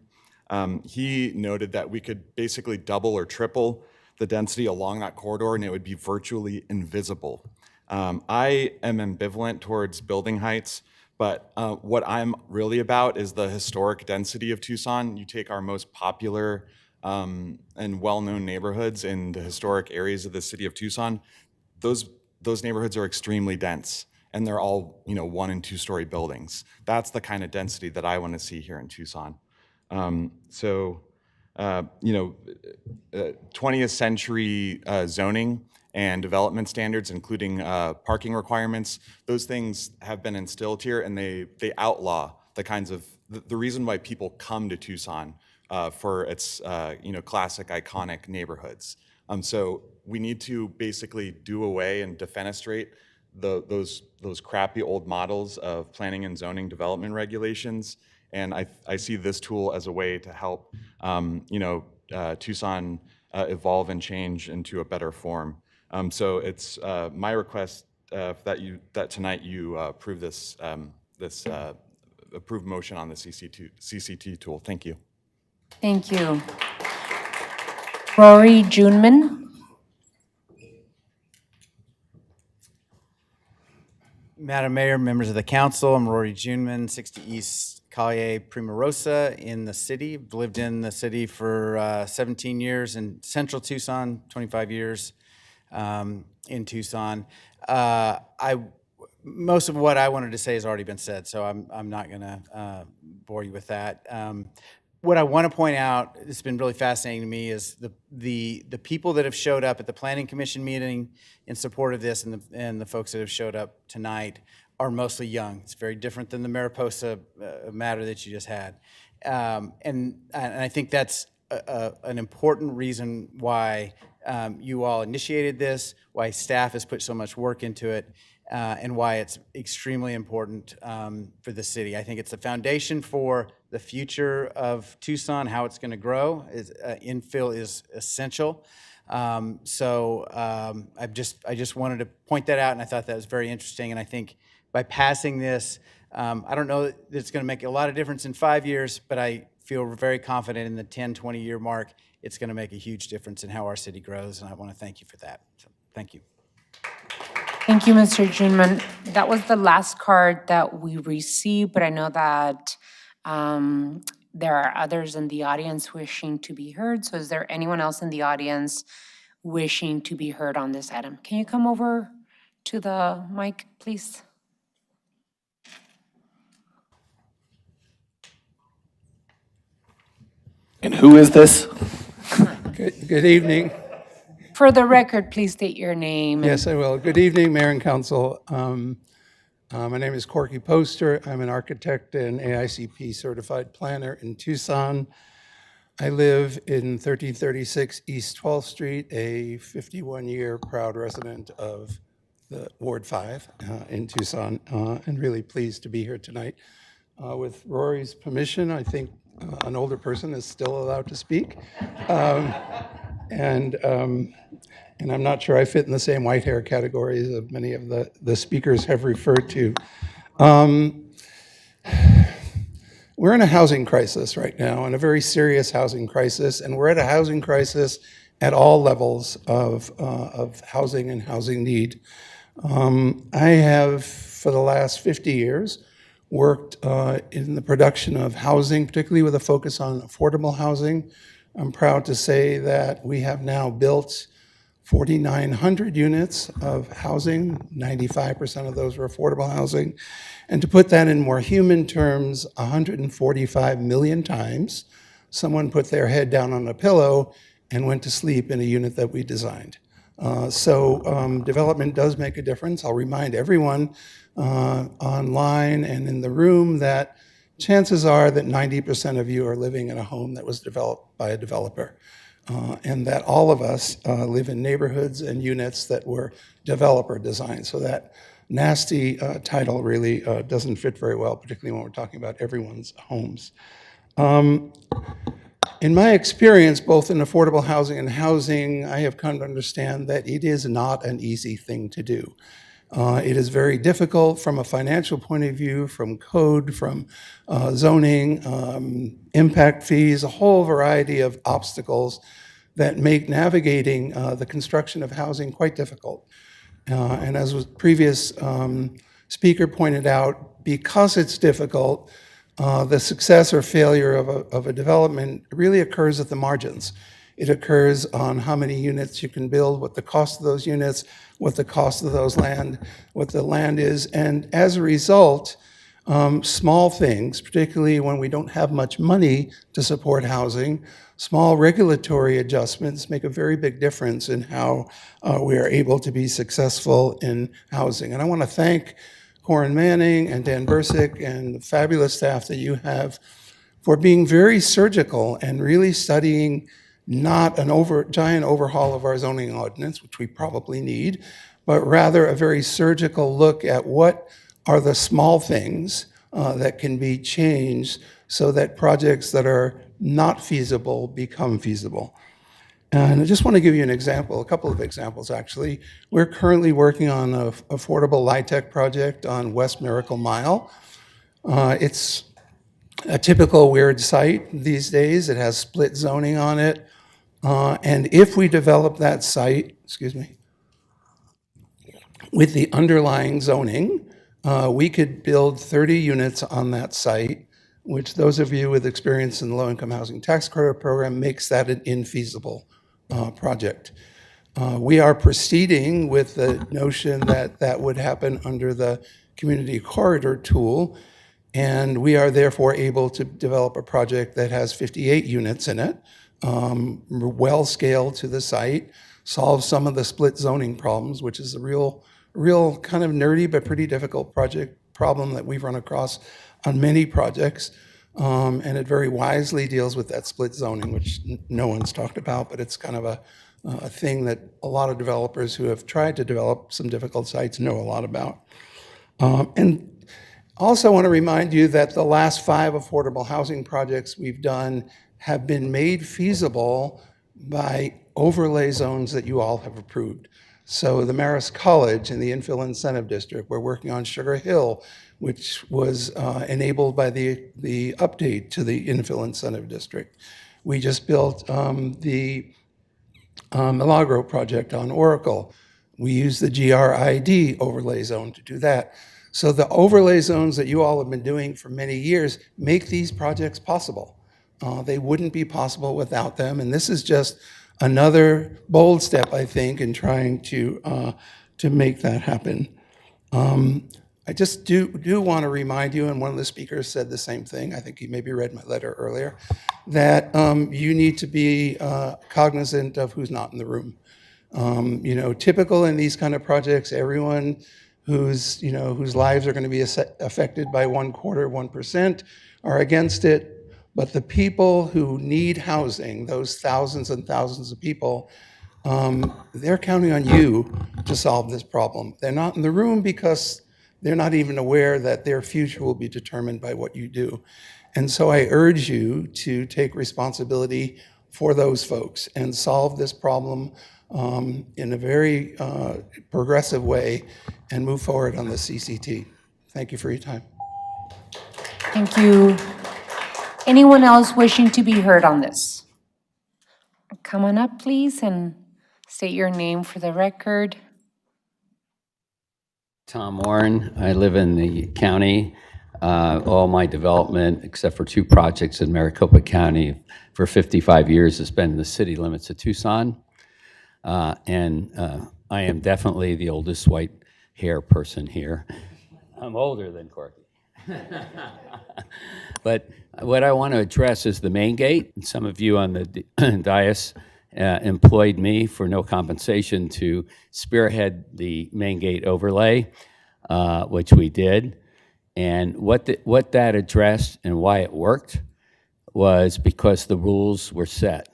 He noted that we could basically double or triple the density along that corridor and it would be virtually invisible. I am ambivalent towards building heights, but what I'm really about is the historic density of Tucson. You take our most popular and well-known neighborhoods in the historic areas of the city of Tucson, those neighborhoods are extremely dense, and they're all 1- and 2-story buildings. That's the kind of density that I want to see here in Tucson. 20th century zoning and development standards, including parking requirements, those things have been instilled here, and they outlaw the kinds of the reason why people come to Tucson for its classic iconic neighborhoods. So we need to basically do away and defenestrate those crappy old models of planning and zoning development regulations. And I see this tool as a way to help Tucson evolve and change into a better form. So it's my request that tonight you approve this approved motion on the CCT tool. Thank you. Thank you. Rory Juneman. Madam Mayor, members of the council, I'm Rory Juneman, 60 East Calle Primarosa in the city. I've lived in the city for 17 years in central Tucson, 25 years in Tucson. Most of what I wanted to say has already been said, so I'm not going to bore you with that. What I want to point out, it's been really fascinating to me, is the people that have showed up at the Planning Commission meeting in support of this, and the folks that have showed up tonight are mostly young. It's very different than the MARIPOSA matter that you just had, and I think that's an important reason why you all initiated this, why staff has put so much work into it, and why it's extremely important for the city. I think it's the foundation for the future of Tucson, how it's going to grow. Infill is essential. I just wanted to point that out, and I thought that was very interesting. And I think by passing this, I don't know that it's going to make a lot of difference in 5 years, but I feel very confident in the 10, 20-year mark, it's going to make a huge difference in how our city grows, and I want to thank you for that. So, thank you. Thank you, Mr. Juneman. That was the last card that we received, but I know that there are others in the audience wishing to be heard. So is there anyone else in the audience wishing to be heard on this item? Can you come over to the mic, please? And who is this? Good evening. For the record, please state your name. Yes, I will. Good evening, Mayor and Council. My name is Corky Poster. I'm an architect and AICP certified planner in Tucson. I live in 1336 East 12th Street, a 51-year proud resident of the Ward 5 in Tucson, and really pleased to be here tonight. With Rory's permission, I think an older person is still allowed to speak. And I'm not sure I fit in the same white hair categories of many of the speakers have referred to. We're in a housing crisis right now, and a very serious housing crisis, and we're at a housing crisis at all levels of housing and housing need. I have, for the last 50 years, worked in the production of housing, particularly with a focus on affordable housing. I'm proud to say that we have now built 4,900 units of housing. 95% of those are affordable housing. And to put that in more human terms, 145 million times, someone put their head down on a pillow and went to sleep in a unit that we designed. Development does make a difference. I'll remind everyone online and in the room that chances are that 90% of you are living in a home that was developed by a developer. And that all of us live in neighborhoods and units that were developer designed. So that nasty title really doesn't fit very well, particularly when we're talking about everyone's homes. In my experience, both in affordable housing and housing, I have come to understand that it is not an easy thing to do. It is very difficult from a financial point of view, from code, from zoning, impact fees, a whole variety of obstacles that make navigating the construction of housing quite difficult. And as was previous speaker pointed out, because it's difficult, the success or failure of a development really occurs at the margins. It occurs on how many units you can build, what the cost of those units, what the cost of what the land is. And as a result, small things, particularly when we don't have much money to support housing, small regulatory adjustments make a very big difference in how we are able to be successful in housing. And I want to thank Corin Manning and Dan Bursick and the fabulous staff that you have for being very surgical and really studying not an giant overhaul of our zoning ordinance, which we probably need, but rather a very surgical look at what are the small things that can be changed so that projects that are not feasible become feasible. And I just want to give you an example, a couple of examples actually. We're currently working on an affordable LIHTC project on West Miracle Mile. It's a typical weird site these days. It has split zoning on it. And if we develop that site, with the underlying zoning, we could build 30 units on that site, which those of you with experience in the low-income housing tax credit program makes that an infeasible project. We are proceeding with the notion that that would happen under the community corridor tool, and we are therefore able to develop a project that has 58 units in it, well scaled to the site, solve some of the split zoning problems, which is a real kind of nerdy but pretty difficult problem that we've run across on many projects. And it very wisely deals with that split zoning, which no one's talked about, but it's kind of a thing that a lot of developers who have tried to develop some difficult sites know a lot about. And also want to remind you that the last 5 affordable housing projects we've done have been made feasible by overlay zones that you all have approved. So the Marist College in the Infill Incentive District, we're working on Sugar Hill, which was enabled by the update to the Infill Incentive District. We just built the Milagro project on Oracle. We use the GRID overlay zone to do that. So the overlay zones that you all have been doing for many years make these projects possible. They wouldn't be possible without them, and this is just another bold step, I think, in trying to make that happen. I just do want to remind you, and one of the speakers said the same thing, I think he maybe read my letter earlier, that you need to be cognizant of who's not in the room. Typical in these kind of projects, everyone whose lives are going to be affected by 1% are against it. But the people who need housing, those thousands and thousands of people, they're counting on you to solve this problem. They're not in the room because they're not even aware that their future will be determined by what you do. And so I urge you to take responsibility for those folks and solve this problem in a very progressive way and move forward on the CCT. Thank you for your time. Thank you. Anyone else wishing to be heard on this? Come on up, please, and state your name for the record. Tom Warren. I live in the county. All my development, except for 2 projects in Maricopa County for 55 years, has been in the city limits of Tucson. And I am definitely the oldest white hair person here. I'm older than Corky. But what I want to address is the main gate. Some of you on the dais employed me for no compensation to spearhead the main gate overlay, which we did. And what that addressed and why it worked was because the rules were set.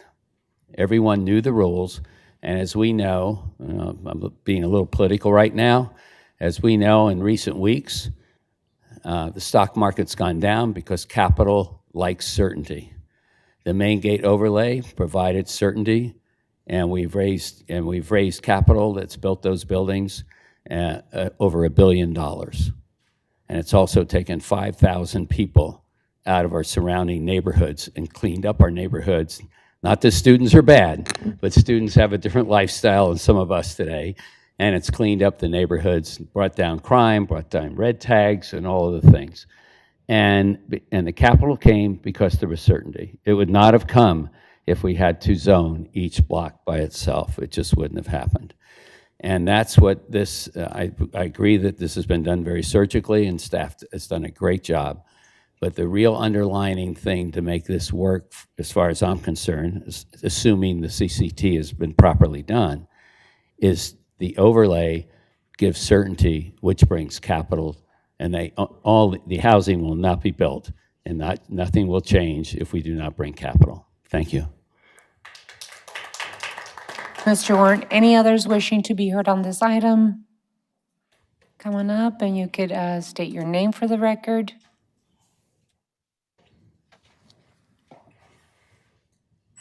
Everyone knew the rules. And as we know, I'm being a little political right now, as we know in recent weeks, the stock market's gone down because capital likes certainty. The main gate overlay provided certainty, and we've raised capital that's built those buildings over $1 billion. And it's also taken 5,000 people out of our surrounding neighborhoods and cleaned up our neighborhoods. Not that students are bad, but students have a different lifestyle than some of us today. And it's cleaned up the neighborhoods, brought down crime, brought down red tags, and all of the things. And the capital came because there was certainty. It would not have come if we had to zone each block by itself. It just wouldn't have happened. And that's what this, I agree that this has been done very surgically, and staff has done a great job. But the real underlining thing to make this work, as far as I'm concerned, assuming the CCT has been properly done, is the overlay gives certainty, which brings capital, and all the housing will not be built, and nothing will change if we do not bring capital. Thank you. Mr. Warren, any others wishing to be heard on this item? Come on up, and you could state your name for the record.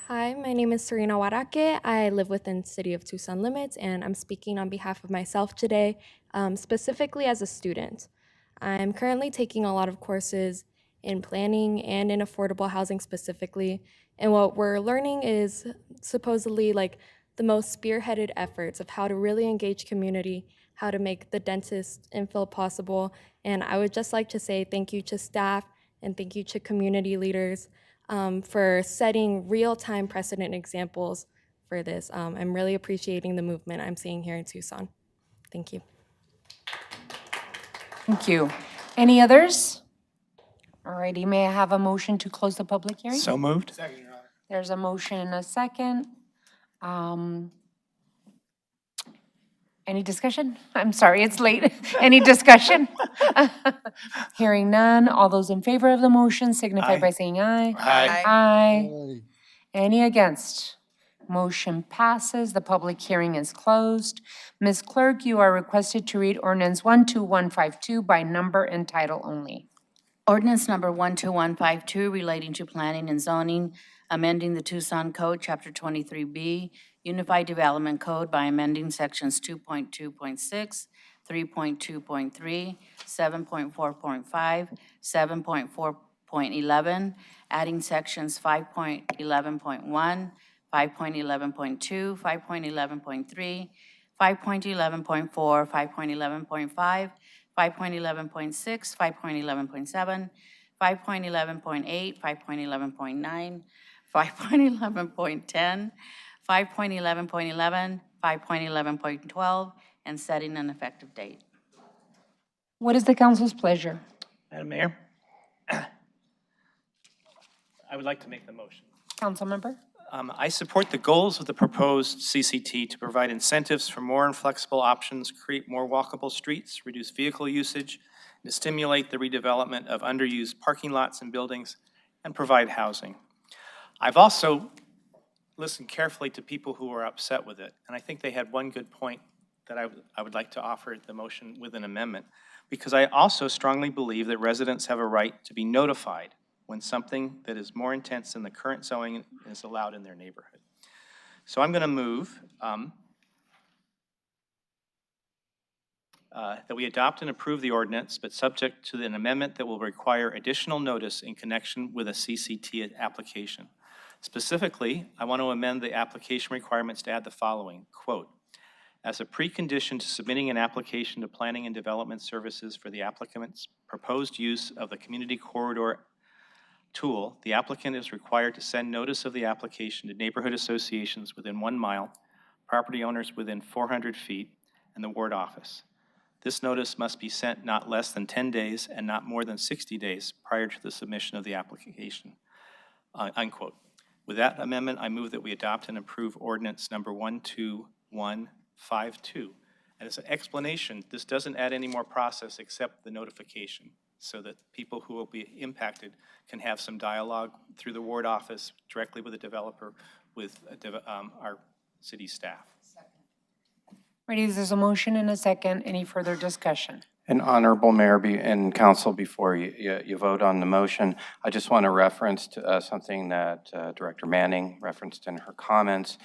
Hi, my name is Serena Warake. I live within City of Tucson limits, and I'm speaking on behalf of myself today, specifically as a student. I'm currently taking a lot of courses in planning and in affordable housing specifically, and what we're learning is supposedly like the most spearheaded efforts of how to really engage community, how to make the densest infill possible, and I would just like to say thank you to staff and thank you to community leaders for setting real-time precedent examples for this. I'm really appreciating the movement I'm seeing here in Tucson. Thank you. Thank you. Any others? All righty, may I have a motion to close the public hearing? So moved. There's a motion and a second. Any discussion? I'm sorry, it's late. Any discussion? Hearing none. All those in favor of the motion signify by saying aye. Aye. Aye. Any against? Motion passes. The public hearing is closed. Ms. Clerk, you are requested to read ordinance 12152 by number and title only. Ordinance number 12152 relating to planning and zoning, amending the Tucson Code, Chapter 23B, Unified Development Code by amending sections 2.2.6, 3.2.3, 7.4.5, 7.4.11, adding sections 5.11.1, 5.11.2, 5.11.3, 5.11.4, 5.11.5, 5.11.6, 5.11.7, 5.11.8, 5.11.9, 5.11.10, 5.11.11, 5.11.12, and setting an effective date. What is the council's pleasure? Madam Mayor, I would like to make the motion. Council member? I support the goals of the proposed CCT to provide incentives for more and flexible options, create more walkable streets, reduce vehicle usage, to stimulate the redevelopment of underused parking lots and buildings, and provide housing. I've also listened carefully to people who are upset with it, and I think they had one good point that I would like to offer the motion with an amendment, because I also strongly believe that residents have a right to be notified when something that is more intense than the current zoning is allowed in their neighborhood. So I'm going to move that we adopt and approve the ordinance, but subject to an amendment that will require additional notice in connection with a CCT application. Specifically, I want to amend the application requirements to add the following, quote, as a precondition to submitting an application to Planning and Development Services for the applicant's proposed use of the community corridor tool, the applicant is required to send notice of the application to neighborhood associations within 1 mile, property owners within 400 feet, and the ward office. This notice must be sent not less than 10 days and not more than 60 days prior to the submission of the application, unquote. With that amendment, I move that we adopt and approve ordinance number 12152. And as an explanation, this doesn't add any more process except the notification, so that people who will be impacted can have some dialogue through the ward office, directly with the developer, with our city staff. Ready, there's a motion and a second. Any further discussion? And Honorable Mayor and Council, before you vote on the motion, I just want to reference to, something that Director Manning referenced in her comments,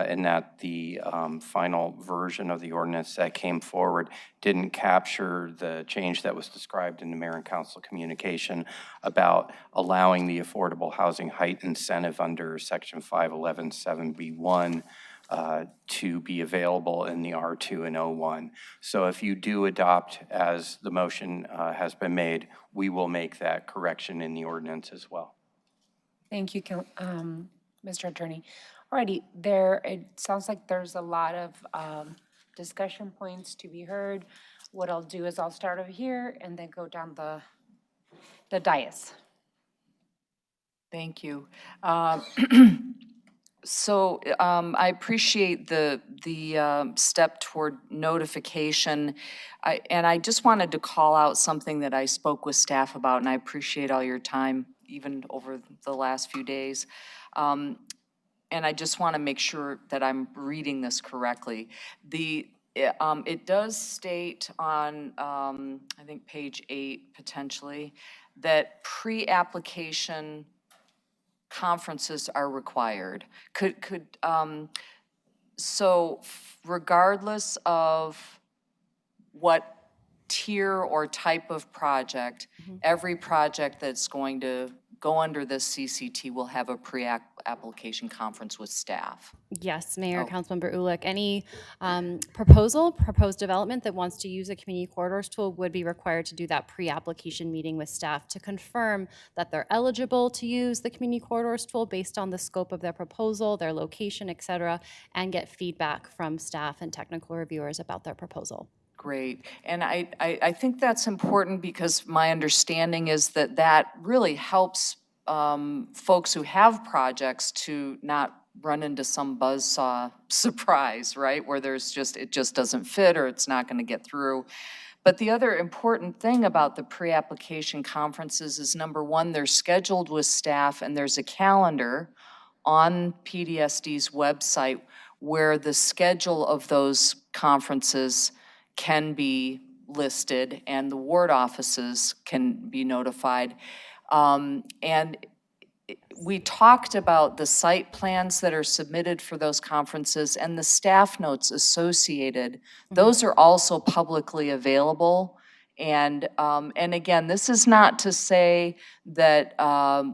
in that the final version of the ordinance that came forward didn't capture the change that was described in the Mayor and Council communication about allowing the affordable housing height incentive under Section 511(7)(b)(1) to be available in the R2 and O1. So if you do adopt, as the motion has been made, we will make that correction in the ordinance as well. Thank you, Mr. Attorney. Alrighty, it sounds like there's a lot of discussion points to be heard. What I'll do is I'll start over here and then go down the dais. Thank you. So I appreciate the step toward notification. And I just wanted to call out something that I spoke with staff about, and I appreciate all your time, even over the last few days. And I just want to make sure that I'm reading this correctly. It does state on, I think, page 8, potentially, that pre-application conferences are required. So regardless of what tier or type of project, every project that's going to go under this CCT will have a pre-application conference with staff. Yes, Mayor, Councilmember Ulick, any proposed development that wants to use a community corridors tool would be required to do that pre-application meeting with staff to confirm that they're eligible to use the community corridors tool based on the scope of their proposal, their location, et cetera, and get feedback from staff and technical reviewers about their proposal. Great. And I think that's important because my understanding is that that really helps folks who have projects to not run into some buzzsaw surprise, right? Where it just doesn't fit or it's not going to get through. But the other important thing about the pre-application conferences is, number one, they're scheduled with staff and there's a calendar on PDSD's website where the schedule of those conferences can be listed and the ward offices can be notified. And we talked about the site plans that are submitted for those conferences and the staff notes associated. Those are also publicly available. And again, this is not to say that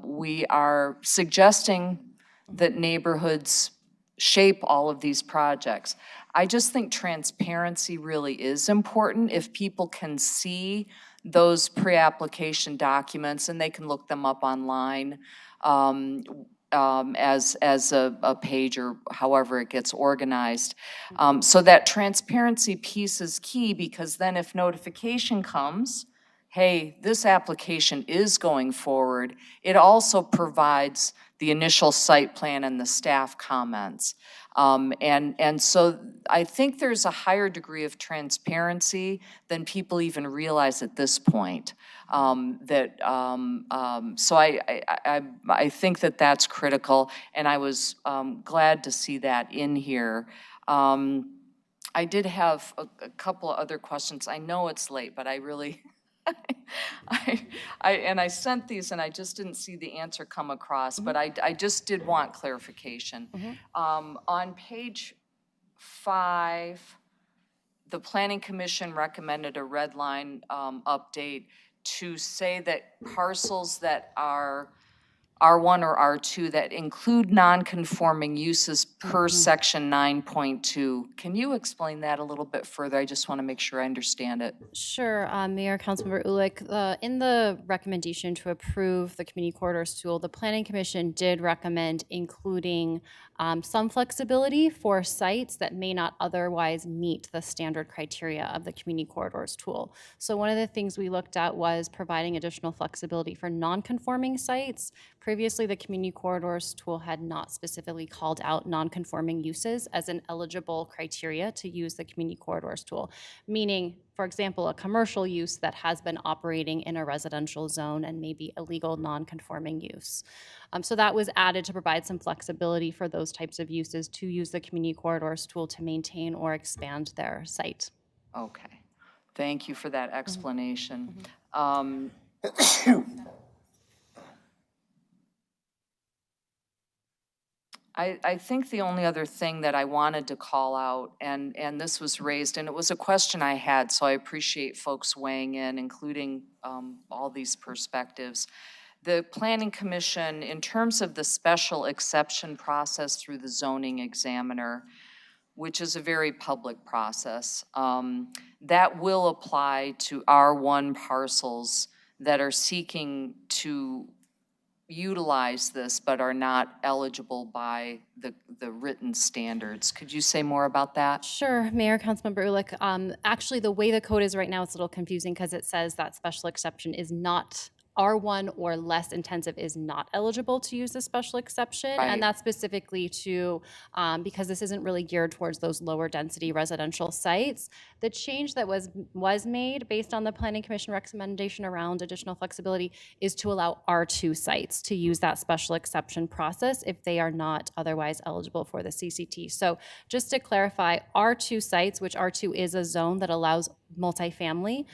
we are suggesting that neighborhoods shape all of these projects. I just think transparency really is important. If people can see those pre-application documents and they can look them up online as a page or however it gets organized. So that transparency piece is key, because then if notification comes, hey, this application is going forward, it also provides the initial site plan and the staff comments. And so I think there's a higher degree of transparency than people even realize at this point. So I think that that's critical, and I was glad to see that in here. I did have a couple of other questions. I know it's late, but I really, I sent these and I just didn't see the answer come across, but I just did want clarification. On page 5, the Planning Commission recommended a red line update to say that parcels that are R1 or R2 that include non-conforming uses per section 9.2. Can you explain that a little bit further? I just want to make sure I understand it. Sure, Mayor, Councilmember Ulick, in the recommendation to approve the community corridors tool, the Planning Commission did recommend including some flexibility for sites that may not otherwise meet the standard criteria of the community corridors tool. So one of the things we looked at was providing additional flexibility for non-conforming sites. Previously, the community corridors tool had not specifically called out non-conforming uses as an eligible criteria to use the community corridors tool, meaning, for example, a commercial use that has been operating in a residential zone and may be illegal non-conforming use. So that was added to provide some flexibility for those types of uses to use the community corridors tool to maintain or expand their site. Okay, thank you for that explanation. I think the only other thing that I wanted to call out, and this was raised, and it was a question I had, so I appreciate folks weighing in, including all these perspectives. The Planning Commission, in terms of the special exception process through the zoning examiner, which is a very public process, that will apply to R1 parcels that are seeking to utilize this but are not eligible by the written standards. Could you say more about that? Sure, Mayor, Councilmember Ulick. Actually, the way the code is right now, it's a little confusing because it says that special exception is not R1 or less intensive is not eligible to use the special exception. Right. And that's specifically to, because this isn't really geared towards those lower density residential sites. The change that was made based on the Planning Commission recommendation around additional flexibility is to allow R2 sites to use that special exception process if they are not otherwise eligible for the CCT. So just to clarify, R2 sites, which R2 is a zone that allows multifamily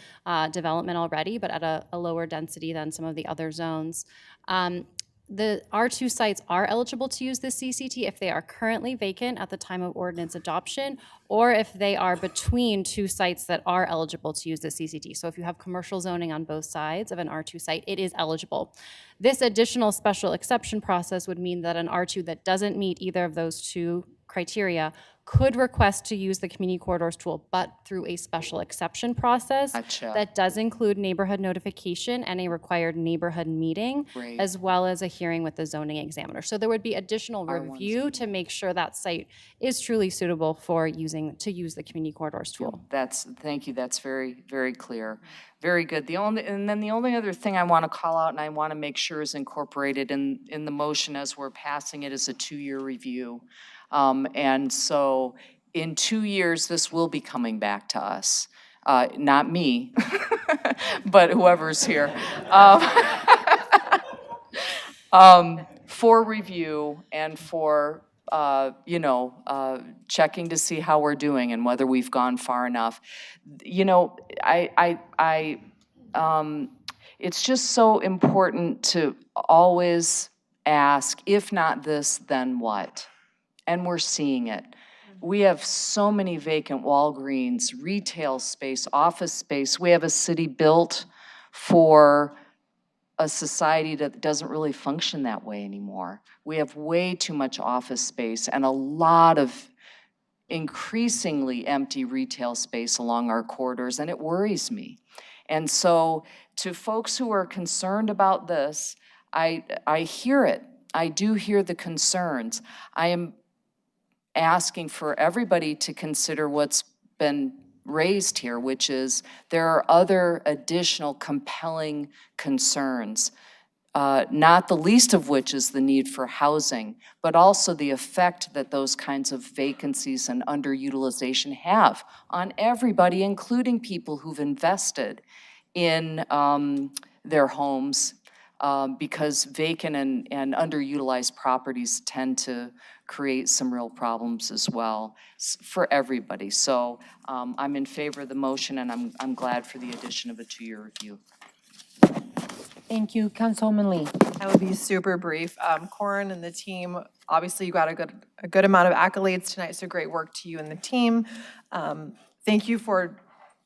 development already, but at a lower density than some of the other zones. The R2 sites are eligible to use the CCT if they are currently vacant at the time of ordinance adoption, or if they are between two sites that are eligible to use the CCT. So if you have commercial zoning on both sides of an R2 site, it is eligible. This additional special exception process would mean that an R2 that doesn't meet either of those two criteria could request to use the community corridors tool, but through a special exception process that does include neighborhood notification and a required neighborhood meeting, as well as a hearing with the zoning examiner. So there would be additional review to make sure that site is truly suitable for use the community corridors tool. Thank you, that's very, very clear. Very good. The only other thing I want to call out and I want to make sure is incorporated in the motion as we're passing it is a 2-year review. And so in 2 years, this will be coming back to us. Not me, but whoever's here. For review and for, checking to see how we're doing and whether we've gone far enough. It's just so important to always ask, if not this, then what? And we're seeing it. We have so many vacant Walgreens, retail space, office space. We have a city built for a society that doesn't really function that way anymore. We have way too much office space and a lot of increasingly empty retail space along our corridors, and it worries me. And so to folks who are concerned about this, I hear it. I do hear the concerns. I am asking for everybody to consider what's been raised here, which is there are other additional compelling concerns. not the least of which is the need for housing, but also the effect that those kinds of vacancies and underutilization have on everybody, including people who've invested in their homes, because vacant and underutilized properties tend to create some real problems as well for everybody. So I'm in favor of the motion, and I'm glad for the addition of a 2-year review. Thank you, Councilwoman Lee. I will be super brief. Corin and the team, obviously you got a good amount of accolades tonight, so great work to you and the team. Thank you for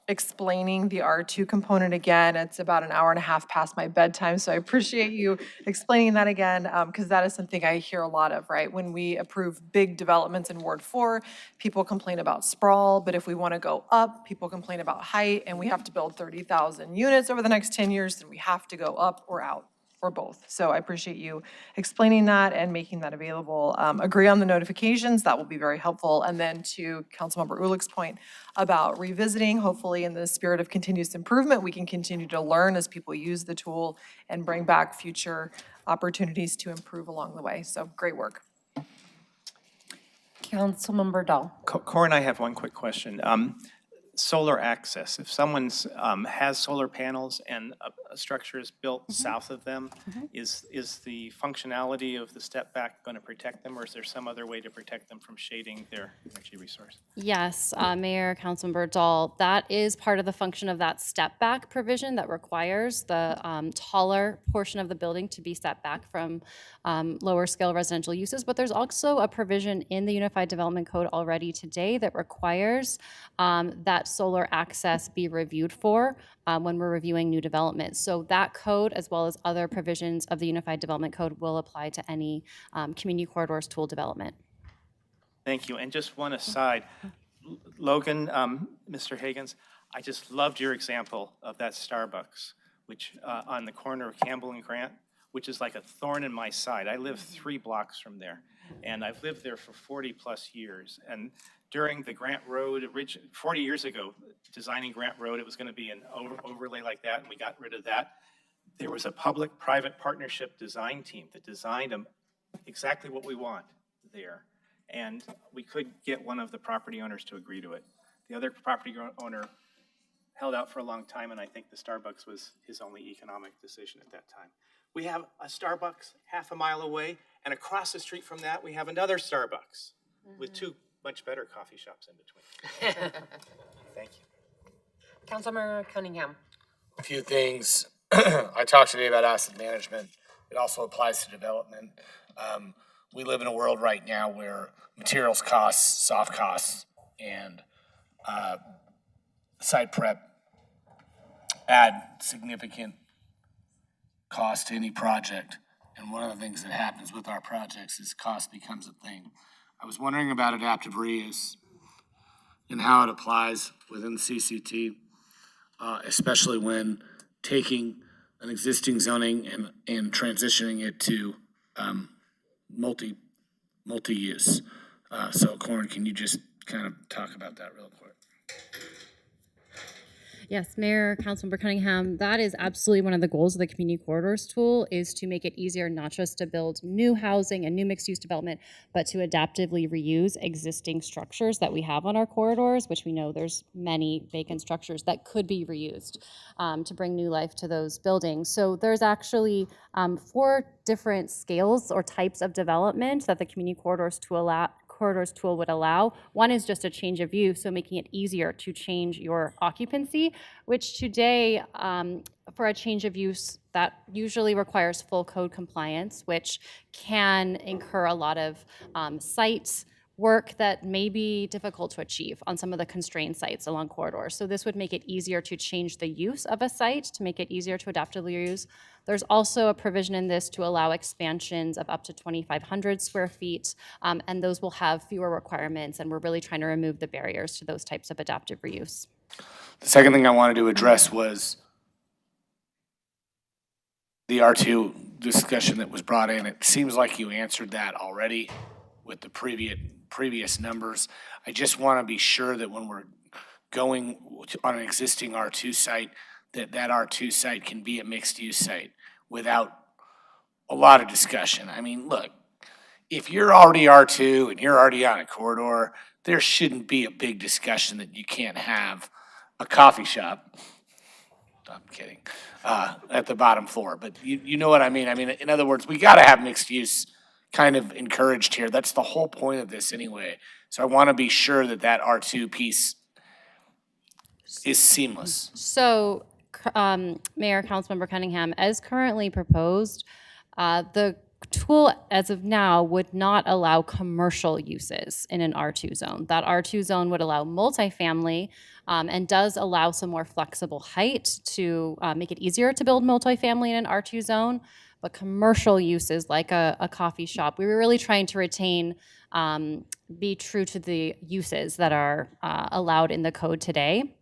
explaining the R2 component again. It's about an hour and a half past my bedtime, so I appreciate you explaining that again, because that is something I hear a lot of, right? When we approve big developments in Ward 4, people complain about sprawl, but if we want to go up, people complain about height, and we have to build 30,000 units over the next 10 years, then we have to go up or out, or both. So I appreciate you explaining that and making that available. Agree on the notifications, that will be very helpful. And then to Councilmember Ulick's point about revisiting, hopefully in the spirit of continuous improvement, we can continue to learn as people use the tool and bring back future opportunities to improve along the way. So great work. Councilmember Dahl. Corin, I have one quick question. Solar access. If someone has solar panels and a structure is built south of them, is the functionality of the step back going to protect them, or is there some other way to protect them from shading their energy resource? Yes, Mayor, Councilmember Dahl, that is part of the function of that step back provision that requires the taller portion of the building to be set back from lower scale residential uses. But there's also a provision in the Unified Development Code already today that requires that solar access be reviewed for when we're reviewing new developments. So that code, as well as other provisions of the Unified Development Code, will apply to any community corridors tool development. Thank you. And just one aside, Logan, Mr. Higgins, I just loved your example of that Starbucks, which on the corner of Campbell and Grant, which is like a thorn in my side. I live 3 blocks from there, and I've lived there for 40 plus years. And during the Grant Road, 40 years ago, designing Grant Road, it was going to be an overlay like that, and we got rid of that. There was a public-private partnership design team that designed exactly what we want there. And we could get one of the property owners to agree to it. The other property owner held out for a long time, and I think the Starbucks was his only economic decision at that time. We have a Starbucks half a mile away, and across the street from that, we have another Starbucks with 2 much better coffee shops in between. Thank you. Councilmember Cunningham. A few things. I talked today about asset management. It also applies to development. We live in a world right now where materials costs, soft costs, and site prep add significant cost to any project. And one of the things that happens with our projects is cost becomes a thing. I was wondering about adaptive reuse and how it applies within the CCT, especially when taking an existing zoning and transitioning it to multi-use. So, Corin, can you just kind of talk about that real quick? Yes, Mayor, Councilmember Cunningham, that is absolutely one of the goals of the Community Corridors tool, is to make it easier not just to build new housing and new mixed-use development, but to adaptively reuse existing structures that we have on our corridors, which we know there's many vacant structures that could be reused to bring new life to those buildings. So there's actually 4 different scales or types of development that the Community Corridors tool would allow. One is just a change of use, so making it easier to change your occupancy, which today, for a change of use, that usually requires full code compliance, which can incur a lot of site work that may be difficult to achieve on some of the constrained sites along corridors. So this would make it easier to change the use of a site, to make it easier to adaptively use. There's also a provision in this to allow expansions of up to 2,500 square feet, and those will have fewer requirements, and we're really trying to remove the barriers to those types of adaptive reuse. The second thing I wanted to address was the R2 discussion that was brought in. It seems like you answered that already with the previous numbers. I just want to be sure that when we're going on an existing R2 site, that R2 site can be a mixed-use site without a lot of discussion. I mean, look, if you're already R2 and you're already on a corridor, there shouldn't be a big discussion that you can't have a coffee shop. I'm kidding, at the bottom floor, but you know what I mean? I mean, in other words, we gotta have mixed use kind of encouraged here. That's the whole point of this anyway. So I wanna be sure that that R2 piece is seamless. So, Mayor, Councilmember Cunningham, as currently proposed, the tool as of now would not allow commercial uses in an R2 zone. That R2 zone would allow multifamily and does allow some more flexible height to make it easier to build multifamily in an R2 zone. But commercial uses like a coffee shop, we were really trying to retain, be true to the uses that are allowed in the code today.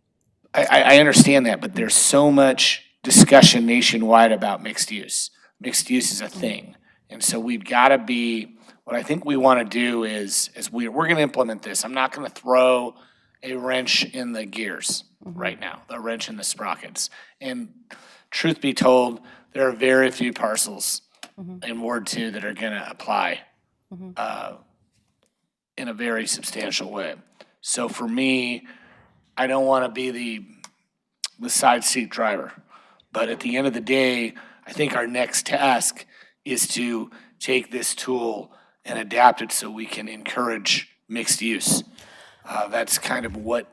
I understand that, but there's so much discussion nationwide about mixed use. Mixed use is a thing. And so we've got to be, what I think we want to do is we're going to implement this. I'm not going to throw a wrench in the gears right now, a wrench in the sprockets. And truth be told, there are very few parcels in Ward 2 that are going to apply in a very substantial way. So for me, I don't want to be the side seat driver. But at the end of the day, I think our next task is to take this tool and adapt it so we can encourage mixed use. That's kind of what,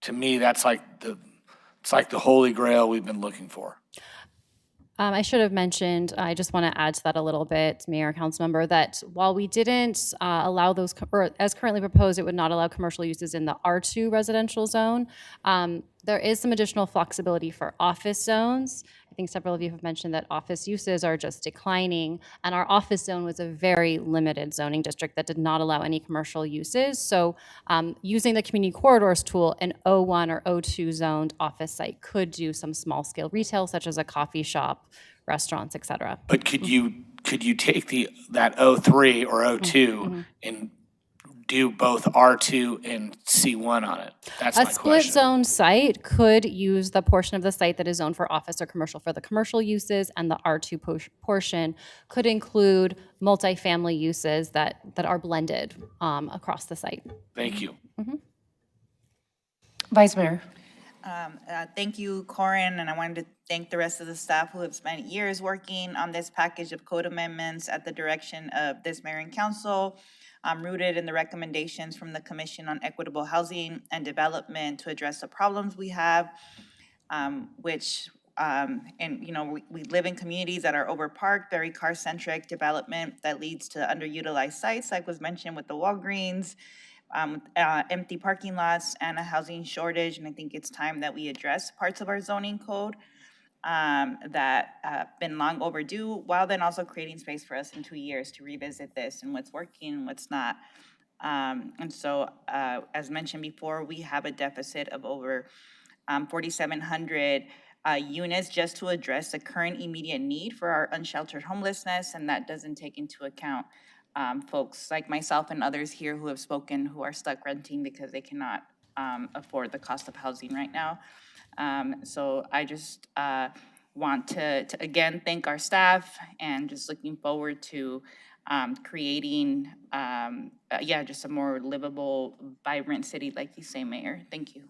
to me, it's like the holy grail we've been looking for. I should have mentioned, I just want to add to that a little bit, Mayor, Councilmember, that while we didn't allow those, or as currently proposed, it would not allow commercial uses in the R2 residential zone. There is some additional flexibility for office zones. I think several of you have mentioned that office uses are just declining, and our office zone was a very limited zoning district that did not allow any commercial uses. So using the community corridors tool, an O1 or O2 zoned office site could do some small scale retail, such as a coffee shop, restaurants, et cetera. But could you take that O3 or O2 and do both R2 and C1 on it? That's my A split question. zone site could use the portion of the site that is zoned for office or commercial for the commercial uses, and the R2 portion could include multifamily uses that are blended across the site. Thank you. Vice Mayor. Thank you, Corin, and I wanted to thank the rest of the staff who have spent years working on this package of code amendments at the direction of this mayor and council. Rooted in the recommendations from the Commission on Equitable Housing and Development to address the problems we have, and you know, we live in communities that are overparked, very car-centric development that leads to underutilized sites, like was mentioned with the Walgreens, empty parking lots and a housing shortage. And I think it's time that we address parts of our zoning code that have been long overdue, while then also creating space for us in 2 years to revisit this and what's working and what's not. And so, as mentioned before, we have a deficit of over 4,700 units just to address the current immediate need for our unsheltered homelessness, and that doesn't take into account folks like myself and others here who have spoken who are stuck renting because they cannot afford the cost of housing right now. So I just want to again thank our staff, and just looking forward to creating just a more livable, vibrant city like you say, Mayor. Thank you.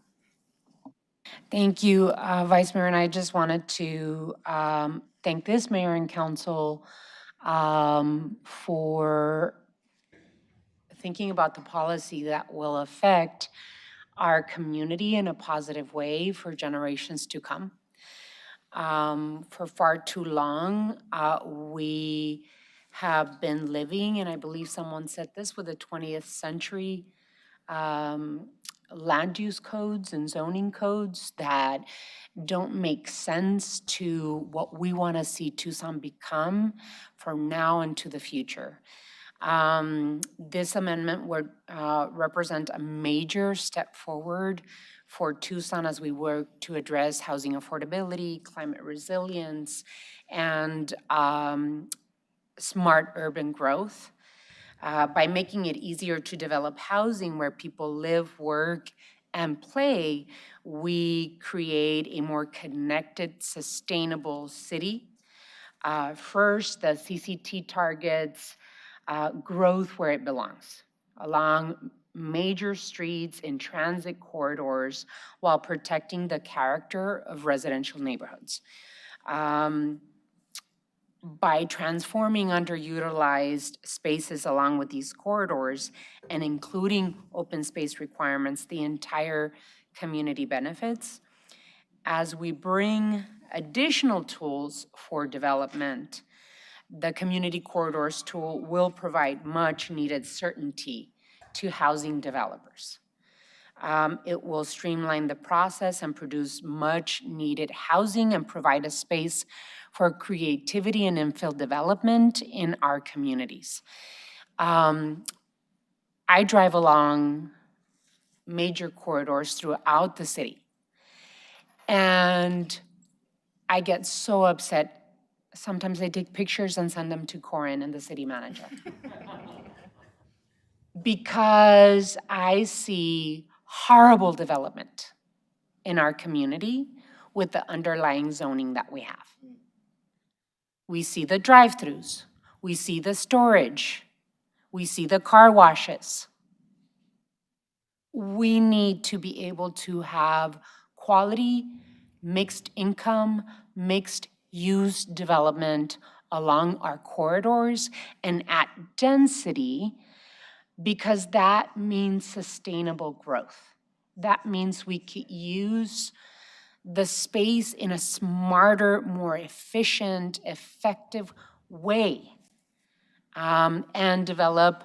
Thank you, Vice Mayor, and I just wanted to thank this mayor and council for thinking about the policy that will affect our community in a positive way for generations to come. For far too long, we have been living, and I believe someone said this, with the 20th century land use codes and zoning codes that don't make sense to what we want to see Tucson become from now into the future. This amendment would represent a major step forward for Tucson as we work to address housing affordability, climate resilience, and smart urban growth. By making it easier to develop housing where people live, work, and play, we create a more connected, sustainable city. First, the CCT targets growth where it belongs, along major streets in transit corridors while protecting the character of residential neighborhoods. By transforming underutilized spaces along with these corridors and including open space requirements, the entire community benefits. As we bring additional tools for development, the community corridors tool will provide much needed certainty to housing developers. It will streamline the process and produce much needed housing and provide a space for creativity and infill development in our communities. I drive along major corridors throughout the city, and I get so upset. Sometimes I take pictures and send them to Corin and the city manager. Because I see horrible development in our community with the underlying zoning that we have. We see the drive-throughs, we see the storage, we see the car washes. We need to be able to have quality, mixed income, mixed use development along our corridors and at density, because that means sustainable growth. That means we can use the space in a smarter, more efficient, effective way, and develop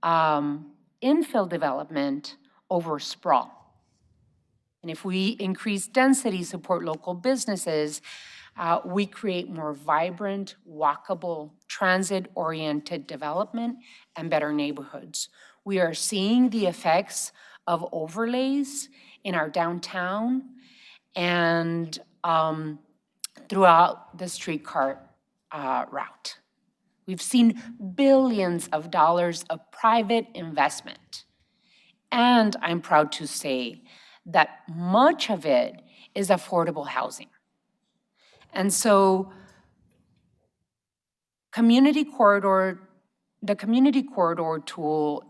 infill development over sprawl. And if we increase density, support local businesses, we create more vibrant, walkable, transit-oriented development and better neighborhoods. We are seeing the effects of overlays in our downtown and throughout the streetcar route. We've seen billions of dollars of private investment. And I'm proud to say that much of it is affordable housing. And so the community corridor tool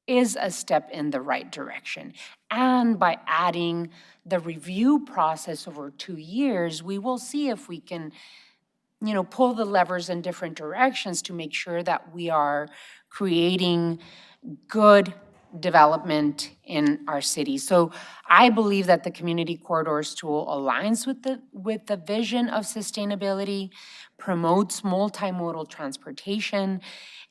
is a step in the right direction. And by adding the review process over 2 years, we will see if we can, pull the levers in different directions to make sure that we are creating good development in our city. So I believe that the community corridors tool aligns with the vision of sustainability, promotes multimodal transportation,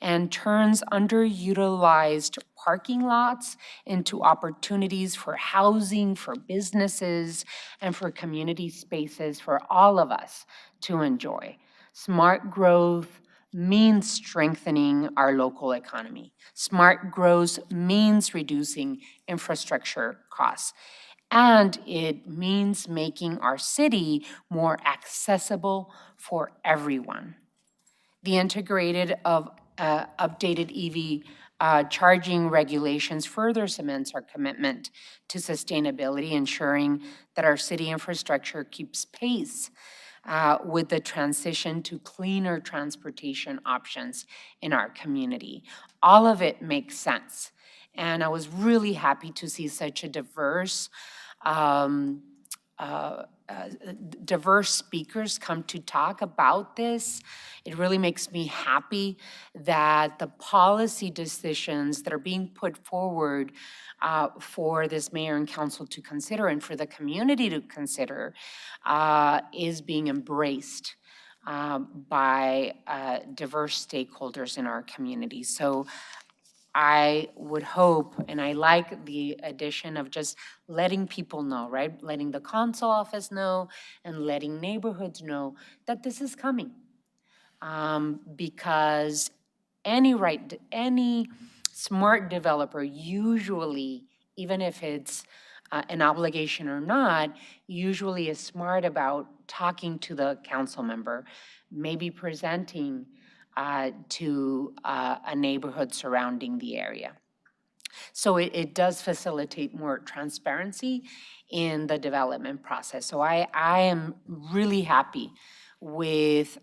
and turns underutilized parking lots into opportunities for housing, for businesses, and for community spaces for all of us to enjoy. Smart growth means strengthening our local economy. Smart growth means reducing infrastructure costs. And it means making our city more accessible for everyone. The integrated updated EV charging regulations further cements our commitment to sustainability, ensuring that our city infrastructure keeps pace with the transition to cleaner transportation options in our community. All of it makes sense. And I was really happy to see such a diverse speakers come to talk about this. It really makes me happy that the policy decisions that are being put forward for this mayor and council to consider and for the community to consider is being embraced by diverse stakeholders in our community. So I would hope, and I like the addition of just letting people know, right? Letting the council office know and letting neighborhoods know that this is coming. Because any smart developer usually, even if it's an obligation or not, usually is smart about talking to the council member, maybe presenting to a neighborhood surrounding the area. So it does facilitate more transparency in the development process. So I am really happy with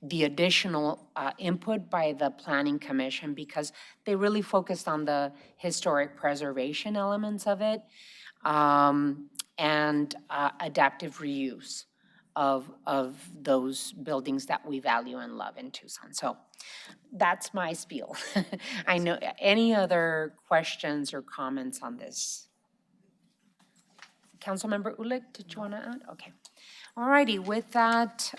the additional input by the Planning Commission, because they really focused on the historic preservation elements of it, and adaptive reuse of those buildings that we value and love in Tucson. So that's my spiel. I know, any other questions or comments on this? Councilmember Ulick, did you want to add? Okay. All righty, with that,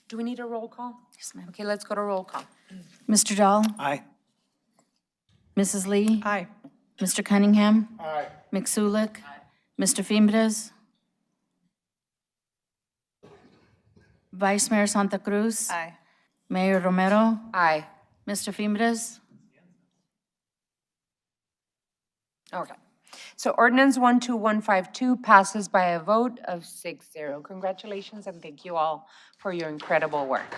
do we need a roll call? Yes, ma'am. Okay, let's go to roll call. Mr. Dahl? Aye. Mrs. Lee? Aye. Mr. Cunningham? Aye. Mixulic? Mr. Fimbres? Vice Mayor Santa Cruz? Aye. Mayor Romero? Aye. Mr. Fimbres? Okay. So ordinance 12152 passes by a vote of 6-0. Congratulations and thank you all for your incredible work.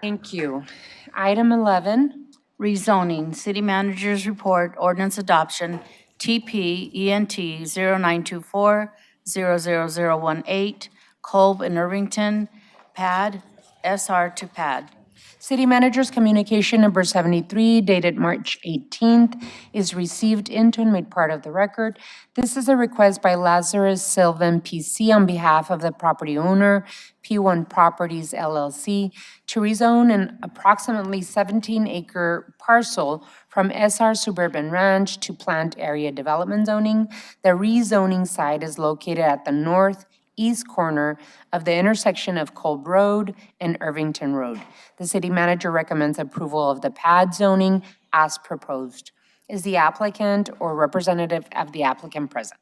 Thank you. Item 11. Rezoning, City Manager's Report, Ordinance Adoption, TP ENT 0924-00018, KOLB and Irvington, PAD, SR to PAD. City Manager's Communication Number 73, dated March 18th, is received into and made part of the record. This is a request by Lazarus Sylvan PC on behalf of the property owner, P1 Properties LLC, to rezone an approximately 17-acre parcel from SR Suburban Ranch to Plant Area Development Zoning. The rezoning site is located at the northeast corner of the intersection of KOLB Road and Irvington Road. The city manager recommends approval of the PAD zoning as proposed. Is the applicant or representative of the applicant present?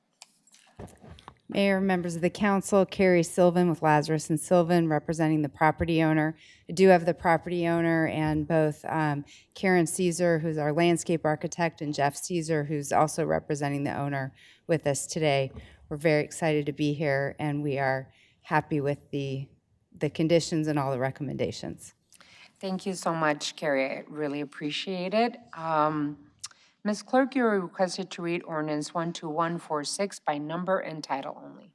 Mayor, members of the council, Carrie Sylvan with Lazarus and Sylvan, representing the property owner. I do have the property owner and both Karen Caesar, who's our landscape architect, and Jeff Caesar, who's also representing the owner, with us today. We're very excited to be here, and we are happy with the conditions and all the recommendations. Thank you so much, Carrie. I really appreciate it. Ms. Clerk, you are requested to read ordinance 12146 by number and title only.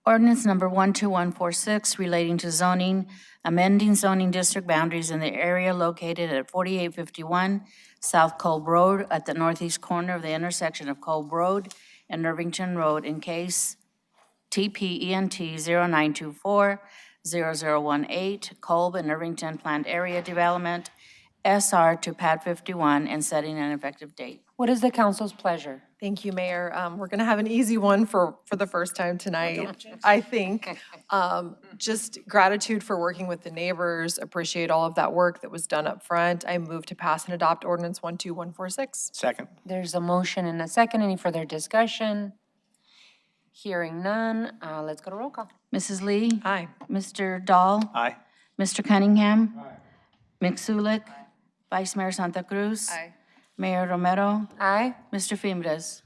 Ordinance number 12146 relating to zoning, amending zoning district boundaries in the area located at 4851 South KOLB Road at the northeast corner of the intersection of KOLB Road and Irvington Road in case TPENT 0924-0018, KOLB and Irvington Planned Area Development, SR to PAD 51, and setting an effective date. What is the council's pleasure? Thank you, Mayor. We're going to have an easy one for the first time tonight, I think. Just gratitude for working with the neighbors, appreciate all of that work that was done up front. I move to pass and adopt ordinance 12146. Second. There's a motion and a second. Any further discussion? Hearing none, let's go to roll call. Mrs. Lee? Aye. Mr. Dahl? Aye. Mr. Cunningham? Aye. Mixulic? Vice Mayor Santa Cruz? Aye. Mayor Romero? Aye. Mr. Fimbres?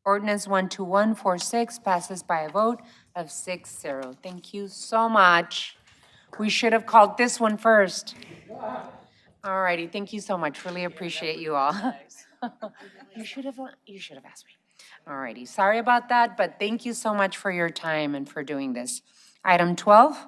Ordinance 12146 passes by a vote of 6-0. Thank you so much. We should have called this one first. All righty, thank you so much. Really appreciate you all. You should have asked me. All righty, sorry about that, but thank you so much for your time and for doing this. Item 12.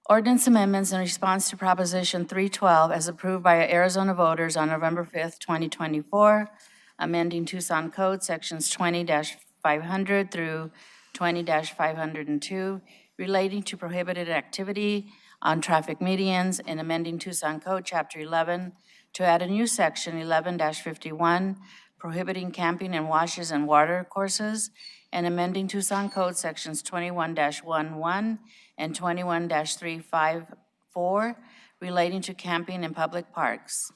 Ordinance amendments in response to Proposition 312 as approved by Arizona voters on November 5th, 2024, amending Tucson Code Sections 20-500 through 20-502 relating to prohibited activity on traffic medians, and amending Tucson Code Chapter 11 to add a new section 11-51 prohibiting camping in washes and watercourses, and amending Tucson Code Sections 21-11 and 21-354 relating to camping in public parks.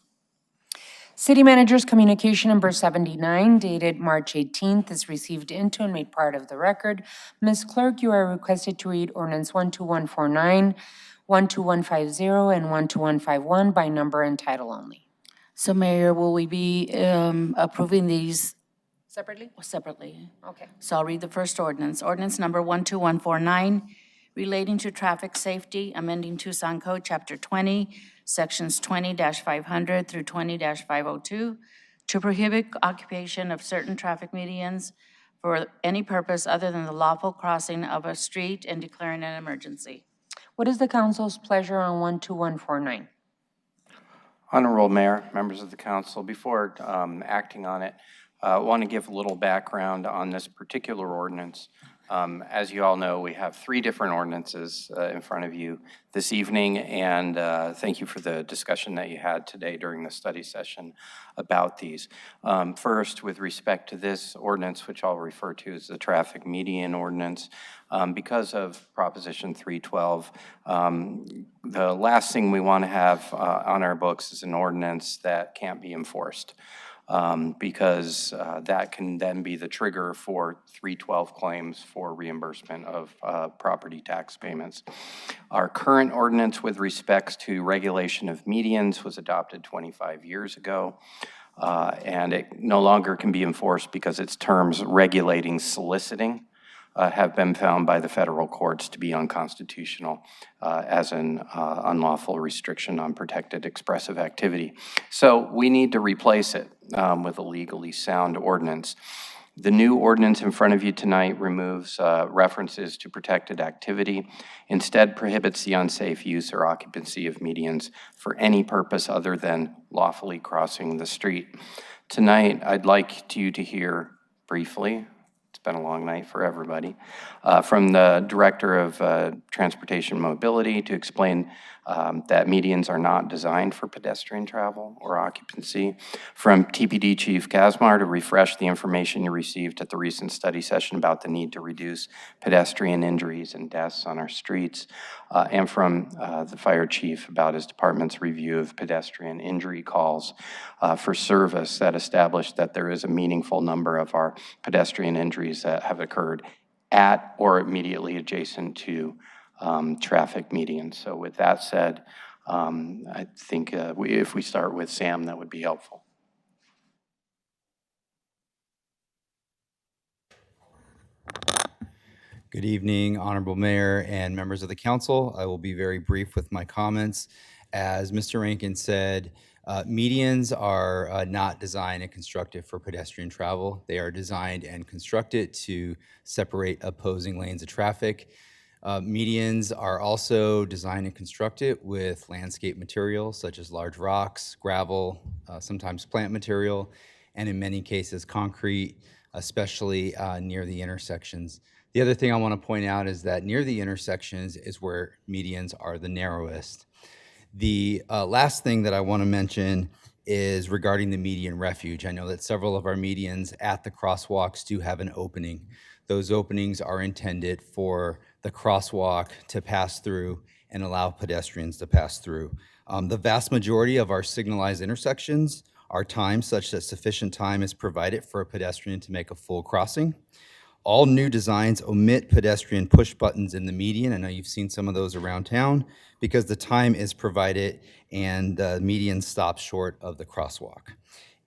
City Manager's Communication Number 79, dated March 18th, is received into and made part of the record. Ms. Clerk, you are requested to read ordinance 12149, 12150, and 12151 by number and title only. So Mayor, will we be approving these Separately? separately? Okay. So I'll read the first ordinance. Ordinance number 12149, relating to traffic safety, amending Tucson Code Chapter 20, Sections 20-500 through 20-502 to prohibit occupation of certain traffic medians for any purpose other than the lawful crossing of a street and declaring an emergency. What is the council's pleasure on 12149? Honorable Mayor, members of the council, before acting on it, I want to give a little background on this particular ordinance. As you all know, we have 3 different ordinances in front of you this evening, and thank you for the discussion that you had today during the study session about these. First, with respect to this ordinance, which I'll refer to as the traffic median ordinance, because of Proposition 312, the last thing we want to have on our books is an ordinance that can't be enforced. Because that can then be the trigger for 312 claims for reimbursement of property tax payments. Our current ordinance with respects to regulation of medians was adopted 25 years ago, and it no longer can be enforced because its terms regulating soliciting have been found by the federal courts to be unconstitutional as an unlawful restriction on protected expressive activity. So we need to replace it with a legally sound ordinance. The new ordinance in front of you tonight removes references to protected activity, instead prohibits the unsafe use or occupancy of medians for any purpose other than lawfully crossing the street. Tonight, I'd like you to hear briefly, it's been a long night for everybody, from the Director of Transportation Mobility to explain that medians are not designed for pedestrian travel or occupancy, from TPD Chief Kazmar to refresh the information you received at the recent study session about the need to reduce pedestrian injuries and deaths on our streets, and from the Fire Chief about his department's review of pedestrian injury calls for service that established that there is a meaningful number of our pedestrian injuries that have occurred at or immediately adjacent to traffic medians. So with that said, I think if we start with Sam, that would be helpful. Good evening, Honorable Mayor and members of the council. I will be very brief with my comments. As Mr. Rankin said, medians are not designed and constructed for pedestrian travel. They are designed and constructed to separate opposing lanes of traffic. Medians are also designed and constructed with landscape materials such as large rocks, gravel, sometimes plant material, and in many cases concrete, especially near the intersections. The other thing I want to point out is that near the intersections is where medians are the narrowest. The last thing that I want to mention is regarding the median refuge. I know that several of our medians at the crosswalks do have an opening. Those openings are intended for the crosswalk to pass through and allow pedestrians to pass through. The vast majority of our signalized intersections are timed such that sufficient time is provided for a pedestrian to make a full crossing. All new designs omit pedestrian push buttons in the median. I know you've seen some of those around town because the time is provided and the median stops short of the crosswalk.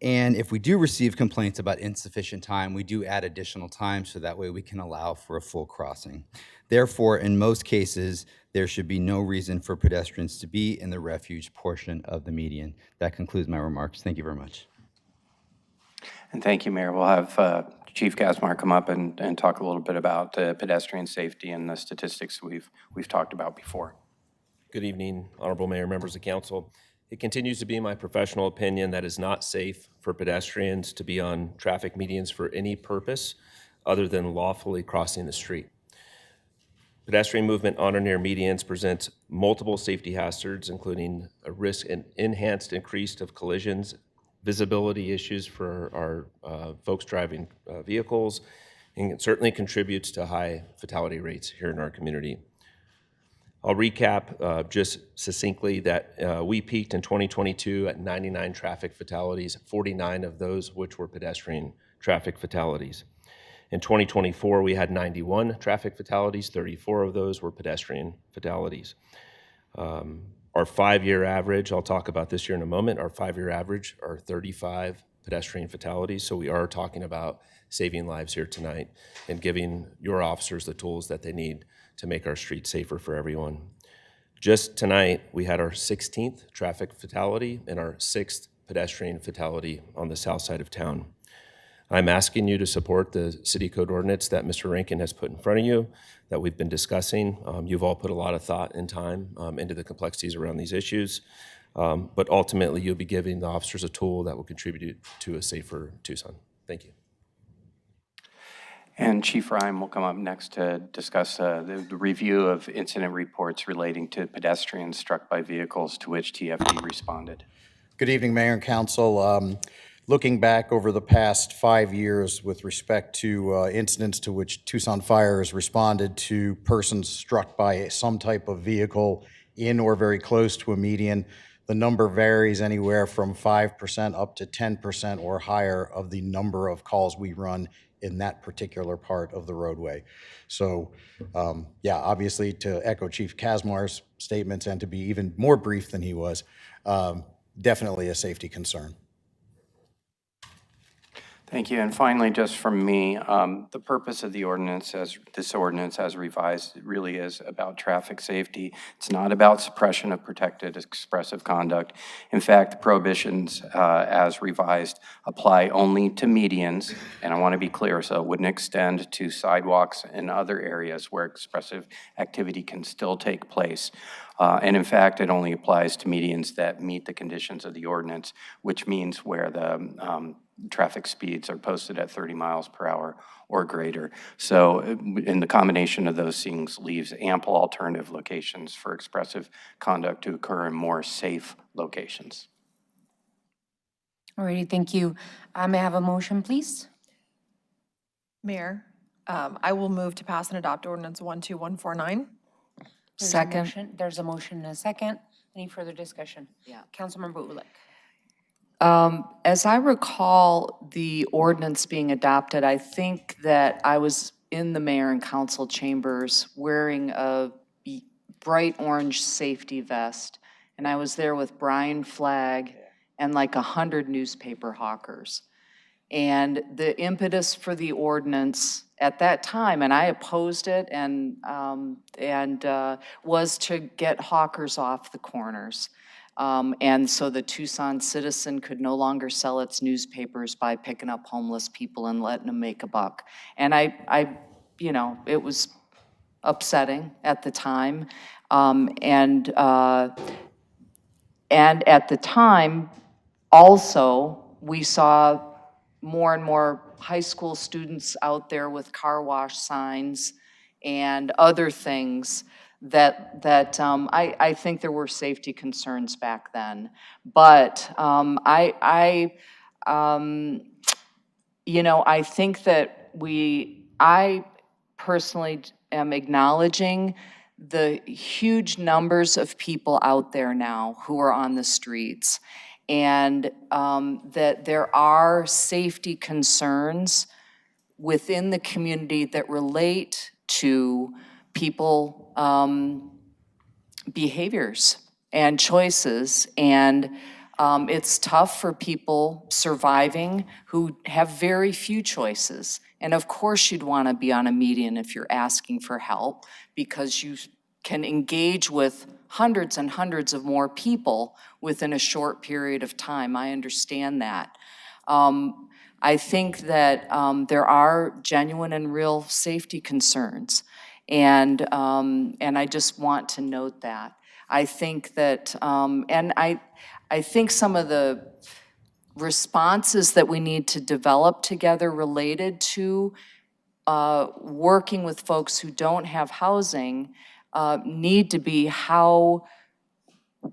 And if we do receive complaints about insufficient time, we do add additional time so that way we can allow for a full crossing. Therefore, in most cases, there should be no reason for pedestrians to be in the refuge portion of the median. That concludes my remarks. Thank you very much. And thank you, Mayor. We'll have Chief Kazmar come up and talk a little bit about pedestrian safety and the statistics we've talked about before. Good evening, Honorable Mayor, members of council. It continues to be my professional opinion that it's not safe for pedestrians to be on traffic medians for any purpose other than lawfully crossing the street. Pedestrian movement on or near medians presents multiple safety hazards, including a risk and enhanced increase of collisions, visibility issues for our folks driving vehicles, and it certainly contributes to high fatality rates here in our community. I'll recap just succinctly that we peaked in 2022 at 99 traffic fatalities, 49 of those which were pedestrian traffic fatalities. In 2024, we had 91 traffic fatalities, 34 of those were pedestrian fatalities. Our 5-year average, I'll talk about this year in a moment, our 5-year average are 35 pedestrian fatalities, so we are talking about saving lives here tonight and giving your officers the tools that they need to make our streets safer for everyone. Just tonight, we had our 16th traffic fatality and our 6th pedestrian fatality on the south side of town. I'm asking you to support the city code ordinance that Mr. Rankin has put in front of you, that we've been discussing. You've all put a lot of thought and time into the complexities around these issues, but ultimately you'll be giving the officers a tool that will contribute to a safer Tucson. Thank you. And Chief Ryan will come up next to discuss the review of incident reports relating to pedestrians struck by vehicles to which TFD responded. Good evening, Mayor and Council. Looking back over the past 5 years with respect to incidents to which Tucson Fire has responded to persons struck by some type of vehicle in or very close to a median, the number varies anywhere from 5% up to 10% or higher of the number of calls we run in that particular part of the roadway. So, yeah, obviously to echo Chief Kazmar's statements and to be even more brief than he was, definitely a safety concern. Thank you. And finally, just from me, the purpose of the ordinance, this ordinance as revised, really is about traffic safety. It's not about suppression of protected expressive conduct. In fact, the prohibitions as revised apply only to medians, and I want to be clear, so it wouldn't extend to sidewalks and other areas where expressive activity can still take place. And in fact, it only applies to medians that meet the conditions of the ordinance, which means where the traffic speeds are posted at 30 miles per hour or greater. So in the combination of those things leaves ample alternative locations for expressive conduct to occur in more safe locations. All righty, thank you. May I have a motion, please? Mayor, I will move to pass and adopt ordinance 12149. Second. There's a motion and a second. Any further discussion? Yeah. Councilmember Ulick. As I recall the ordinance being adopted, I think that I was in the mayor and council chambers wearing a bright orange safety vest, and I was there with Brian Flagg and like 100 newspaper hawkers. And the impetus for the ordinance at that time, and I opposed it, and was to get hawkers off the corners. And so the Tucson Citizen could no longer sell its newspapers by picking up homeless people and letting them make a buck. And I you know, it was upsetting at the time. And at the time, also, we saw more and more high school students out there with car wash signs and other things that I think there were safety concerns back then. But you know, I think that I personally am acknowledging the huge numbers of people out there now who are on the streets, and that there are safety concerns within the community that relate to people behaviors and choices, and it's tough for people surviving who have very few choices. And of course you'd want to be on a median if you're asking for help, because you can engage with hundreds and hundreds of more people within a short period of time. I understand that. I think that there are genuine and real safety concerns. And I just want to note that. I think that, and I think some of the responses that we need to develop together related to working with folks who don't have housing need to be how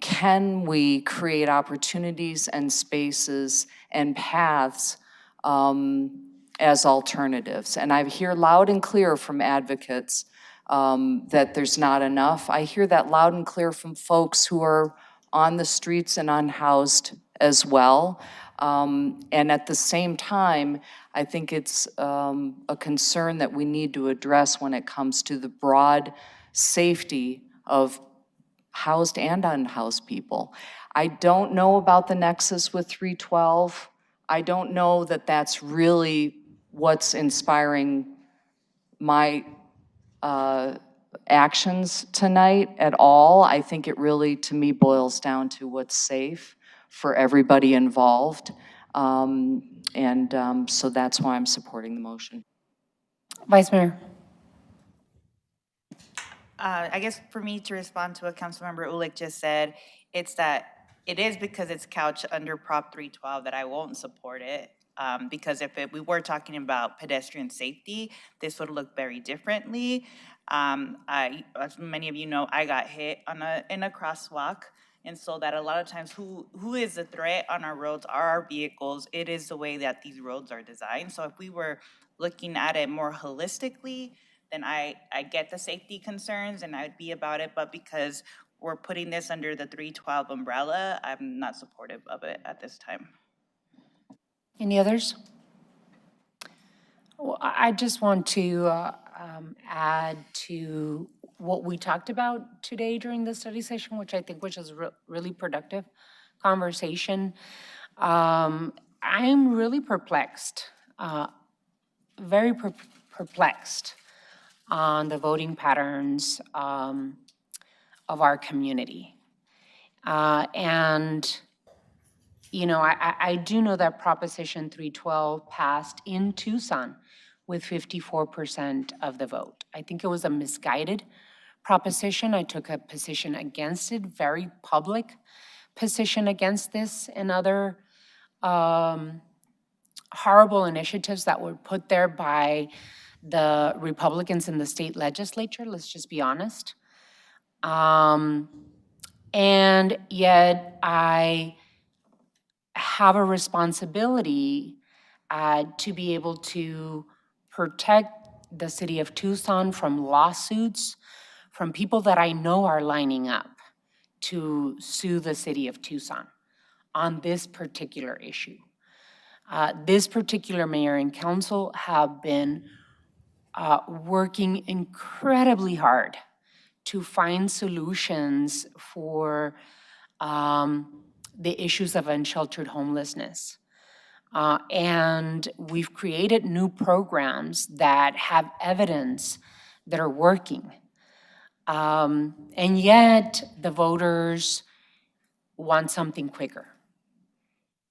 can we create opportunities and spaces and paths as alternatives. And I hear loud and clear from advocates that there's not enough. I hear that loud and clear from folks who are on the streets and unhoused as well. And at the same time, I think it's a concern that we need to address when it comes to the broad safety of housed and unhoused people. I don't know about the nexus with 312. I don't know that that's really what's inspiring my actions tonight at all. I think it really, to me, boils down to what's safe for everybody involved. So that's why I'm supporting the motion. Vice Mayor. I guess for me to respond to what Councilmember Ulick just said, it's that it is because it's couched under Prop 312 that I won't support it. Because if we were talking about pedestrian safety, this would look very differently. As many of you know, I got hit in a crosswalk. And so that a lot of times who is the threat on our roads are our vehicles. It is the way that these roads are designed. So if we were looking at it more holistically, then I get the safety concerns and I'd be about it. But because we're putting this under the 312 umbrella, I'm not supportive of it at this time. Any others? Well, I just want to add to what we talked about today during the study session, which I think was a really productive conversation. I'm really perplexed, very perplexed on the voting patterns of our community. You know, I do know that Proposition 312 passed in Tucson with 54% of the vote. I think it was a misguided proposition. I took a position against it, very public position against this and other horrible initiatives that were put there by the Republicans in the state legislature, let's just be honest. And yet I have a responsibility to be able to protect the city of Tucson from lawsuits from people that I know are lining up to sue the city of Tucson on this particular issue. This particular mayor and council have been working incredibly hard to find solutions for the issues of unsheltered homelessness. And we've created new programs that have evidence that are working. And yet the voters want something quicker.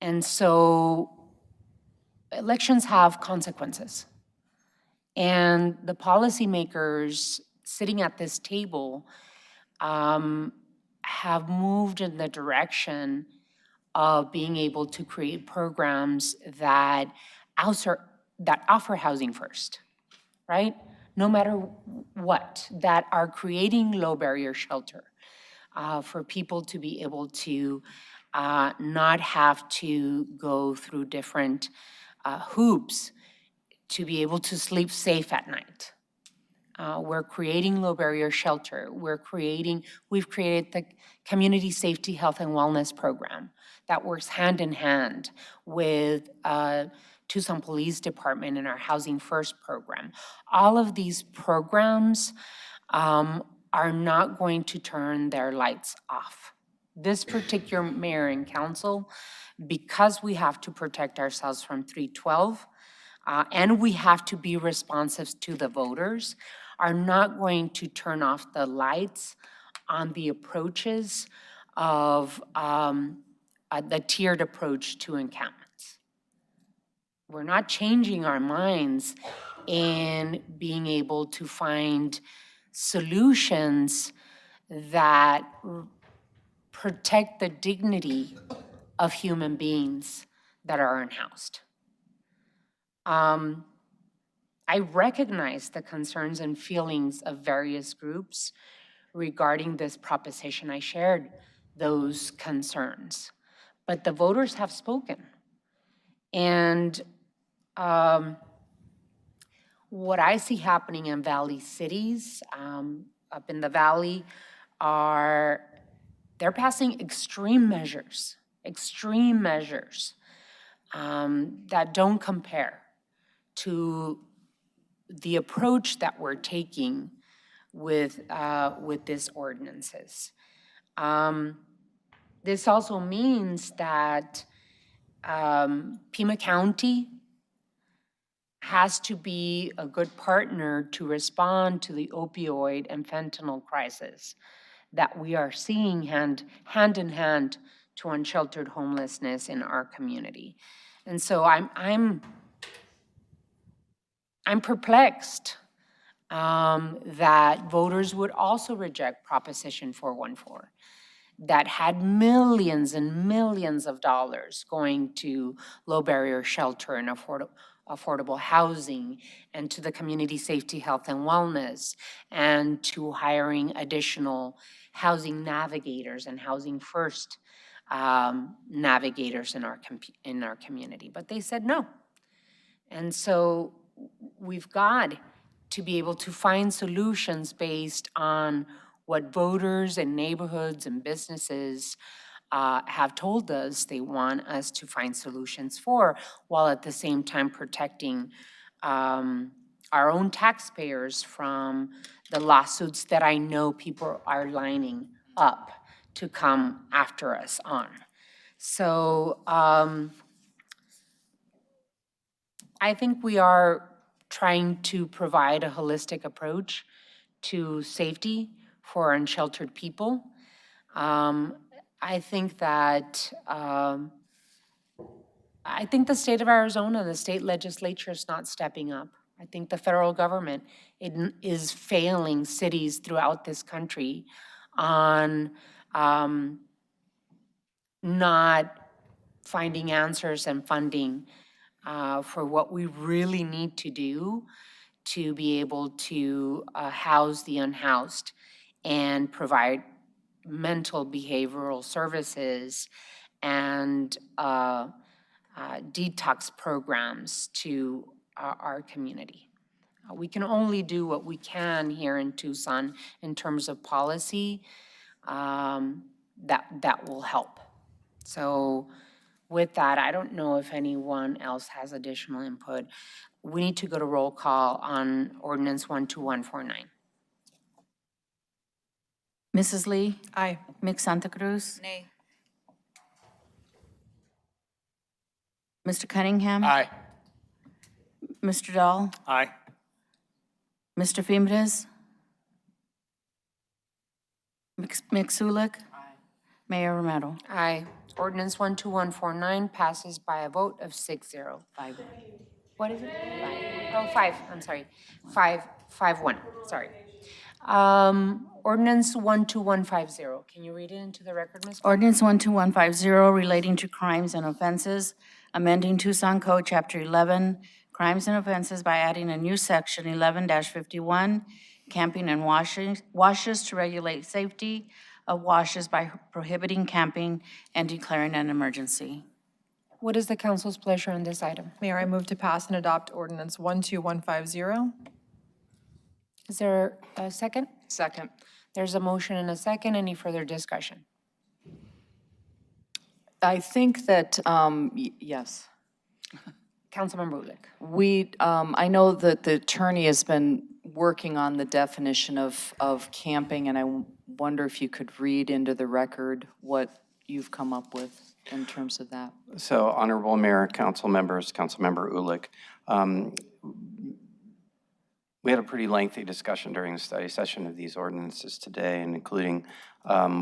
And so elections have consequences. And the policymakers sitting at this table have moved in the direction of being able to create programs that offer housing first, right? No matter what, that are creating low barrier shelter for people to be able to not have to go through different hoops to be able to sleep safe at night. We're creating low barrier shelter. We've created the Community Safety, Health, and Wellness Program that works hand in hand with Tucson Police Department and our Housing First program. All of these programs are not going to turn their lights off. This particular mayor and council, because we have to protect ourselves from 312, and we have to be responsive to the voters, are not going to turn off the lights on the approaches of the tiered approach to encampments. We're not changing our minds in being able to find solutions that protect the dignity of human beings that are unhoused. I recognize the concerns and feelings of various groups regarding this proposition. I shared those concerns, but the voters have spoken. And what I see happening in Valley cities, up in the Valley, they're passing extreme measures that don't compare to the approach that we're taking with these ordinances. This also means that Pima County has to be a good partner to respond to the opioid and fentanyl crisis that we are seeing hand in hand to unsheltered homelessness in our community. And so I'm perplexed that voters would also reject Proposition 414 that had millions and millions of dollars going to low barrier shelter and affordable housing and to the community safety, health, and wellness, and to hiring additional housing navigators and housing first navigators in our community. But they said no. And so we've got to be able to find solutions based on what voters and neighborhoods and businesses have told us they want us to find solutions for, while at the same time protecting our own taxpayers from the lawsuits that I know people are lining up to come after us on. So I think we are trying to provide a holistic approach to safety for unsheltered people. I think that the state of Arizona, the state legislature is not stepping up. I think the federal government is failing cities throughout this country on not finding answers and funding for what we really need to do to be able to house the unhoused and provide mental behavioral services and detox programs to our community. We can only do what we can here in Tucson in terms of policy that will help. So with that, I don't know if anyone else has additional input. We need to go to roll call on Ordinance 12149. Mrs. Lee? Aye. Ms. Santa Cruz? Nay. Mr. Cunningham? Aye. Mr. Dahl? Aye. Mr. Fimbres? Mixulic? Mayor Romero? Aye. Ordinance 12149 passes by a vote of 6-0. 5-1. What is it? 5. I'm sorry. 5-1. Sorry. Ordinance 12150. Can you read it into the record, Ms. Clerk? Ordinance 12150 relating to crimes and offenses, amending Tucson Code Chapter 11, crimes and offenses by adding a new section 11-51, camping and washes to regulate safety of washes by prohibiting camping and declaring an emergency. What is the council's pleasure on this item? Mayor, I move to pass and adopt ordinance 12150. Is there a second? Second. There's a motion and a second. Any further discussion? I think that, yes. Councilmember Ulick. I know that the attorney has been working on the definition of camping, and I wonder if you could read into the record what you've come up with in terms of that. So, Honorable Mayor, council members, Councilmember Ulick, we had a pretty lengthy discussion during the study session of these ordinances today, and including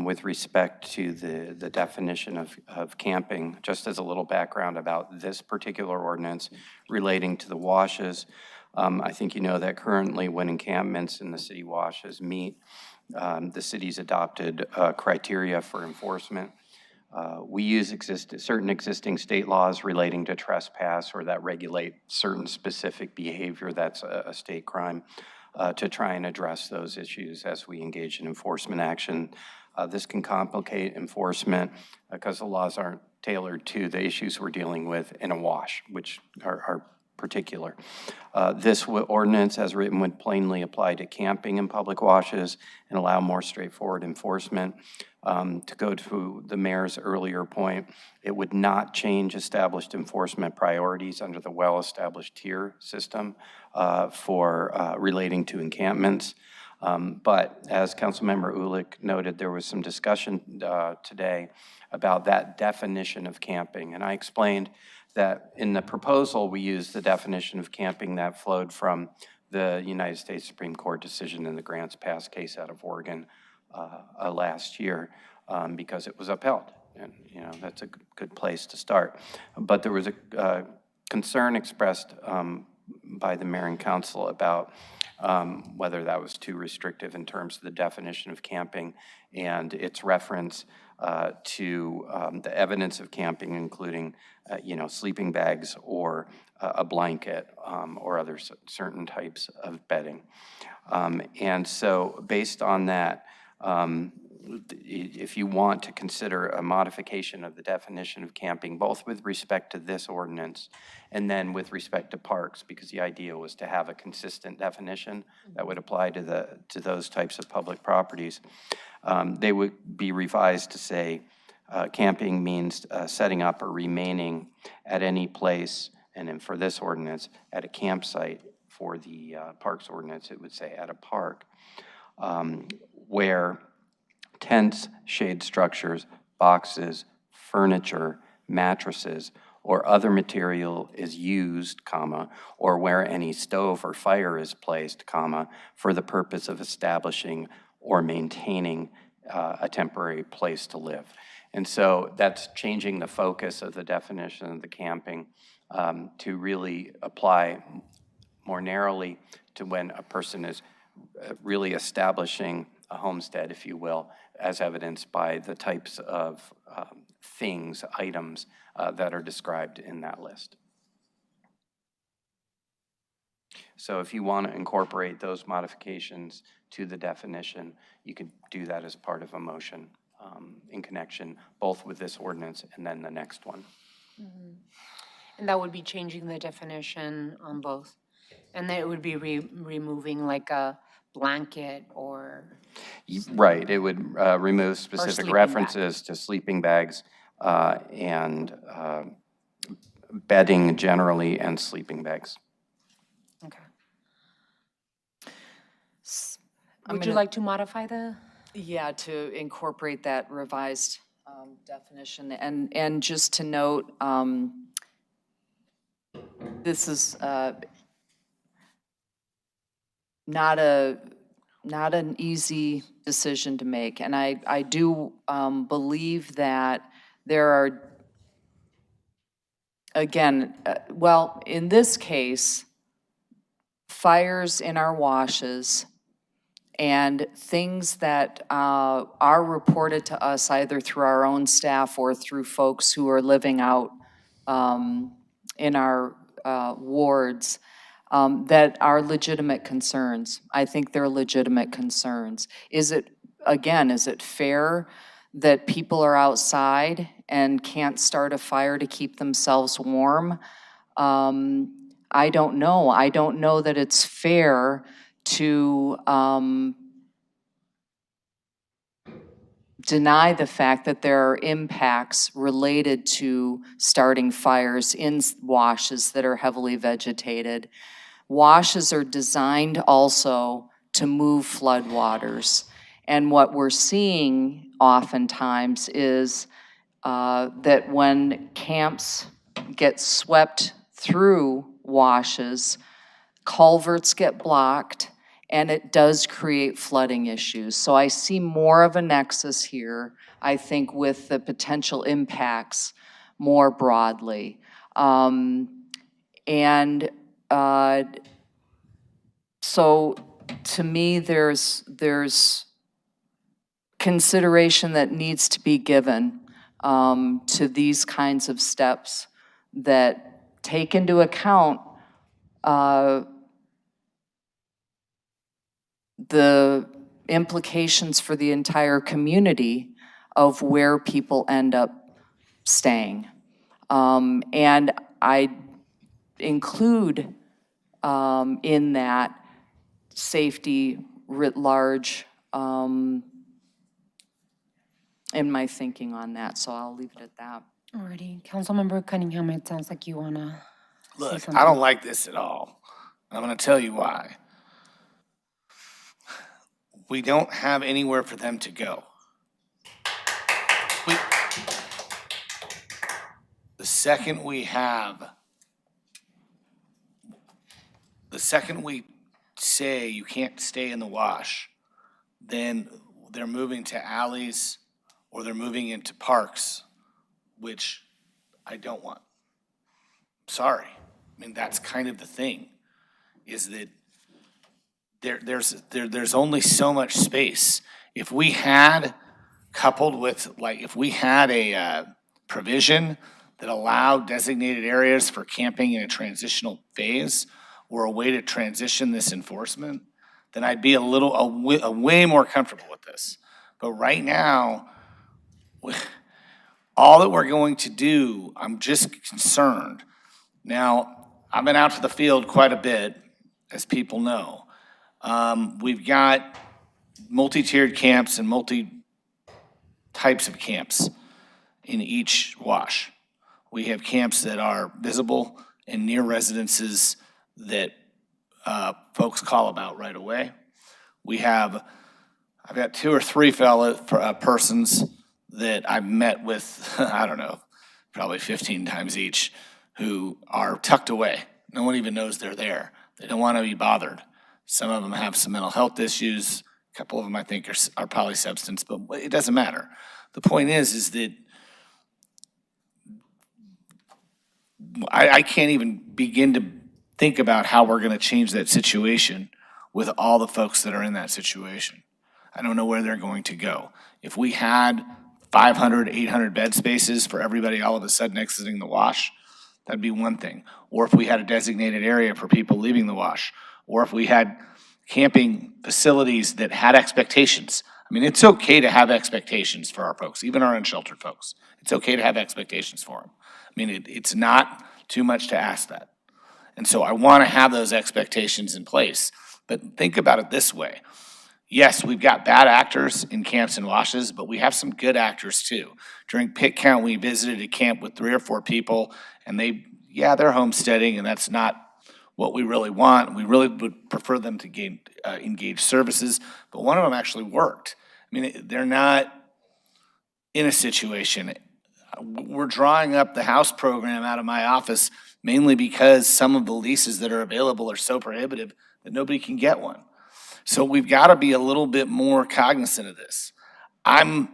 with respect to the definition of camping. Just as a little background about this particular ordinance relating to the washes, I think you know that currently when encampments in the city washes meet the city's adopted criteria for enforcement, we use certain existing state laws relating to trespass or that regulate certain specific behavior that's a state crime to try and address those issues as we engage in enforcement action. This can complicate enforcement because the laws aren't tailored to the issues we're dealing with in a wash, which are particular. This ordinance, as written, would plainly apply to camping in public washes and allow more straightforward enforcement. To go to the mayor's earlier point, it would not change established enforcement priorities under the well-established tier system for relating to encampments. But as Councilmember Ulick noted, there was some discussion today about that definition of camping. And I explained that in the proposal, we used the definition of camping that flowed from the United States Supreme Court decision in the Grants Pass case out of Oregon last year because it was upheld you know, that's a good place to start. But there was a concern expressed by the mayor and council about whether that was too restrictive in terms of the definition of camping and its reference to the evidence of camping, including, you know, sleeping bags or a blanket or other certain types of bedding. And so based on that, if you want to consider a modification of the definition of camping, both with respect to this ordinance and then with respect to parks, because the idea was to have a consistent definition that would apply to those types of public properties, they would be revised to say camping means setting up or remaining at any place, and then for this ordinance, at a campsite. For the parks ordinance, it would say at a park, where tents, shade structures, boxes, furniture, mattresses, or other material is used, comma, or where any stove or fire is placed, comma, for the purpose of establishing or maintaining a temporary place to live. And so that's changing the focus of the definition of the camping to really apply more narrowly to when a person is really establishing a homestead, if you will, as evidenced by the types of things, items that are described in that list. So if you want to incorporate those modifications to the definition, you could do that as part of a motion in connection both with this ordinance and then the next one. Mm-hmm. And that would be changing the definition on both. And then it would be removing like a blanket or... Right, it would remove specific references to sleeping bags and bedding generally and sleeping bags. Okay. Would you like to modify the? Yeah, to incorporate that revised definition. And just to note, this is not an easy decision to make. And I do believe that there are, again, well, in this case, fires in our washes and things that are reported to us either through our own staff or through folks who are living out in our wards that are legitimate concerns. I think they're legitimate concerns. Is it fair that people are outside and can't start a fire to keep themselves warm? I don't know. I don't know that it's fair to deny the fact that there are impacts related to starting fires in washes that are heavily vegetated. Washes are designed also to move floodwaters. And what we're seeing oftentimes is that when camps get swept through washes, culverts get blocked, and it does create flooding issues. So I see more of a nexus here, I think, with the potential impacts more broadly. So to me, there's consideration that needs to be given to these kinds of steps that take into account the implications for the entire community of where people end up staying. And I include in that safety writ large in my thinking on that, so I'll leave it at that. Alrighty, Councilmember Cunningham, it sounds like you wanna say Look, something. I don't like this at all. I'm going to tell you why. We don't have anywhere for them to go. The second we say you can't stay in the wash, then they're moving to alleys or they're moving into parks which I don't want. Sorry. I mean, that's kind of the thing, is that there's only so much space. If we had, coupled with, like, if we had a provision that allowed designated areas for camping in a transitional phase, or a way to transition this enforcement, then I'd be a way more comfortable with this. But right now, all that we're going to do, I'm just concerned. Now, I've been out to the field quite a bit, as people know. We've got multi-tiered camps and multi-types of camps in each wash. We have camps that are visible and near residences that folks call about right away. I've got 2 or 3 persons that I've met with, I don't know, probably 15 times each, who are tucked away. No one even knows they're there. They don't want to be bothered. Some of them have some mental health issues. A couple of them, I think, are polysubstance, but it doesn't matter. The point is that I can't even begin to think about how we're going to change that situation with all the folks that are in that situation. I don't know where they're going to go. If we had 500, 800 bed spaces for everybody all of a sudden exiting the wash, that'd be one thing. Or if we had a designated area for people leaving the wash, or if we had camping facilities that had expectations. I mean, it's okay to have expectations for our folks, even our unsheltered folks. It's okay to have expectations for them. I mean, it's not too much to ask that. And so I want to have those expectations in place. But think about it this way. Yes, we've got bad actors in camps and washes, but we have some good actors too. During Pitt Count, we visited a camp with 3 or 4 people, and they're homesteading, and that's not what we really want. We really would prefer them to engage services, but one of them actually worked. I mean, they're not in a situation. We're drawing up the house program out of my office mainly because some of the leases that are available are so prohibitive that nobody can get one. So we've got to be a little bit more cognizant of this. I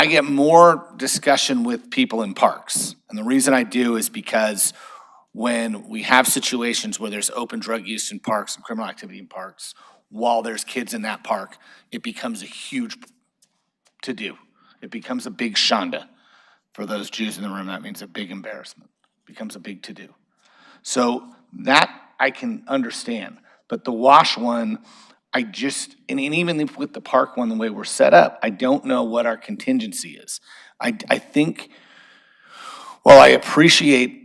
get more discussion with people in parks. And the reason I do is because when we have situations where there's open drug use in parks and criminal activity in parks, while there's kids in that park, it becomes a huge to-do. It becomes a big shanda. For those Jews in the room, that means a big embarrassment. It becomes a big to-do. So that I can understand. But the wash one, and even with the park one, the way we're set up, I don't know what our contingency is. I think, well, I appreciate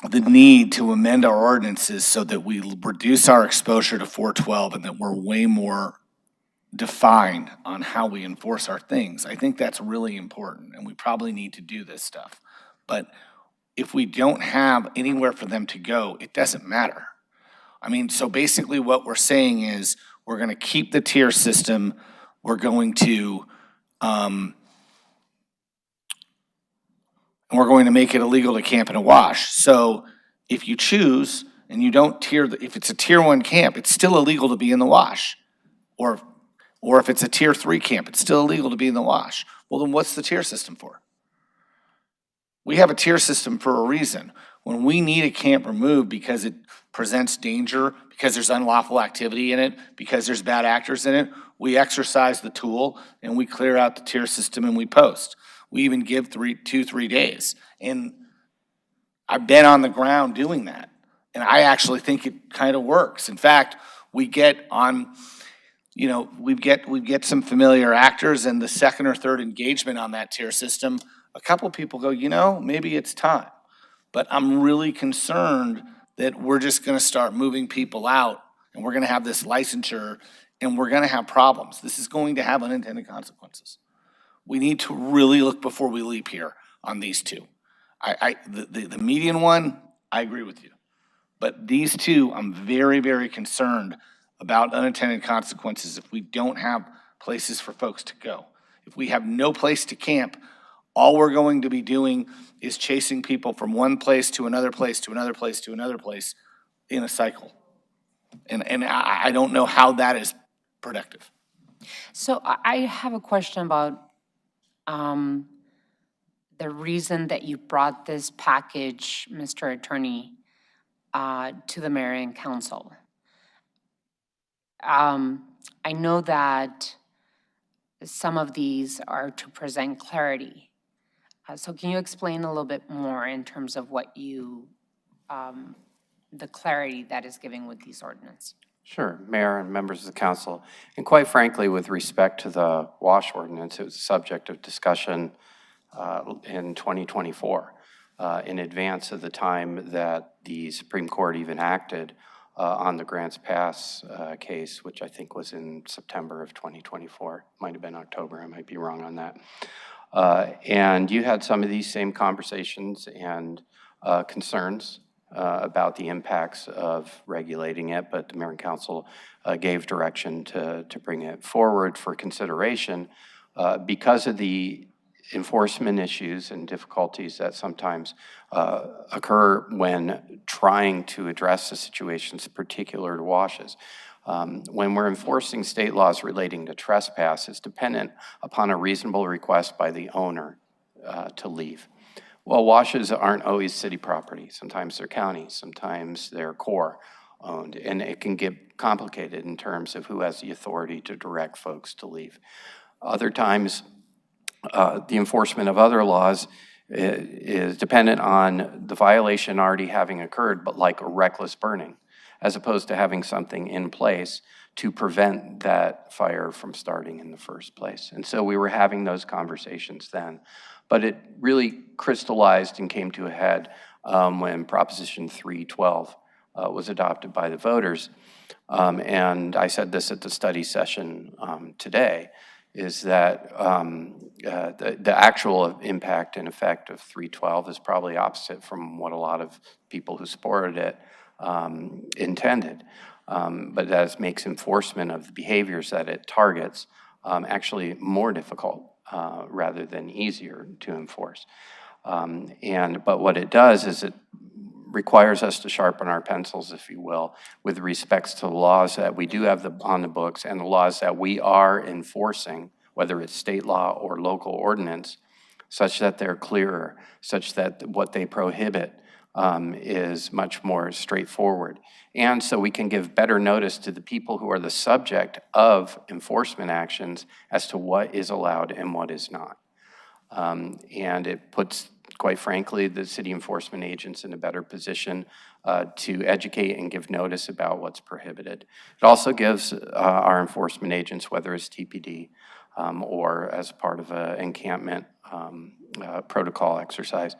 the need to amend our ordinances so that we reduce our exposure to 412 and that we're way more defined on how we enforce our things. I think that's really important, and we probably need to do this stuff. But if we don't have anywhere for them to go, it doesn't matter. I mean, so basically what we're saying is we're going to keep the tier system. We're going to make it illegal to camp in a wash. So if you choose and you don't if it's a tier 1 camp, it's still illegal to be in the wash. Or if it's a tier 3 camp, it's still illegal to be in the wash. Well, then what's the tier system for? We have a tier system for a reason. When we need a camp removed because it presents danger, because there's unlawful activity in it, because there's bad actors in it, we exercise the tool and we clear out the tier system and we post. We even give 3 days. And I've been on the ground doing that. And I actually think it kind of works. In fact, we get some familiar actors, and the second or third engagement on that tier system, a couple people go, maybe it's time. But I'm really concerned that we're just going to start moving people out, and we're going to have this licensure, and we're going to have problems. This is going to have unintended consequences. We need to really look before we leap here on these two. The median one, I agree with you. But these two, I'm very, very concerned about unintended consequences if we don't have places for folks to go. If we have no place to camp, all we're going to be doing is chasing people from one place to another place to another place to another place in a cycle. And I don't know how that is productive. So I have a question about the reason that you brought this package, Mr. Attorney, to the mayor and council. I know that some of these are to present clarity. So can you explain a little bit more in terms of what you, the clarity that is given with these ordinance? Sure, Mayor and members of the council. And quite frankly, with respect to the WASH ordinance, it was a subject of discussion in 2024, in advance of the time that the Supreme Court even acted on the Grants Pass case, which I think was in September of 2024. Might have been October, I might be wrong on that. And you had some of these same conversations and concerns about the impacts of regulating it, but the mayor and council gave direction to bring it forward for consideration because of the enforcement issues and difficulties that sometimes occur when trying to address the situations particular to WASHs. When we're enforcing state laws relating to trespass, it's dependent upon a reasonable request by the owner to leave. Well, WASHs aren't always city property. Sometimes they're county, sometimes they're core owned, and it can get complicated in terms of who has the authority to direct folks to leave. Other times, the enforcement of other laws is dependent on the violation already having occurred, but like a reckless burning, as opposed to having something in place to prevent that fire from starting in the first place. And so we were having those conversations then. But it really crystallized and came to a head when Proposition 312 was adopted by the voters. And I said this at the study session today, is that the actual impact and effect of 312 is probably opposite from what a lot of people who supported it intended. But that makes enforcement of the behaviors that it targets actually more difficult rather than easier to enforce. But what it does is it requires us to sharpen our pencils, if you will, with respects to the laws that we do have on the books and the laws that we are enforcing, whether it's state law or local ordinance, such that they're clearer, such that what they prohibit is much more straightforward. And so we can give better notice to the people who are the subject of enforcement actions as to what is allowed and what is not. And it puts, quite frankly, the city enforcement agents in a better position to educate and give notice about what's prohibited. It also gives our enforcement agents, whether it's TPD or as part of an encampment protocol exercise,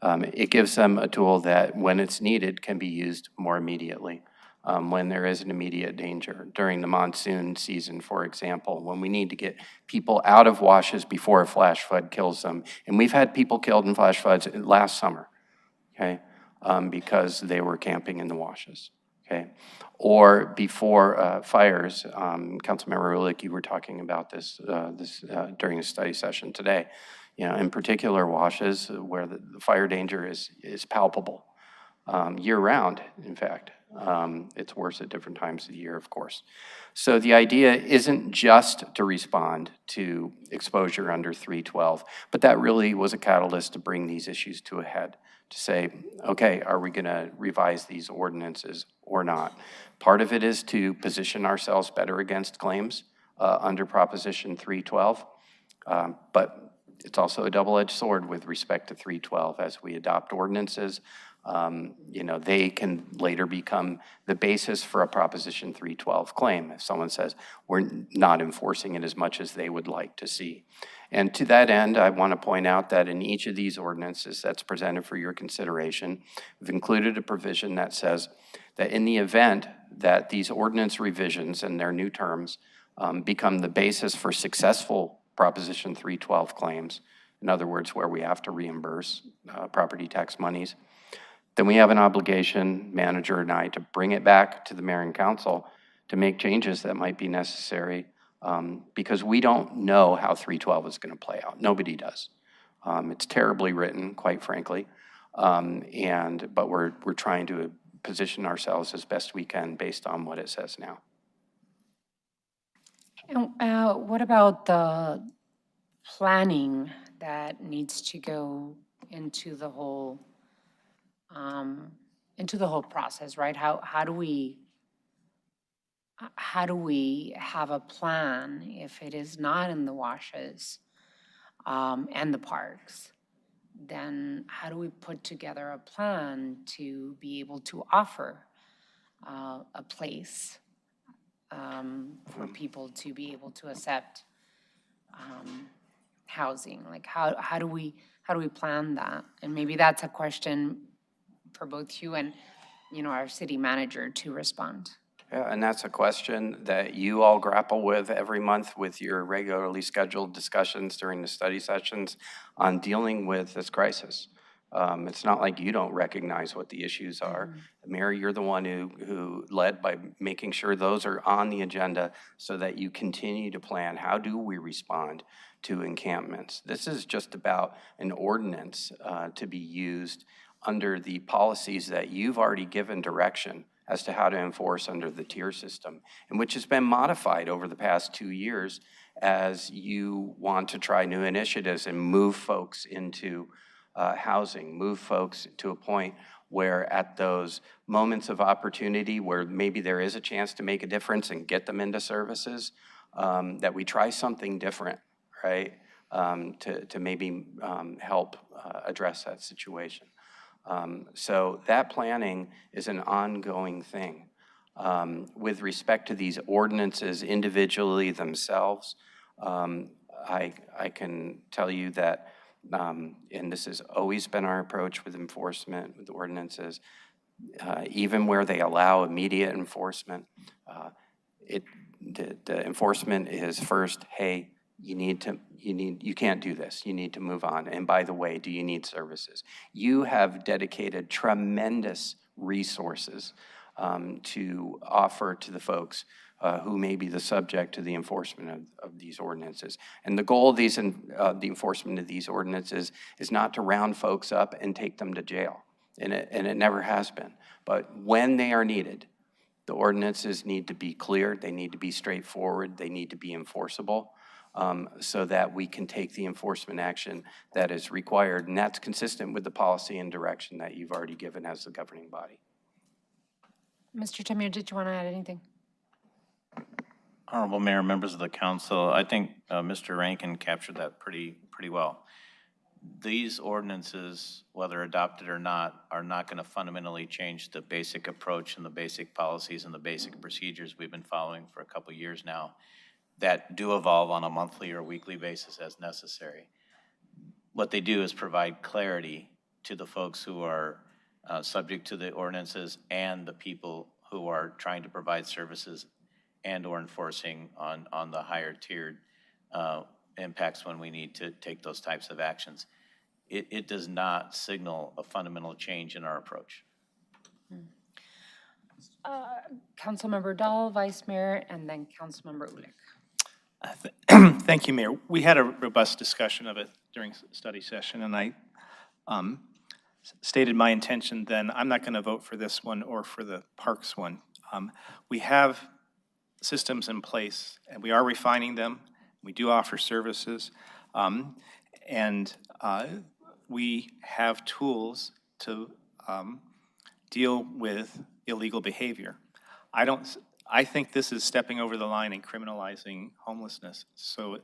it gives them a tool that, when it's needed, can be used more immediately. When there is an immediate danger. During the monsoon season, for example, when we need to get people out of WASHs before a flash flood kills them. And we've had people killed in flash floods last summer, okay, because they were camping in the WASHs, okay? Or before fires, Councilmember Ulick, you were talking about this, during a study session today. You know, in particular WASHs where the fire danger is palpable year-round, in fact. It's worse at different times of the year, of course. So the idea isn't just to respond to exposure under 312, but that really was a catalyst to bring these issues to a head, to say, okay, are we gonna revise these ordinances or not? Part of it is to position ourselves better against claims under Proposition 312, but it's also a double-edged sword with respect to 312 as we adopt ordinances. You know, they can later become the basis for a Proposition 312 claim if someone says we're not enforcing it as much as they would like to see. And to that end, I want to point out that in each of these ordinances that's presented for your consideration, we've included a provision that says that in the event that these ordinance revisions and their new terms become the basis for successful Proposition 312 claims, in other words, where we have to reimburse property tax monies, then we have an obligation, manager and I, to bring it back to the mayor and council to make changes that might be necessary because we don't know how 312 is going to play out. Nobody does. It's terribly written, quite frankly, but we're trying to position ourselves as best we can based on what it says now. And what about planning that needs to go into the whole process, right? How do we have a plan if it is not in the washes and the parks? Then how do we put together a plan to be able to offer a place for people to be able to accept housing? Like how do we plan that? And maybe that's a question for both you and our city manager to respond. Yeah, and that's a question that you all grapple with every month with your regularly scheduled discussions during the study sessions on dealing with this crisis. It's not like you don't recognize what the issues are. Mayor, you're the one who led by making sure those are on the agenda so that you continue to plan. How do we respond to encampments? This is just about an ordinance to be used under the policies that you've already given direction as to how to enforce under the tier system, and which has been modified over the past 2 years as you want to try new initiatives and move folks into housing, move folks to a point where at those moments of opportunity where maybe there is a chance to make a difference and get them into services, that we try something different, right, to maybe help address that situation. So that planning is an ongoing thing. With respect to these ordinances individually themselves, I can tell you that, and this has always been our approach with enforcement, with ordinances, even where they allow immediate enforcement, the enforcement is first, hey, you can't do this. You need to move on. And by the way, do you need services? You have dedicated tremendous resources to offer to the folks who may be the subject to the enforcement of these ordinances. And the goal of the enforcement of these ordinances is not to round folks up and take them to jail. And it never has been. But when they are needed, the ordinances need to be clear. They need to be straightforward. They need to be enforceable. So that we can take the enforcement action that is required. And that's consistent with the policy and direction that you've already given as the governing body. Mr. Tamir, did you want to add anything? Honorable Mayor, members of the council, I think Mr. Rankin captured that pretty well. These ordinances, whether adopted or not, are not going to fundamentally change the basic approach and the basic policies and the basic procedures we've been following for a couple years now that do evolve on a monthly or weekly basis as necessary. What they do is provide clarity to the folks who are subject to the ordinances and the people who are trying to provide services and or enforcing on the higher tiered impacts when we need to take those types of actions. It does not signal a fundamental change in our approach. Councilmember Dahl, Vice Mayor, and then Councilmember Ulick. Thank you, Mayor. We had a robust discussion of it during study session, and I stated my intention then. I'm not going to vote for this one or for the parks one. We have systems in place, and we are refining them. We do offer services, and we have tools to deal with illegal behavior. I think this is stepping over the line and criminalizing homelessness. So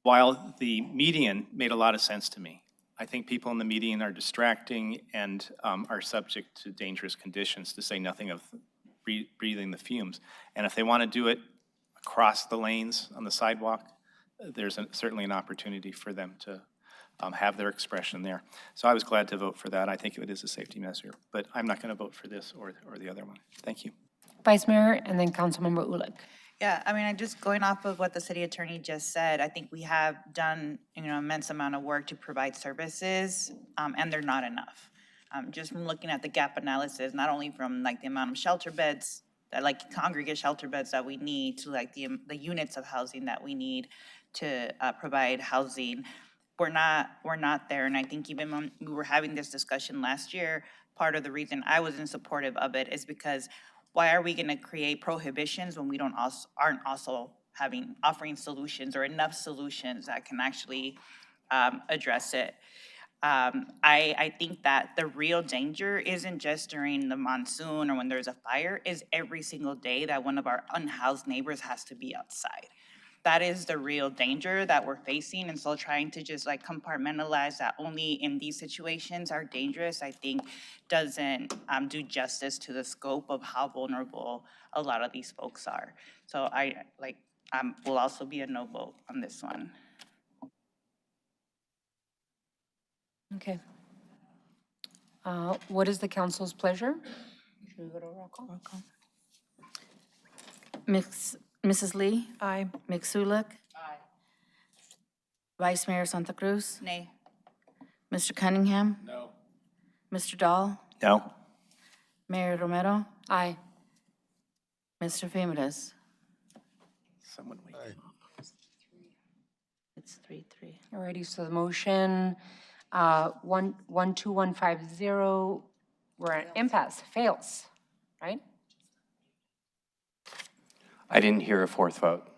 while the median made a lot of sense to me, I think people in the median are distracting and are subject to dangerous conditions, to say nothing of breathing the fumes. And if they want to do it across the lanes on the sidewalk, there's certainly an opportunity for them to have their expression there. So I was glad to vote for that. I think it is a safety measure, but I'm not going to vote for this or the other one. Thank you. Vice Mayor, and then Councilmember Ulick. Yeah, I mean, I just going off of what the city attorney just said, I think we have done immense amount of work to provide services, and they're not enough. Just from looking at the gap analysis, not only from like the amount of shelter beds, that like congregate shelter beds that we need, to like the units of housing that we need to provide housing. We're not there, and I think even when we were having this discussion last year, part of the reason I wasn't supportive of it is because why are we going to create prohibitions when we aren't also offering solutions or enough solutions that can actually address it. I think that the real danger isn't just during the monsoon or when there's a fire, is every single day that one of our unhoused neighbors has to be outside. That is the real danger that we're facing, and so trying to just like compartmentalize that only in these situations are dangerous, I think doesn't do justice to the scope of how vulnerable a lot of these folks are. So I will also be a no vote on this one. Okay. What is the council's pleasure? Should we go to roll call? Mrs. Lee? Aye. Mixulic? Aye. Vice Mayor Santa Cruz? Nay. Mr. Cunningham? No. Mr. Dahl? No. Mayor Romero? Aye. Mr. Fimbres? Someone wait. It's 3-3. Alrighty, so the motion, 12150, we're at impasse, fails, right? I didn't hear a fourth vote.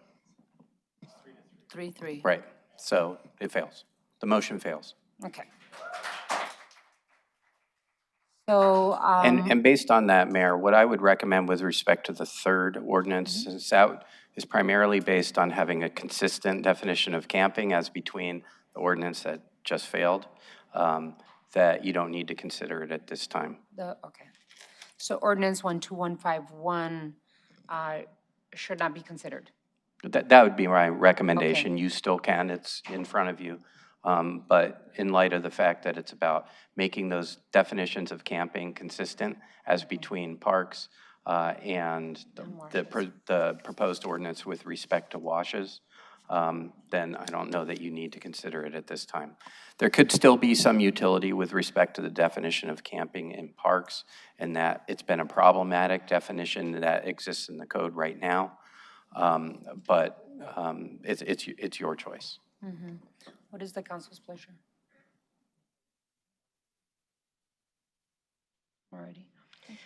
3-3. Right, so it fails. The motion fails. Okay. So, And based on that, Mayor, what I would recommend with respect to the third ordinance, since that is primarily based on having a consistent definition of camping as between the ordinance that just failed, that you don't need to consider it at this time. okay. So ordinance 12151 should not be considered. That would be my recommendation. You still can, it's in front of you. But in light of the fact that it's about making those definitions of camping consistent as between parks and the proposed ordinance with respect to washes, then I don't know that you need to consider it at this time. There could still be some utility with respect to the definition of camping in parks, and that it's been a problematic definition that exists in the code right now. But it's your choice. Mm-hmm. What is the council's pleasure? Alrighty.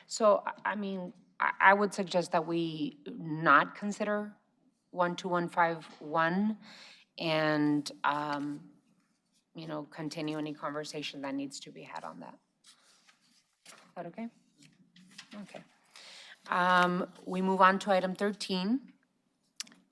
So, I mean, I would suggest that we not consider 12151 and, you know, continue any conversation that needs to be had on that. Is that okay? Okay. We move on to item 13.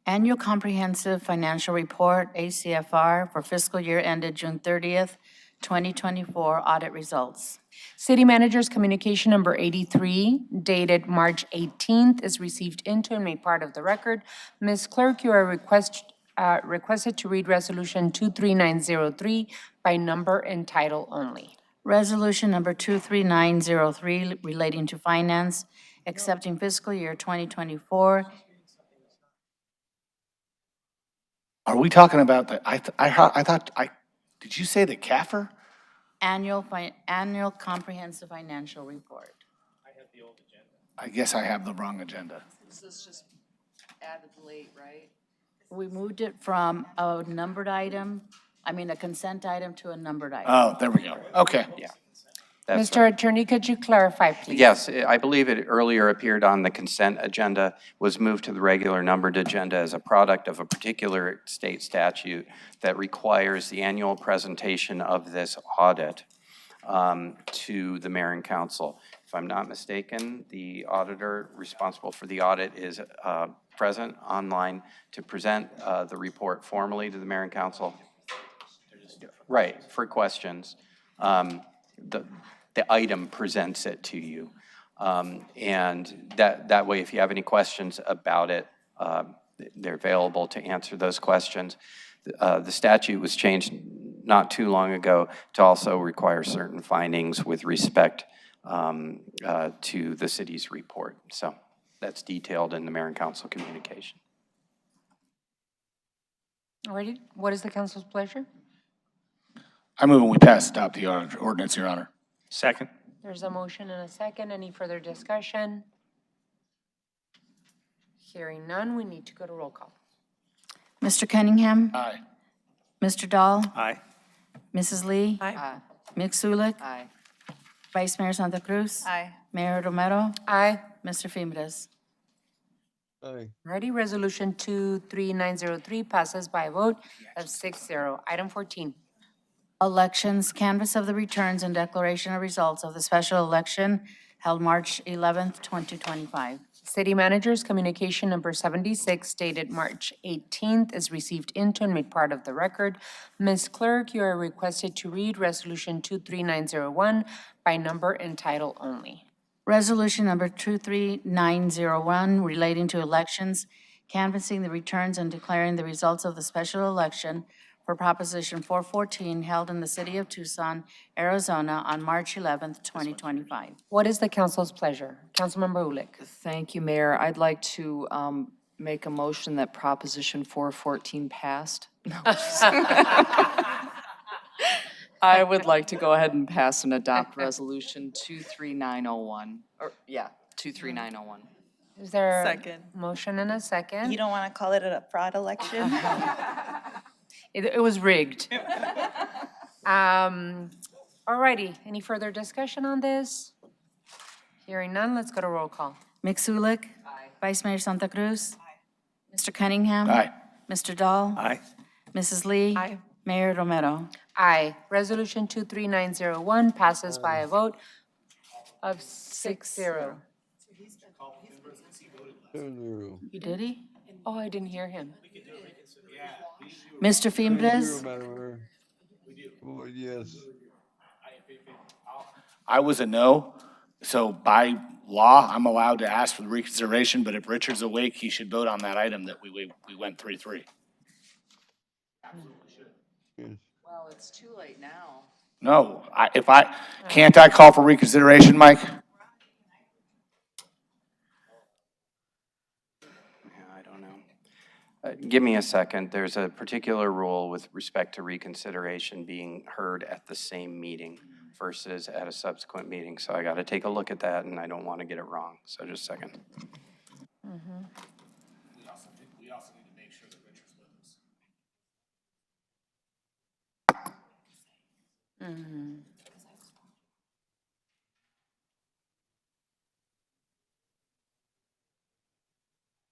Annual Comprehensive Financial Report, ACFR, for fiscal year ended June 30th, 2024, audit results. City Manager's Communication Number 83, dated March 18th, is received into and made part of the record. Ms. Clerk, you are requested to read Resolution 23903 by number and title only. Resolution number 23903 relating to finance, accepting fiscal year 2024. Are we talking about the, did you say the CAFR? Annual Comprehensive Financial Report. I guess I have the wrong agenda. This is just added late, right? We moved it from a numbered item, a consent item to a numbered item. Oh, there we go. Okay. Yeah. Mr. Attorney, could you clarify, please? Yes, I believe it earlier appeared on the consent agenda, was moved to the regular numbered agenda as a product of a particular state statute that requires the annual presentation of this audit to the mayor and council. If I'm not mistaken, the auditor responsible for the audit is present online to present the report formally to the mayor and council. Right, for questions. The item presents it to you. And that way, if you have any questions about it, they're available to answer those questions. The statute was changed not too long ago to also require certain findings with respect to the city's report. So that's detailed in the mayor and council communication. Alrighty, what is the council's pleasure? I move when we pass adopt the ordinance, Your Honor. Second. There's a motion and a second. Any further discussion? Hearing none, we need to go to roll call. Mr. Cunningham? Aye. Mr. Dahl? Aye. Mrs. Lee? Aye. Mixulic? Aye. Vice Mayor Santa Cruz? Aye. Mayor Romero? Aye. Mr. Fimbres? Ready? Resolution 23903 passes by a vote of 6-0. Item 14. Elections, canvass of the returns and declaration of results of the special election held March 11th, 2025. City Manager's Communication Number 76 dated March 18th is received into and made part of the record. Ms. Clerk, you are requested to read Resolution 23901 by number and title only. Resolution number 23901 relating to elections, canvassing the returns and declaring the results of the special election for Proposition 414 held in the city of Tucson, Arizona on March 11th, 2025. What is the council's pleasure? Councilmember Ulick. Thank you, Mayor. I'd like to make a motion that Proposition 414 passed. No, I would like to go ahead and pass and adopt Resolution 23901. 23901. Is there a Second. motion and a second? You don't want to call it a fraud election? It was rigged. All righty, any further discussion on this? Hearing none, let's go to roll call. Mixulic. Vice Mayor Santa Cruz. Mr. Cunningham. Aye. Mr. Dahl. Aye. Mrs. Lee. Aye. Mayor Romero. Aye. Resolution 23901 passes by a vote of 6-0. Did he? Oh, I didn't hear him. Mr. Fimbres. Yes. I was a no, so by law, I'm allowed to ask for the reconsideration, but if Richard's awake, he should vote on that item that we went 3-3. Well, it's too late now. No, can't I call for reconsideration, Mike? I don't know. Give me a second. There's a particular rule with respect to reconsideration being heard at the same meeting versus at a subsequent meeting. So I got to take a look at that, and I don't want to get it wrong. So just a second. We also need to make sure that Richard's with us.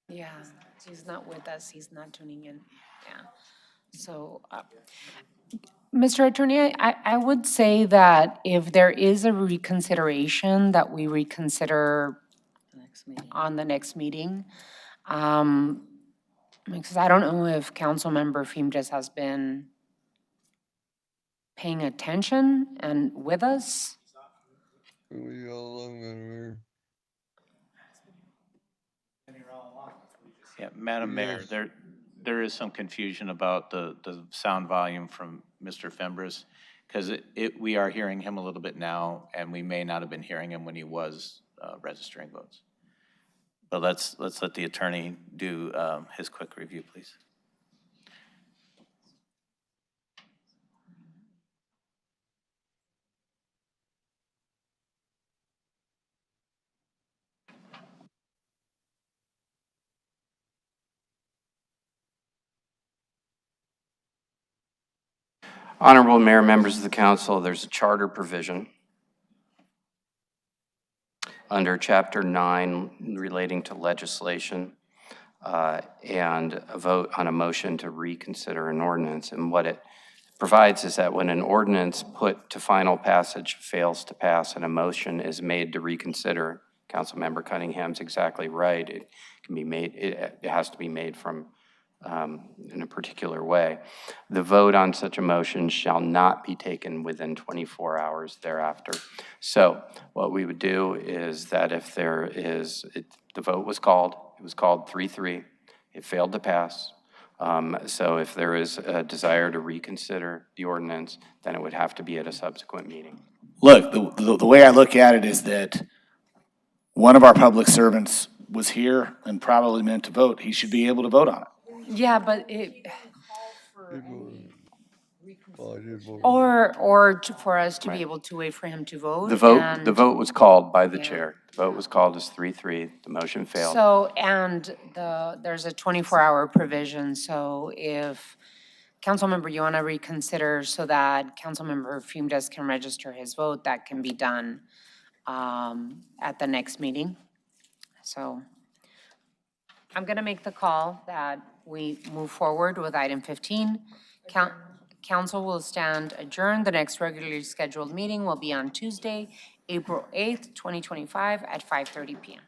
Yeah, he's not with us, he's not tuning in, yeah. So, Mr. Attorney, I would say that if there is a reconsideration, that we reconsider on the next meeting. Because I don't know if Councilmember Fimbres has been paying attention and with us. Yeah, Madam Mayor, there is some confusion about the sound volume from Mr. Fimbres, because we are hearing him a little bit now, and we may not have been hearing him when he was registering votes. But let's let the attorney do his quick review, please. Honorable Mayor, members of the council, there's a charter provision under Chapter 9 relating to legislation and a vote on a motion to reconsider an ordinance. And what it provides is that when an ordinance put to final passage fails to pass and a motion is made to reconsider, Councilmember Cunningham's exactly right. It can be made. It has to be made from in a particular way. The vote on such a motion shall not be taken within 24 hours thereafter. So what we would do is that if there is, the vote was called, it was called 3-3, it failed to pass. So if there is a desire to reconsider the ordinance, then it would have to be at a subsequent meeting. Look, the way I look at it is that one of our public servants was here and probably meant to vote. He should be able to vote on it. Yeah, but for us to be able to wait for him to vote. The vote was called by the chair. The vote was called as 3-3. The motion failed. So, and there's a 24-hour provision, so if Councilmember, you want to reconsider so that Councilmember Fimbres can register his vote, that can be done at the next meeting. So I'm going to make the call that we move forward with item 15. Council will stand adjourned. The next regularly scheduled meeting will be on Tuesday, April 8th, 2025 at 5:30 PM.